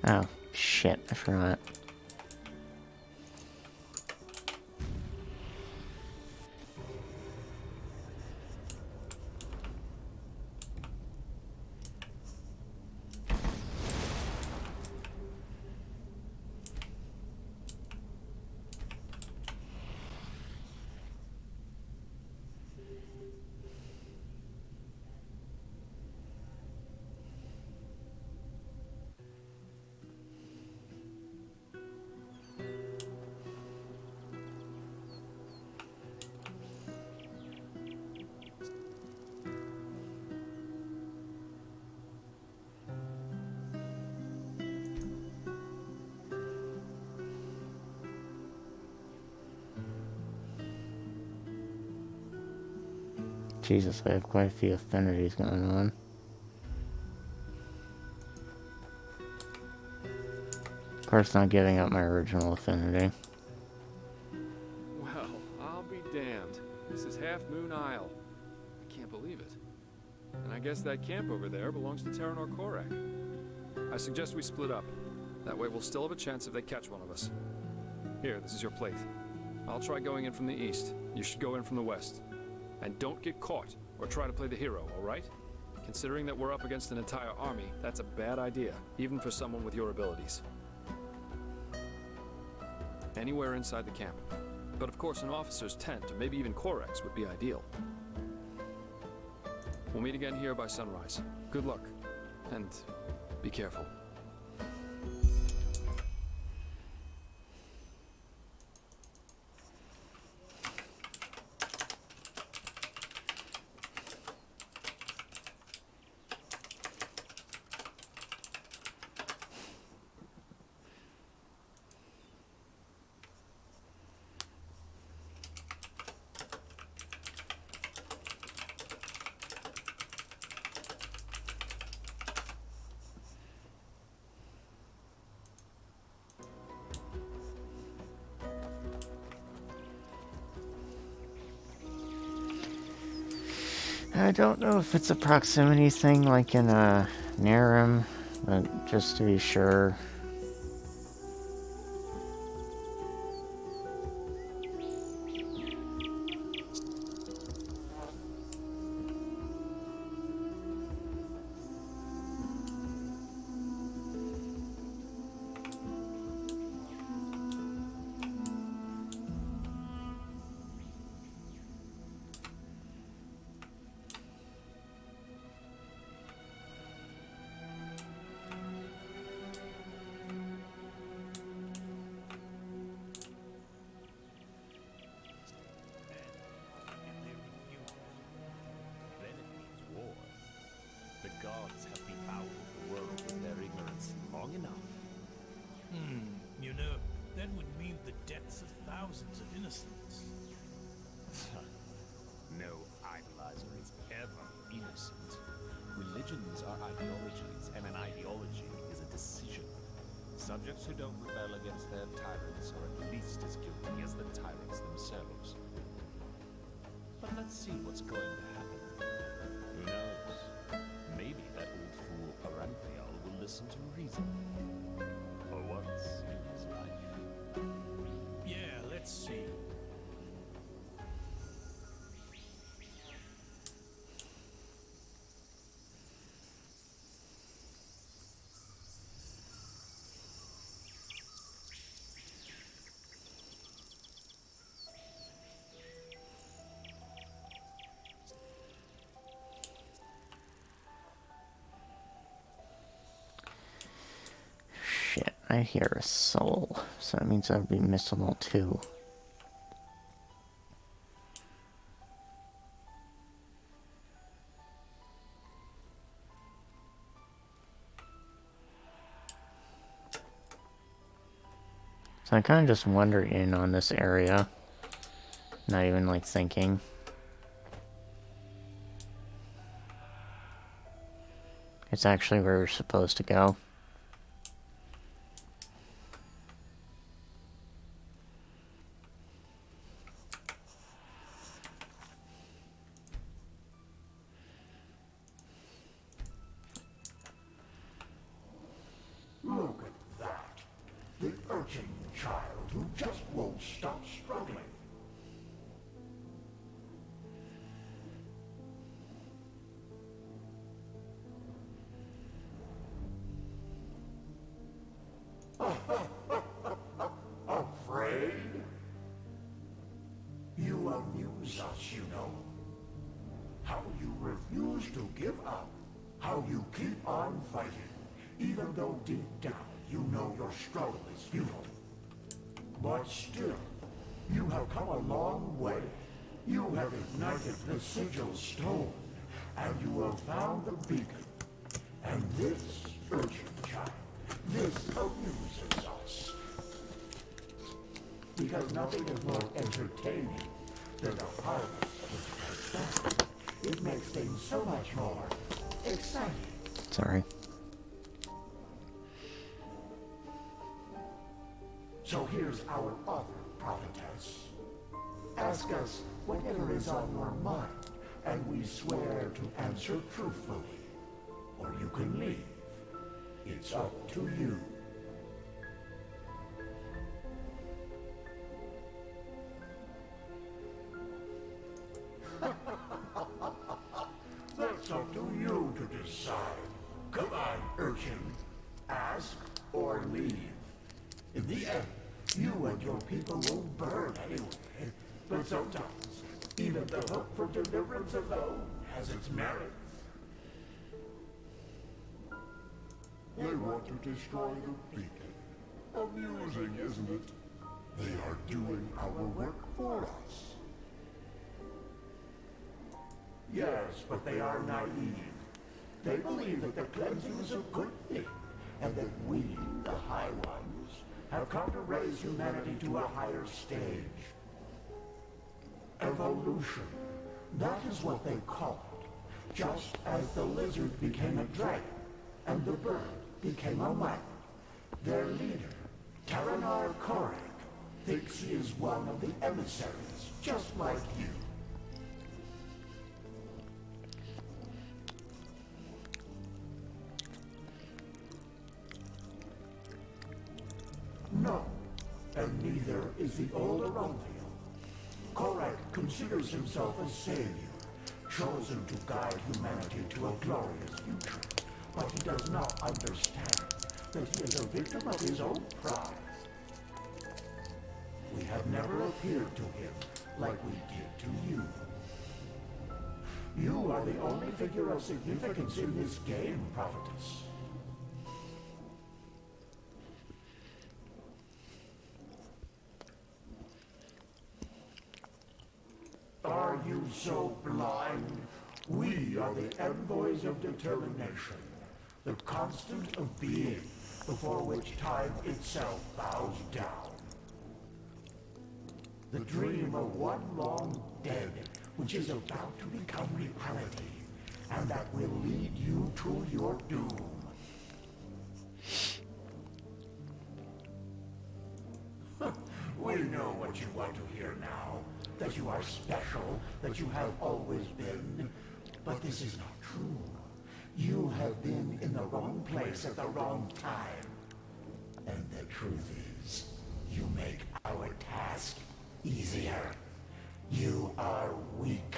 Oh, shit, I forgot. Jesus, I have quite a few affinities going on. Of course, not giving up my original affinity. Well, I'll be damned. This is Half Moon Isle. I can't believe it. And I guess that camp over there belongs to Terranor Korak. I suggest we split up. That way we'll still have a chance if they catch one of us. Here, this is your plate. I'll try going in from the east. You should go in from the west. And don't get caught, or try to play the hero, alright? Considering that we're up against an entire army, that's a bad idea, even for someone with your abilities. Anywhere inside the camp. But of course an officer's tent, or maybe even Koraks, would be ideal. We'll meet again here by sunrise. Good luck, and be careful. I don't know if it's a proximity thing like in Narum, but just to be sure. You know, that would mean the deaths of thousands of innocents. No idolizer is ever innocent. Religions are ideologies, and an ideology is a decision. Subjects who don't rebel against their tyrants are at least as guilty as the tyrants themselves. But let's see what's going to happen. Who knows? Maybe that old fool Paranthial will listen to reason. For once in his life. Yeah, let's see. Shit, I hear a soul, so that means that would be missable too. So I kind of just wander in on this area, not even like thinking. It's actually where we're supposed to go. Look at that. The urchin child who just won't stop struggling. Afraid? You amuse us, you know. How you refuse to give up. How you keep on fighting. Even though deep down you know your struggle is futile. But still, you have come a long way. You have ignited the sigil stone, and you have found the beacon. And this, urchin child, this amuses us. Because nothing is more entertaining than a harvest which has found. It makes things so much more exciting. Sorry. So here's our other prophetess. Ask us whatever is on your mind, and we swear to answer truthfully. Or you can leave. It's up to you. That's up to you to decide. Come on, urchin. Ask or leave. In the end, you and your people will burn anyway. But sometimes, even the hope for deliverance alone has its merits. They want to destroy the beacon. Amusing, isn't it? They are doing our work for us. Yes, but they are naive. They believe that the cleansing is a good thing, and that we, the High Ones, have come to raise humanity to a higher stage. Evolution. That is what they call it. Just as the lizard became a dragon, and the bird became a man. Their leader, Taranar Korek, thinks he is one of the emissaries, just like you. No, and neither is the old Aronthio. Korek considers himself a savior, chosen to guide humanity to a glorious future. But he does not understand that he is a victim of his own pride. We have never appeared to him like we did to you. You are the only figure of significance in this game, prophetess. Are you so blind? We are the envoys of determination, the constant of being, before which time itself bows down. The dream of one long dead, which is about to become reality, and that will lead you to your doom. We know what you want to hear now, that you are special, that you have always been. But this is not true. You have been in the wrong place at the wrong time. And the truth is, you make our task easier. You are weak.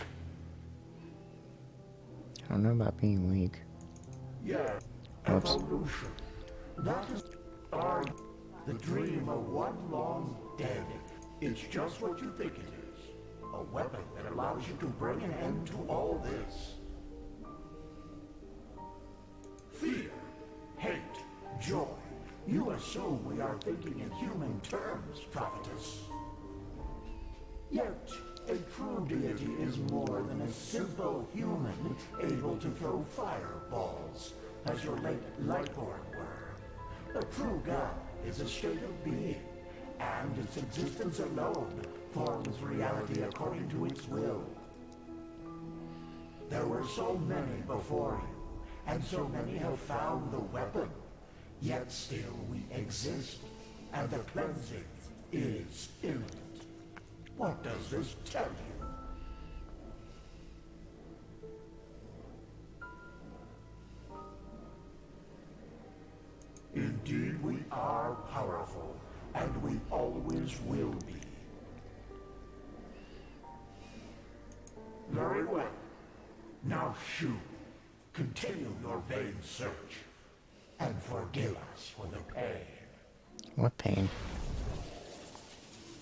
I don't know about being weak. Yeah, evolution. That is the dream of one long dead. It's just what you think it is. A weapon that allows you to bring an end to all this. Fear, hate, joy. You assume we are thinking in human terms, prophetess. Yet, a true deity is more than a simple human able to throw fireballs, as your late Lightborn were. A true god is a state of being, and its existence alone forms reality according to its will. There were so many before you, and so many have found the weapon, yet still we exist, and the cleansing is imminent. What does this tell you? Indeed, we are powerful, and we always will be. Very well. Now shoot. Continue your vain search, and forgive us for the pain. What pain?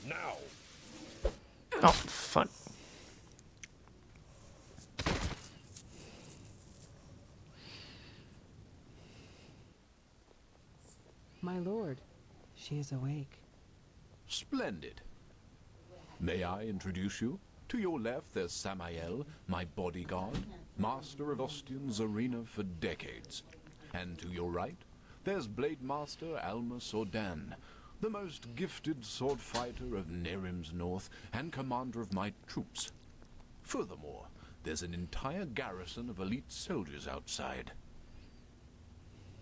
Now. Oh, fuck. My lord, she is awake. Splendid. May I introduce you? To your left, there's Samael, my bodyguard, master of Ostian Serena for decades. And to your right, there's Blade Master Alma Sordan, the most gifted sword fighter of Nerim's north and commander of my troops. Furthermore, there's an entire garrison of elite soldiers outside.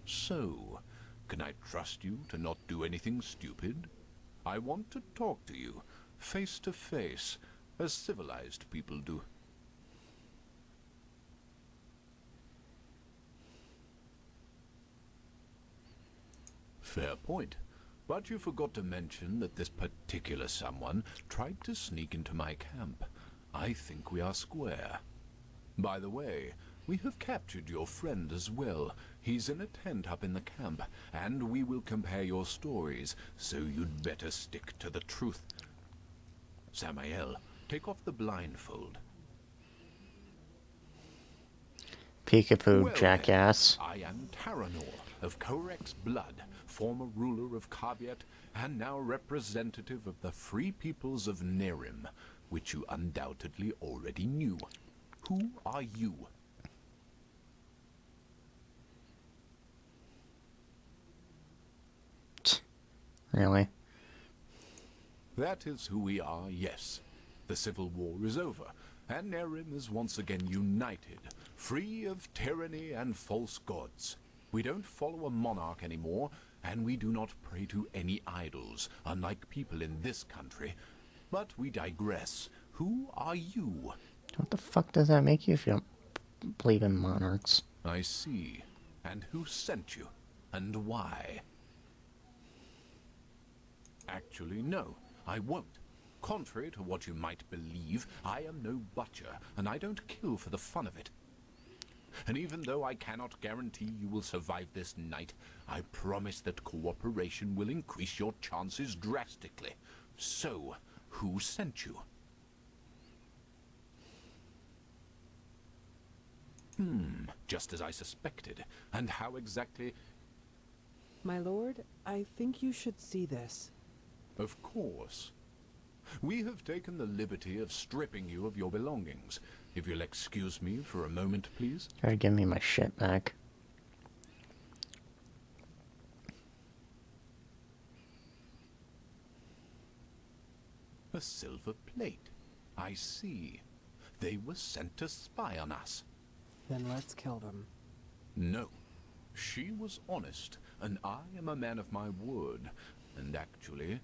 So, can I trust you to not do anything stupid? I want to talk to you, face to face, as civilized people do. Fair point. But you forgot to mention that this particular someone tried to sneak into my camp. I think we are square. By the way, we have captured your friend as well. He's in a tent up in the camp, and we will compare your stories, so you'd better stick to the truth. Samael, take off the blindfold. Peekaboo, Well jackass. then, I am Taranor, of Korek's blood, former ruler of Kabiet, and now representative of the free peoples of Nerim, which you undoubtedly already knew. Who are you? Really? That is who we are, yes. The civil war is over, and Nerim is once again united, free of tyranny and false gods. We don't follow a monarch anymore, and we do not pray to any idols, unlike people in this country. But we digress. Who are you? What the fuck does that make you if you don't believe in monarchs? I see. And who sent you? And why? Actually, no, I won't. Contrary to what you might believe, I am no butcher, and I don't kill for the fun of it. And even though I cannot guarantee you will survive this night, I promise that cooperation will increase your chances drastically. So, who sent you? Just as I suspected. And how exactly... My lord, I think you should see this. Of course. We have taken the liberty of stripping you of your belongings. If you'll excuse me for a moment, please. Try to give me my shit back. A silver plate. I see. They were sent to spy on us. Then let's kill them. No. She was honest, and I am a man of my word. And actually...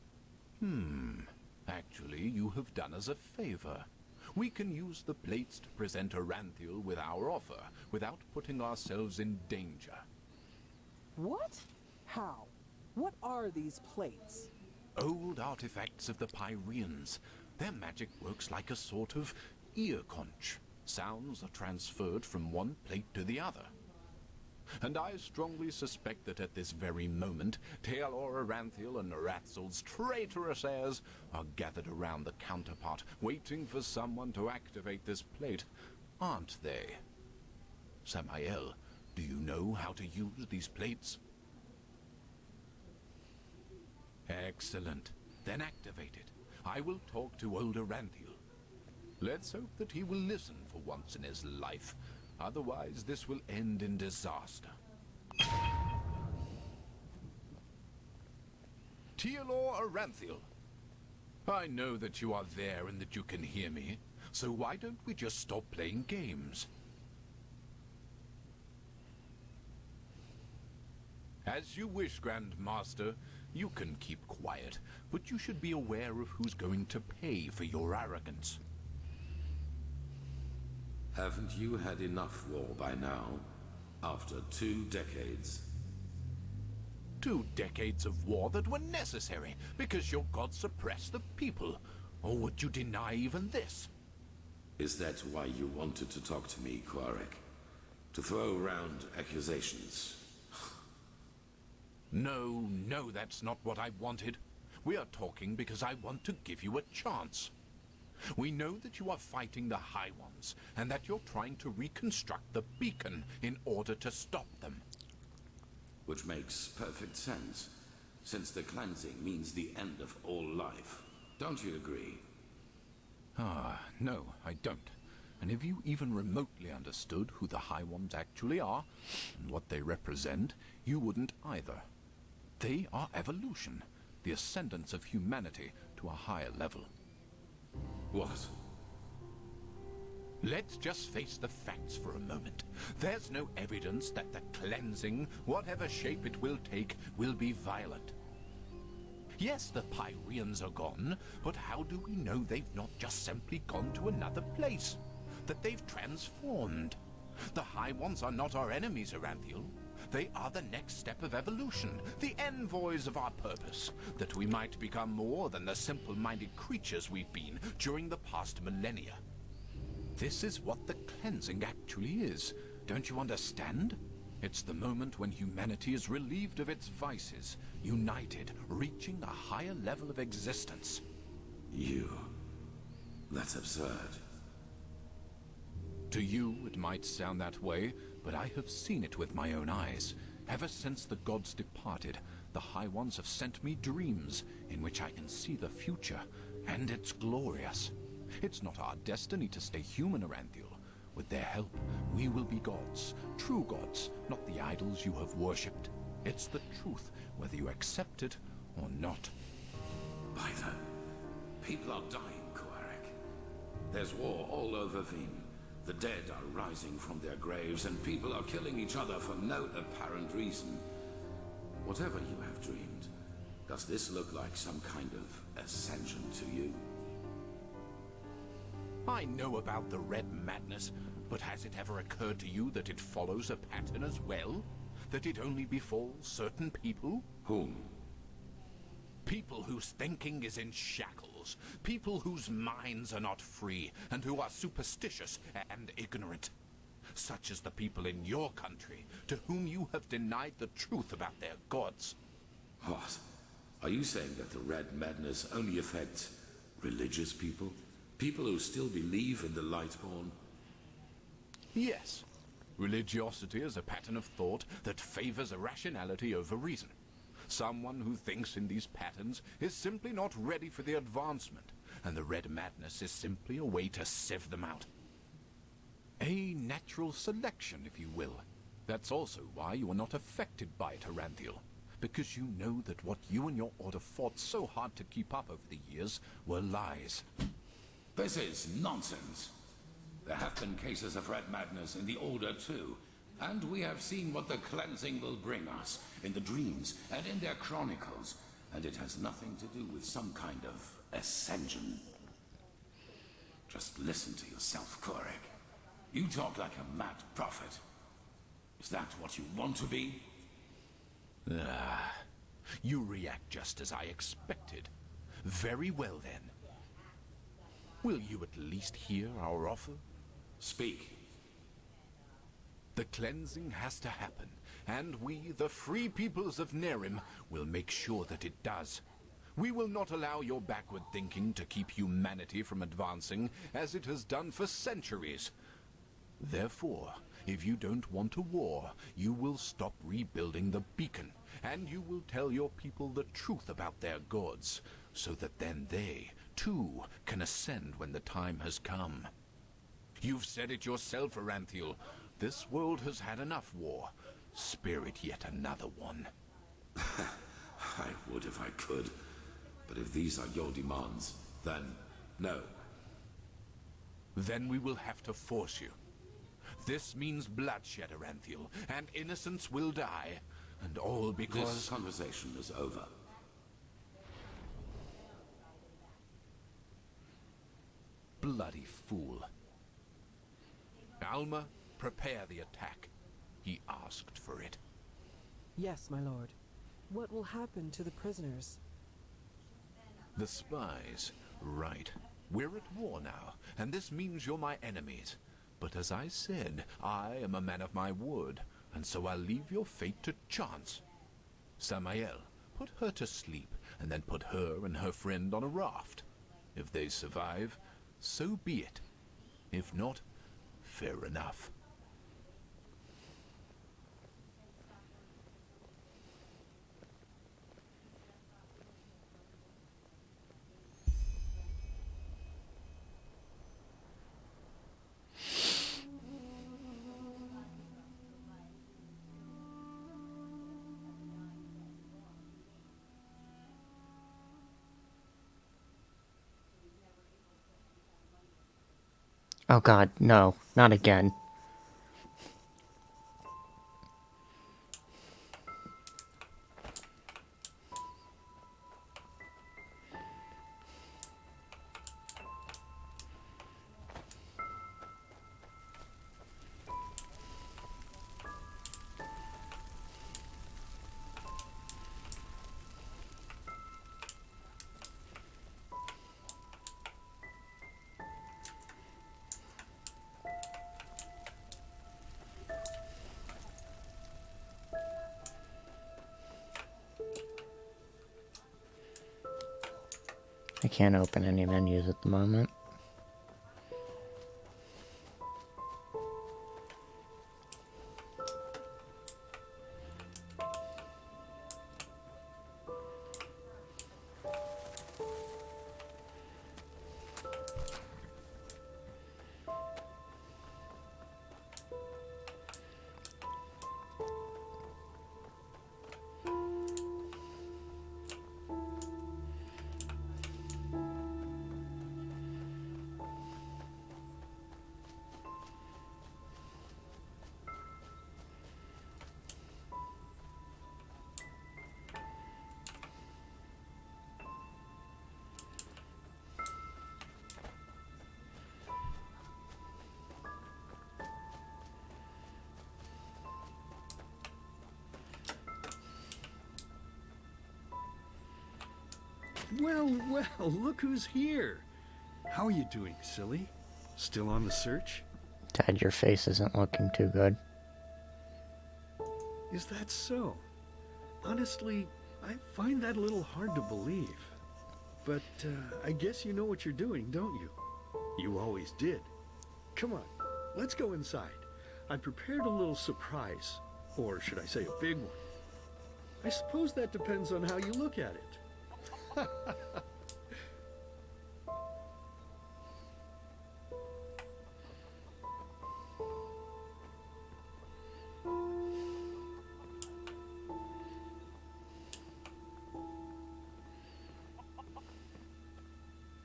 Actually, you have done us a favor. We can use the plates to present Aranthiel with our offer, without putting ourselves in danger. What? How? What are these plates? Old artifacts of the Pyreans. Their magic works like a sort of ear conch. Sounds are transferred from one plate to the other. And I strongly suspect that at this very moment, Tealor Aranthiel and Noratzel's traitorous heirs are gathered around the counterpart, waiting for someone to activate this plate, aren't they? Samael, do you know how to use these plates? Excellent. Then activate it. I will talk to old Aranthiel. Let's hope that he will listen for once in his life. Otherwise, this will end in disaster. Tealor Aranthiel. I know that you are there and that you can hear me, so why don't we just stop playing games? As you wish, Grand Master. You can keep quiet, but you should be aware of who's going to pay for your arrogance. Haven't you had enough war by now? After 2 decades? 2 decades of war that were necessary because your god suppressed the people. Or would you deny even this? Is that why you wanted to talk to me, Quarek? To throw around accusations? No, that's not what I wanted. We are talking because I want to give you a chance. We know that you are fighting the High Ones, and that you're trying to reconstruct the beacon in order to stop them. Which makes perfect sense, since the cleansing means the end of all life. Don't you agree? No, I don't. And if you even remotely understood who the High Ones actually are, and what they represent, you wouldn't either. They are evolution, the ascendance of humanity to a higher level. What? Let's just face the facts for a moment. There's no evidence that the cleansing, whatever shape it will take, will be violent. Yes, the Pyreans are gone, but how do we know they've not just simply gone to another place? That they've transformed? The High Ones are not our enemies, Aranthiel. They are the next step of evolution, the envoys of our purpose, that we might become more than the simple-minded creatures we've been during the past millennia. This is what the cleansing actually is. Don't you understand? It's the moment when humanity is relieved of its vices, united, reaching a higher level of existence. That's absurd. To you, it might sound that way, but I have seen it with my own eyes. Ever since the gods departed, the High Ones have sent me dreams in which I can see the future, and it's glorious. It's not our destiny to stay human, Aranthiel. With their help, we will be gods, true gods, not the idols you have worshipped. It's the truth, whether you accept it or not. By the people are dying, Koarek. There's war all over Veen. The dead are rising from their graves, and people are killing each other for no apparent reason. Whatever you have dreamed, does this look like some kind of ascension to you? I know about the Red Madness, but has it ever occurred to you that it follows a pattern as well? That it only befalls certain people? Whom? People whose thinking is in shackles. People whose minds are not free, and who are superstitious and ignorant. Such as the people in your country, to whom you have denied the truth about their gods. What? Are you saying that the Red Madness only affects religious people? People who still believe in the Lightborn? Yes. Religiosity is a pattern of thought that favors irrationality over reason. Someone who thinks in these patterns is simply not ready for the advancement, and the Red Madness is simply a way to sieve them out. A natural selection, if you will. That's also why you are not affected by it, Aranthiel, because you know that what you and your order fought so hard to keep up over the years were lies. This is nonsense. There have been cases of Red Madness in the Order too, and we have seen what the cleansing will bring us in the dreams and in their chronicles, and it has nothing to do with some kind of ascension. Just listen to yourself, Koarek. You talk like a mad prophet. Is that what you want to be? You react just as I expected. Very well then. Will you at least hear our offer? Speak. The cleansing has to happen, and we, the free peoples of Nerim, will make sure that it does. We will not allow your backward thinking to keep humanity from advancing, as it has done for centuries. Therefore, if you don't want a war, you will stop rebuilding the beacon, and you will tell your people the truth about their gods, so that then they, too, can ascend when the time has come. You've said it yourself, Aranthiel. This world has had enough war. Spare it yet another one. I would if I could. But if these are your demands, then no. Then we will have to force you. This means bloodshed, Aranthiel, and innocents will die. And all because... This conversation is over. Bloody fool. Alma, prepare the attack. He asked for it. Yes, my lord. What will happen to the prisoners? The spies. Right. We're at war now, and this means you're my enemies. But as I said, I am a man of my word, and so I'll leave your fate to chance. Samael, put her to sleep, and then put her and her friend on a raft. If they survive, so be it. If not, fair enough. Oh god, no, not again. I can't open any menus at the moment. Well, well, look who's here. How are you doing, silly? Still on the search? Dad, your face isn't looking too good. Is that so? Honestly, I find that a little hard to believe. But I guess you know what you're doing, don't you? You always did. Come on, let's go inside. I prepared a little surprise. Or should I say a big one? I suppose that depends on how you look at it.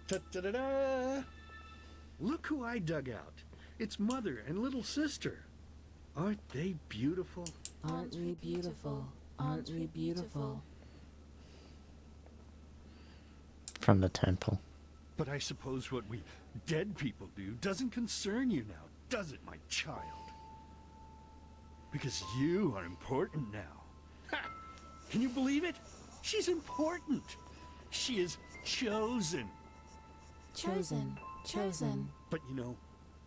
Ta-da-da-da! Look who I dug out. It's Mother and little sister. Aren't they beautiful? Aren't we beautiful? Aren't we beautiful? From the temple. But I suppose what we dead people do doesn't concern you now, does it, my child? Because you are important now. Ha! Can you believe it? She's important. She is chosen. Chosen. Chosen. But you know,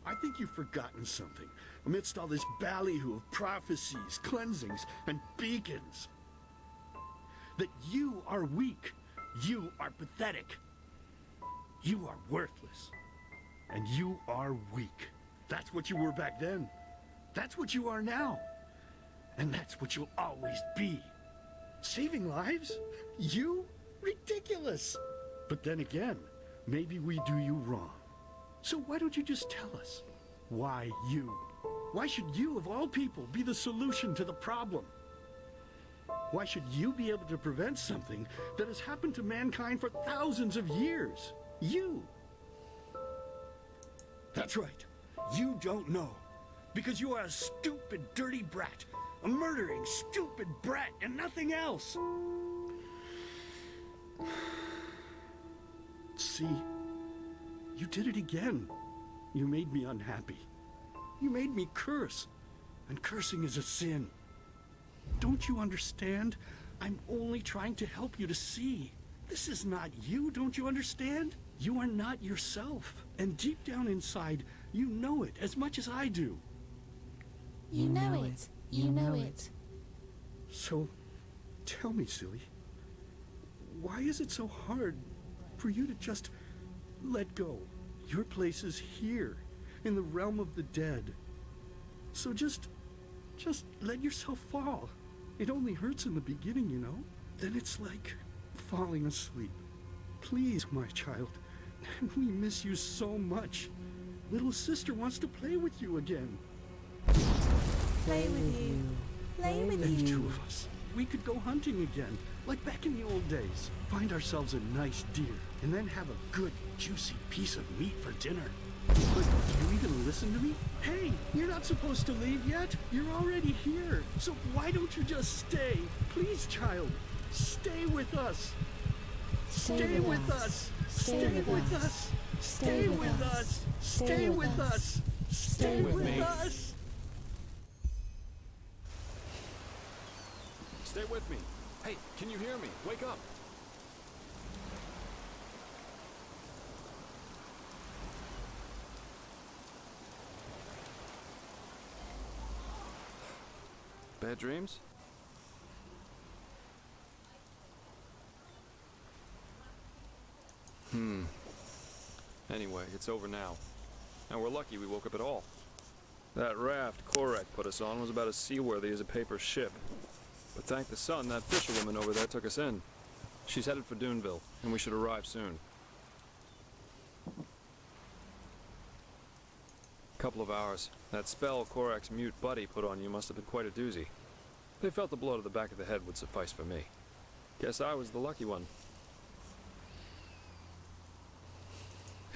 I think you've forgotten something amidst all this ballyhoo of prophecies, cleansings, and beacons. That you are weak. You are pathetic. You are worthless. And you are weak. That's what you were back then. That's what you are now. And that's what you'll always be. Saving lives? You? Ridiculous. But then again, maybe we do you wrong. So why don't you just tell us? Why you? Why should you, of all people, be the solution to the problem? Why should you be able to prevent something that has happened to mankind for thousands of years? You! That's right. You don't know. Because you are a stupid, dirty brat. A murdering, stupid brat and nothing else. See? You did it again. You made me unhappy. You made me curse. And cursing is a sin. Don't you understand? I'm only trying to help you to see. This is not you, don't you understand? You are not yourself. And deep down inside, you know it as much as I do. You know it. You know it. So, tell me, silly, why is it so hard for you to just let go? Your place is here, in the realm of the dead. So just let yourself fall. It only hurts in the beginning, you know? Then it's like falling asleep. Please, my child, we miss you so much. Little sister wants to play with you again. Play with you. Play with And you. two of us, we could go hunting again, like back in the old days. Find ourselves a nice deer, and then have a good, juicy piece of meat for dinner. But do you even listen to me? Hey, you're not supposed to leave yet. You're already here. So why don't you just stay? Please, child. Stay with us. Stay with us. Stay with us. Stay with us. Stay with us. Stay with us. Stay with me. Hey, can you hear me? Wake up. Bad dreams? Anyway, it's over now. And we're lucky we woke up at all. That raft Korak put us on was about as seaworthy as a paper ship. But thank the sun, that fisherwoman over there took us in. She's headed for Duneville, and we should arrive soon. Couple of hours. That spell Korak's mute buddy put on you must have been quite a doozy. They felt the blow to the back of the head would suffice for me. Guess I was the lucky one.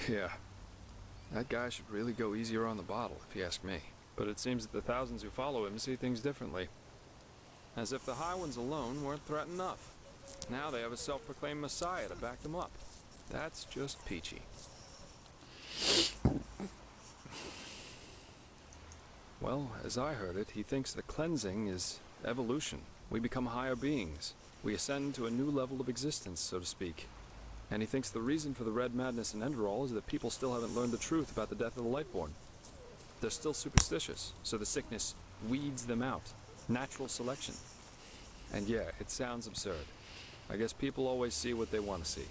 Yeah. That guy should really go easier on the bottle, if you ask me. But it seems that the thousands who follow him see things differently. As if the High Ones alone weren't threat enough. Now they have a self-proclaimed messiah to back them up. That's just peachy. Well, as I heard it, he thinks the cleansing is evolution. We become higher beings. We ascend to a new level of existence, so to speak. And he thinks the reason for the red madness in Enderal is that people still haven't learned the truth about the death of the Lightborn. They're still superstitious, so the sickness weeds them out. Natural selection. And yeah, it sounds absurd. I guess people always see what they want to see.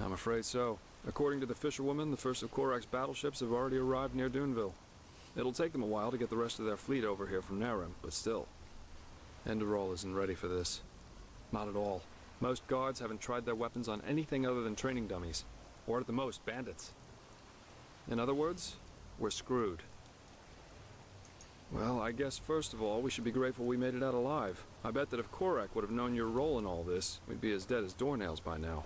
I'm afraid so. According to the fisherwoman, the first of Korak's battleships have already arrived near Duneville. It'll take them a while to get the rest of their fleet over here from Narim, but still. Enderal isn't ready for this. Not at all. Most guards haven't tried their weapons on anything other than training dummies. Or at the most, bandits. In other words, we're screwed. Well, I guess first of all, we should be grateful we made it out alive. I bet that if Korak would have known your role in all this, we'd be as dead as doornails by now.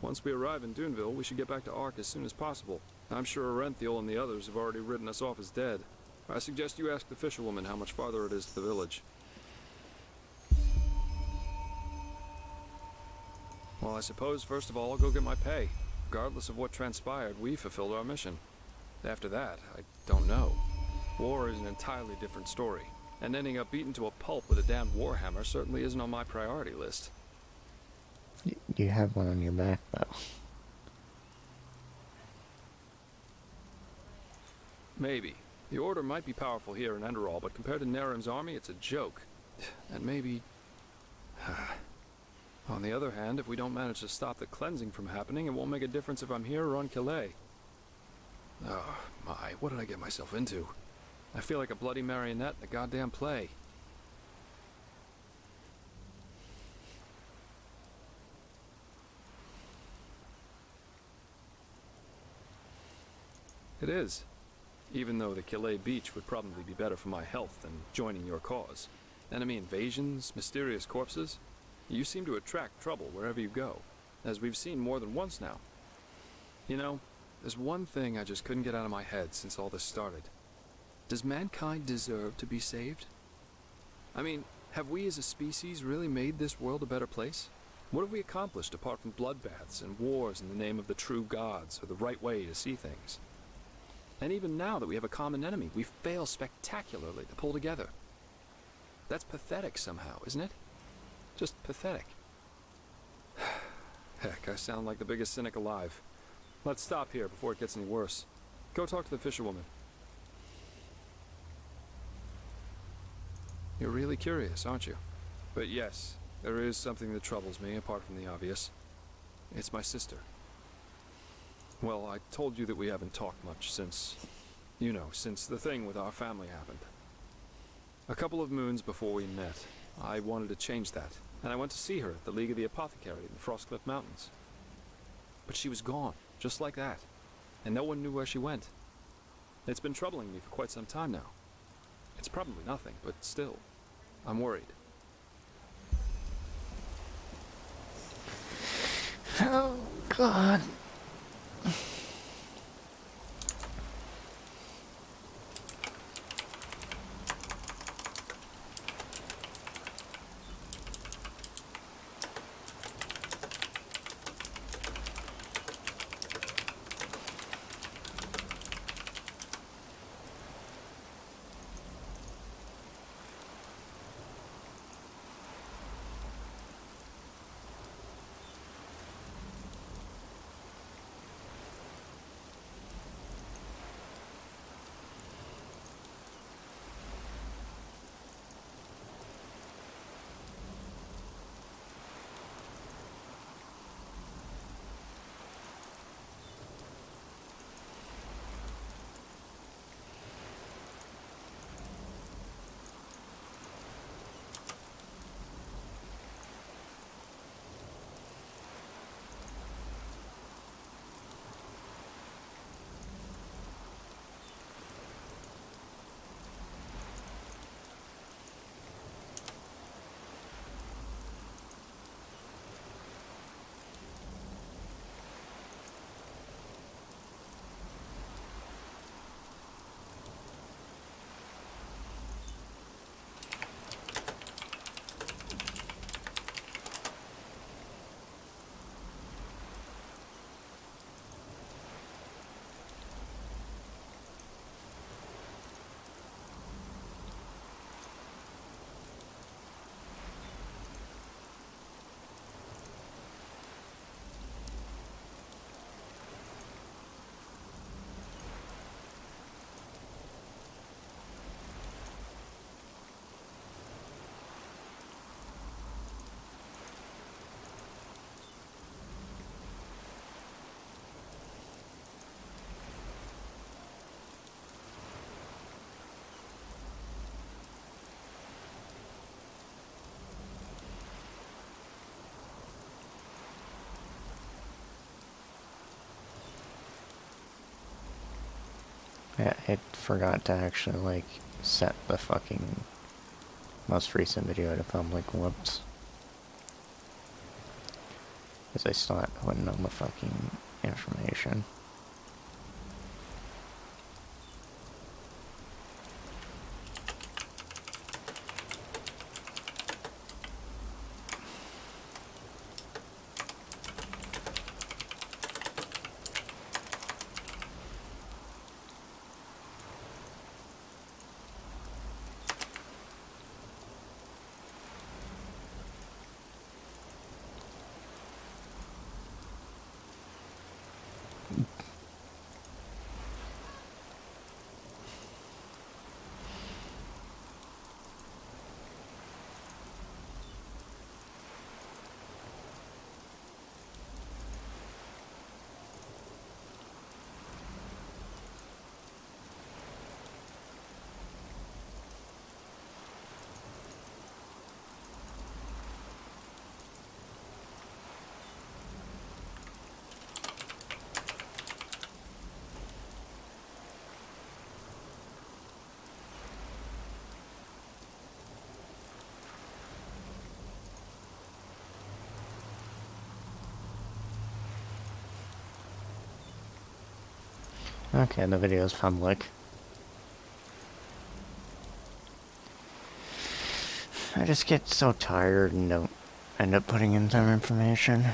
Once we arrive in Duneville, we should get back to Ark as soon as possible. I'm sure Arenthiel and the others have already written us off as dead. I suggest you ask the fisherwoman how much farther it is to the village. Well, I suppose, first of all, I'll go get my pay. Regardless of what transpired, we fulfilled our mission. After that, I don't know. War is an entirely different story, and ending up beaten to a pulp with a damned warhammer certainly isn't on my priority list. You have one on your back, though. Maybe. The Order might be powerful here in Enderal, but compared to Narim's army, it's a joke. And maybe... On the other hand, if we don't manage to stop the cleansing from happening, it won't make a difference if I'm here or on Calais. Oh, my, what did I get myself into? I feel like a bloody marionette in a goddamn play. It is. Even though the Calais beach would probably be better for my health than joining your cause. Enemy invasions, mysterious corpses. You seem to attract trouble wherever you go, as we've seen more than once now. You know, there's one thing I just couldn't get out of my head since all this started. Does mankind deserve to be saved? I mean, have we as a species really made this world a better place? What have we accomplished apart from bloodbaths and wars in the name of the true gods or the right way to see things? And even now that we have a common enemy, we fail spectacularly to pull together. That's pathetic somehow, isn't it? Just pathetic. Heck, I sound like the biggest cynic alive. Let's stop here before it gets any worse. Go talk to the fisherwoman. You're really curious, aren't you? But yes, there is something that troubles me apart from the obvious. It's my sister. Well, I told you that we haven't talked much since, you know, since the thing with our family happened. A couple of moons before we met, I wanted to change that, and I went to see her at the League of the Apothecary in the Frostcliff Mountains. But she was gone, just like that, and no one knew where she went. It's been troubling me for quite some time now. It's probably nothing, but still, I'm worried. Oh, God. Yeah, it forgot to actually, like, set the fucking most recent video to public. Whoops. Because I still had putting on the fucking information. Okay, the video is public. I just get so tired and don't end up putting in some information.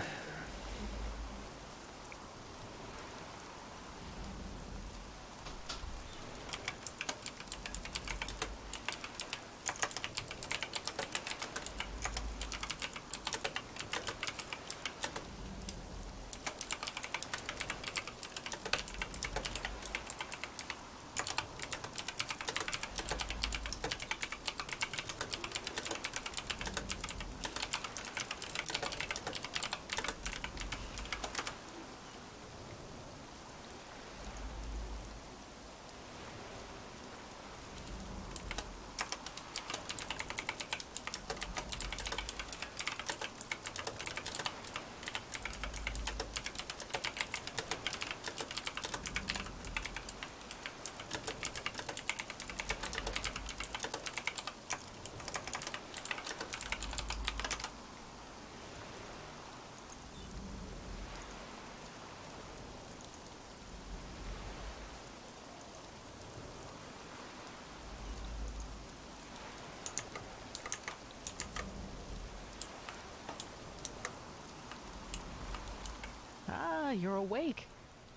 you're awake.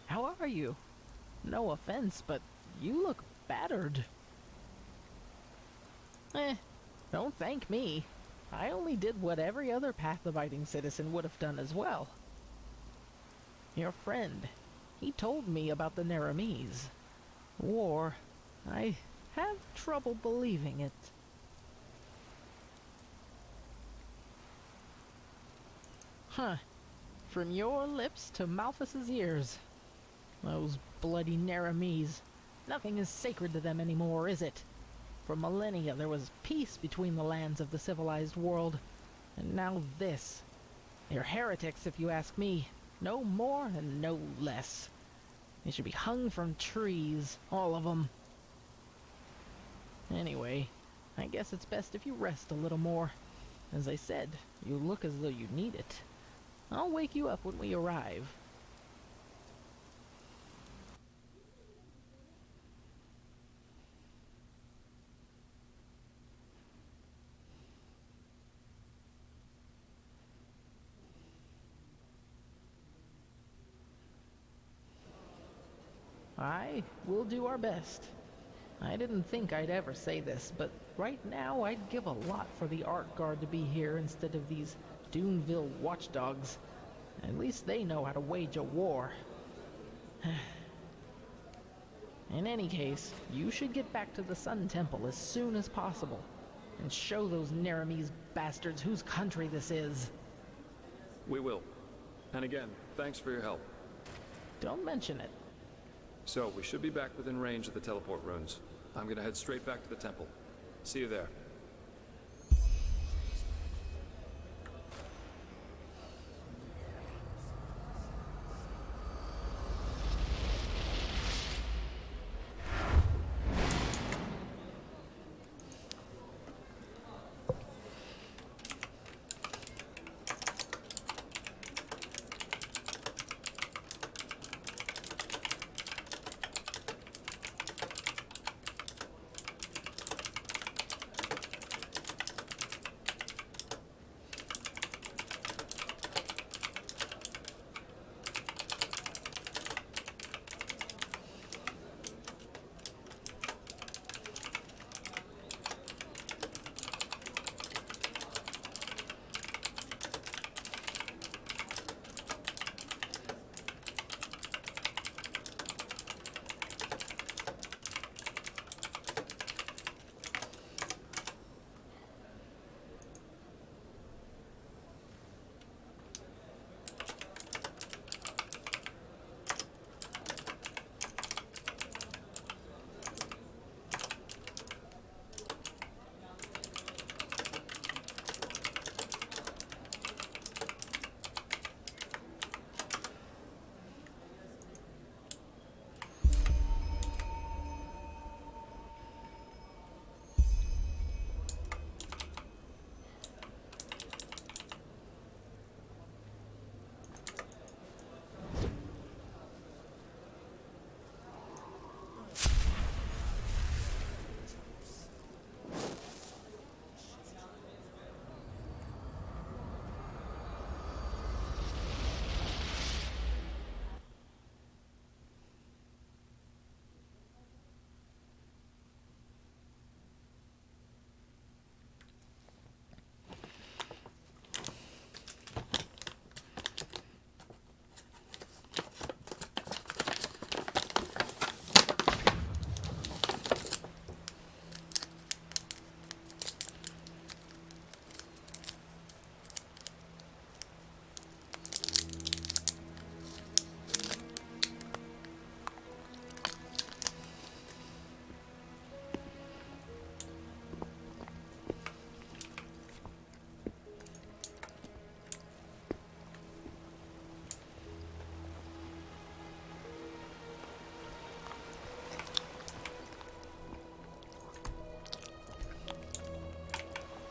How are you? No offense, but you look battered. Don't thank me. I only did what every other path-abiding citizen would have done as well. Your friend, he told me about the Naramis. War. I have trouble believing it. Huh. From your lips to Malthus's ears. Those bloody Naramis. Nothing is sacred to them anymore, is it? For millennia there was peace between the lands of the civilized world. And now this. They're heretics, if you ask me. No more and no less. They should be hung from trees, all of them. Anyway, I guess it's best if you rest a little more. As I said, you look as though you need it. I'll wake you up when we arrive. We'll do our best. I didn't think I'd ever say this, but right now I'd give a lot for the Art Guard to be here instead of these Duneville watchdogs. At least they know how to wage a war. In any case, you should get back to the Sun Temple as soon as possible, and show those Naramis bastards whose country this is. We will. And again, thanks for your help. Don't mention it. So, we should be back within range of the teleport runes. I'm gonna head straight back to the temple. See you there.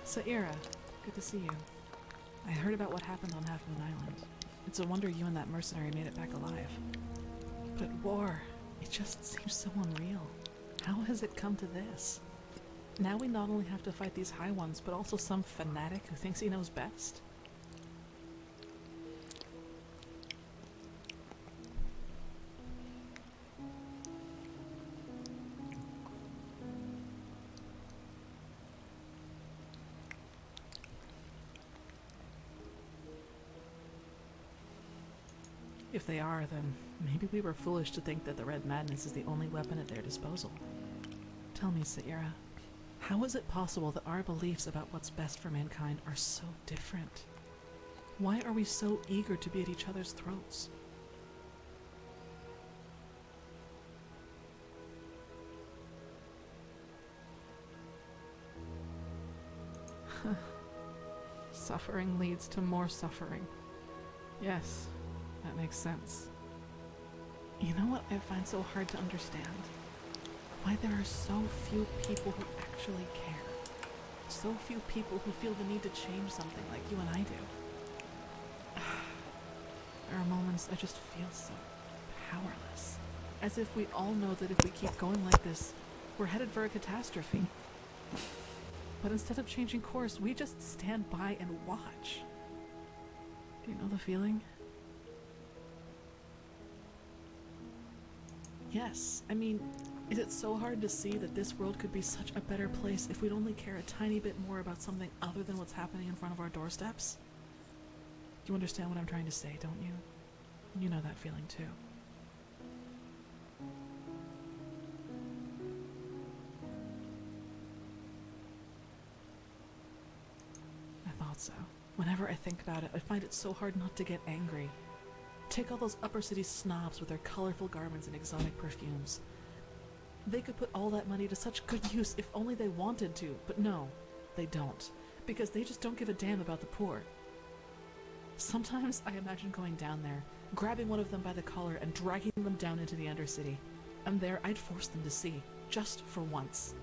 So, Ira, good to see you. I heard about what happened on Half Moon Island. It's a wonder you and that mercenary made it back alive. But war, it just seems so unreal. How has it come to this? Now we not only have to fight these High Ones, but also some fanatic who thinks he knows best? If they are, then maybe we were foolish to think that the Red Madness is the only weapon at their disposal. Tell me, Saira, how is it possible that our beliefs about what's best for mankind are so different? Why are we so eager to be at each other's throats? Suffering leads to more suffering. Yes, that makes sense. You know what I find so hard to understand? Why there are so few people who actually care. So few people who feel the need to change something like you and I do. There are moments I just feel so powerless. As if we all know that if we keep going like this, we're headed for a catastrophe. But instead of changing course, we just stand by and watch. Do you know the feeling? Yes, I mean, is it so hard to see that this world could be such a better place if we'd only care a tiny bit more about something other than what's happening in front of our doorsteps? You understand what I'm trying to say, don't you? You know that feeling too. I thought so. Whenever I think about it, I find it so hard not to get angry. Take all those upper city snobs with their colorful garments and exotic perfumes. They could put all that money to such good use if only they wanted to, but no, they don't, because they just don't give a damn about the poor. Sometimes I imagine going down there, grabbing one of them by the collar and dragging them down into the Undercity, and there I'd force them to see, just for once.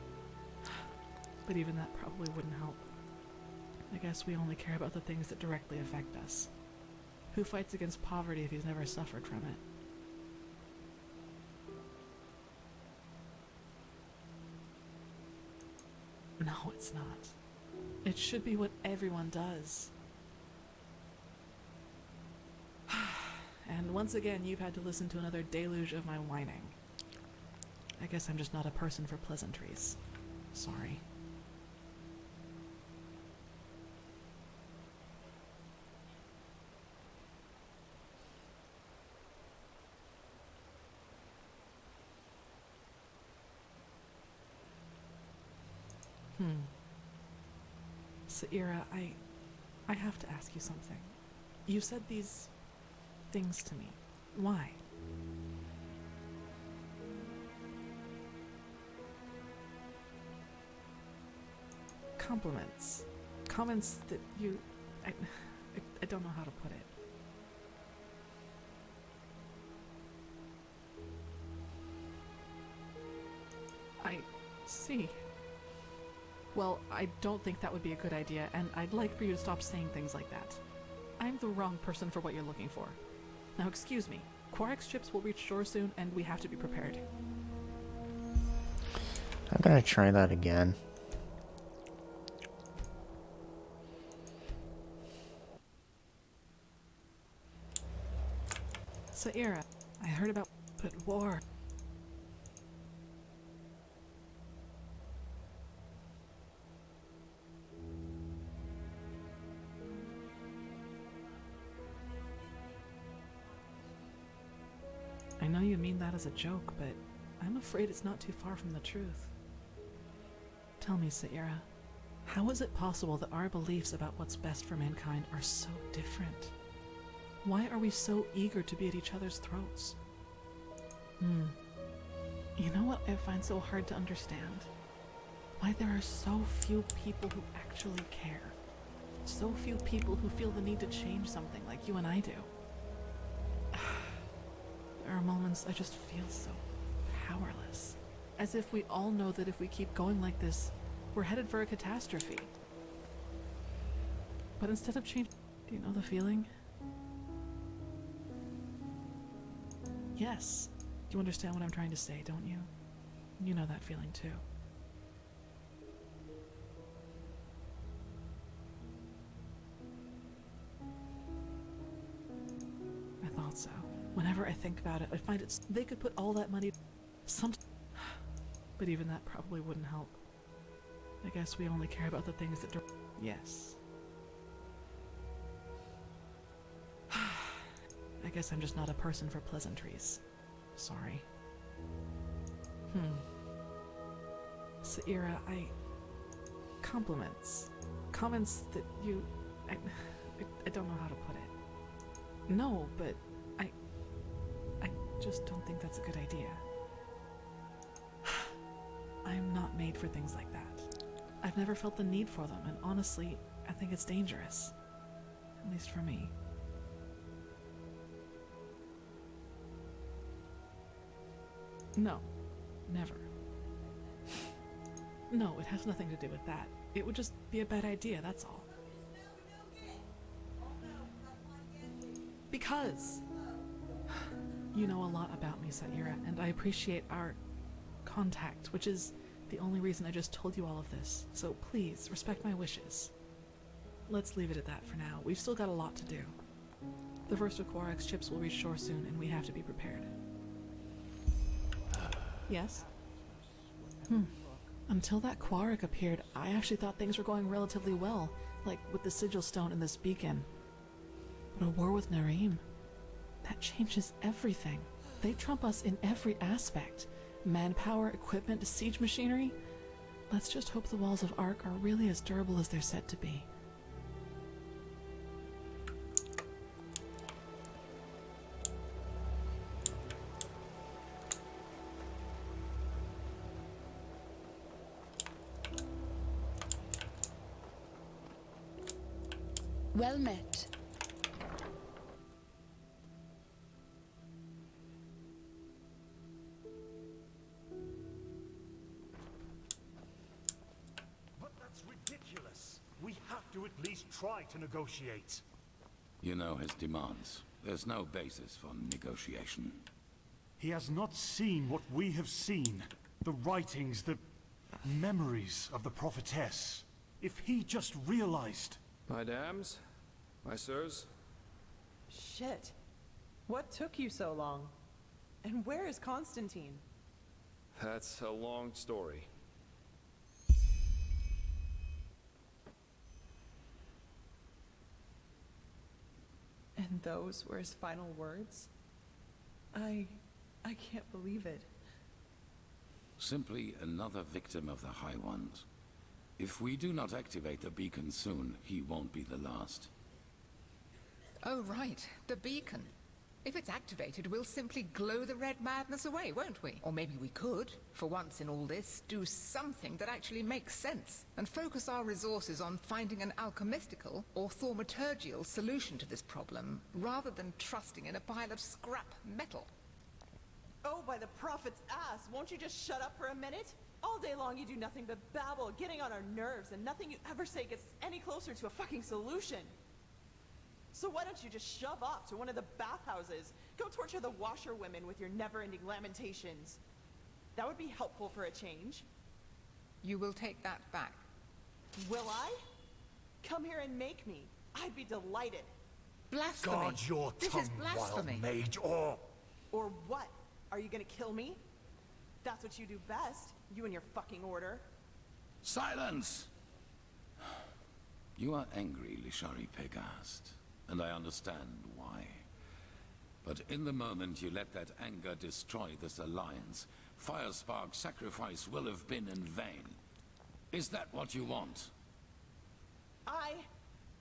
But even that probably wouldn't help. I guess we only care about the things that directly affect us. Who fights against poverty if he's never suffered from it? No, it's not. It should be what everyone does. And once again, you've had to listen to another deluge of my whining. I guess I'm just not a person for pleasantries. Sorry. Saira, I have to ask you something. You said these things to me. Why? Compliments. Comments that you... I don't know how to put it. I see. Well, I don't think that would be a good idea, and I'd like for you to stop saying things like that. I'm the wrong person for what you're looking for. Now excuse me, Quark's ships will reach shore soon, and we have to be prepared. I'm gonna try that again. Saira, I heard about... but war... I know you mean that as a joke, but I'm afraid it's not too far from the truth. Tell me, Saira, how is it possible that our beliefs about what's best for mankind are so different? Why are we so eager to be at each other's throats? You know what I find so hard to understand? Why there are so few people who actually care. So few people who feel the need to change something like you and I do. There are moments I just feel so powerless. As if we all know that if we keep going like this, we're headed for a catastrophe. But instead of change... Do you know the feeling? Yes. You understand what I'm trying to say, don't you? You know that feeling too. I thought so. Whenever I think about it, I find it's... They could put all that money... But even that probably wouldn't help. I guess we only care about the things that... Yes. I guess I'm just not a person for pleasantries. Sorry. Saira, compliments. Comments that you... I don't know how to put it. No, but I just don't think that's a good idea. I'm not made for things like that. I've never felt the need for them, and honestly, I think it's dangerous. At least for me. No, never. No, it has nothing to do with that. It would just be a bad idea, that's all. Because you know a lot about me, Saira, and I appreciate our contact, which is the only reason I just told you all of this. So please, respect my wishes. Let's leave it at that for now. We've still got a lot to do. The first of Quarak's ships will reach shore soon, and we have to be prepared. Yes? Until that Quarak appeared, I actually thought things were going relatively well, like with the sigil stone and this beacon. But a war with Narim, that changes everything. They trump us in every aspect. Manpower, equipment, siege machinery. Let's just hope the walls of Ark are really as durable as they're said to be. Well met. But that's ridiculous. We have to at least try to negotiate. You know his demands. There's no basis for negotiation. He has not seen what we have seen. The writings, the memories of the prophetess. If he just realized... My dams, my sirs. Shit. What took you so long? And where is Constantine? That's a long story. And those were his final words? I can't believe it. Simply another victim of the High Ones. If we do not activate the beacon soon, he won't be the last. Oh, right. The beacon. If it's activated, we'll simply glow the red madness away, won't we? Or maybe we could, for once in all this, do something that actually makes sense and focus our resources on finding an alchemistical or thaumaturgical solution to this problem, rather than trusting in a pile of scrap metal. Oh, by the prophet's ass, won't you just shut up for a minute? All day long you do nothing but babble, getting on our nerves, and nothing you ever say gets any closer to a fucking solution. So why don't you just shove off to one of the bathhouses? Go torture the washerwomen with your never-ending lamentations. That would be helpful for a change. You will take that back. Will I? Come here and make me. I'd be delighted. Blasphemy. Guard your This tongue, is blasphemy. wild mage, or... Or what? Are you gonna kill me? That's what you do best, you and your fucking order. Silence! You are angry, Lishari Pegast, and I understand why. But in the moment you let that anger destroy this alliance, Firespark's sacrifice will have been in vain. Is that what you want?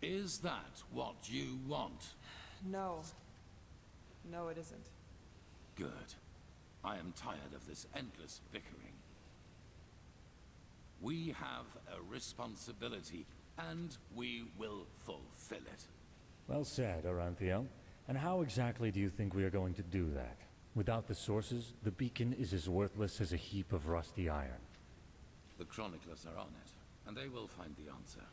Is that what you want? No. No, it isn't. Good. I am tired of this endless bickering. We have a responsibility, and we will fulfill it. Well said, Aranthiel. And how exactly do you think we are going to do that? Without the sources, the beacon is as worthless as a heap of rusty iron. The chroniclers are on it, and they will find the answer.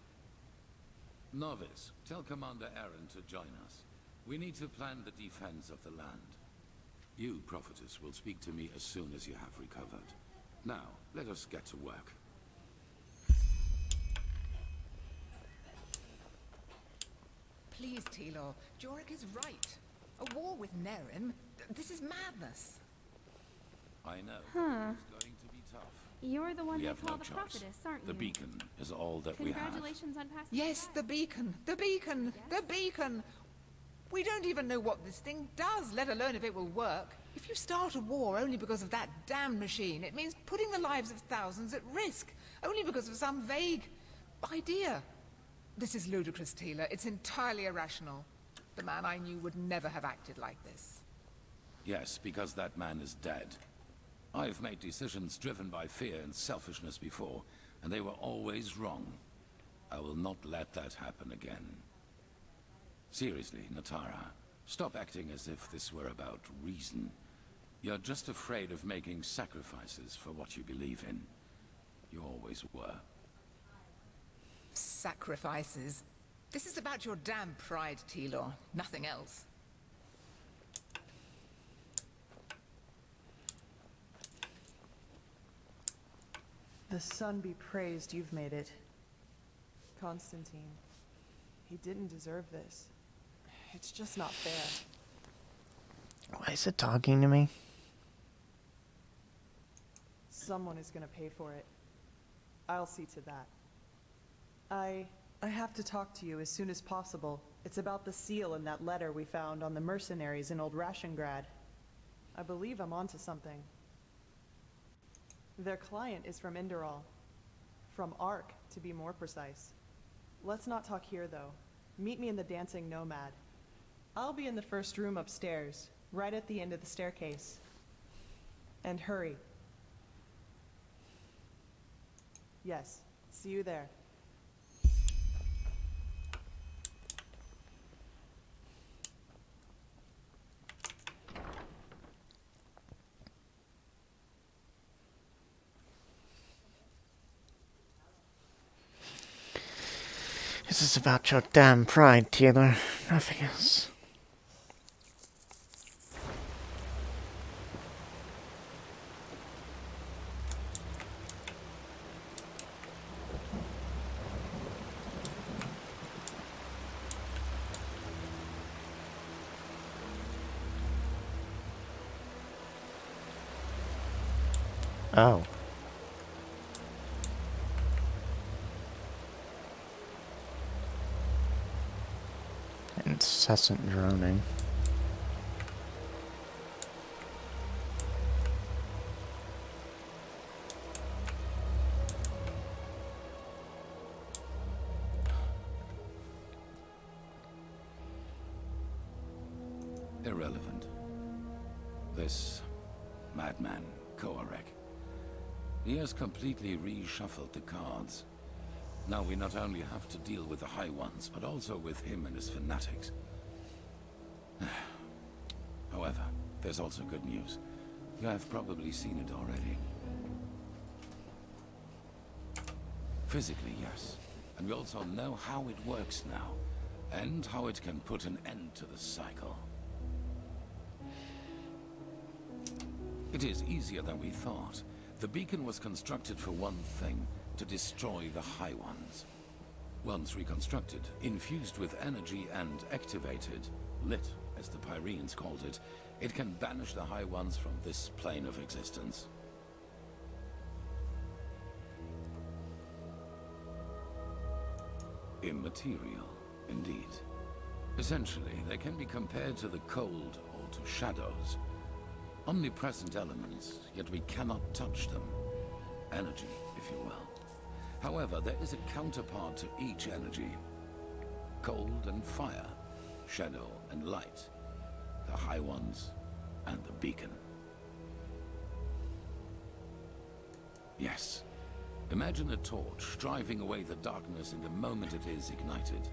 Novice, tell Commander Aaron to join us. We need to plan the defense of the land. You, Prophetess, will speak to me as soon as you have recovered. Now, let us get to work. Please, Tilor, Jorik is right. A war with Nerim? This is madness. I know. Huh. It's going to be tough. You're the one We they have call no the choice. prophetess, aren't you? The beacon is all that we have. Congratulations on passing. Yes, the beacon! The beacon! The beacon! We don't even know what this thing does, let alone if it will work. If you start a war only because of that damn machine, it means putting the lives of thousands at risk, only because of some vague idea. This is ludicrous, Taylor. It's entirely irrational. The man I knew would never have acted like this. Yes, because that man is dead. I've made decisions driven by fear and selfishness before, and they were always wrong. I will not let that happen again. Seriously, Natara, stop acting as if this were about reason. You're just afraid of making sacrifices for what you believe in. You always were. Sacrifices? This is about your damn pride, Telor. Nothing else. The sun be praised you've made it. Constantine. He didn't deserve this. It's just not fair. Why is it talking to me? Someone is gonna pay for it. I'll see to that. I have to talk to you as soon as possible. It's about the seal in that letter we found on the mercenaries in Old Rashengrad. I believe I'm onto something. Their client is from Enderal. From Ark, to be more precise. Let's not talk here, though. Meet me in the Dancing Nomad. I'll be in the first room upstairs, right at the end of the staircase. And hurry. Yes, see you there. This is about your damn pride, Taylor. Nothing else. Oh. Incessant droning. Irrelevant. This madman, Koarek. He has completely reshuffled the cards. Now we not only have to deal with the High Ones, but also with him and his fanatics. However, there's also good news. You have probably seen it already. Physically, yes. And we also know how it works now, and how it can put an end to the cycle. It is easier than we thought. The beacon was constructed for one thing, to destroy the High Ones. Once reconstructed, infused with energy and activated, lit, as the Pyreans called it, it can banish the High Ones from this plane of existence. Immaterial, indeed. Essentially, they can be compared to the cold or to shadows. Omnipresent elements, yet we cannot touch them. Energy, if you will. However, there is a counterpart to each energy. Cold and fire, shadow and light, the High Ones and the beacon. Yes. Imagine a torch driving away the darkness in the moment it is ignited.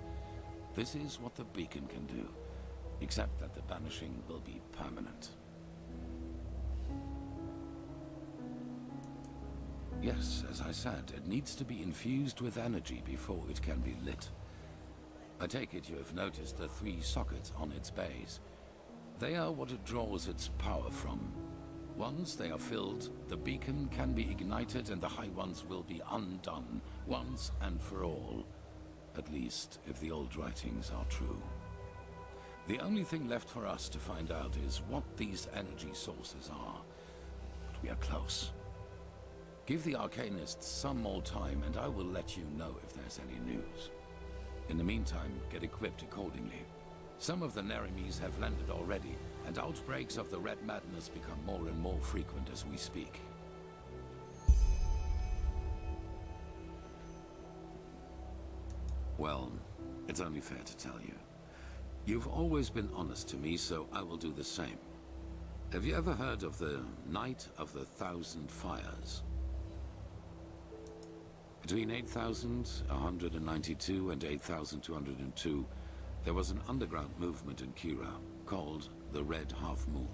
This is what the beacon can do, except that the banishing will be permanent. Yes, as I said, it needs to be infused with energy before it can be lit. I take it you have noticed the 3 sockets on its base. They are what it draws its power from. Once they are filled, the beacon can be ignited and the High Ones will be undone, once and for all. At least, if the old writings are true. The only thing left for us to find out is what these energy sources are. But we are close. Give the Arcanists some more time and I will let you know if there's any news. In the meantime, get equipped accordingly. Some of the Neramis have landed already, and outbreaks of the Red Madness become more and more frequent as we speak. Well, it's only fair to tell you. You've always been honest to me, so I will do the same. Have you ever heard of the Night of the Thousand Fires? Between 8,192 and 8,202, there was an underground movement in Kira called the Red Half Moon.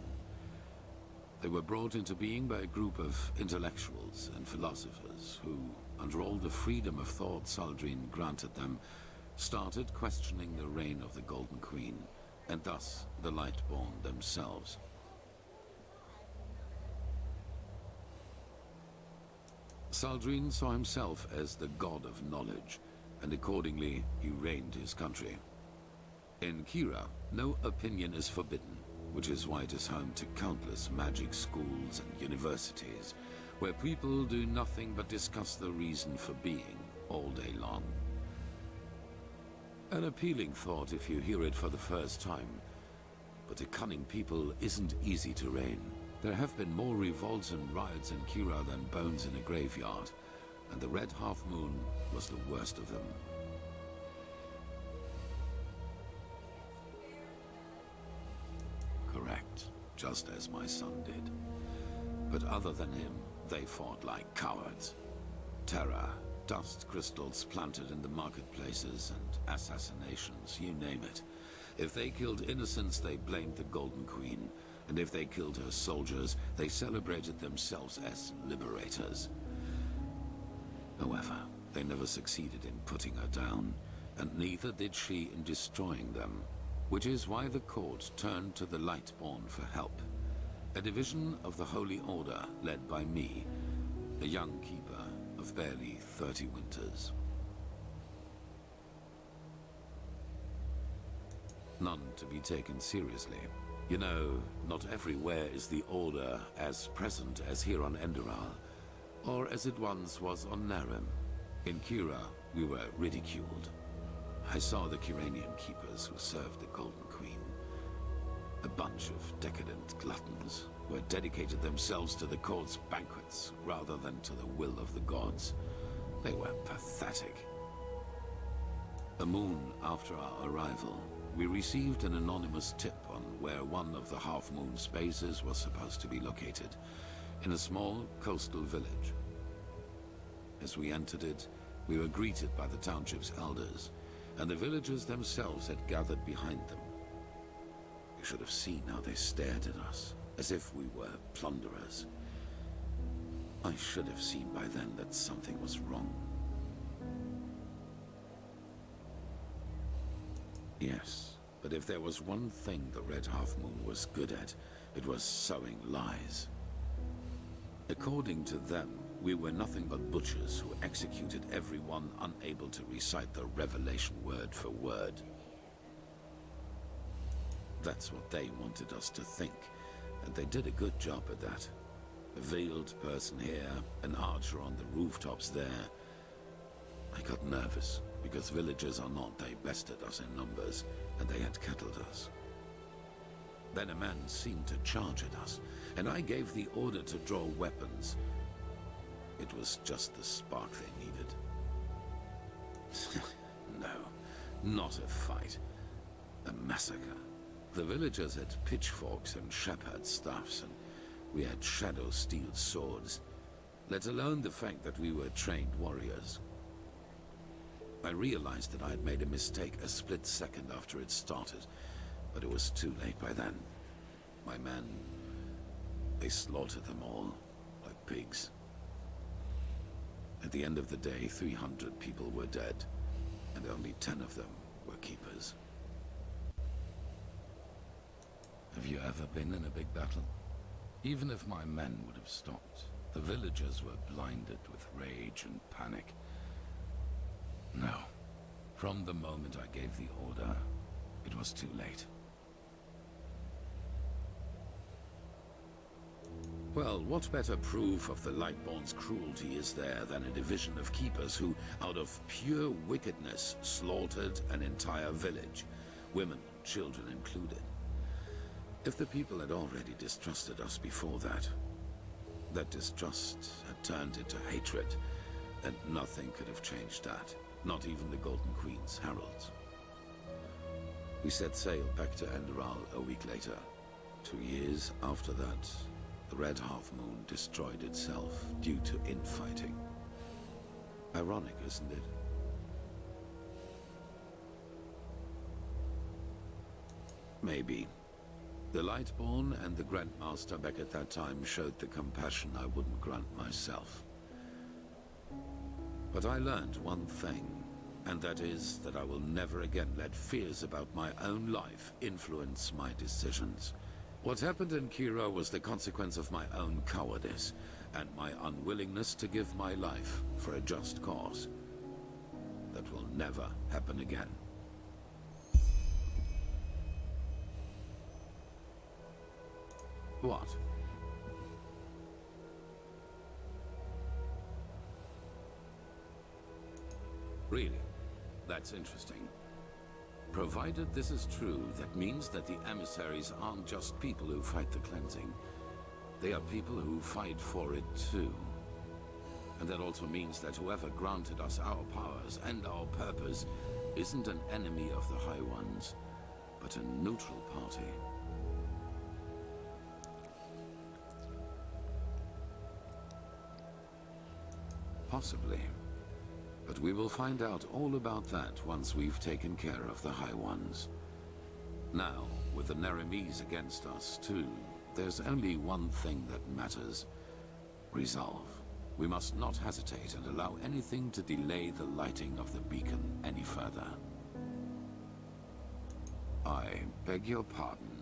They were brought into being by a group of intellectuals and philosophers who, under all the freedom of thought Saldrine granted them, started questioning the reign of the Golden Queen, and thus the Lightborn themselves. Saldrine saw himself as the god of knowledge, and accordingly he reigned his country. In Kira, no opinion is forbidden, which is why it is home to countless magic schools and universities, where people do nothing but discuss the reason for being all day long. An appealing thought if you hear it for the first time, but a cunning people isn't easy to reign. There have been more revolts and riots in Kira than bones in a graveyard, and the Red Half Moon was the worst of them. Correct, just as my son did. But other than him, they fought like cowards. Terror, dust crystals planted in the marketplaces, and assassinations, you name it. If they killed innocents, they blamed the Golden Queen. And if they killed her soldiers, they celebrated themselves as liberators. However, they never succeeded in putting her down, and neither did she in destroying them, which is why the court turned to the Lightborn for help. A division of the Holy Order led by me, a young keeper of barely 30 winters. None to be taken seriously. You know, not everywhere is the Order as present as here on Enderal, or as it once was on Narim. In Kira, we were ridiculed. I saw the Kiranian keepers who served the Golden Queen. A bunch of decadent gluttons who had dedicated themselves to the court's banquets rather than to the will of the gods. They were pathetic. A moon after our arrival, we received an anonymous tip on where one of the half-moon spaces was supposed to be located, in a small coastal village. As we entered it, we were greeted by the township's elders, and the villagers themselves had gathered behind them. You should have seen how they stared at us, as if we were plunderers. I should have seen by then that something was wrong. Yes, but if there was one thing the Red Half Moon was good at, it was sowing lies. According to them, we were nothing but butchers who executed everyone unable to recite the revelation word for word. That's what they wanted us to think, and they did a good job at that. A veiled person here, an archer on the rooftops there. I got nervous, because villagers are not, they bested us in numbers, and they had kettled us. Then a man seemed to charge at us, and I gave the order to draw weapons. It was just the spark they needed. No, not a fight. A massacre. The villagers had pitchforks and shepherd staffs, and we had shadow steel swords, let alone the fact that we were trained warriors. I realized that I had made a mistake a split second after it started, but it was too late by then. My men, they slaughtered them all, like pigs. At the end of the day, 300 people were dead, and only 10 of them were keepers. Have you ever been in a big battle? Even if my men would have stopped, the villagers were blinded with rage and panic. No. From the moment I gave the order, it was too late. Well, what better proof of the Lightborn's cruelty is there than a division of keepers who, out of pure wickedness, slaughtered an entire village? Women, children included. If the people had already distrusted us before that, that distrust had turned into hatred, then nothing could have changed that, not even the Golden Queen's heralds. We set sail back to Enderal a week later. 2 years after that, the Red Half-Moon destroyed itself due to infighting. Ironic, isn't it? Maybe. The Lightborn and the Grandmaster back at that time showed the compassion I wouldn't grant myself. But I learned one thing, and that is that I will never again let fears about my own life influence my decisions. What happened in Kira was the consequence of my own cowardice, and my unwillingness to give my life for a just cause. That will never happen again. What? Really? That's interesting. Provided this is true, that means that the emissaries aren't just people who fight the cleansing. They are people who fight for it too. And that also means that whoever granted us our powers and our purpose isn't an enemy of the High Ones, but a neutral party. Possibly. But we will find out all about that once we've taken care of the High Ones. Now, with the Neramis against us too, there's only one thing that matters. Resolve. We must not hesitate and allow anything to delay the lighting of the beacon any further. I beg your pardon.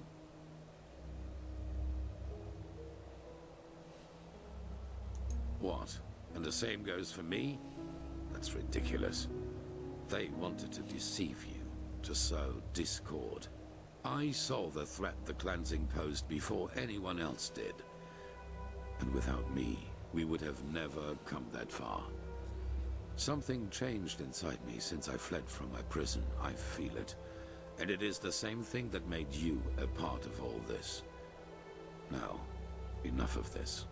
What? And the same goes for me? That's ridiculous. They wanted to deceive you, to sow discord. I saw the threat the cleansing posed before anyone else did. And without me, we would have never come that far. Something changed inside me since I fled from my prison. I feel it. And it is the same thing that made you a part of all this. Now, enough of this.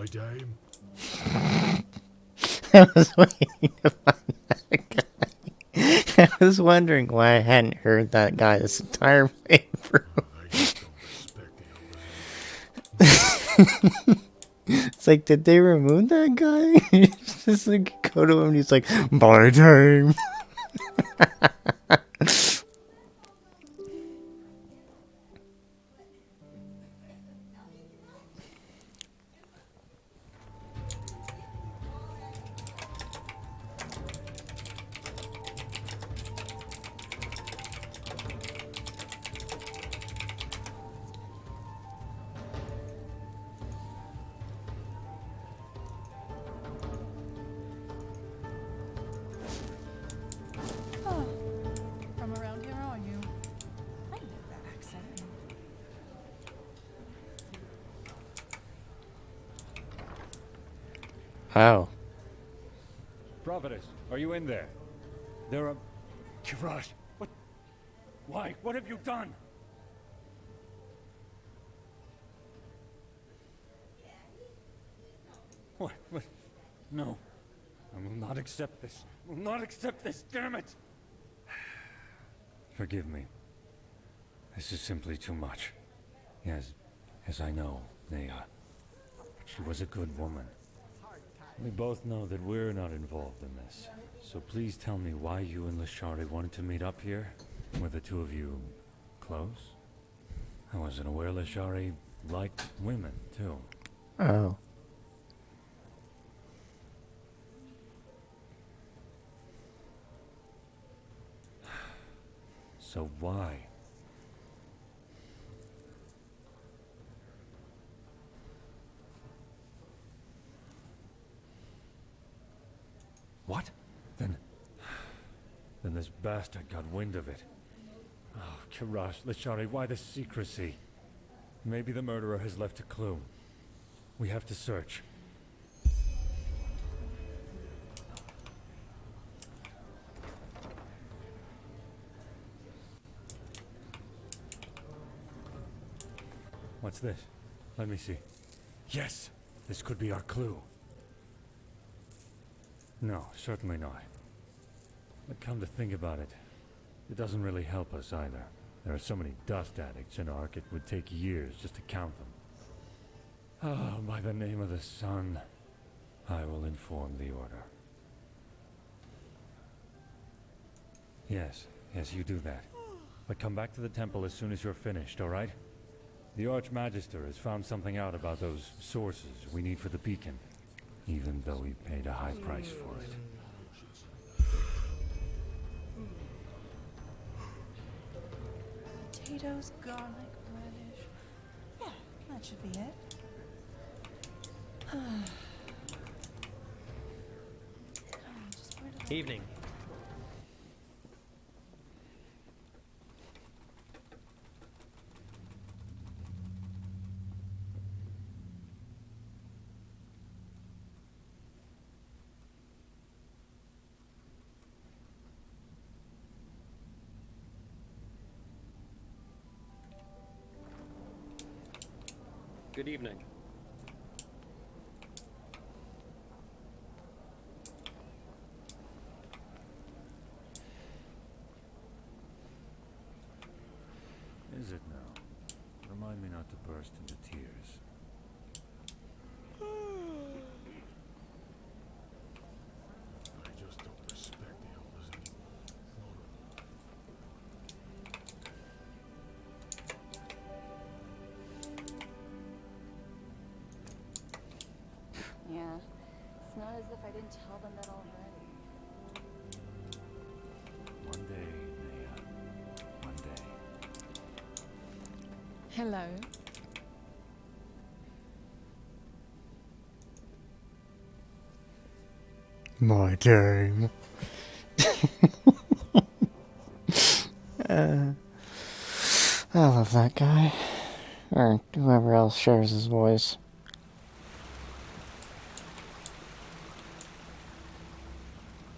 My dame. I was waiting to find that guy. I was wondering why I hadn't heard that guy this entire way through. It's like, did they remove that guy? It's just like, go to him and he's like, my time. Oh, from around here, are you? I know that accent. Oh. Prophetess, are you in there? There are... Kirash, what... Why? What have you done? What? No. I will not accept this. I will not accept this, damn it! Forgive me. This is simply too much. Yes, as I know, she was a good woman. We both know that we're not involved in this. So please tell me why you and Lashari wanted to meet up here? Were the two of you close? I wasn't aware Lashari liked women, too. Oh. So why? What? Then this bastard got wind of it. Oh, Kirash, Lashari, why the secrecy? Maybe the murderer has left a clue. We have to search. What's this? Let me see. Yes! This could be our clue. No, certainly not. But come to think about it, it doesn't really help us either. There are so many dust addicts in Ark, it would take years just to count them. Oh, by the name of the sun, I will inform the Order. Yes, you do that. But come back to the temple as soon as you're finished, all right? The Archmagister has found something out about those sources we need for the beacon, even though we paid a high price for it. Potatoes, garlic, radish. Yeah, that should be it. Evening. Good evening. Is it now? Remind me not to burst into tears. I just don't respect the elders anymore. Yeah, it's not as if I didn't tell them that already. One day, Naya. One day. Hello. My time. I love that guy. Or whoever else shares his voice.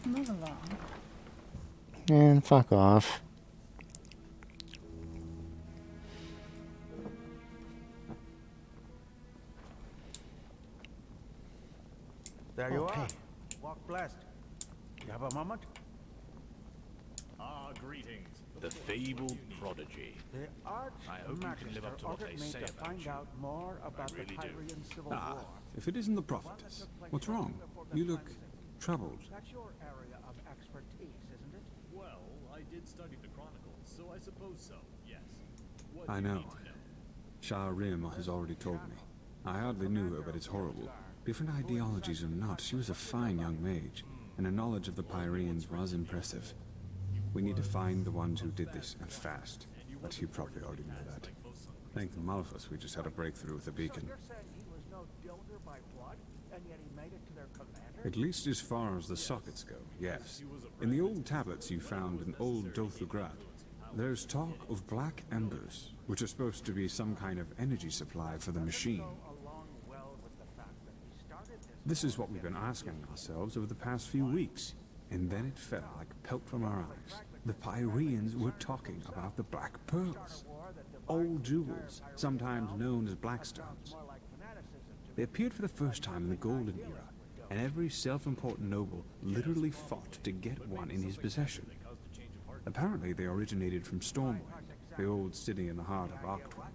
Move along. And fuck off. There you Okay. are. Walk blessed. You have a moment? Greetings. The fabled prodigy. The I hope you can live up to what they ordered me say to about find you. out more about really the do. Pyrean Civil Ah, War. if it isn't the prophetess. What's wrong? You look troubled. That's your area of expertise, isn't it? Well, I did study the Chronicles, so I suppose so, yes. What I do you know. need to know? Shah Rim has already told me. I hardly knew her, but it's horrible. Different ideologies or not, she was a fine young mage, and her knowledge of the Pyreans was impressive. We need to find the ones who did this, and fast. But you probably already know that. Thank the Malphus, we just had a breakthrough with the beacon. You're saying he was no dilder by blood, and yet he made it to their commander? At least as far as the sockets go, yes. In the old tablets you found in old Dothugrat, there's talk of black embers, which are supposed to be some kind of energy supply for the machine. This is what we've been asking ourselves over the past few weeks, and then it fell like pelt from our eyes. The Pyreans were talking about the Black Pearls. Old jewels, sometimes known as blackstones. They appeared for the first time in the Golden Era, and every self-important noble literally fought to get one in his possession. Apparently they originated from Stormwind, the old city in the heart of Arctwind.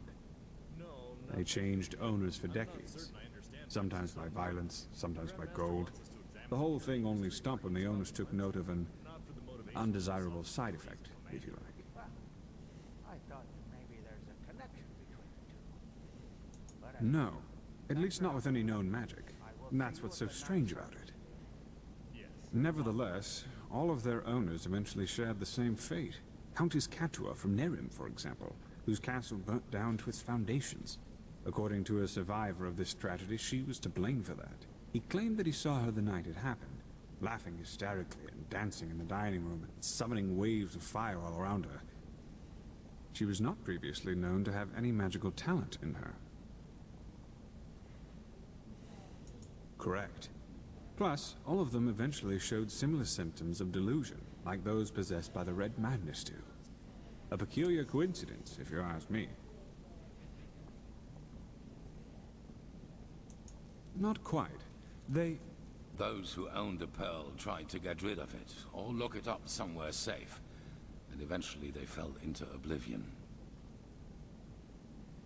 They changed owners for decades, sometimes by violence, sometimes by gold. The whole thing only stopped when the owners took note of an undesirable side effect, if you like. I thought that maybe there's a connection between the two. But No, at least not with any known magic. And that's what's so strange about it. Nevertheless, all of their owners eventually shared the same fate. Countess Catua from Nerim, for example, whose castle burnt down to its foundations. According to a survivor of this tragedy, she was to blame for that. He claimed that he saw her the night it happened, laughing hysterically and dancing in the dining room and summoning waves of fire all around her. She was not previously known to have any magical talent in her. Correct. Plus, all of them eventually showed similar symptoms of delusion, like those possessed by the Red Madness do. A peculiar coincidence, if you ask me. Not quite. Those who owned the pearl tried to get rid of it, or lock it up somewhere safe, and eventually they fell into oblivion.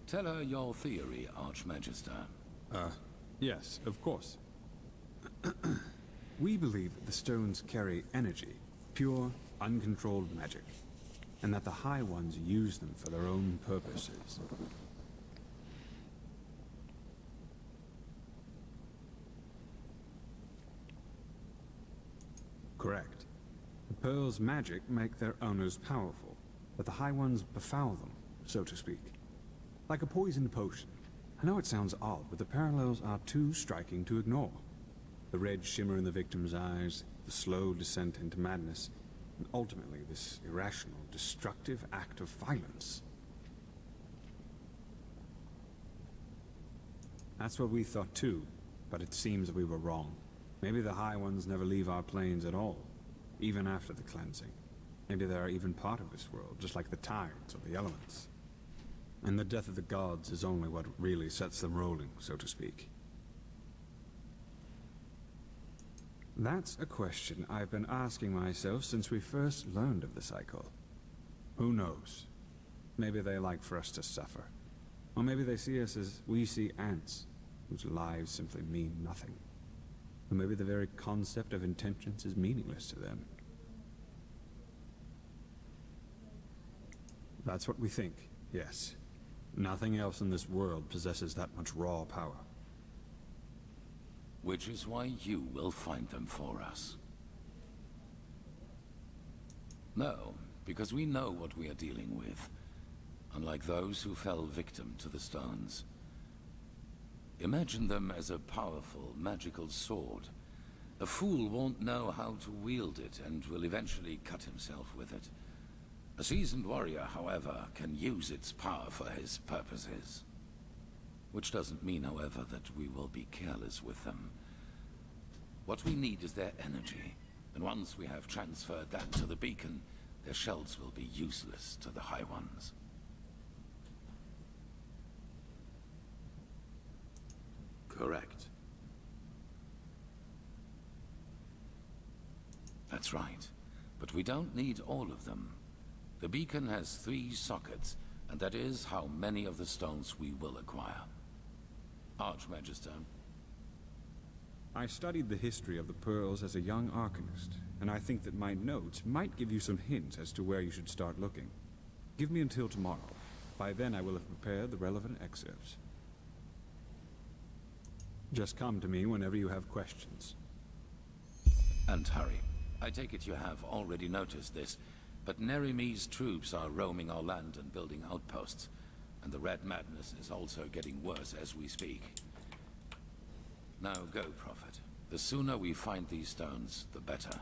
Tell her your theory, Archmagister. Yes, of course. We believe that the stones carry energy, pure, uncontrolled magic, and that the High Ones use them for their own purposes. Correct. The Pearl's magic make their owners powerful, but the High Ones befoul them, so to speak. Like a poisoned potion. I know it sounds odd, but the parallels are too striking to ignore. The red shimmer in the victim's eyes, the slow descent into madness, and ultimately this irrational, destructive act of violence. That's what we thought too, but it seems that we were wrong. Maybe the High Ones never leave our planes at all, even after the cleansing. Maybe they are even part of this world, just like the tides or the elements. And the death of the gods is only what really sets them rolling, so to speak. That's a question I've been asking myself since we first learned of the cycle. Who knows? Maybe they like for us to suffer. Or maybe they see us as we see ants, whose lives simply mean nothing. Or maybe the very concept of intentions is meaningless to them. That's what we think, yes. Nothing else in this world possesses that much raw power. Which is why you will find them for us. No, because we know what we are dealing with, unlike those who fell victim to the stones. Imagine them as a powerful, magical sword. A fool won't know how to wield it and will eventually cut himself with it. A seasoned warrior, however, can use its power for his purposes. Which doesn't mean, however, that we will be careless with them. What we need is their energy, and once we have transferred that to the beacon, their shells will be useless to the High Ones. Correct. That's right. But we don't need all of them. The beacon has 3 sockets, and that is how many of the stones we will acquire. Archmagister. I studied the history of the pearls as a young arcanist, and I think that my notes might give you some hints as to where you should start looking. Give me until tomorrow. By then I will have prepared the relevant excerpts. Just come to me whenever you have questions. And hurry. I take it you have already noticed this, but Nerimi's troops are roaming our land and building outposts, and the Red Madness is also getting worse as we speak. Now go, Prophet. The sooner we find these stones, the better.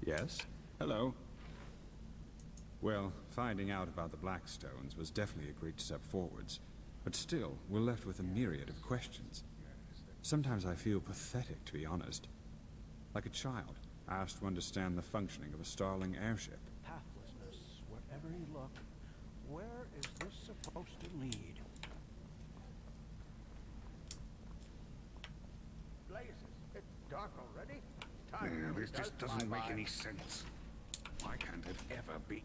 Yes? Hello. Well, finding out about the Black Stones was definitely a great step forwards, but still, we're left with a myriad of questions. Sometimes I feel pathetic, to be honest. Like a child, asked to understand the functioning of a Starling airship. Pathlessness, wherever you look. Where is this supposed to lead? Blazes, it's dark already? Time This just does doesn't fly make by. any sense. Why can't it ever be?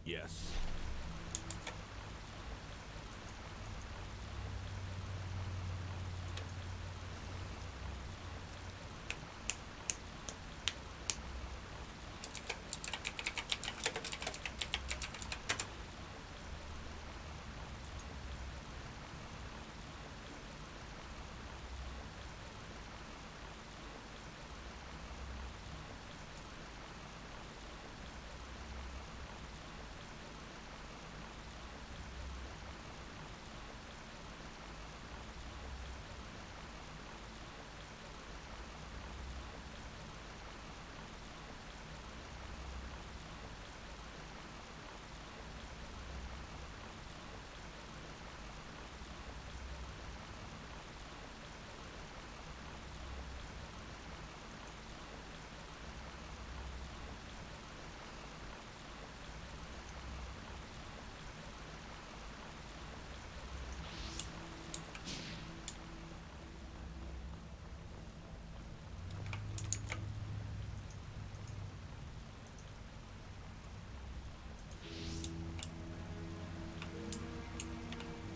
Yes.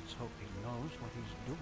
Let's hope he knows what he's doing.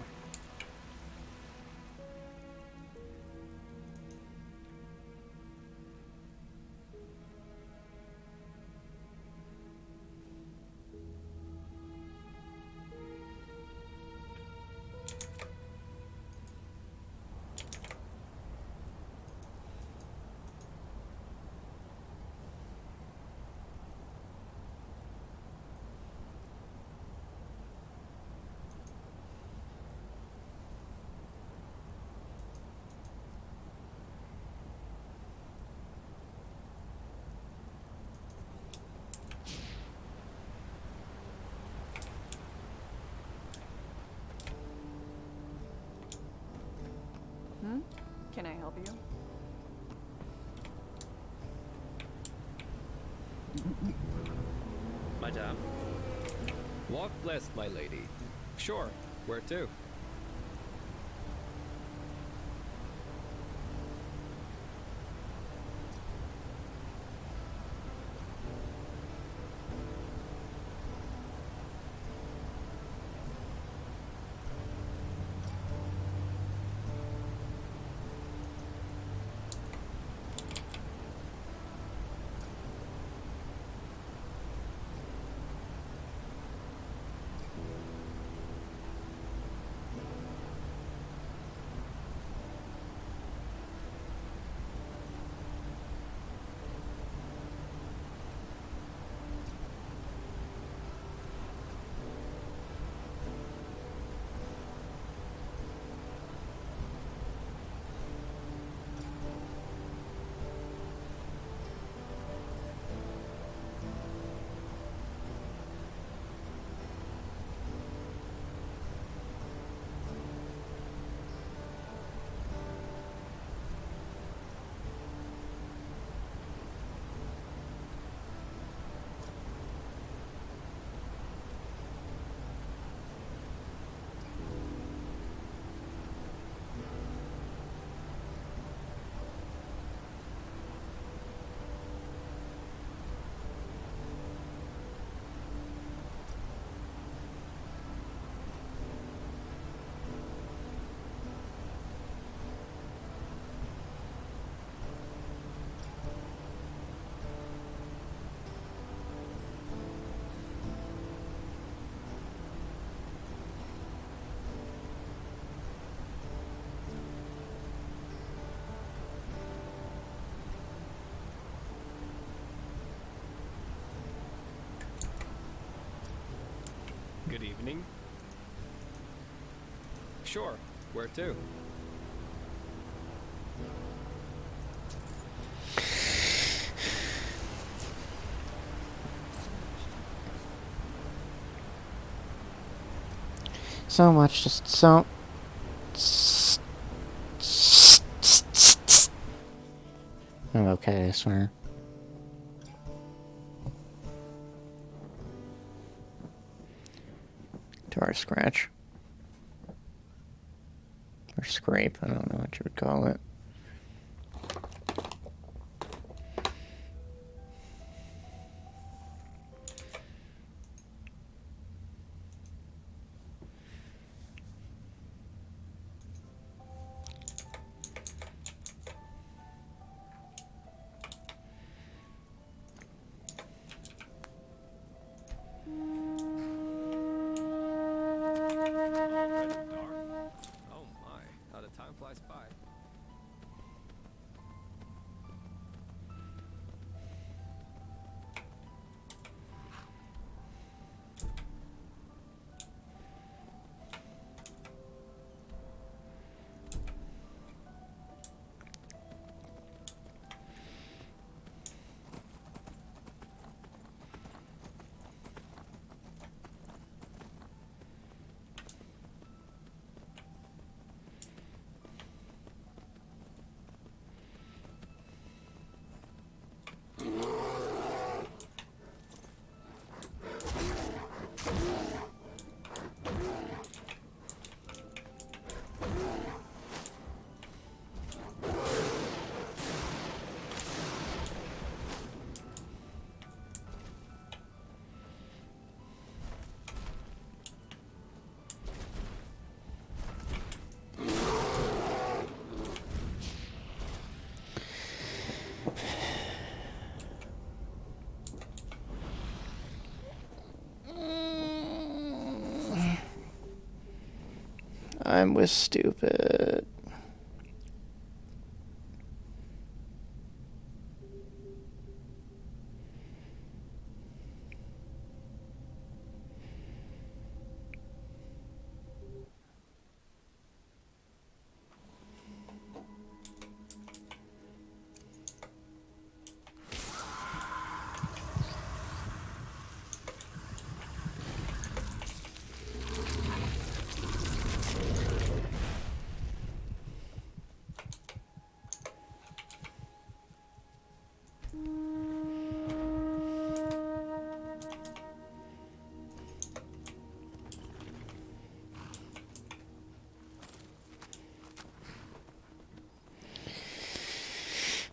Can I help you? Madame. Walk blessed, my lady. Sure, where to? Good evening. Sure. Where to? So much, just so... I'm okay, I swear. To our scratch. Or scrape, I don't know what you would call it. Oh my, how the time flies by. I was stupid.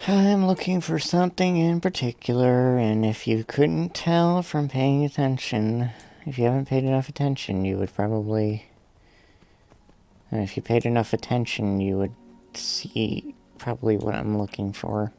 I'm looking for something in particular, and if you couldn't tell from paying attention, if you haven't paid enough attention, you would probably... And if you paid enough attention, you would see probably what I'm looking for.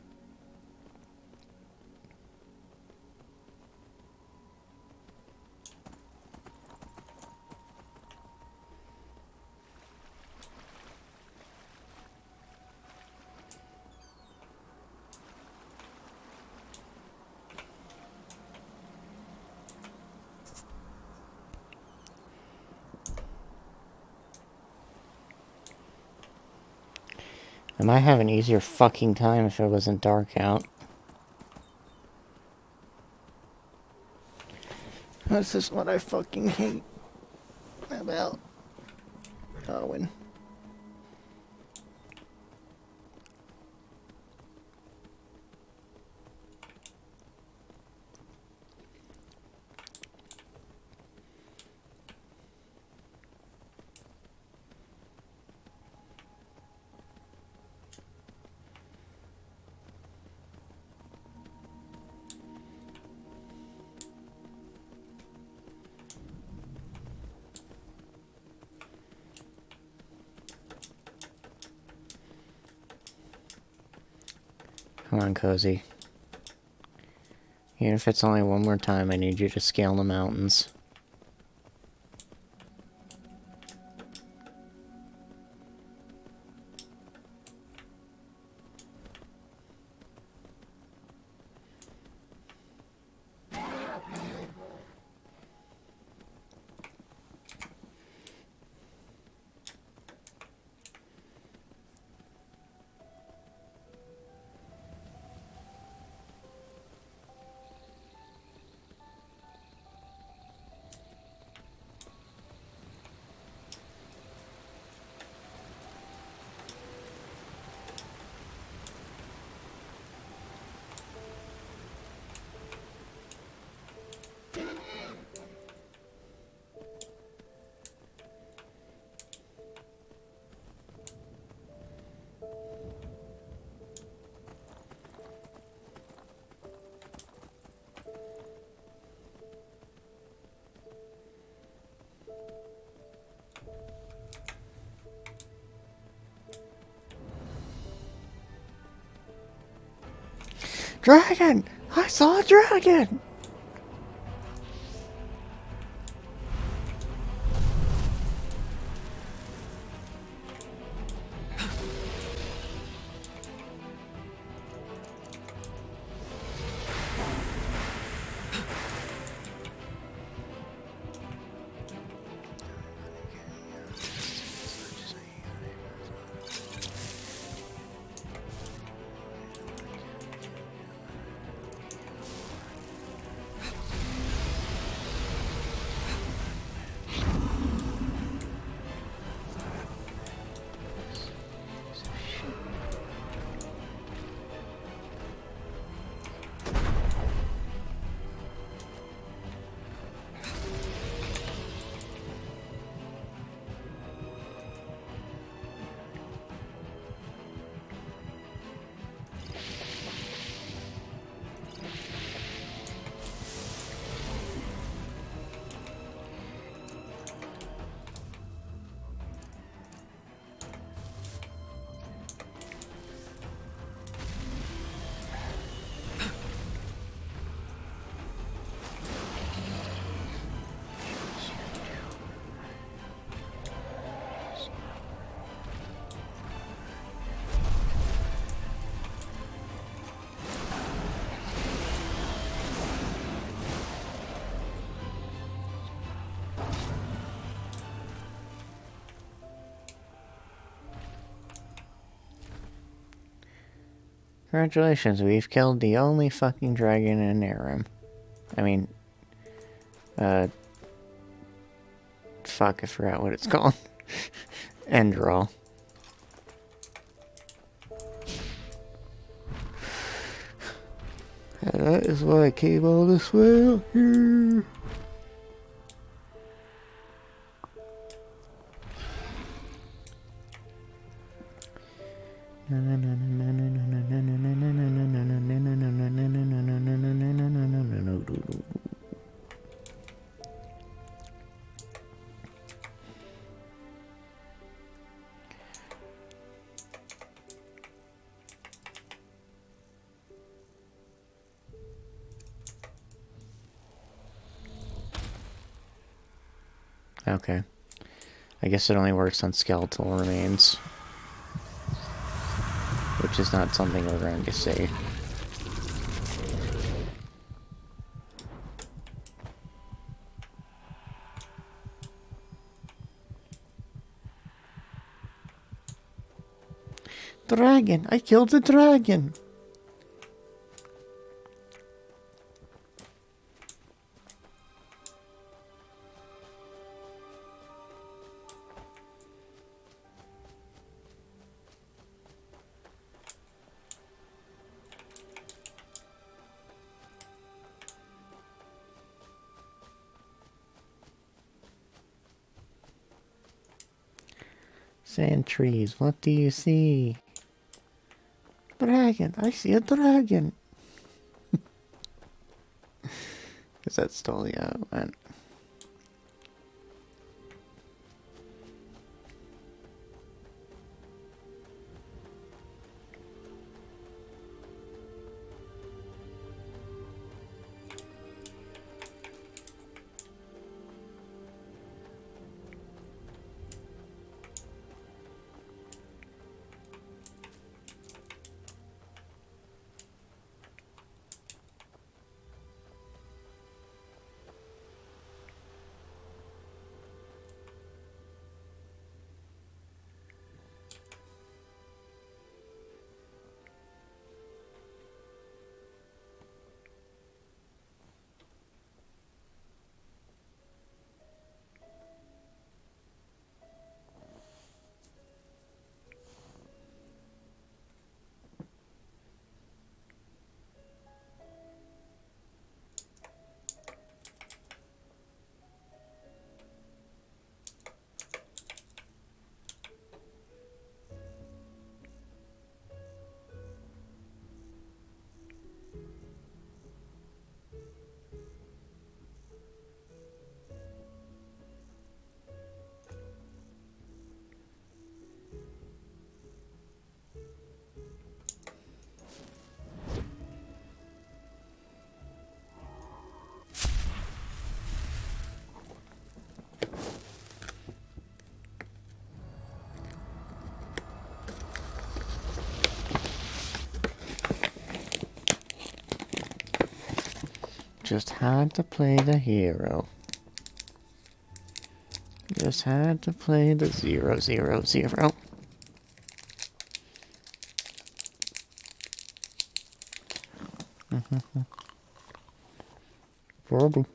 I might have an easier fucking time if it wasn't dark out. This is what I fucking hate about Owen. Come on, Cozy. Even if it's only one more time, I need you to scale the mountains. Dragon! I saw a dragon! Congratulations, we've killed the only fucking dragon in Aram. I mean, fuck, I forgot what it's called. Enderal. And that is why I came all this way out here. Okay. I guess it only works on skeletal remains. Which is not something we're going to see. Dragon! I killed the dragon! Sand trees, what do you see? Dragon, I see a dragon. Because that's totally how it went. Just had to play the hero. Just had to play the 000. Probably.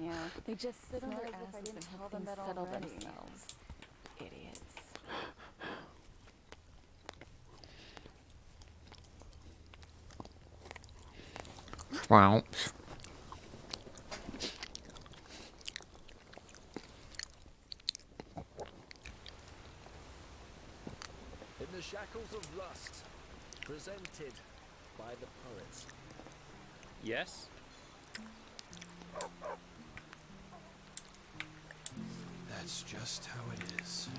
Yeah, they just sit on their asses and help things settle themselves. Idiots. Well. In the shackles of lust, presented by the poets. Yes? That's just how it is.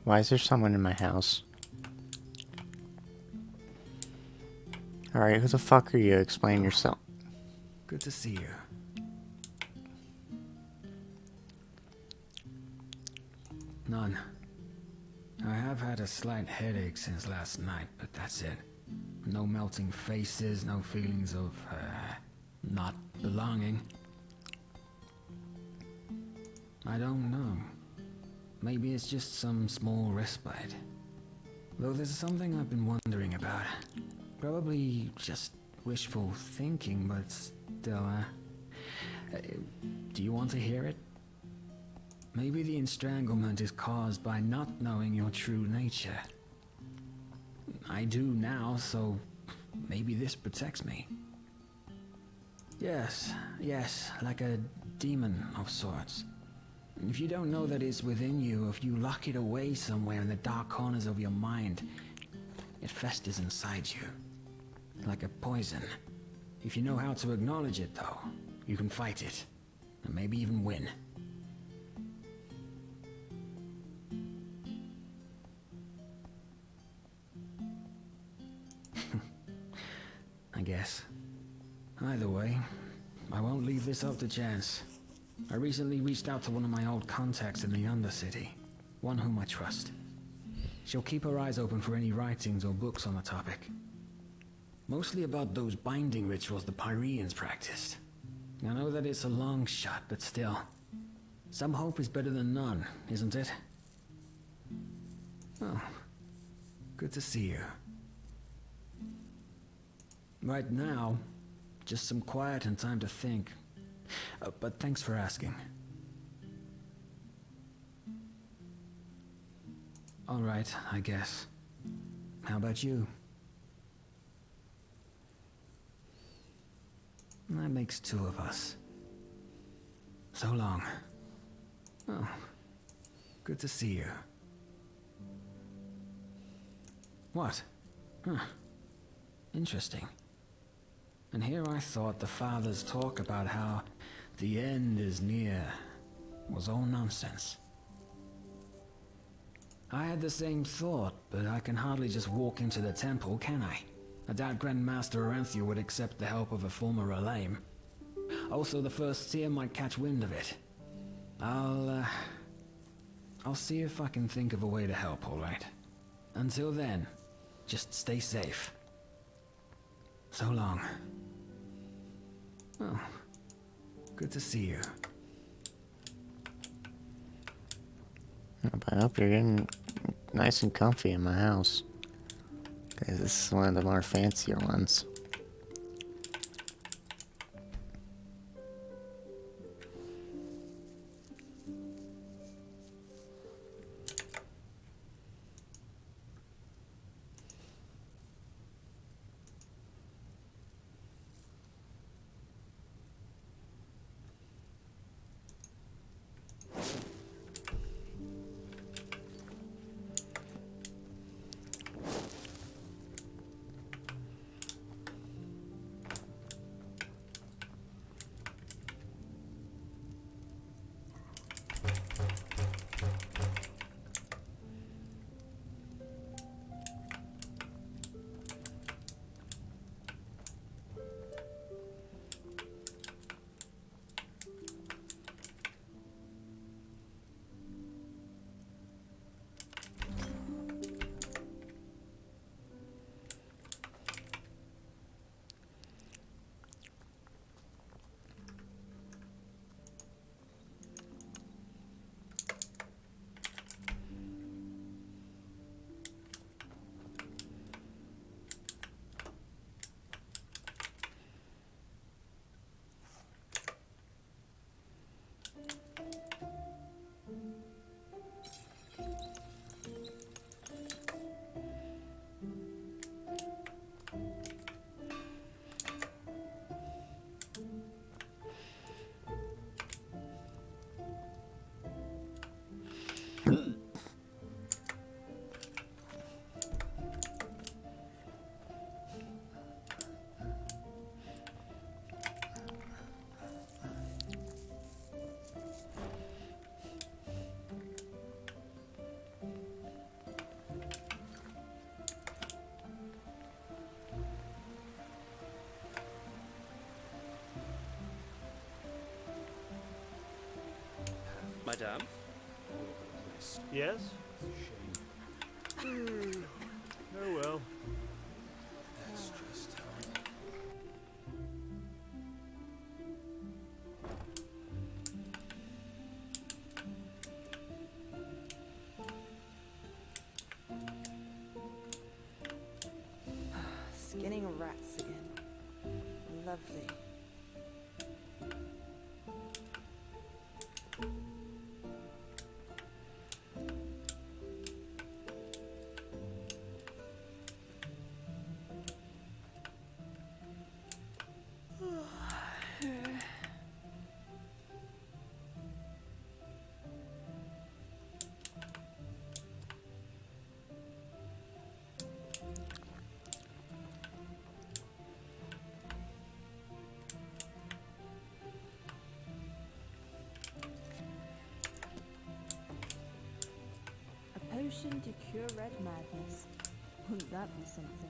Why is there someone in my house? Alright, who the fuck are you? Explain yourself. Good to see you. None. I have had a slight headache since last night, but that's it. No melting faces, no feelings of, not belonging. I don't know. Maybe it's just some small respite. Though there's something I've been wondering about. Probably just wishful thinking, but still, do you want to hear it? Maybe the estranglement is caused by not knowing your true nature. I do now, so maybe this protects me. Yes, like a demon of sorts. If you don't know that it's within you, if you lock it away somewhere in the dark corners of your mind, it festers inside you, like a poison. If you know how to acknowledge it, though, you can fight it, and maybe even win. I guess. Either way, I won't leave this up to chance. I recently reached out to one of my old contacts in the Undercity, one whom I trust. She'll keep her eyes open for any writings or books on the topic. Mostly about those binding rituals the Pyreans practiced. I know that it's a long shot, but still. Some hope is better than none, isn't it? Oh, good to see you. Right now, just some quiet and time to think. But thanks for asking. All right, I guess. How about you? That makes two of us. So long. Oh, good to see you. What? Huh. Interesting. And here I thought the father's talk about how the end is near was all nonsense. I had the same thought, but I can hardly just walk into the temple, can I? I doubt Grandmaster Aranthia would accept the help of a former Relame. Also, the first seer might catch wind of it. I'll see if I can think of a way to help, alright? Until then, just stay safe. So long. Oh, good to see you. I hope you're getting nice and comfy in my house. Because this is one of the more fancier ones. Madame? Yes? Oh well. That's just Skinning rats again. Lovely. A potion to cure red madness. Wouldn't that be something?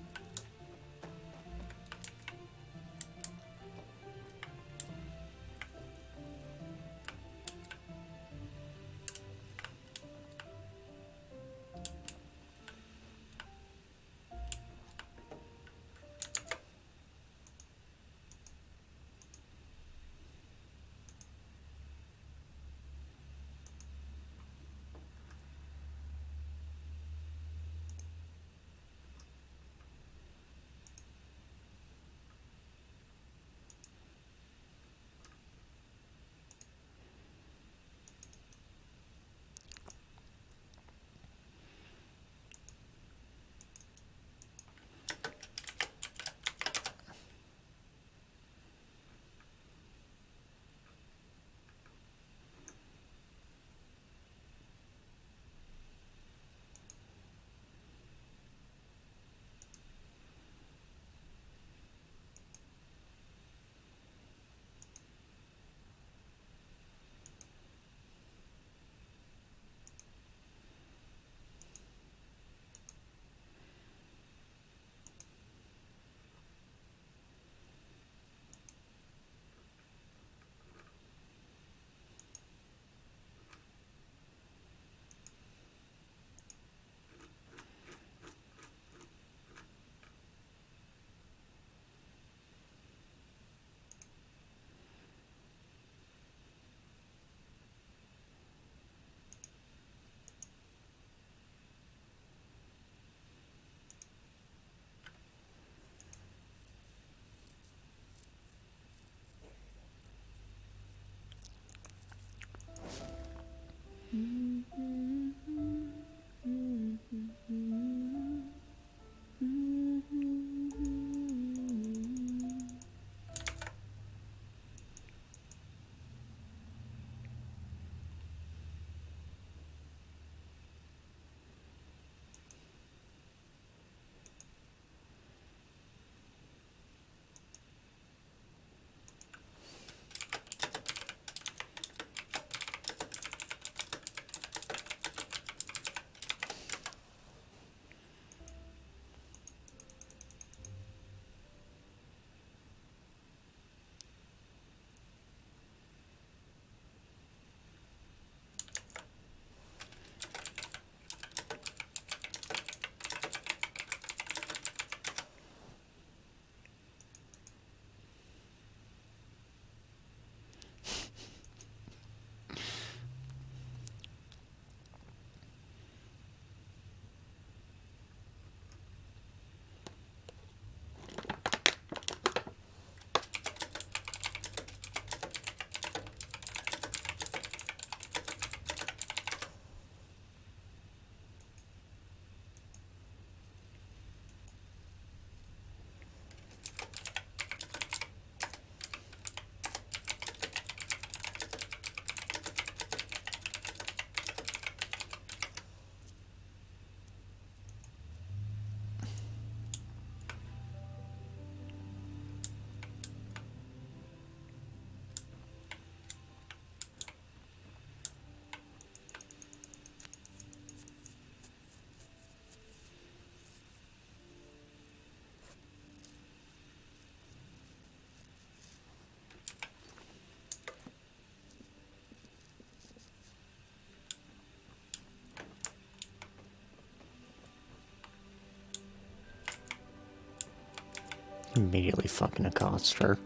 Immediately fucking accost her.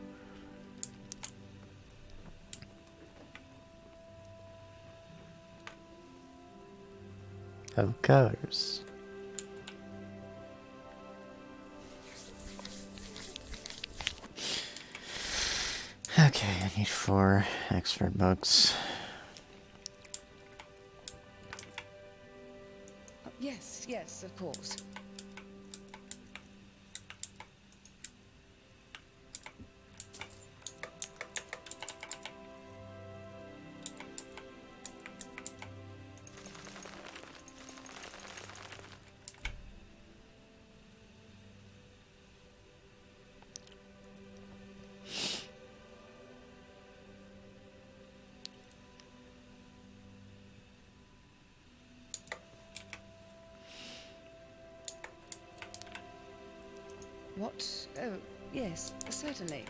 Of course. Okay, I need 4 expert books. Yes, yes, of course. What? Oh, yes, certainly.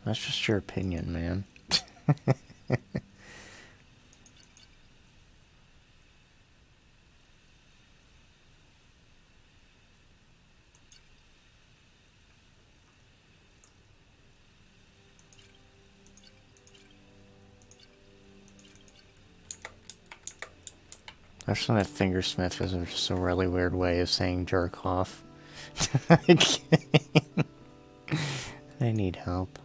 That's just your opinion, man. Actually, that fingersmith is just a really weird way of saying jerk off. I need help.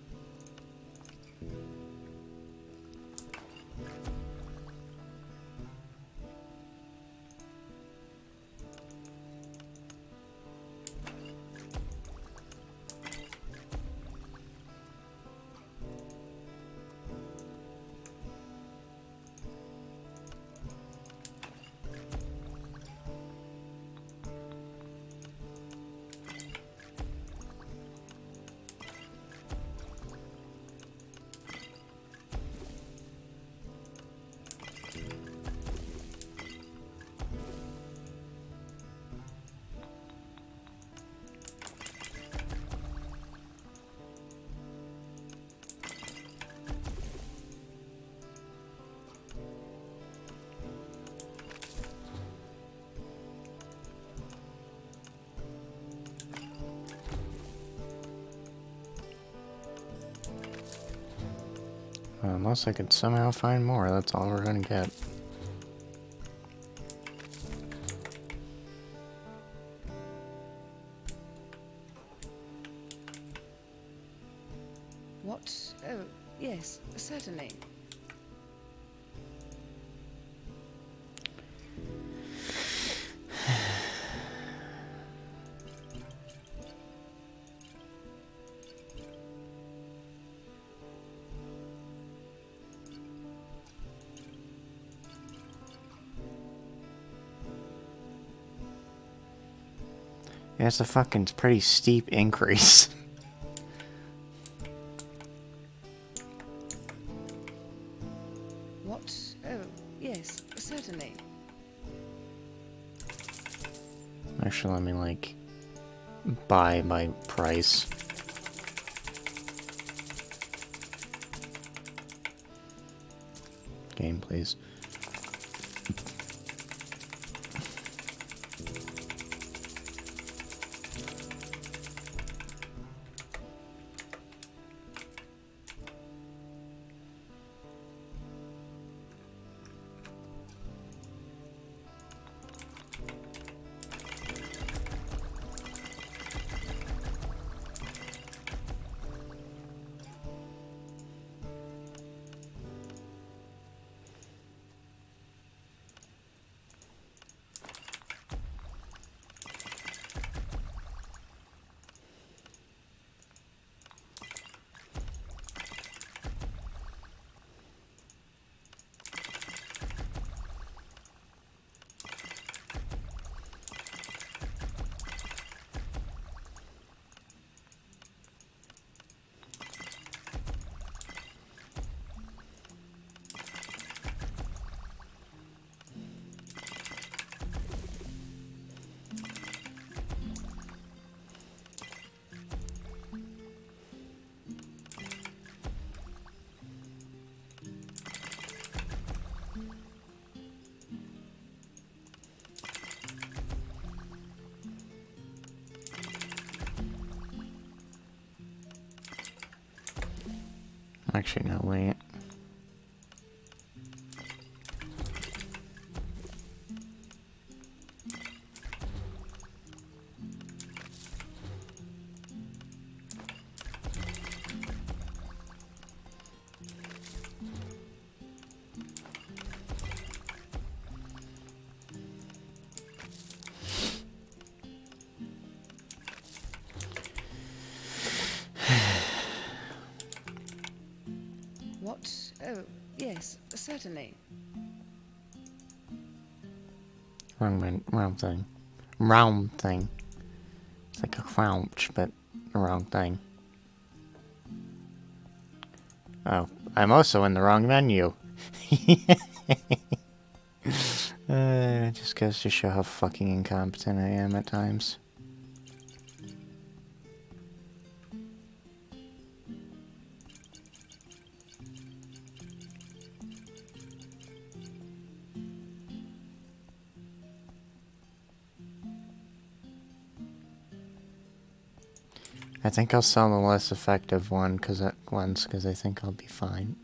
Unless I could somehow find more, that's all we're gonna get. What? Oh, yes, certainly. Yeah, it's a fucking pretty steep increase. What? Oh, yes, certainly. Actually, let me, like, buy by price. Game, please. Actually, no, wait. What? Oh, yes, certainly. Wrong thing. Round thing. It's like a crouch, but the wrong thing. Oh, I'm also in the wrong menu. Just goes to show how fucking incompetent I am at times. I think I'll sell the less effective one because I think I'll be fine.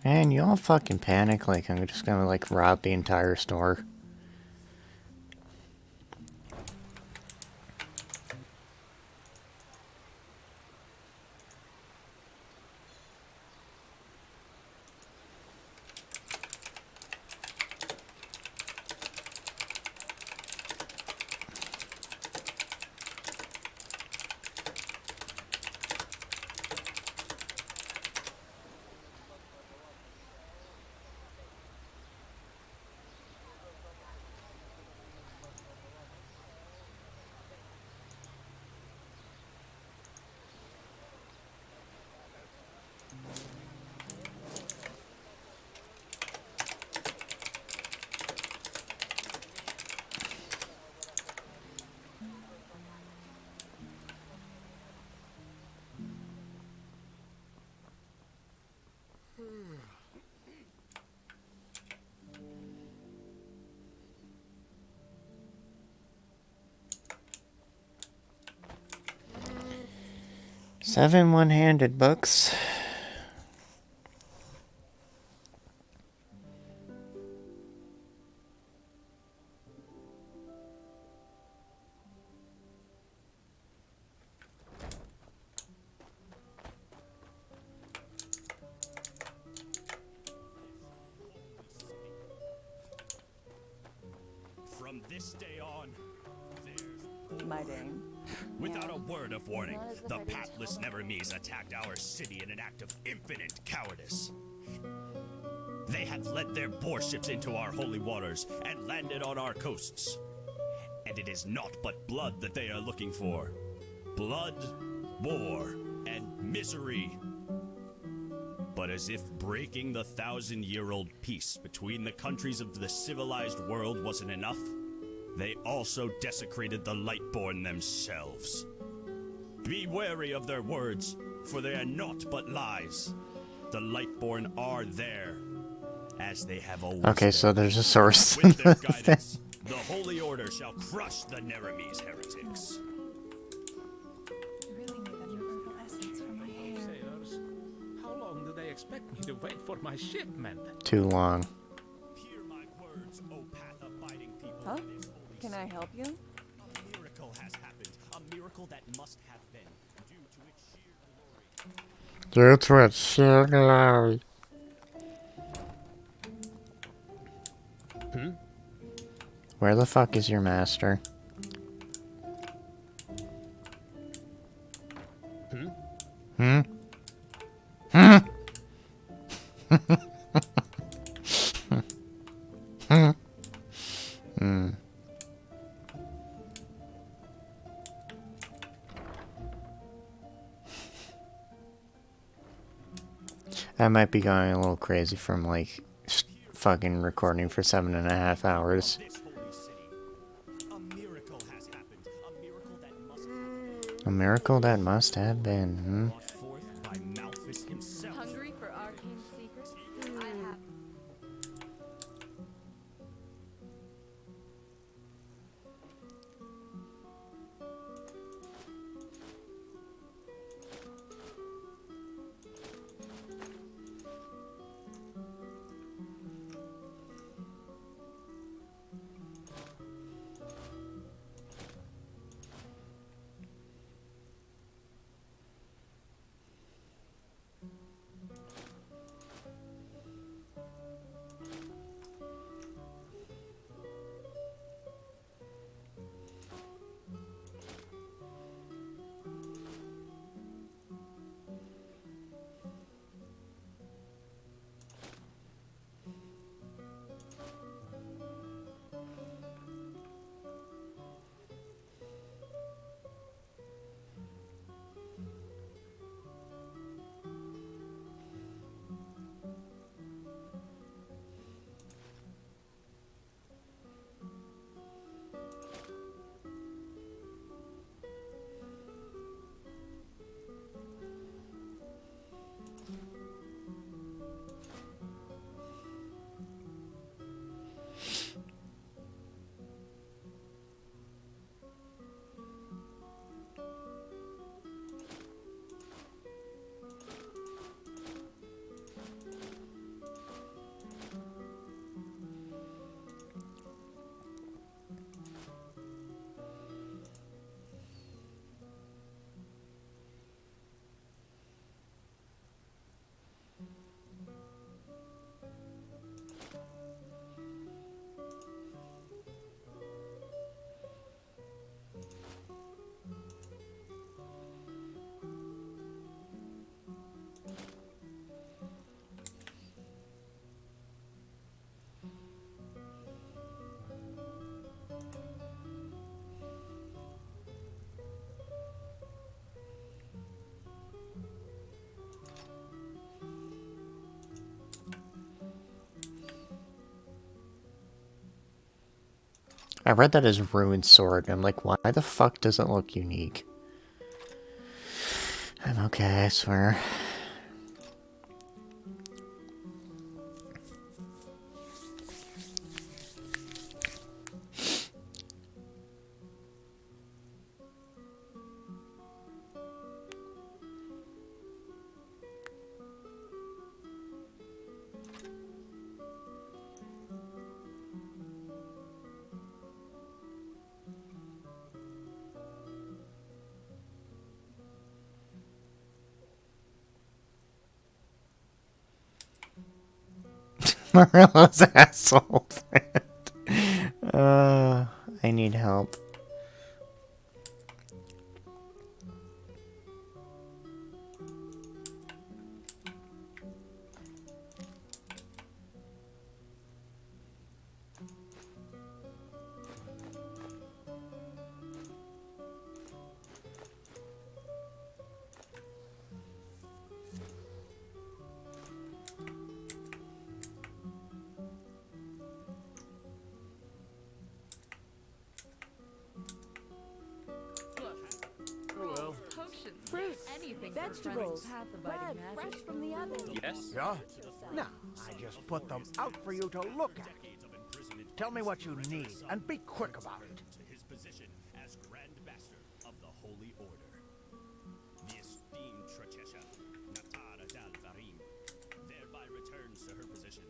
Man, you all fucking panic like I'm just gonna like rob the entire store. Seven one-handed books. From this day on, My dame. without a word of warning, the Pathless Nevermees attacked our city in an act of infinite cowardice. They have led their warships into our holy waters and landed on our coasts. And it is naught but blood that they are looking for. Blood, war, and misery. But as if breaking the 1,000-year-old peace between the countries of the civilized world wasn't enough, they also desecrated the Lightborn themselves. Be wary of their words, for they are naught but lies. The Lightborn are there, as they have always Okay, been. so there's a source. With their guidance, the Holy Order shall crush the Neremes heretics. Sailors, how long do they expect me to wait for my shipment? Too long. Huh? Can I help you? A miracle has happened. A miracle that must have been due to its sheer glory. Due to its sheer glory. Where the fuck is your master? Hmm? I might be going a little crazy from, like, fucking recording for 7.5 hours. A miracle that must have been, hmm? Hungry for arcane secrets? I have. I read that as Ruined Sword, and I'm like, why the fuck does it look unique? I'm okay, I swear. Morello's asshole friend. I need help. Fruits, vegetables, bread fresh from the oven. Yes? Yeah? No, I just put them out for you to look at. Tell me what you need, and be quick about it. To his position as Grand Master of the Holy Order. The esteemed Tratesha, Natara Dal Varim, thereby returns to her position.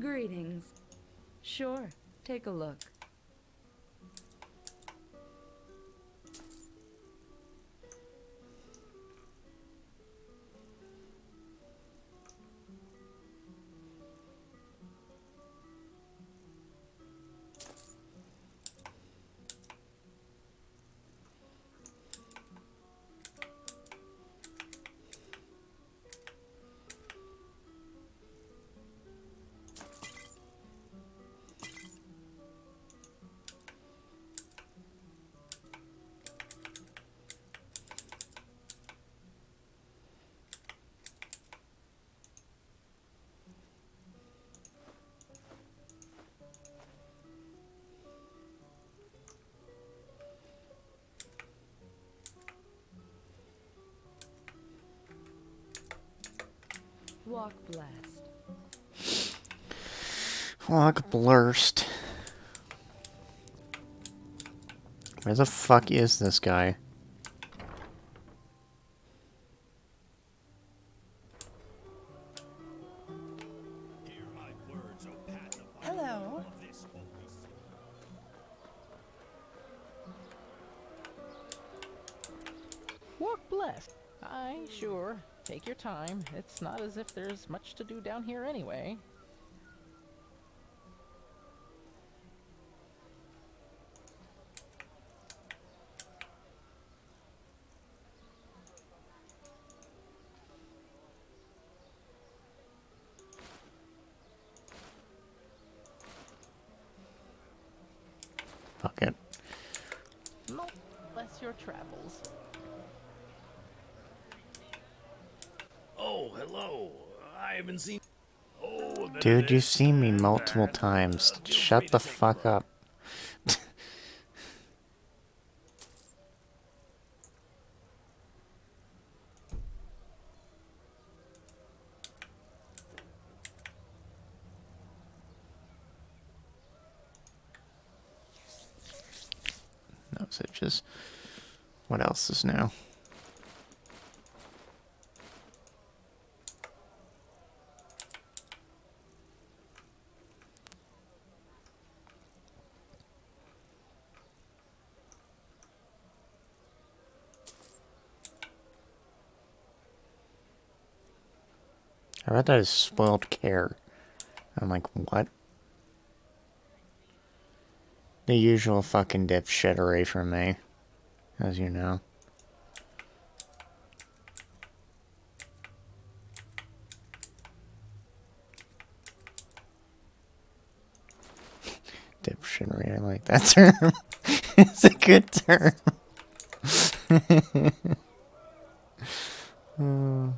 Greetings. Sure, take a look. Walk blessed. Walk blurst. Where the fuck is this guy? Hello. Walk blessed. Aye, sure. Take your time. It's not as if there's much to do down here anyway. Fuck it. No, bless your travels. Oh, hello. I haven't seen... Oh, Dude, you've seen me multiple times. Shut the fuck up. No, so just... What else is new? I read that as spoiled care. I'm like, what? The usual fucking dipshittery from me, as you know. Dipshittery, I like that term. It's a good term. Oh.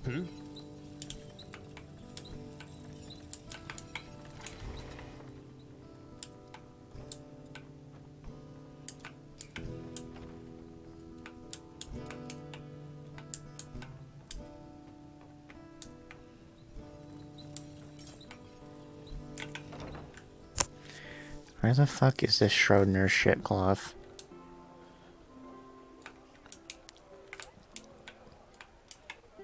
Hmm? Where the fuck is this Schrodinger's shit cloth?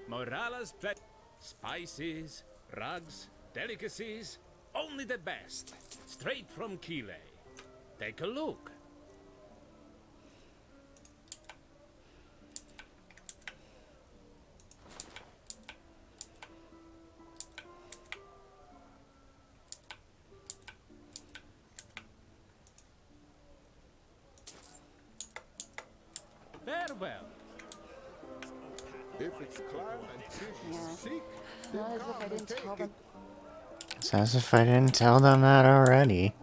Morala's pet spices, rugs, delicacies, only the best. Straight from Chile. Take a look. Farewell. If it's climb and seek, Not as if I didn't tell them. It's as if I didn't tell them that already.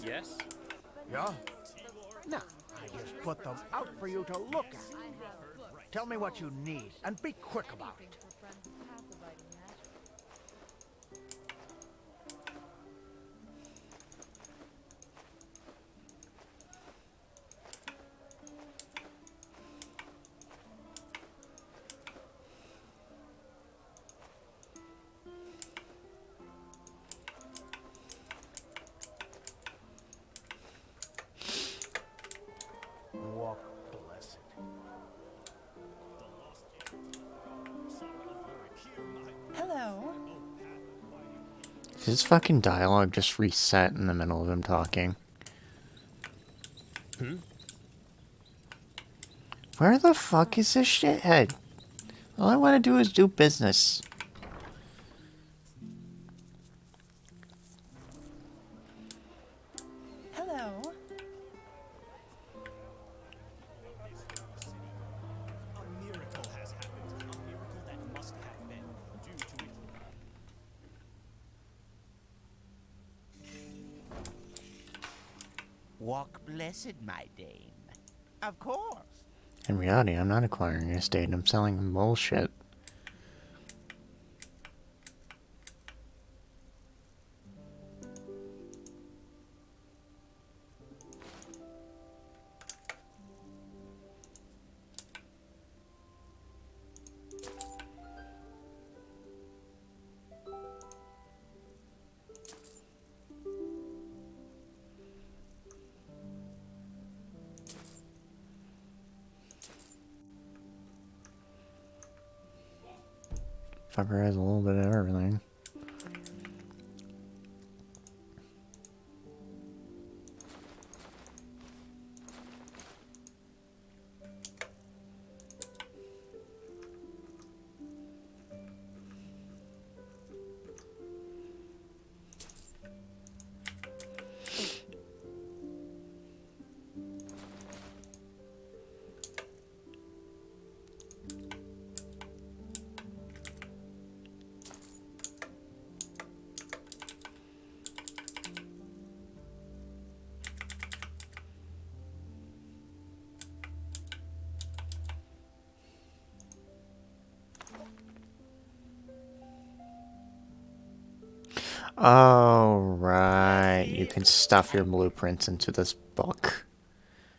Yes? Yeah? No, I just put them out for you to look at. Tell me what you need, and be quick about it. Walk blessed. Hello. His fucking dialogue just reset in the middle of him talking. Where the fuck is this shithead? All I want to do is do business. Hello. A miracle has happened. A miracle that must have been due to it. Walk blessed, my dame. Of course. In reality, I'm not acquiring a estate, I'm selling him bullshit. Fucker has a little bit of everything. Oh, right. You can stuff your blueprints into this book.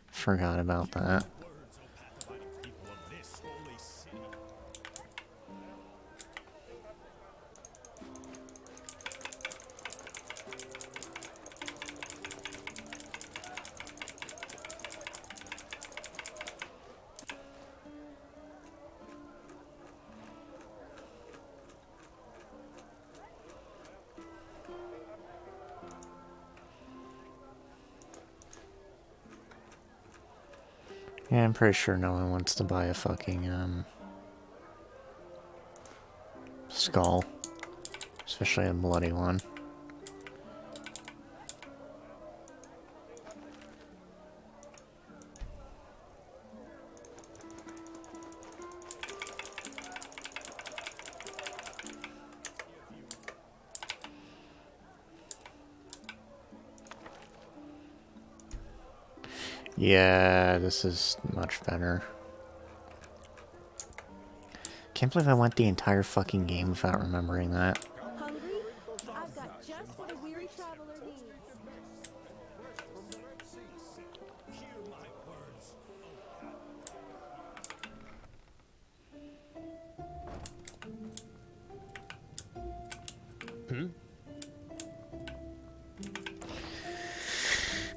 Forgot about that. Yeah, I'm pretty sure no one wants to buy a fucking, skull. Especially a bloody one. Yeah, this is much better. Can't believe I went the entire fucking game without remembering that. Hungry? I've got just what a weary traveler needs.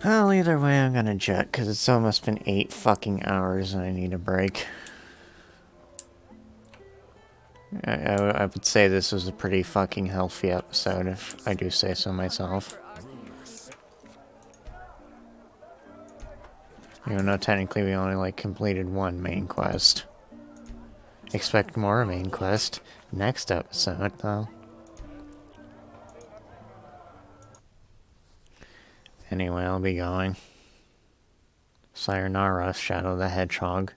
Well, either way, I'm gonna jet, because it's almost been 8 fucking hours and I need a break. I would say this was a pretty fucking healthy episode, if I do say so myself. Even though technically we only, like, completed one main quest. Expect more main quest next episode, though. Anyway, I'll be going. Sayonara, Shadow the Hedgehog.